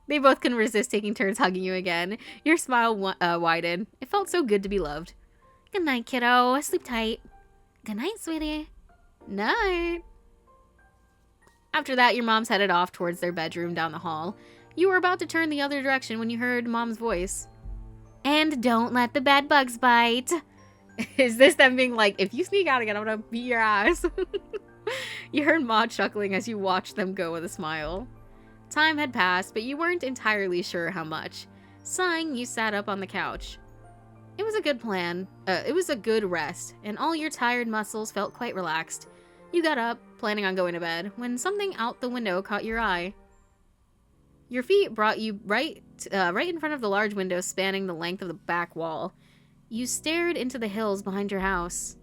They both couldn't resist taking turns hugging you again. Your smile widened. It felt so good to be loved. Good night, kiddo. Sleep tight. Good night, sweetie. Night. After that, your moms headed off towards their bedroom down the hall. You were about to turn the other direction when you heard Mom's voice. And don't let the bed bugs bite. Is this them being like, if you sneak out again, I'm gonna beat your ass? You heard Ma chuckling as you watched them go with a smile. Time had passed, but you weren't entirely sure how much. Sighing, you sat up on the couch. It was a good plan. It was a good rest, and all your tired muscles felt quite relaxed. You got up, planning on going to bed, when something out the window caught your eye. Your feet brought you right in front of the large window spanning the length of the back wall. You stared into the hills behind your house.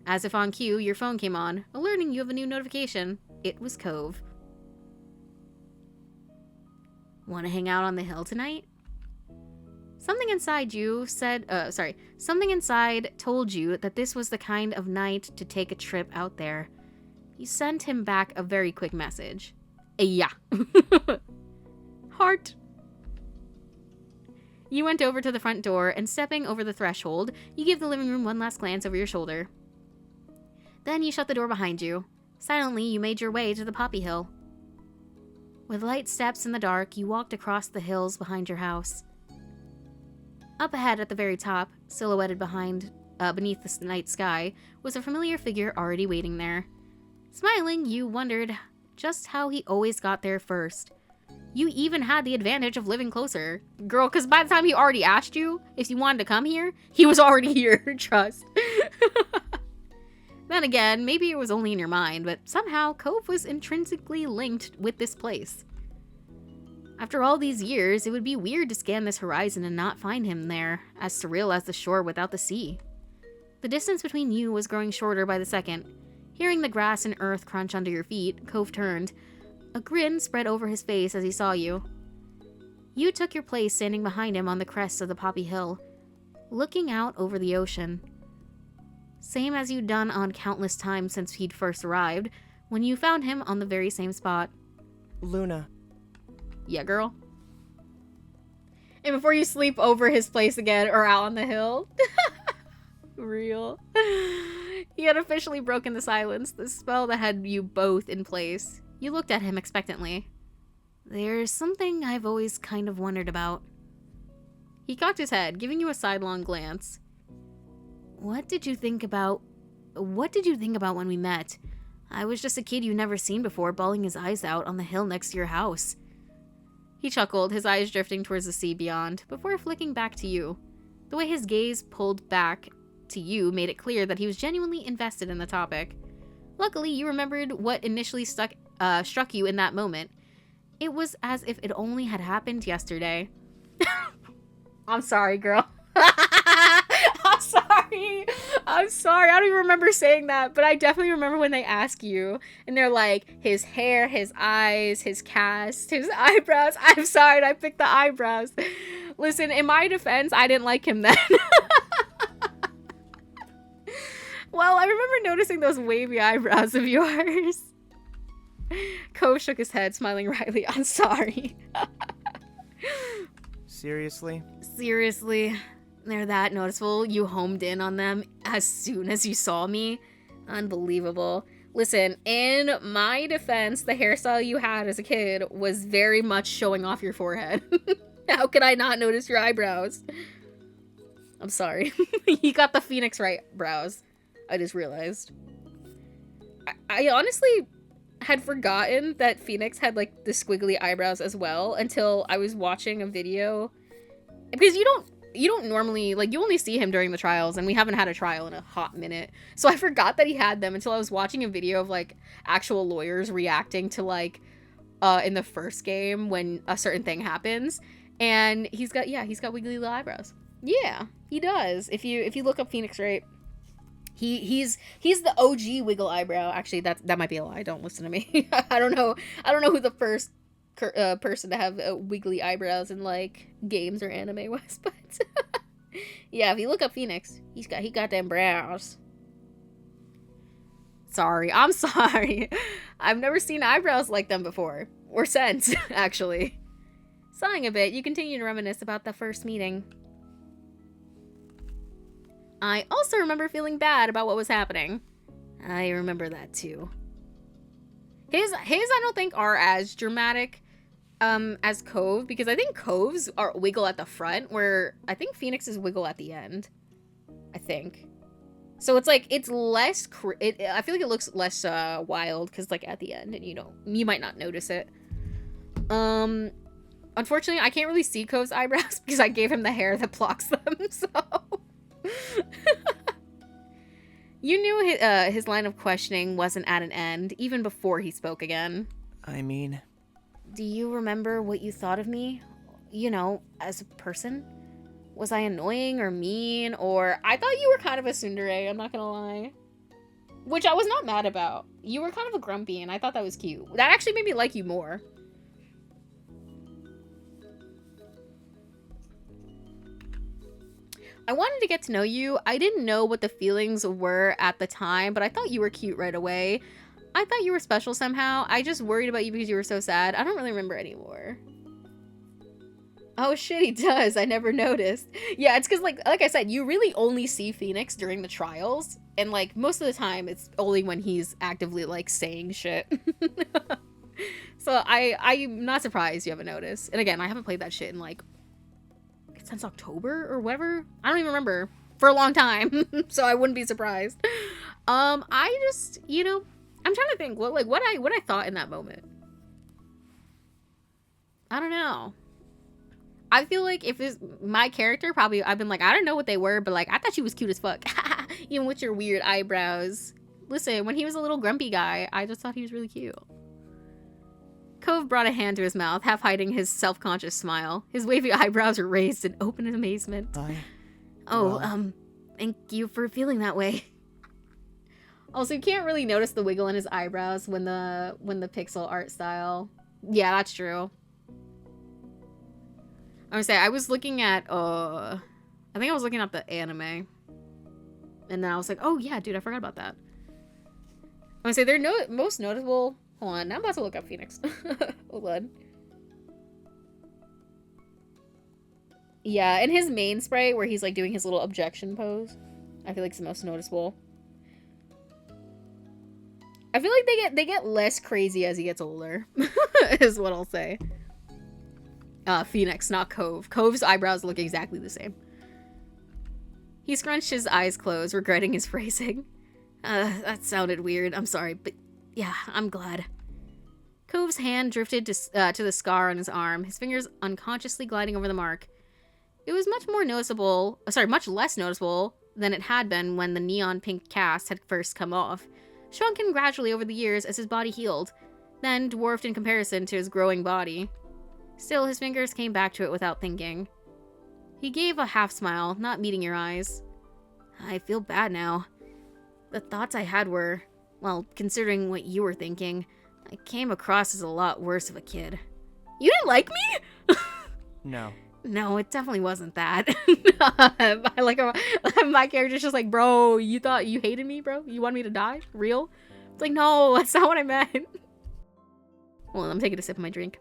As if on cue, your phone came on, alerting you of a new notification. It was COVE. Want to hang out on the hill tonight? Something inside you said, something inside told you that this was the kind of night to take a trip out there. You sent him back a very quick message. Yeah. Heart. You went over to the front door, and stepping over the threshold, you gave the living room one last glance over your shoulder. Then you shut the door behind you. Silently, you made your way to the poppy hill. With light steps in the dark, you walked across the hills behind your house. Up ahead at the very top, silhouetted beneath the night sky, was a familiar figure already waiting there. Smiling, you wondered just how he always got there first. You even had the advantage of living closer. Girl, because by the time he already asked you if you wanted to come here, he was already here, trust. Then again, maybe it was only in your mind, but somehow COVE was intrinsically linked with this place. After all these years, it would be weird to scan this horizon and not find him there, as surreal as the shore without the sea. The distance between you was growing shorter by the second. Hearing the grass and earth crunch under your feet, COVE turned. A grin spread over his face as he saw you. You took your place standing behind him on the crest of the poppy hill, looking out over the ocean. Same as you'd done on countless times since he'd first arrived, when you found him on the very same spot. Luna. Yeah, girl? And before you sleep over his place again, or out on the hill? Real. He had officially broken the silence, the spell that had you both in place. You looked at him expectantly. There's something I've always kind of wondered about. He cocked his head, giving you a sidelong glance. What did you think about when we met? I was just a kid you'd never seen before, bawling his eyes out on the hill next to your house. He chuckled, his eyes drifting towards the sea beyond, before flicking back to you. The way his gaze pulled back to you made it clear that he was genuinely invested in the topic. Luckily, you remembered what initially struck you in that moment. It was as if it only had happened yesterday. I'm sorry, girl. I'm sorry. I'm sorry, I don't even remember saying that, but I definitely remember when they ask you, and they're like, his hair, his eyes, his cast, his eyebrows. I'm sorry, I picked the eyebrows. Listen, in my defense, I didn't like him then. Well, I remember noticing those wavy eyebrows of yours. Cove shook his head, smiling wryly. I'm sorry. Seriously? Seriously? They're that noticeable? You homed in on them as soon as you saw me? Unbelievable. Listen, in my defense, the hairstyle you had as a kid was very much showing off your forehead. How could I not notice your eyebrows? I'm sorry. You got the Phoenix right brows. I just realized. I honestly had forgotten that Phoenix had like the squiggly eyebrows as well until I was watching a video. Because you don't normally, like, you only see him during the trials, and we haven't had a trial in a hot minute. So I forgot that he had them until I was watching a video of like actual lawyers reacting to like in the first game when a certain thing happens. And he's got wiggly little eyebrows. Yeah, he does. If you look up Phoenix right, he's the OG wiggle eyebrow. Actually, that might be a lie. Don't listen to me. I don't know who the first person to have wiggly eyebrows in like games or anime was, but yeah, if you look up Phoenix, he got them brows. Sorry, I'm sorry. I've never seen eyebrows like them before, or since, actually. Sighing a bit, you continue to reminisce about the first meeting. I also remember feeling bad about what was happening. I remember that too. His I don't think are as dramatic as Cove, because I think Cove's are wiggle at the front, where I think Phoenix's wiggle at the end. I think. So it's like, it's less, I feel like it looks less wild, because like at the end, and you might not notice it. Unfortunately, I can't really see Cove's eyebrows because I gave him the hair that blocks them, so. You knew his line of questioning wasn't at an end, even before he spoke again. I mean... Do you remember what you thought of me? You know, as a person? Was I annoying or mean, or... I thought you were kind of a tsundere, I'm not gonna lie. Which I was not mad about. You were kind of a grumpy, and I thought that was cute. That actually made me like you more. I wanted to get to know you. I didn't know what the feelings were at the time, but I thought you were cute right away. I thought you were special somehow. I just worried about you because you were so sad. I don't really remember anymore. Oh shit, he does. I never noticed. Yeah, it's because like I said, you really only see Phoenix during the trials, and like most of the time it's only when he's actively like saying shit. So I'm not surprised you haven't noticed. And again, I haven't played that shit in like since October or whatever. I don't even remember. For a long time. So I wouldn't be surprised. I just, I'm trying to think what I thought in that moment. I don't know. I feel like if it's my character, probably I've been like, I don't know what they were, but like I thought she was cute as fuck. Even with your weird eyebrows. Listen, when he was a little grumpy guy, I just thought he was really cute. Cove brought a hand to his mouth, half hiding his self-conscious smile. His wavy eyebrows were raised in open amazement. Thank you for feeling that way. Also, you can't really notice the wiggle in his eyebrows when the pixel art style. Yeah, that's true. I would say I was looking at I think I was looking at the anime. And then I was like, oh yeah, dude, I forgot about that. I would say they're most notable. Hold on, I'm about to look up Phoenix. Hold on. Yeah, and his main sprite where he's like doing his little objection pose, I feel like it's the most noticeable. I feel like they get less crazy as he gets older, is what I'll say. Phoenix, not Cove. Cove's eyebrows look exactly the same. He scrunched his eyes closed, regretting his phrasing. That sounded weird. I'm sorry, but yeah, I'm glad. Cove's hand drifted to the scar on his arm, his fingers unconsciously gliding over the mark. It was much less noticeable than it had been when the neon pink cast had first come off, shrunken gradually over the years as his body healed, then dwarfed in comparison to his growing body. Still, his fingers came back to it without thinking. He gave a half smile, not meeting your eyes. I feel bad now. The thoughts I had were, well, considering what you were thinking, I came across as a lot worse of a kid. You didn't like me? No. No, it definitely wasn't that. I like my character's just like, bro, you thought you hated me, bro? You wanted me to die? Real? It's like, no, that's not what I meant. Well, I'm taking a sip of my drink.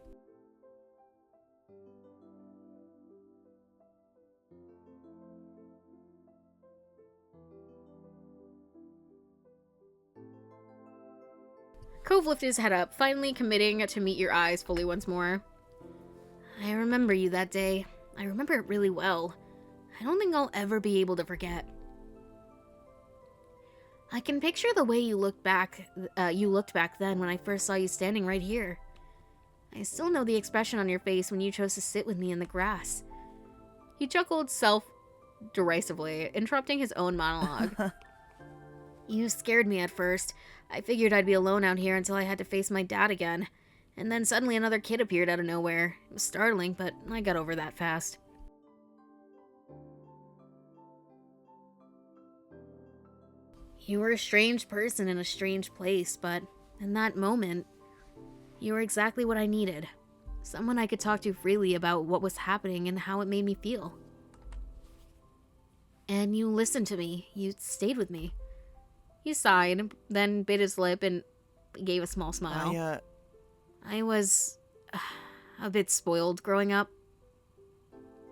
Cove lifted his head up, finally committing to meet your eyes fully once more. I remember you that day. I remember it really well. I don't think I'll ever be able to forget. I can picture the way you looked back then when I first saw you standing right here. I still know the expression on your face when you chose to sit with me in the grass. He chuckled self-derisively, interrupting his own monologue. You scared me at first. I figured I'd be alone out here until I had to face my dad again. And then suddenly another kid appeared out of nowhere. It was startling, but I got over that fast. You were a strange person in a strange place, but in that moment, you were exactly what I needed. Someone I could talk to freely about what was happening and how it made me feel. And you listened to me. You stayed with me. He sighed, then bit his lip and gave a small smile. I was a bit spoiled growing up.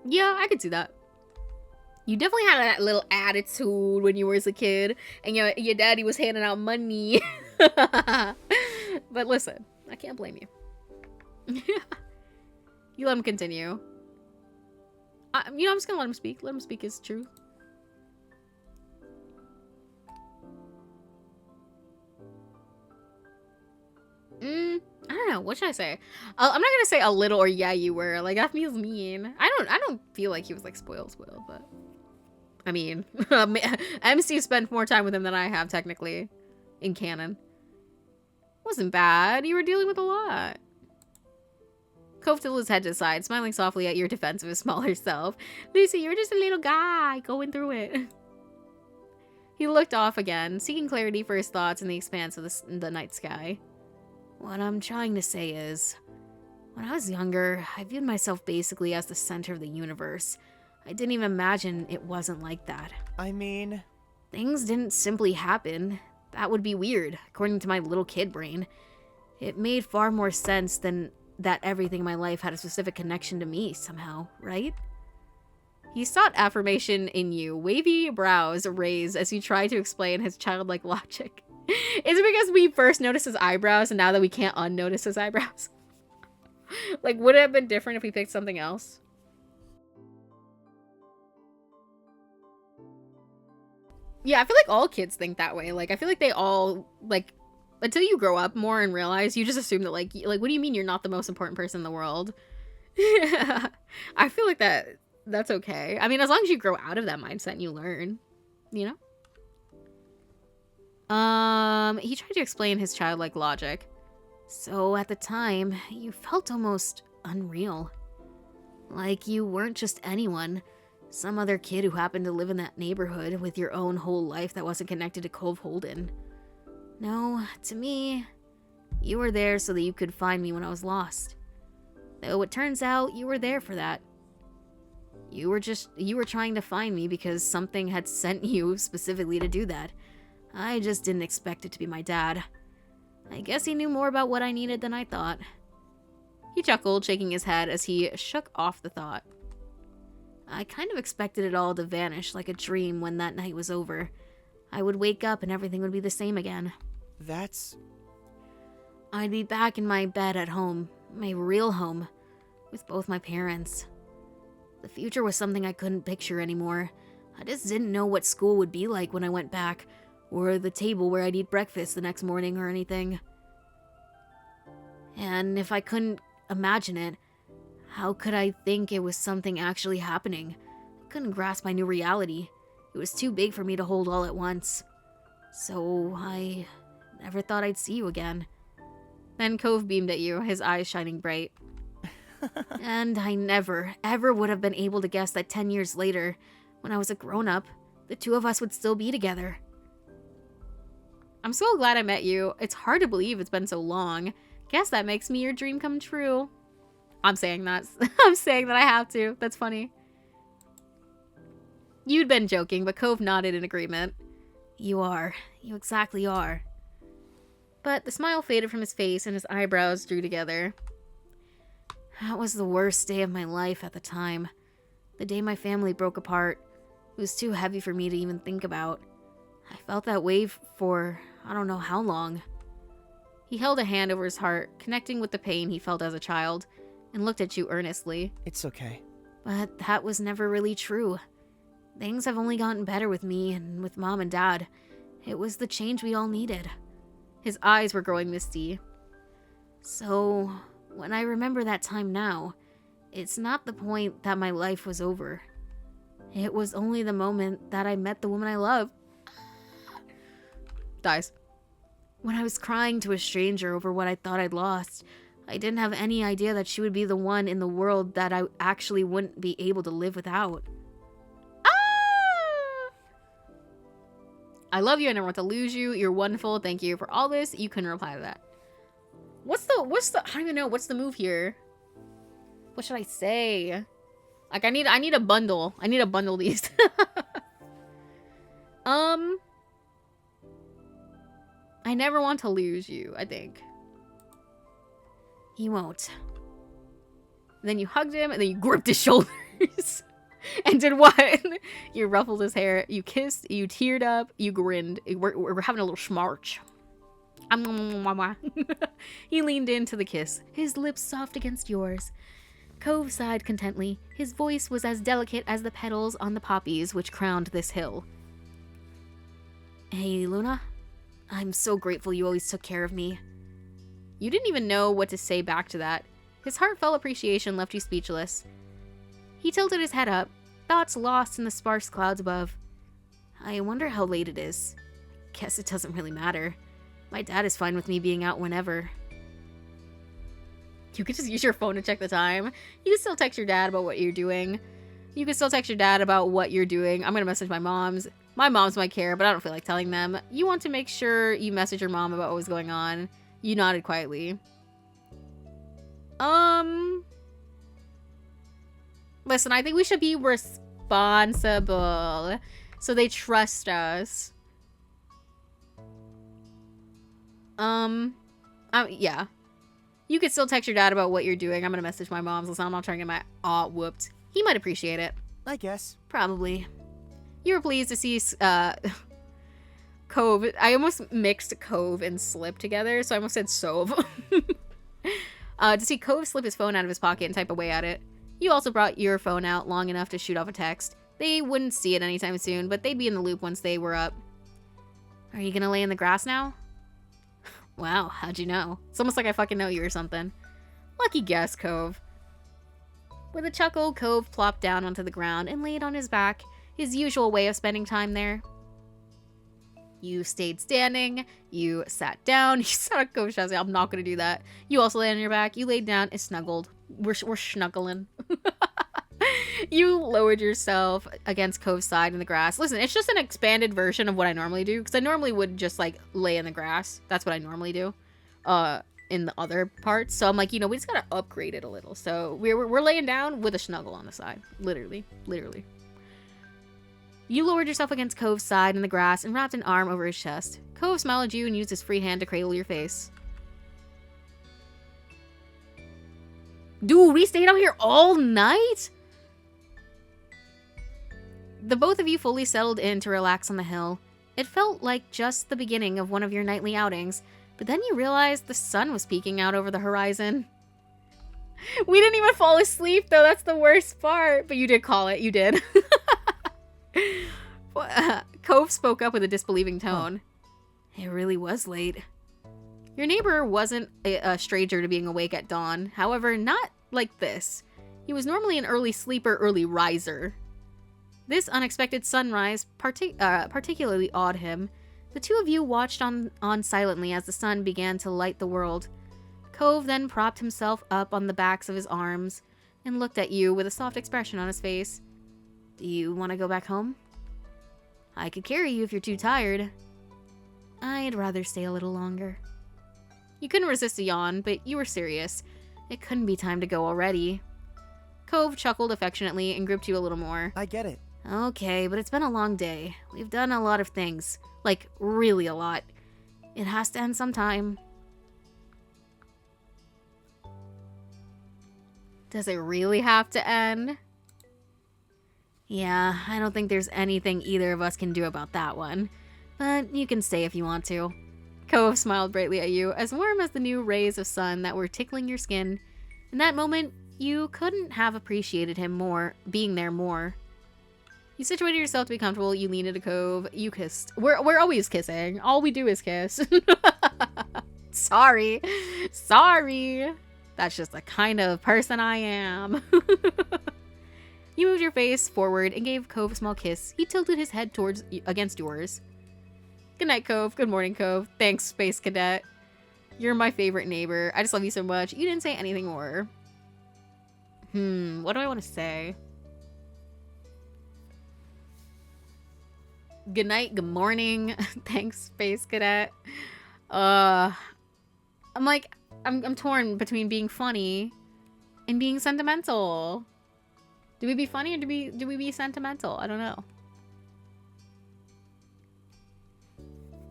Yeah, I could see that. You definitely had that little attitude when you were a kid, and your daddy was handing out money. But listen, I can't blame you. You let him continue. I'm just gonna let him speak. Let him speak his truth. I don't know. What should I say? I'm not gonna say a little or yeah you were. Like, that feels mean. I don't feel like he was like spoiled, but I mean, MC spent more time with him than I have technically in canon. Wasn't bad. You were dealing with a lot. Cove tilted his head to the side, smiling softly at your defense of his smaller self. Lucy, you're just a little guy going through it. He looked off again, seeking clarity for his thoughts in the expanse of the night sky. What I'm trying to say is, when I was younger, I viewed myself basically as the center of the universe. I didn't even imagine it wasn't like that. I mean... Things didn't simply happen. That would be weird, according to my little kid brain. It made far more sense than that everything in my life had a specific connection to me somehow, right? He sought affirmation in you, wavy brows raised as he tried to explain his childlike logic. Is it because we first noticed his eyebrows and now that we can't unnotice his eyebrows? Like, would it have been different if we picked something else? Yeah, I feel like all kids think that way. Like, I feel like they all, like, until you grow up more and realize, you just assume that, like, what do you mean you're not the most important person in the world? I feel like that's okay. I mean, as long as you grow out of that mindset and you learn, you know? He tried to explain his childlike logic. So at the time, you felt almost unreal. Like you weren't just anyone. Some other kid who happened to live in that neighborhood with your own whole life that wasn't connected to COVE HOLDEN. No, to me, you were there so that you could find me when I was lost. Though it turns out you were there for that. You were trying to find me because something had sent you specifically to do that. I just didn't expect it to be my dad. I guess he knew more about what I needed than I thought. He chuckled, shaking his head as he shook off the thought. I kind of expected it all to vanish like a dream when that night was over. I would wake up and everything would be the same again. I'd be back in my bed at home, my real home, with both my parents. The future was something I couldn't picture anymore. I just didn't know what school would be like when I went back, or the table where I'd eat breakfast the next morning or anything. And if I couldn't imagine it, how could I think it was something actually happening? I couldn't grasp my new reality. It was too big for me to hold all at once. So I never thought I'd see you again. Then Cove beamed at you, his eyes shining bright. And I never, ever would have been able to guess that 10 years later, when I was a grown-up, the two of us would still be together. I'm so glad I met you. It's hard to believe it's been so long. Guess that makes me your dream come true. I'm saying that. I'm saying that I have to. That's funny. You'd been joking, but Cove nodded in agreement. You are. You exactly are. But the smile faded from his face and his eyebrows drew together. That was the worst day of my life at the time. The day my family broke apart. It was too heavy for me to even think about. I felt that way for I don't know how long. He held a hand over his heart, connecting with the pain he felt as a child, and looked at you earnestly. It's okay. But that was never really true. Things have only gotten better with me and with Mom and Dad. It was the change we all needed. His eyes were growing misty. So, when I remember that time now, it's not the point that my life was over. It was only the moment that I met the woman I love. Dies. When I was crying to a stranger over what I thought I'd lost, I didn't have any idea that she would be the one in the world that I actually wouldn't be able to live without. I love you. I never want to lose you. You're wonderful. Thank you for all this. You couldn't reply to that. What's the, I don't even know. What's the move here? What should I say? Like, I need a bundle. I need to bundle these. I never want to lose you, I think. You won't. Then you hugged him, and then you gripped his shoulders. And did what? You ruffled his hair, you kissed, you teared up, you grinned. We're having a little schmarch. He leaned into the kiss, his lips soft against yours. Cove sighed contently. His voice was as delicate as the petals on the poppies which crowned this hill. Hey, Luna. I'm so grateful you always took care of me. You didn't even know what to say back to that. His heartfelt appreciation left you speechless. He tilted his head up, thoughts lost in the sparse clouds above. I wonder how late it is. Guess it doesn't really matter. My dad is fine with me being out whenever. You could just use your phone to check the time. You can still text your dad about what you're doing. You can still text your dad about what you're doing. I'm gonna message my moms. My moms might care, but I don't feel like telling them. You want to make sure you message your mom about what was going on. You nodded quietly. Listen, I think we should be responsible. So they trust us. Yeah. You could still text your dad about what you're doing. I'm gonna message my moms. Listen, I'm not trying to get my aw whooped. He might appreciate it. I guess. Probably. You were pleased to see, Cove. I almost mixed Cove and Slip together, so I almost said Sove. To see Cove slip his phone out of his pocket and type away at it. You also brought your phone out long enough to shoot off a text. They wouldn't see it anytime soon, but they'd be in the loop once they were up. Are you gonna lay in the grass now? Wow, how'd you know? It's almost like I fucking know you or something. Lucky guess, Cove. With a chuckle, Cove plopped down onto the ground and laid on his back, his usual way of spending time there. You stayed standing, you sat down, you sat on Cove's chest. I'm not gonna do that. You also lay on your back, you laid down and snuggled. We're snuggling. You lowered yourself against Cove's side in the grass. Listen, it's just an expanded version of what I normally do, because I normally would just, like, lay in the grass. That's what I normally do in the other parts. So I'm like, you know, we just gotta upgrade it a little. So we're laying down with a snuggle on the side. Literally. You lowered yourself against Cove's side in the grass and wrapped an arm over his chest. Cove smiled at you and used his free hand to cradle your face. Dude, we stayed out here all night? The both of you fully settled in to relax on the hill. It felt like just the beginning of one of your nightly outings, but then you realized the sun was peeking out over the horizon. We didn't even fall asleep, though. That's the worst part. But you did call it. You did. Cove spoke up with a disbelieving tone. It really was late. Your neighbor wasn't a stranger to being awake at dawn. However, not like this. He was normally an early sleeper, early riser. This unexpected sunrise particularly awed him. The two of you watched on silently as the sun began to light the world. Cove then propped himself up on the backs of his arms and looked at you with a soft expression on his face. Do you want to go back home? I could carry you if you're too tired. I'd rather stay a little longer. You couldn't resist a yawn, but you were serious. It couldn't be time to go already. Cove chuckled affectionately and gripped you a little more. I get it. Okay, but it's been a long day. We've done a lot of things. Like, really a lot. It has to end sometime. Does it really have to end? Yeah, I don't think there's anything either of us can do about that one. But you can stay if you want to. Cove smiled brightly at you, as warm as the new rays of sun that were tickling your skin. In that moment, you couldn't have appreciated him more, being there more. You situated yourself to be comfortable, you leaned into Cove, you kissed. We're always kissing. All we do is kiss. Sorry. That's just the kind of person I am. You moved your face forward and gave Cove a small kiss. He tilted his head against yours. Good night, Cove. Good morning, Cove. Thanks, Space Cadet. You're my favorite neighbor. I just love you so much. You didn't say anything more. What do I want to say? Good night, good morning. Thanks, Space Cadet. I'm torn between being funny and being sentimental. Do we be funny or do we be sentimental? I don't know.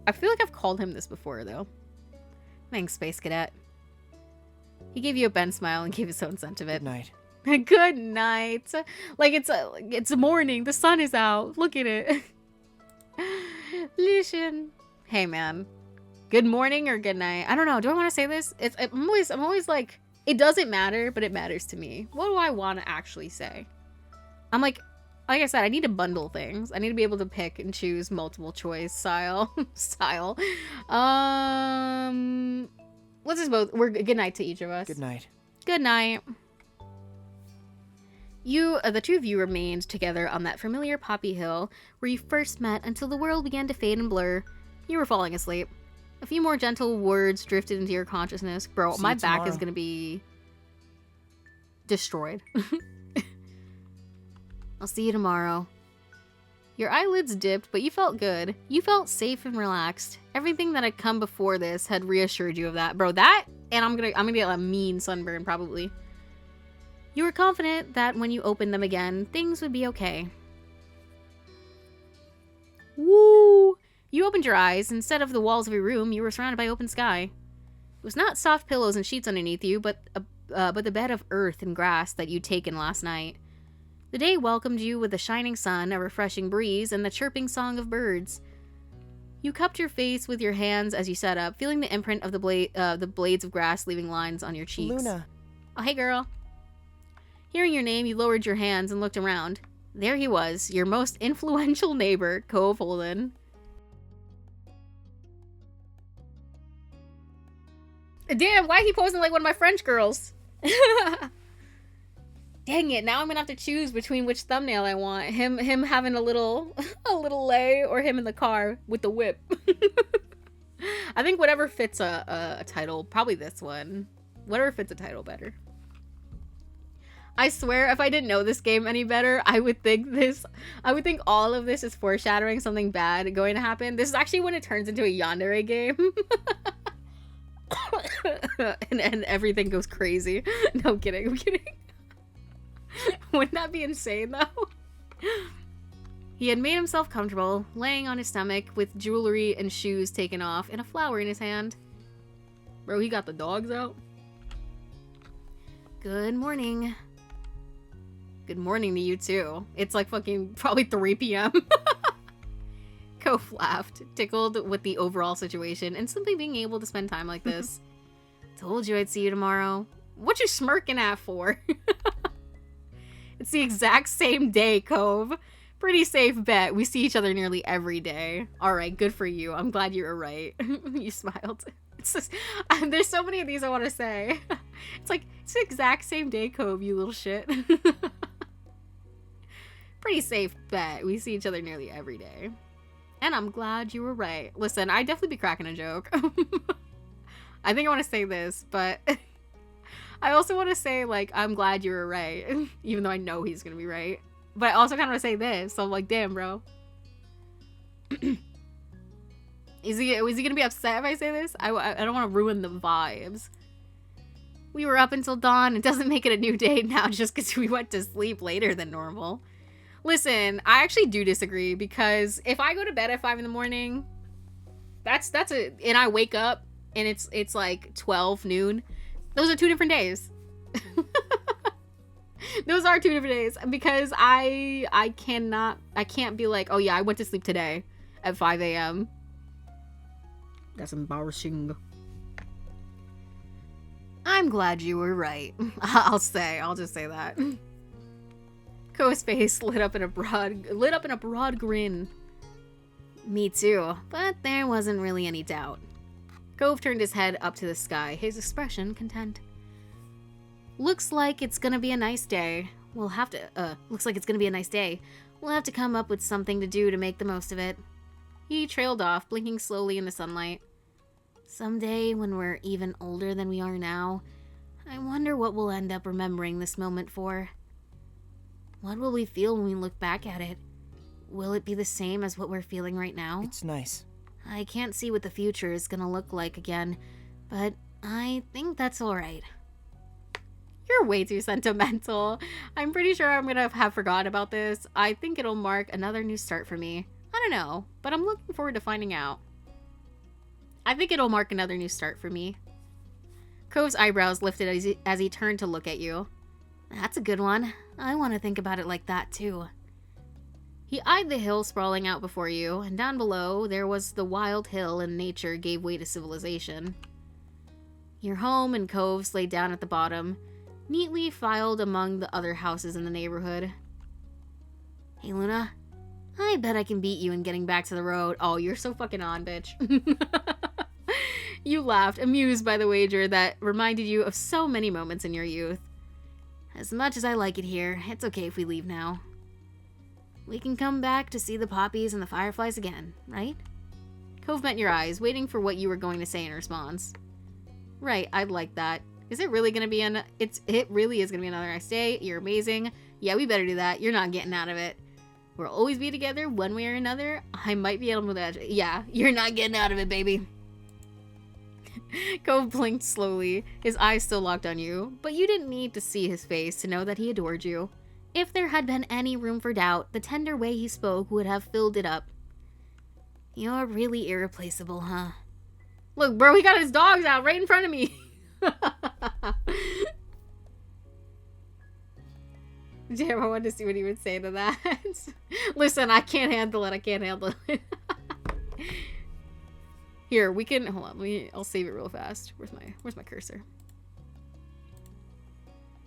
I feel like I've called him this before, though. Thanks, Space Cadet. He gave you a bent smile and gave his own sentiment. Good night. Good night. Like it's morning. The sun is out. Look at it. Listen. Hey, man. Good morning or good night? I don't know. Do I want to say this? I'm always like, it doesn't matter, but it matters to me. What do I want to actually say? I'm like I said, I need to bundle things. I need to be able to pick and choose multiple choice style. Let's just both. We're good night to each of us. Good night. Good night. The two of you remained together on that familiar poppy hill where you first met until the world began to fade and blur. You were falling asleep. A few more gentle words drifted into your consciousness. Bro, my back is gonna be destroyed. I'll see you tomorrow. Your eyelids dipped, but you felt good. You felt safe and relaxed. Everything that had come before this had reassured you of that. Bro, that, and I'm gonna get a mean sunburn, probably. You were confident that when you opened them again, things would be okay. Woo! You opened your eyes. Instead of the walls of your room, you were surrounded by open sky. It was not soft pillows and sheets underneath you, but the bed of earth and grass that you'd taken last night. The day welcomed you with a shining sun, a refreshing breeze, and the chirping song of birds. You cupped your face with your hands as you sat up, feeling the imprint of the blades of grass leaving lines on your cheeks. Luna. Oh, hey, girl. Hearing your name, you lowered your hands and looked around. There he was, your most influential neighbor, COVE HOLDEN. Damn, why is he posing like one of my French girls? Dang it, now I'm gonna have to choose between which thumbnail I want. Him having a little lay, or him in the car with the whip. I think whatever fits a title, probably this one. Whatever fits a title better. I swear, if I didn't know this game any better, I would think all of this is foreshadowing something bad going to happen. This is actually when it turns into a yandere game. and everything goes crazy. No, I'm kidding. Wouldn't that be insane, though? He had made himself comfortable, laying on his stomach with jewelry and shoes taken off and a flower in his hand. Bro, he got the dogs out. Good morning. Good morning to you, too. It's like fucking probably 3 p.m. Cove laughed, tickled with the overall situation and simply being able to spend time like this. Told you I'd see you tomorrow. What you smirking at for? It's the exact same day, Cove. Pretty safe bet. We see each other nearly every day. Alright, good for you. I'm glad you were right. You smiled. It's just, there's so many of these I want to say. It's like, it's the exact same day, Cove, you little shit. Pretty safe bet. We see each other nearly every day. And I'm glad you were right. Listen, I'd definitely be cracking a joke. I think I want to say this, but I also want to say, like, I'm glad you were right. Even though I know he's going to be right. But I also kind of want to say this. So I'm like, damn, bro. Is he gonna be upset if I say this? I don't want to ruin the vibes. We were up until dawn. It doesn't make it a new day now just because we went to sleep later than normal. Listen, I actually do disagree because if I go to bed at 5 in the morning, and I wake up and it's like 12 noon, those are 2 different days. Those are 2 different days because I can't be like, oh yeah, I went to sleep today at 5 a.m. That's embarrassing. I'm glad you were right. I'll just say that. Cove's face lit up in a broad grin. Me too, but there wasn't really any doubt. Cove turned his head up to the sky, his expression content. Looks like it's gonna be a nice day. We'll have to come up with something to do to make the most of it. He trailed off, blinking slowly in the sunlight. Someday, when we're even older than we are now, I wonder what we'll end up remembering this moment for. What will we feel when we look back at it? Will it be the same as what we're feeling right now? It's nice. I can't see what the future is gonna look like again, but I think that's alright. You're way too sentimental. I'm pretty sure I'm gonna have forgotten about this. I think it'll mark another new start for me. I don't know, but I'm looking forward to finding out. I think it'll mark another new start for me. Cove's eyebrows lifted as he turned to look at you. That's a good one. I want to think about it like that, too. He eyed the hill sprawling out before you, and down below, there was the wild hill and nature gave way to civilization. Your home and coves lay down at the bottom, neatly filed among the other houses in the neighborhood. Hey, Luna. I bet I can beat you in getting back to the road. Oh, you're so fucking on, bitch. You laughed, amused by the wager that reminded you of so many moments in your youth. As much as I like it here, it's okay if we leave now. We can come back to see the poppies and the fireflies again, right? Cove met your eyes, waiting for what you were going to say in response. Right, I'd like that. Is it really gonna be it really is gonna be another nice day. You're amazing. Yeah, we better do that. You're not getting out of it. We'll always be together one way or another. I might be able to move that. Yeah, you're not getting out of it, baby. Cove blinked slowly, his eyes still locked on you, but you didn't need to see his face to know that he adored you. If there had been any room for doubt, the tender way he spoke would have filled it up. You're really irreplaceable, huh? Look, bro, he got his dogs out right in front of me. Damn, I wanted to see what he would say to that. Listen, I can't handle it. I can't handle it. Here, we can hold on. I'll save it real fast. Where's my cursor?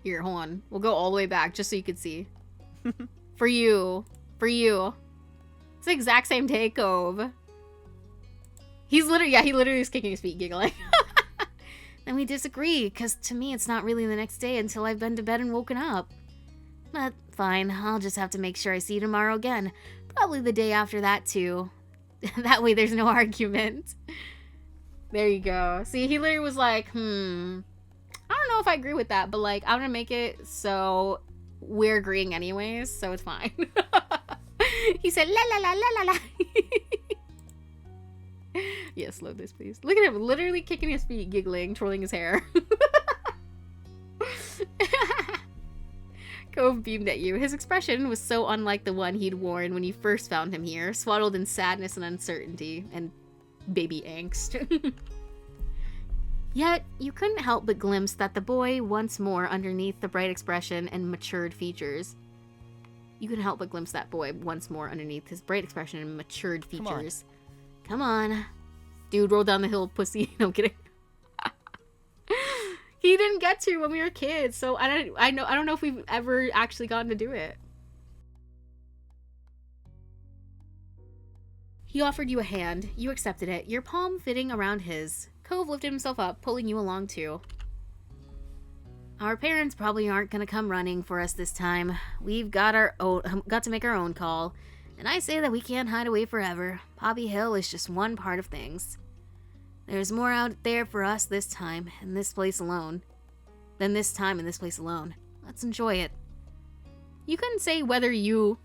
Here, hold on. We'll go all the way back just so you can see. For you. It's the exact same day, Cove. He literally is kicking his feet, giggling. Then we disagree, because to me it's not really the next day until I've been to bed and woken up. But fine, I'll just have to make sure I see you tomorrow again. Probably the day after that, too. That way there's no argument. There you go. See, he literally was like, I don't know if I agree with that, but like, I'm gonna make it so we're agreeing anyways, so it's fine. He said, la la la la la la. Yes, load this, please. Look at him, literally kicking his feet, giggling, twirling his hair. Cove beamed at you. His expression was so unlike the one he'd worn when you first found him here, swaddled in sadness and uncertainty, and baby angst. Yet, you couldn't help but glimpse that the boy once more underneath the bright expression and matured features. You couldn't help but glimpse that boy once more underneath his bright expression and matured features. Come on. Dude, roll down the hill, pussy. No, I'm kidding. He didn't get to when we were kids, so I don't know if we've ever actually gotten to do it. He offered you a hand. You accepted it, your palm fitting around his. Cove lifted himself up, pulling you along too. Our parents probably aren't gonna come running for us this time. We've got to make our own call. And I say that we can't hide away forever. Poppy Hill is just one part of things. There's more out there for us this time, in this place alone. Let's enjoy it. You couldn't say whether you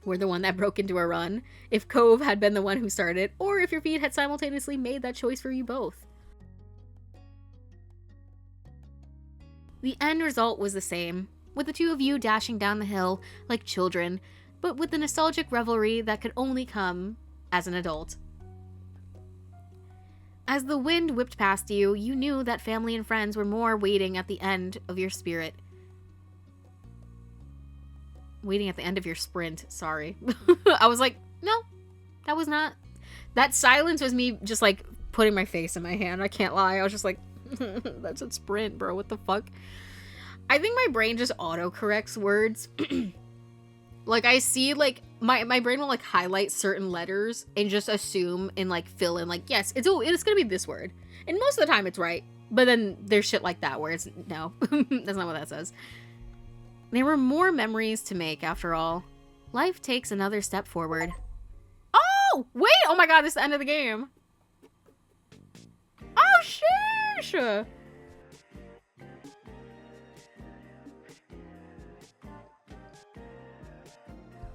were the one that broke into a run, if COVE had been the one who started, or if your feet had simultaneously made that choice for you both. The end result was the same, with the two of you dashing down the hill like children, but with the nostalgic revelry that could only come as an adult. As the wind whipped past you, you knew that family and friends were more waiting at the end of your spirit. Waiting at the end of your sprint, sorry. I was like, no, that was not. That silence was me just like putting my face in my hand. I can't lie. I was just like, that's a sprint, bro. What the fuck? I think my brain just autocorrects words. Like I see like my brain will like highlight certain letters and just assume and like fill in like, yes, it's gonna be this word. And most of the time it's right. But then there's shit like that where it's no. That's not what that says. There were more memories to make after all. Life takes another step forward. Oh! Wait! Oh my god, this is the end of the game. Oh, sheesh!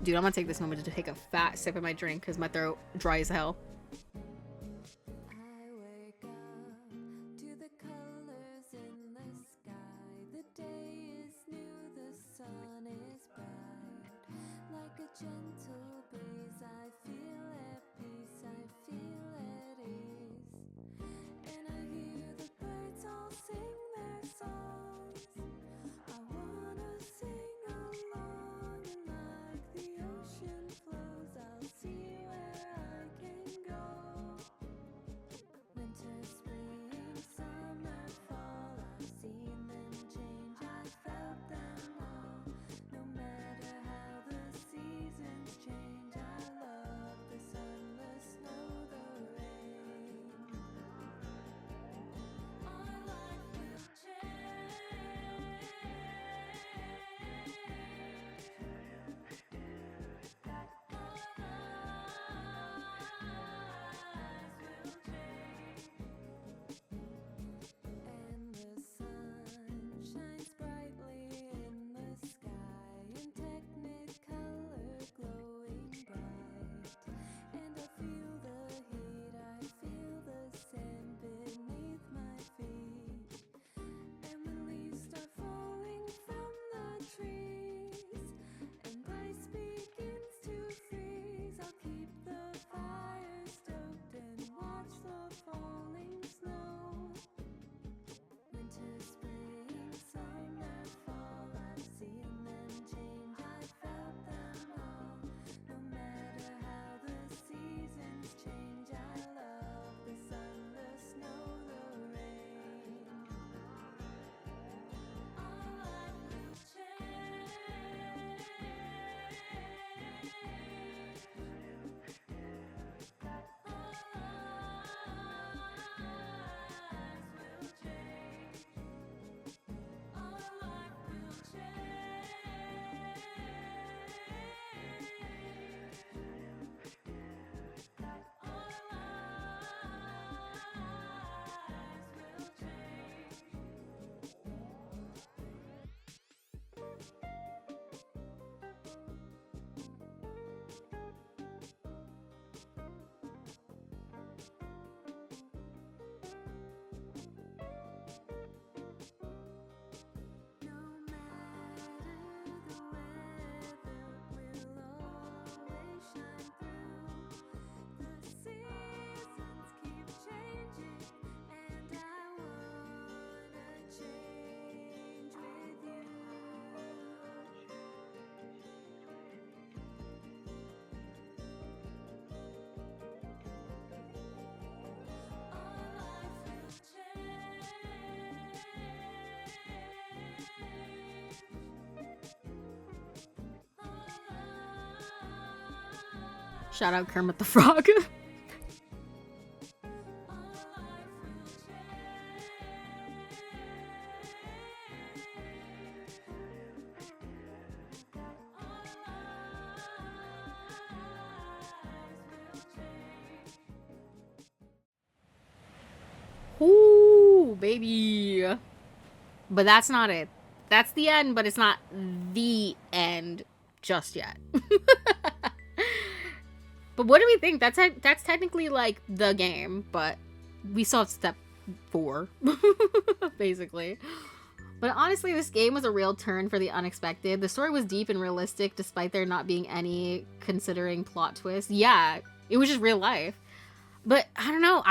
Dude, I'm gonna take this moment to take a fat sip of my drink because my throat dry as hell. Gentle breeze, I feel at peace, I feel at ease, and I hear the birds all sing their songs. I wanna sing along, and like the ocean flows, I'll see where I can go. Winter, spring, summer, fall, I've seen them change, I felt them all. No matter how the seasons change, I love the sun, the snow, the rain. Our life will change. Our lives will change. And the sun shines brightly in the sky, in technicolor glowing bright. And I feel the heat, I feel the sand beneath my feet. And when leaves start falling from the trees, and ice begins to freeze, I'll keep the fire stoked and watch the falling snow. Winter, spring, summer, fall, I've seen them change, I felt them all. No matter how the seasons change, I love the sun, the snow, the rain. Our life will change. Our lives will change. Our life will change. Our lives will change. No matter the weather, we'll always shine through. The seasons keep changing, and I wanna change with you. Our life will change. Shout out Kermit the Frog. Our life will Ooh, baby. But that's not it. That's the end, but it's not the end just yet. But what do we think? That's technically like the game, but we still have step 4, basically. But honestly, this game was a real turn for the unexpected. The story was deep and realistic, despite there not being any considering plot twist. Yeah, it was just real life. But I don't know.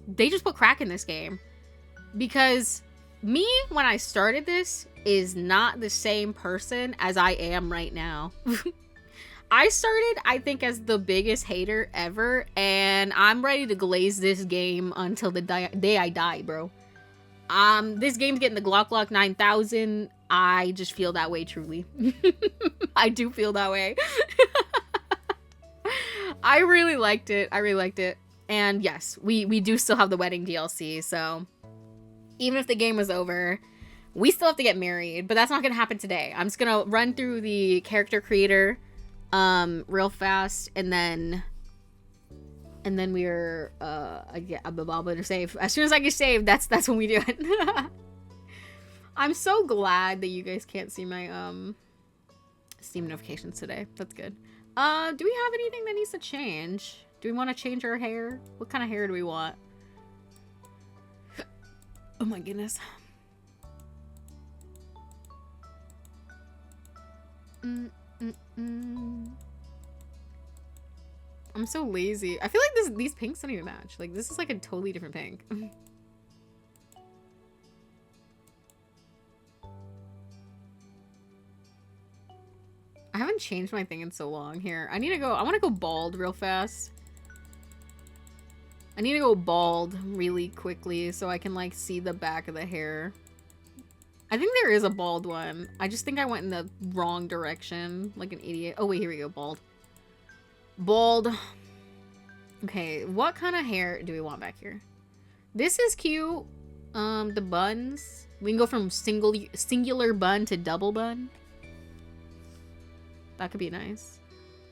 They just put crack in this game, because me when I started this is not the same person as I am right now. I started, I think, as the biggest hater ever, and I'm ready to glaze this game until the day I die, bro. This game's getting the Glock 9000. I just feel that way, truly. I do feel that way. I really liked it. And yes, we do still have the wedding DLC, so even if the game was over, we still have to get married, but that's not gonna happen today. I'm just gonna run through the character creator real fast, and then we're I'm about to save. As soon as I get saved, that's when we do it. I'm so glad that you guys can't see my Steam notifications today. That's good. Do we have anything that needs to change? Do we want to change our hair? What kind of hair do we want? Oh my goodness. I'm so lazy. I feel like these pinks don't even match. Like, this is like a totally different pink. I haven't changed my thing in so long. Here, I want to go bald real fast. I need to go bald really quickly so I can like see the back of the hair. I think there is a bald one. I just think I went in the wrong direction like an idiot. Oh wait, here we go. Bald. Okay, what kind of hair do we want back here? This is cute. The buns. We can go from singular bun to double bun. That could be nice.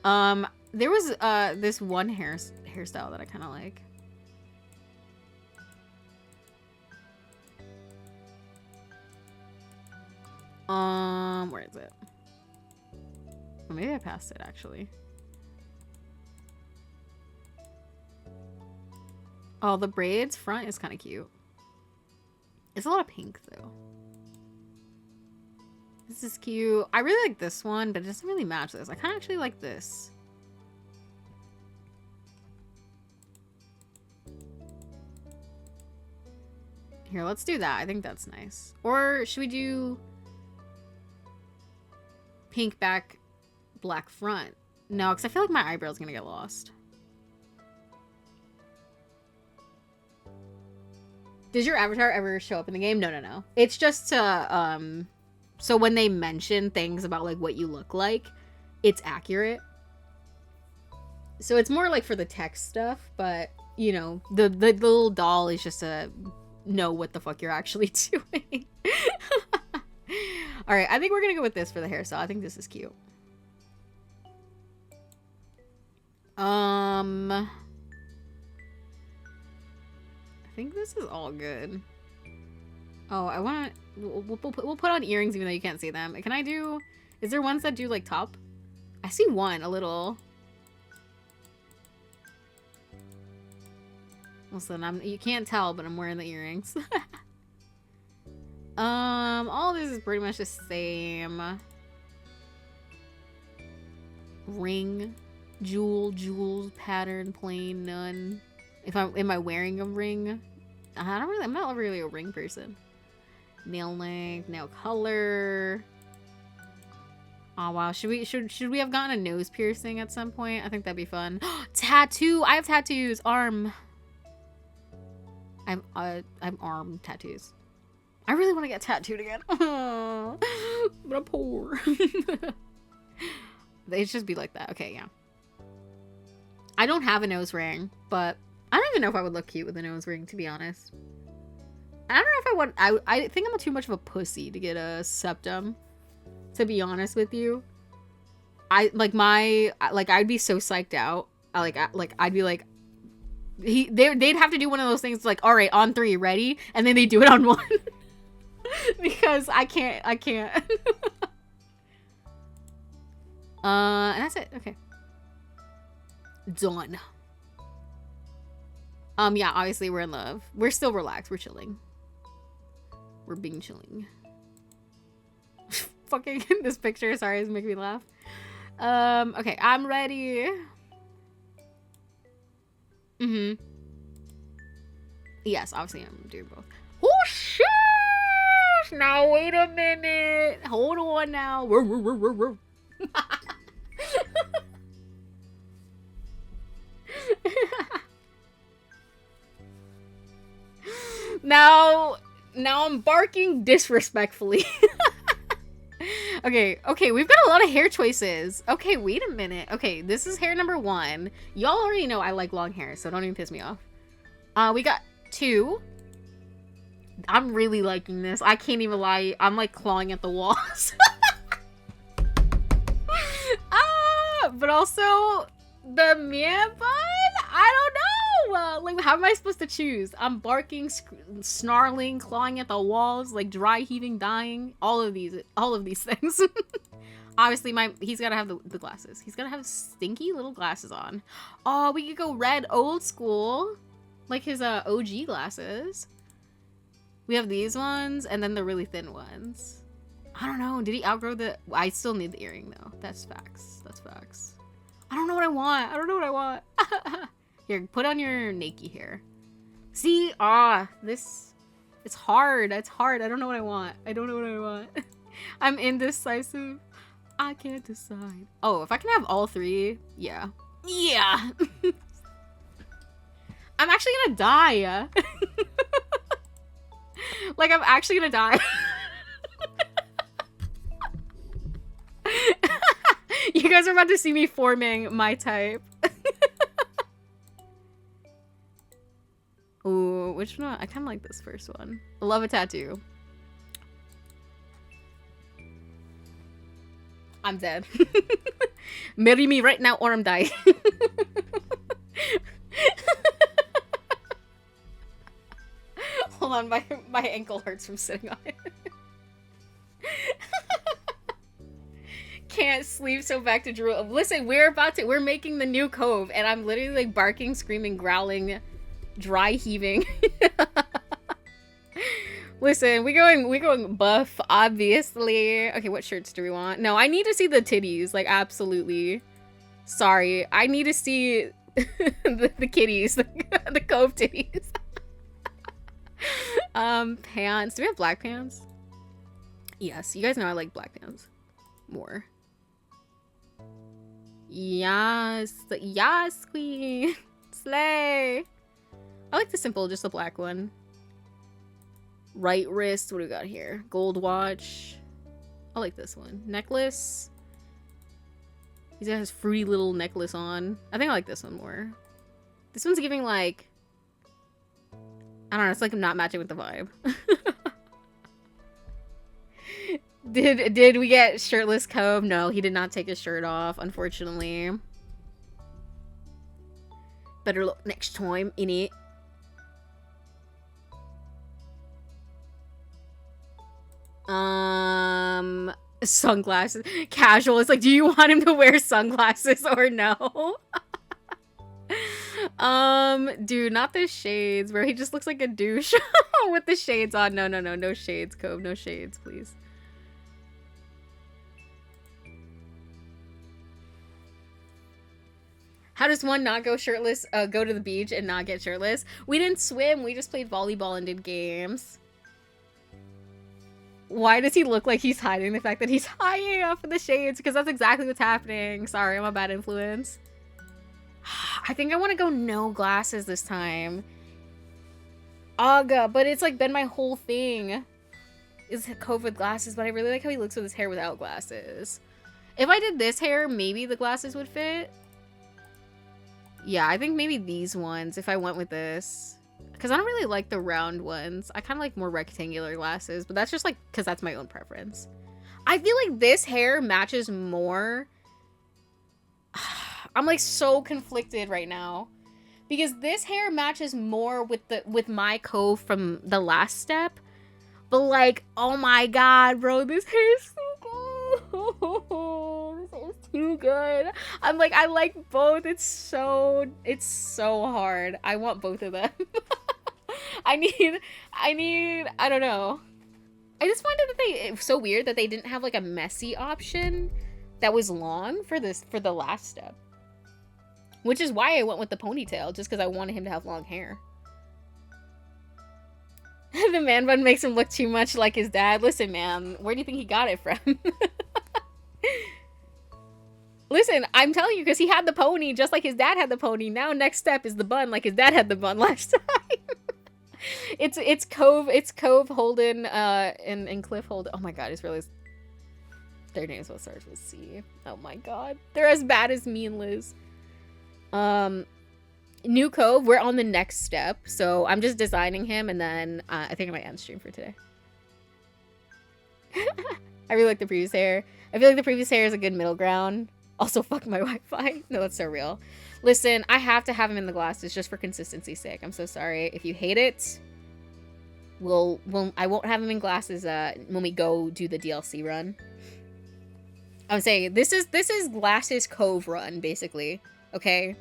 There was this one hairstyle that I kind of like. Where is it? Oh, maybe I passed it actually. Oh, the braids front is kind of cute. It's a lot of pink though. This is cute. I really like this one, but it doesn't really match this. I kind of actually like this. Here, let's do that. I think that's nice. Or should we do pink back, black front? No, because I feel like my eyebrow's gonna get lost. Does your avatar ever show up in the game? No. It's just to, so when they mention things about like what you look like, it's accurate. So it's more like for the text stuff, but you know, the little doll is just to know what the fuck you're actually doing. All right, I think we're gonna go with this for the hairstyle. I think this is cute. I think this is all good. Oh, I want to. We'll put on earrings even though you can't see them. Can I do? Is there ones that do like top? I see one a little. Listen, you can't tell, but I'm wearing the earrings. All this is pretty much the same. Ring, jewels, pattern, plain, none. Am I wearing a ring? I'm not really a ring person. Nail length, nail color. Oh wow, should we have gotten a nose piercing at some point? I think that'd be fun. Tattoo! I have tattoos. Arm. I'm arm tattoos. I really want to get tattooed again. But I'm poor. They should just be like that. Okay, yeah. I don't have a nose ring, but I don't even know if I would look cute with a nose ring, to be honest. I don't know if I want. I think I'm too much of a pussy to get a septum, to be honest with you. I'd be so psyched out. I'd be like, they'd have to do one of those things like, all right, on 3, ready, and then they do it on 1. Because I can't. And that's it. Okay. Done. Yeah, obviously we're in love. We're still relaxed. We're chilling. We're being chilling. Fucking this picture, sorry, it's making me laugh. Okay, I'm ready. Yes, obviously I'm doing both. Oh shit! Now wait a minute. Hold on now. Now I'm barking disrespectfully. Okay, we've got a lot of hair choices. Okay, wait a minute. Okay, this is hair number 1. Y'all already know I like long hair, so don't even piss me off. We got 2. I'm really liking this. I can't even lie. I'm like clawing at the walls. But also the man bun? I don't know. Like, how am I supposed to choose? I'm barking, snarling, clawing at the walls, like dry heaving, dying. All of these things. Obviously, he's gotta have the glasses. He's gotta have stinky little glasses on. Oh, we could go red old school, like his OG glasses. We have these ones, and then the really thin ones. I don't know. Did he outgrow the... I still need the earring, though. That's facts. That's facts. I don't know what I want. Here, put on your Nike hair. See? This... It's hard. It's hard. I don't know what I want. I'm indecisive. I can't decide. Oh, if I can have all 3, yeah. Yeah! I'm actually gonna die. Like, I'm actually gonna die. You guys are about to see me forming my type. Ooh, which one? I kind of like this first one. I love a tattoo. I'm dead. Marry me right now or I'm dying. Hold on, my ankle hurts from sitting on it. Can't sleep, so back to drool. Listen, we're making the new Cove, and I'm literally like barking, screaming, growling, dry heaving. Listen, we going buff, obviously. Okay, what shirts do we want? No, I need to see the titties, like, absolutely. Sorry, I need to see the kitties, the Cove titties. Pants. Do we have black pants? Yes, you guys know I like black pants more. Yes, queen. Slay. I like the simple, just the black one. Right wrist. What do we got here? Gold watch. I like this one. Necklace. He's got his fruity little necklace on. I think I like this one more. This one's giving like... I don't know, it's like not matching with the vibe. Did we get shirtless Cove? No, he did not take his shirt off, unfortunately. Better look next time, innit? Sunglasses. Casual. It's like, do you want him to wear sunglasses or no? Dude, not the shades, bro. He just looks like a douche with the shades on. No shades, Cove. No shades, please. How does one not go shirtless, go to the beach and not get shirtless? We didn't swim. We just played volleyball and did games. Why does he look like he's hiding the fact that he's hiding off in the shades? Because that's exactly what's happening. Sorry, I'm a bad influence. I think I want to go no glasses this time. Aga, but it's like been my whole thing. Is Cove with glasses, but I really like how he looks with his hair without glasses. If I did this hair, maybe the glasses would fit. Yeah, I think maybe these ones, if I went with this. Because I don't really like the round ones. I kind of like more rectangular glasses, but that's just like, because that's my own preference. I feel like this hair matches more. I'm like so conflicted right now. Because this hair matches more with my Cove from the last step. But like, oh my god, bro, this hair is so good. This hair is too good. I'm like, I like both. It's so hard. I want both of them. I don't know. I just find it was so weird that they didn't have like a messy option that was long for the last step. Which is why I went with the ponytail, just because I wanted him to have long hair. The man bun makes him look too much like his dad. Listen, man, where do you think he got it from? Listen, I'm telling you, because he had the pony just like his dad had the pony. Now next step is the bun like his dad had the bun last time. It's COVE, Holden, and Cliff Holden. Oh my god, it's really... Their names will start with C. Oh my god. They're as bad as me and Liz. New COVE, we're on the next step. So I'm just designing him, and then I think I might end stream for today. I really like the previous hair. I feel like the previous hair is a good middle ground. Also, fuck my Wi-Fi. No, that's so real. Listen, I have to have him in the glasses just for consistency's sake. I'm so sorry. If you hate it, I won't have him in glasses when we go do the DLC run. I'm saying this is glasses COVE run, basically. Okay?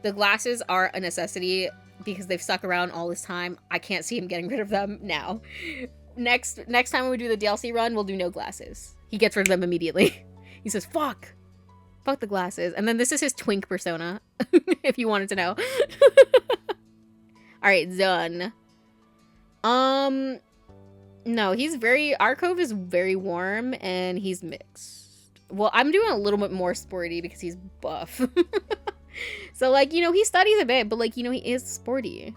The glasses are a necessity because they've stuck around all this time. I can't see him getting rid of them now. Next time when we do the DLC run, we'll do no glasses. He gets rid of them immediately. He says, fuck the glasses. And then this is his twink persona, if you wanted to know. Alright, done. No, our COVE is very warm and he's mixed. Well, I'm doing a little bit more sporty because he's buff. So, like, he studies a bit, but, like, he is sporty.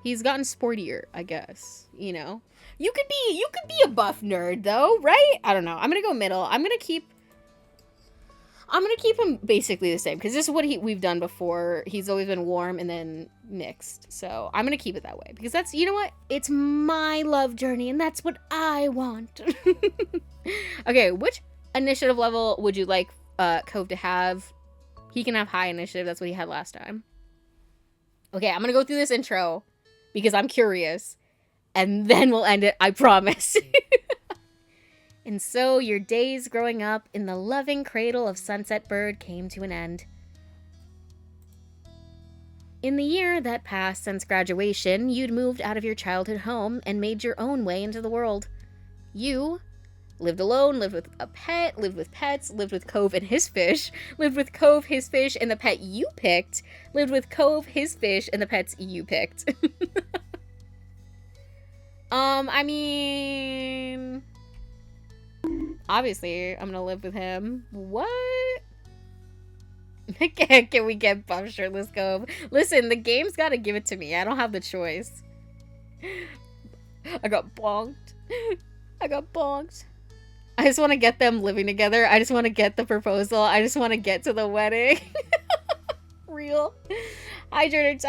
He's gotten sportier, I guess, You could be a buff nerd, though, right? I don't know. I'm gonna go middle. I'm gonna keep him basically the same, because this is what we've done before. He's always been warm and then mixed. So I'm gonna keep it that way, because that's, you know what? It's my love journey, and that's what I want. Okay, which initiative level would you like COVE to have? He can have high initiative. That's what he had last time. Okay, I'm gonna go through this intro because I'm curious, and then we'll end it, I promise. And so your days growing up in the loving cradle of Sunset Bird came to an end. In the year that passed since graduation, you'd moved out of your childhood home and made your own way into the world. You lived alone, lived with a pet, lived with pets, lived with COVE and his fish, lived with COVE, his fish, and the pet you picked, lived with COVE, his fish, and the pets you picked. I mean... Obviously, I'm gonna live with him. What? Can we get buff shirtless COVE? Listen, the game's gotta give it to me. I don't have the choice. I got bonked. I just want to get them living together. I just want to get the proposal. I just want to get to the wedding. Real. Hydrate,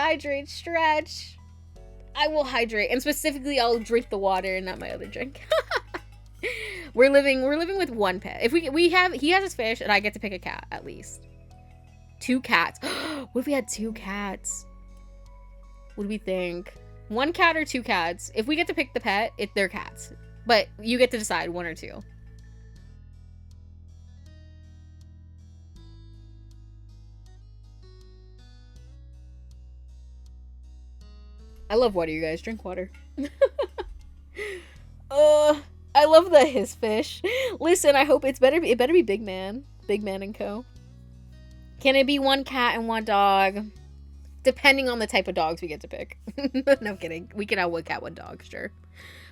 stretch. I will hydrate. And specifically, I'll drink the water and not my other drink. We're living with one pet. If he has his fish and I get to pick a cat, at least. 2 cats. What if we had 2 cats? What do we think? 1 cat or 2 cats? If we get to pick the pet, they're cats. But you get to decide 1 or 2. I love water, you guys. Drink water. I love his fish. Listen, I hope it better be Big Man. Big Man and Co. Can it be 1 cat and 1 dog? Depending on the type of dogs we get to pick. No kidding. We can have 1 cat, 1 dog, sure.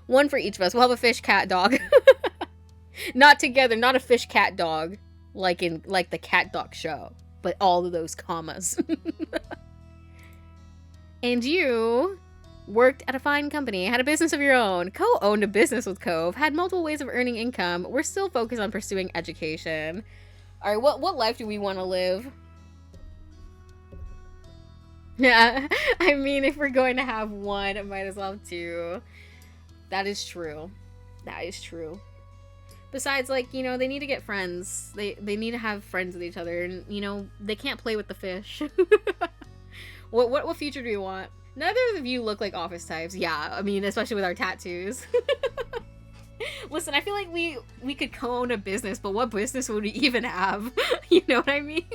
1 for each of us. We'll have a fish, cat, dog. Not together, not a fish, cat, dog. Like the Cat Dog show. But all of those commas. And you worked at a fine company, had a business of your own, co-owned a business with COVE, had multiple ways of earning income. We're still focused on pursuing education. All right, what life do we want to live? Yeah, I mean, if we're going to have 1, I might as well have 2. That is true. That is true. Besides, like, they need to get friends. They need to have friends with each other, and, they can't play with the fish. What future do you want? Neither of you look like office types. Yeah, I mean, especially with our tattoos. Listen, I feel like we could co-own a business, but what business would we even have? You know what I mean?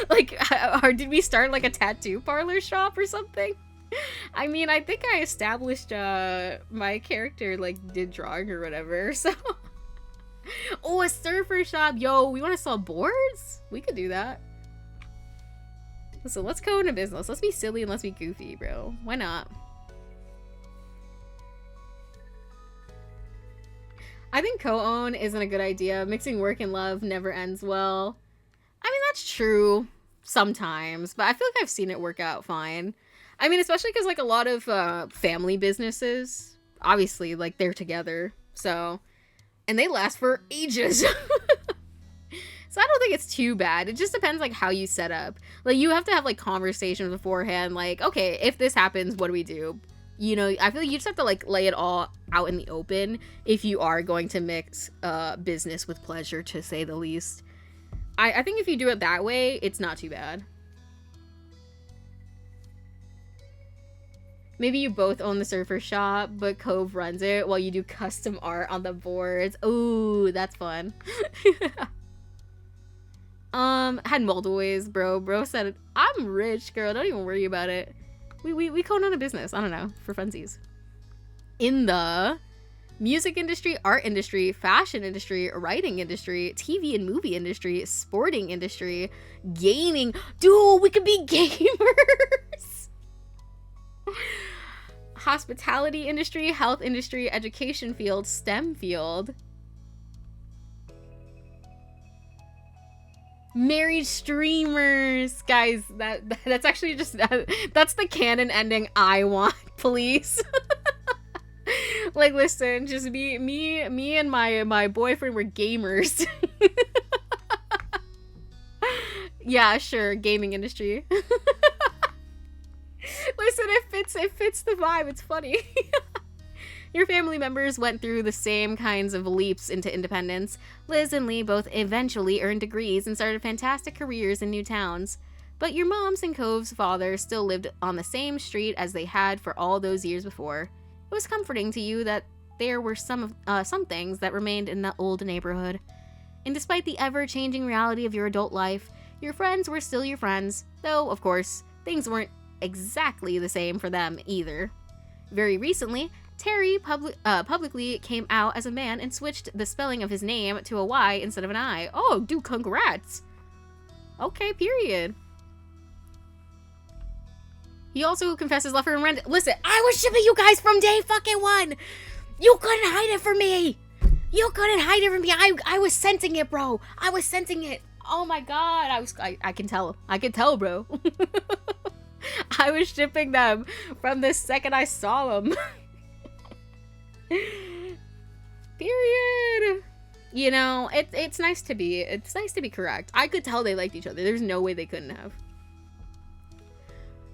Like, or did we start like a tattoo parlor shop or something? I mean, I think I established my character like did drawing or whatever, so. Oh, a surfer shop. Yo, we want to sell boards? We could do that. So let's go into business. Let's be silly and let's be goofy, bro. Why not? I think co-own isn't a good idea. Mixing work and love never ends well. I mean, that's true sometimes, but I feel like I've seen it work out fine. I mean, especially because like a lot of family businesses, obviously, like they're together. So, and they last for ages. So I don't think it's too bad. It just depends like how you set up. Like you have to have like conversations beforehand. Like, okay, if this happens, what do we do? You know, I feel like you just have to like lay it all out in the open if you are going to mix business with pleasure, to say the least. I think if you do it that way, it's not too bad. Maybe you both own the surfer shop, but Cove runs it while you do custom art on the boards. Ooh, that's fun. Had multiple ways, bro. Bro said, I'm rich, girl. Don't even worry about it. We co-own a business. I don't know, for funsies. In the music industry, art industry, fashion industry, writing industry, TV and movie industry, sporting industry, gaming. Dude, we could be gamers. Hospitality industry, health industry, education field, STEM field. Married streamers. Guys, that's actually just that's the canon ending I want, please. Like, listen, just me and my boyfriend were gamers. Yeah, sure, gaming industry. Listen, it fits the vibe. It's funny. Your family members went through the same kinds of leaps into independence. Liz and Lee both eventually earned degrees and started fantastic careers in new towns. But your mom's and Cove's father still lived on the same street as they had for all those years before. It was comforting to you that there were some things that remained in the old neighborhood. And despite the ever-changing reality of your adult life, your friends were still your friends, though, of course, things weren't exactly the same for them either. Very recently, Terry publicly came out as a man and switched the spelling of his name to a Y instead of an I. Oh, dude, congrats. Okay, period. He also confessed his love for Miranda. Listen, I was shipping you guys from day fucking one. You couldn't hide it from me. You couldn't hide it from me. I was sensing it, bro. I was sensing it. Oh my god. I can tell. I can tell, bro. I was shipping them from the second I saw them. Period. You know, it's nice to be correct. I could tell they liked each other. There's no way they couldn't have.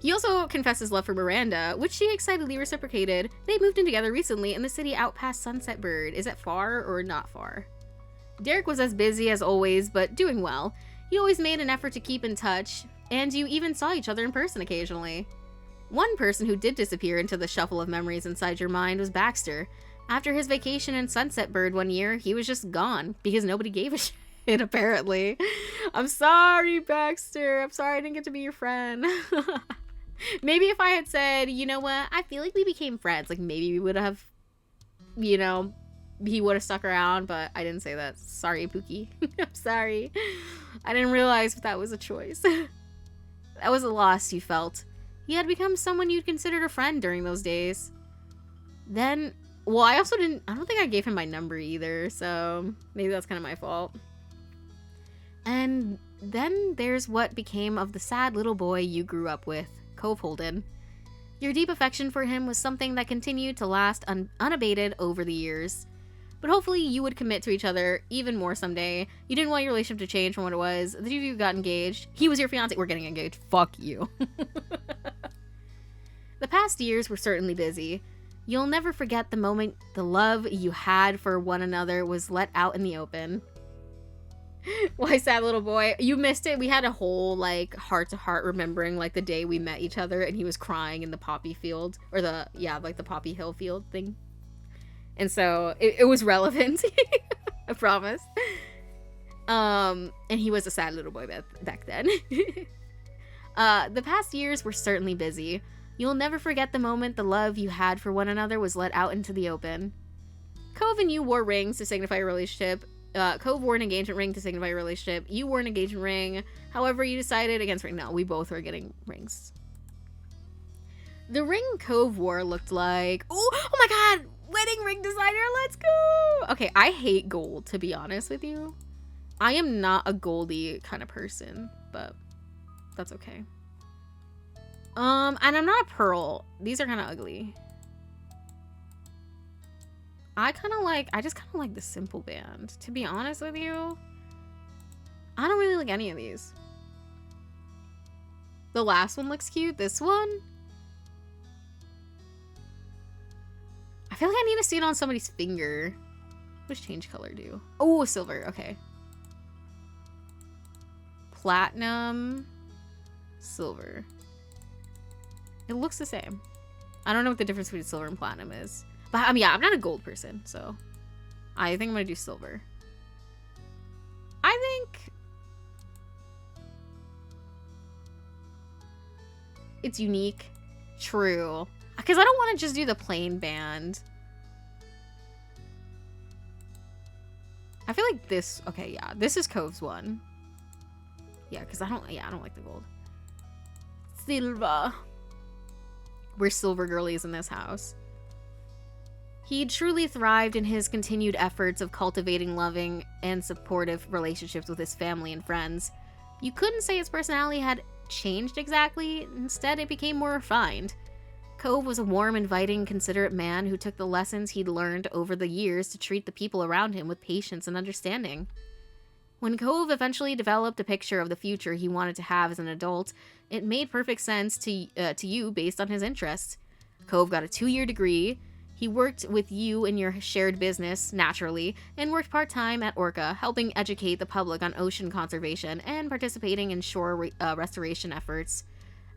He also confessed his love for Miranda, which she excitedly reciprocated. They moved in together recently in the city out past Sunset Bird. Is it far or not far? Derek was as busy as always, but doing well. He always made an effort to keep in touch, and you even saw each other in person occasionally. One person who did disappear into the shuffle of memories inside your mind was Baxter. After his vacation in Sunset Bird one year, he was just gone because nobody gave a shit, apparently. I'm sorry, Baxter. I'm sorry I didn't get to be your friend. Maybe if I had said, you know what, I feel like we became friends, like maybe we would have, you know, he would have stuck around, but I didn't say that. Sorry, Pookie. I'm sorry. I didn't realize that was a choice. That was a loss you felt. You had become someone you'd considered a friend during those days. Then, well, I don't think I gave him my number either, so maybe that's kind of my fault. And then there's what became of the sad little boy you grew up with, Cove Holden. Your deep affection for him was something that continued to last unabated over the years. But hopefully you would commit to each other even more someday. You didn't want your relationship to change from what it was. The two of you got engaged. He was your fiance. We're getting engaged. Fuck you. The past years were certainly busy. You'll never forget the moment the love you had for one another was let out in the open. Why, sad little boy? You missed it. We had a whole, like, heart-to-heart remembering, like, the day we met each other and he was crying in the poppy field. Or the poppy hill field thing. And so it was relevant. I promise. And he was a sad little boy back then. The past years were certainly busy. You'll never forget the moment the love you had for one another was let out into the open. Cove and you wore rings to signify a relationship. Cove wore an engagement ring to signify a relationship. You wore an engagement ring. However, you decided against ring. No, we both were getting rings. The ring Cove wore looked like... Oh my god! Wedding ring designer, let's go! Okay, I hate gold, to be honest with you. I am not a goldy kind of person, but that's okay. And I'm not a pearl. These are kind of ugly. I just kind of like the simple band, to be honest with you. I don't really like any of these. The last one looks cute. This one? I feel like I need to see it on somebody's finger. What does change color do? Oh, silver. Okay. Platinum. Silver. It looks the same. I don't know what the difference between silver and platinum is. But yeah, I'm not a gold person, so I think I'm gonna do silver. I think it's unique. True. Because I don't want to just do the plain band. I feel like this... Okay, yeah. This is Cove's one. Yeah, because I don't like the gold. Silver. We're silver girlies in this house. He truly thrived in his continued efforts of cultivating loving and supportive relationships with his family and friends. You couldn't say his personality had changed exactly. Instead, it became more refined. Cove was a warm, inviting, considerate man who took the lessons he'd learned over the years to treat the people around him with patience and understanding. When Cove eventually developed a picture of the future he wanted to have as an adult, it made perfect sense to you based on his interests. Cove got a 2-year degree. He worked with you in your shared business, naturally, and worked part-time at Orca, helping educate the public on ocean conservation and participating in shore restoration efforts.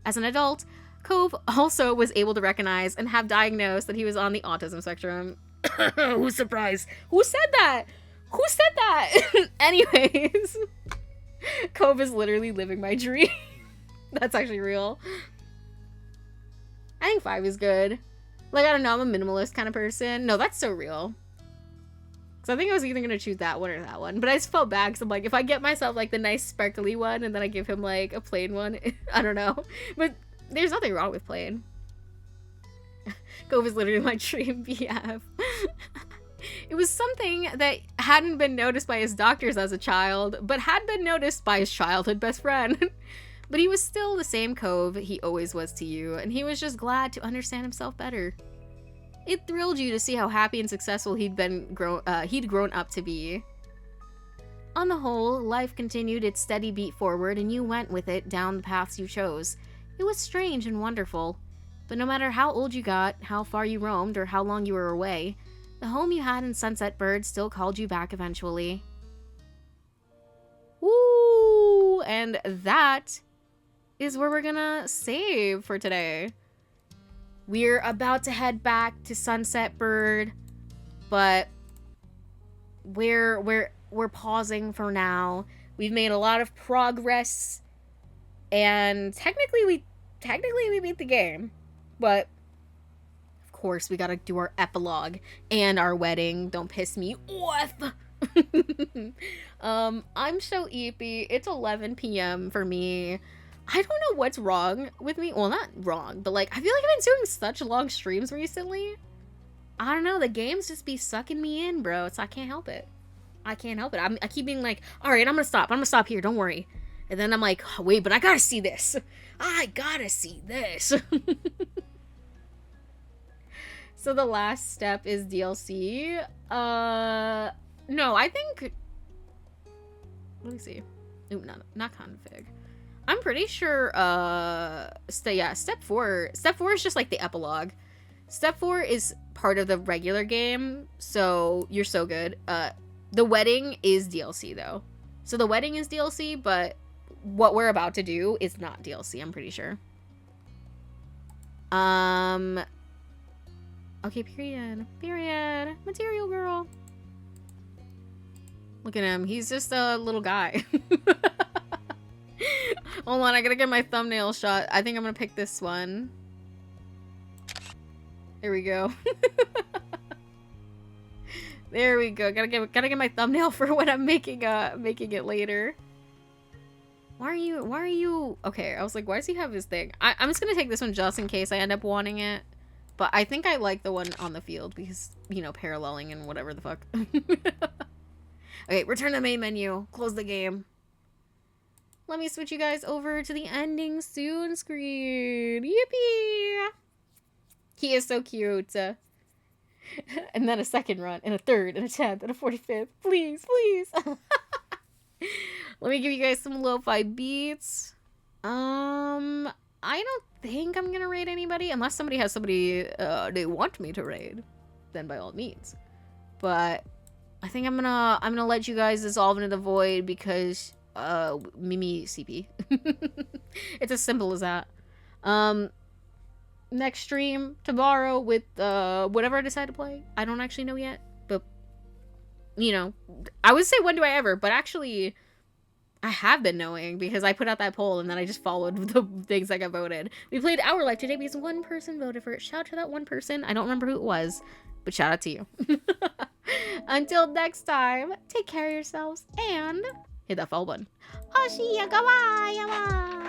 As an adult, Cove also was able to recognize and have diagnosed that he was on the autism spectrum. Who's surprised? Who said that? Who said that? Anyways, Cove is literally living my dream. That's actually real. I think 5 is good. Like, I don't know, I'm a minimalist kind of person. No, that's so real. So I think I was either going to choose that one or that one. But I just felt bad because I'm like, if I get myself, like, the nice sparkly one and then I give him, like, a plain one, I don't know. But there's nothing wrong with plain. Cove is literally my dream BF. It was something that hadn't been noticed by his doctors as a child, but had been noticed by his childhood best friend. But he was still the same Cove he always was to you, and he was just glad to understand himself better. It thrilled you to see how happy and successful he'd grown up to be. On the whole, life continued its steady beat forward, and you went with it down the paths you chose. It was strange and wonderful. But no matter how old you got, how far you roamed, or how long you were away, the home you had in Sunset Bird still called you back eventually. Woo! And that is where we're gonna save for today. We're about to head back to Sunset Bird, but we're pausing for now. We've made a lot of progress, and technically we beat the game, but of course we gotta do our epilogue and our wedding. Don't piss me off. I'm so eepy. It's 11 p.m. for me. I don't know what's wrong with me. Well, not wrong, but like, I feel like I've been doing such long streams recently. I don't know, the games just be sucking me in, bro. I can't help it. I can't help it. I keep being like, all right, I'm gonna stop here, don't worry. And then I'm like, oh, wait, but I gotta see this. I gotta see this. So the last step is DLC. No, I think, let me see. Ooh, not config. I'm pretty sure, step 4 is just like the epilogue. Step 4 is part of the regular game, so you're so good. The wedding is DLC though. So the wedding is DLC, but what we're about to do is not DLC, I'm pretty sure. Okay, period. Period. Material girl. Look at him. He's just a little guy. Hold on, I gotta get my thumbnail shot. I think I'm gonna pick this one. There we go. There we go. Gotta get my thumbnail for when I'm making it later. Why are you okay, I was like, why does he have his thing? I'm just gonna take this one just in case I end up wanting it. But I think I like the one on the field because, you know, paralleling and whatever the fuck. Okay, return to the main menu. Close the game. Let me switch you guys over to the ending soon screen. Yippee! He is so cute. And then a second run, and a third, and a 10th, and a 45th. Please, please. Let me give you guys some lo-fi beats. I don't think I'm gonna raid anybody unless somebody has somebody they want me to raid. Then by all means. But I think I'm gonna let you guys dissolve into the void because Mimi CP. It's as simple as that. Next stream tomorrow with whatever I decide to play. I don't actually know yet, but you know, I would say when do I ever, but actually I have been knowing because I put out that poll and then I just followed the things that got voted. We played Our Life today because one person voted for it. Shout out to that one person. I don't remember who it was, but shout out to you. Until next time, take care of yourselves and hit that follow button. Oshia, goodbye,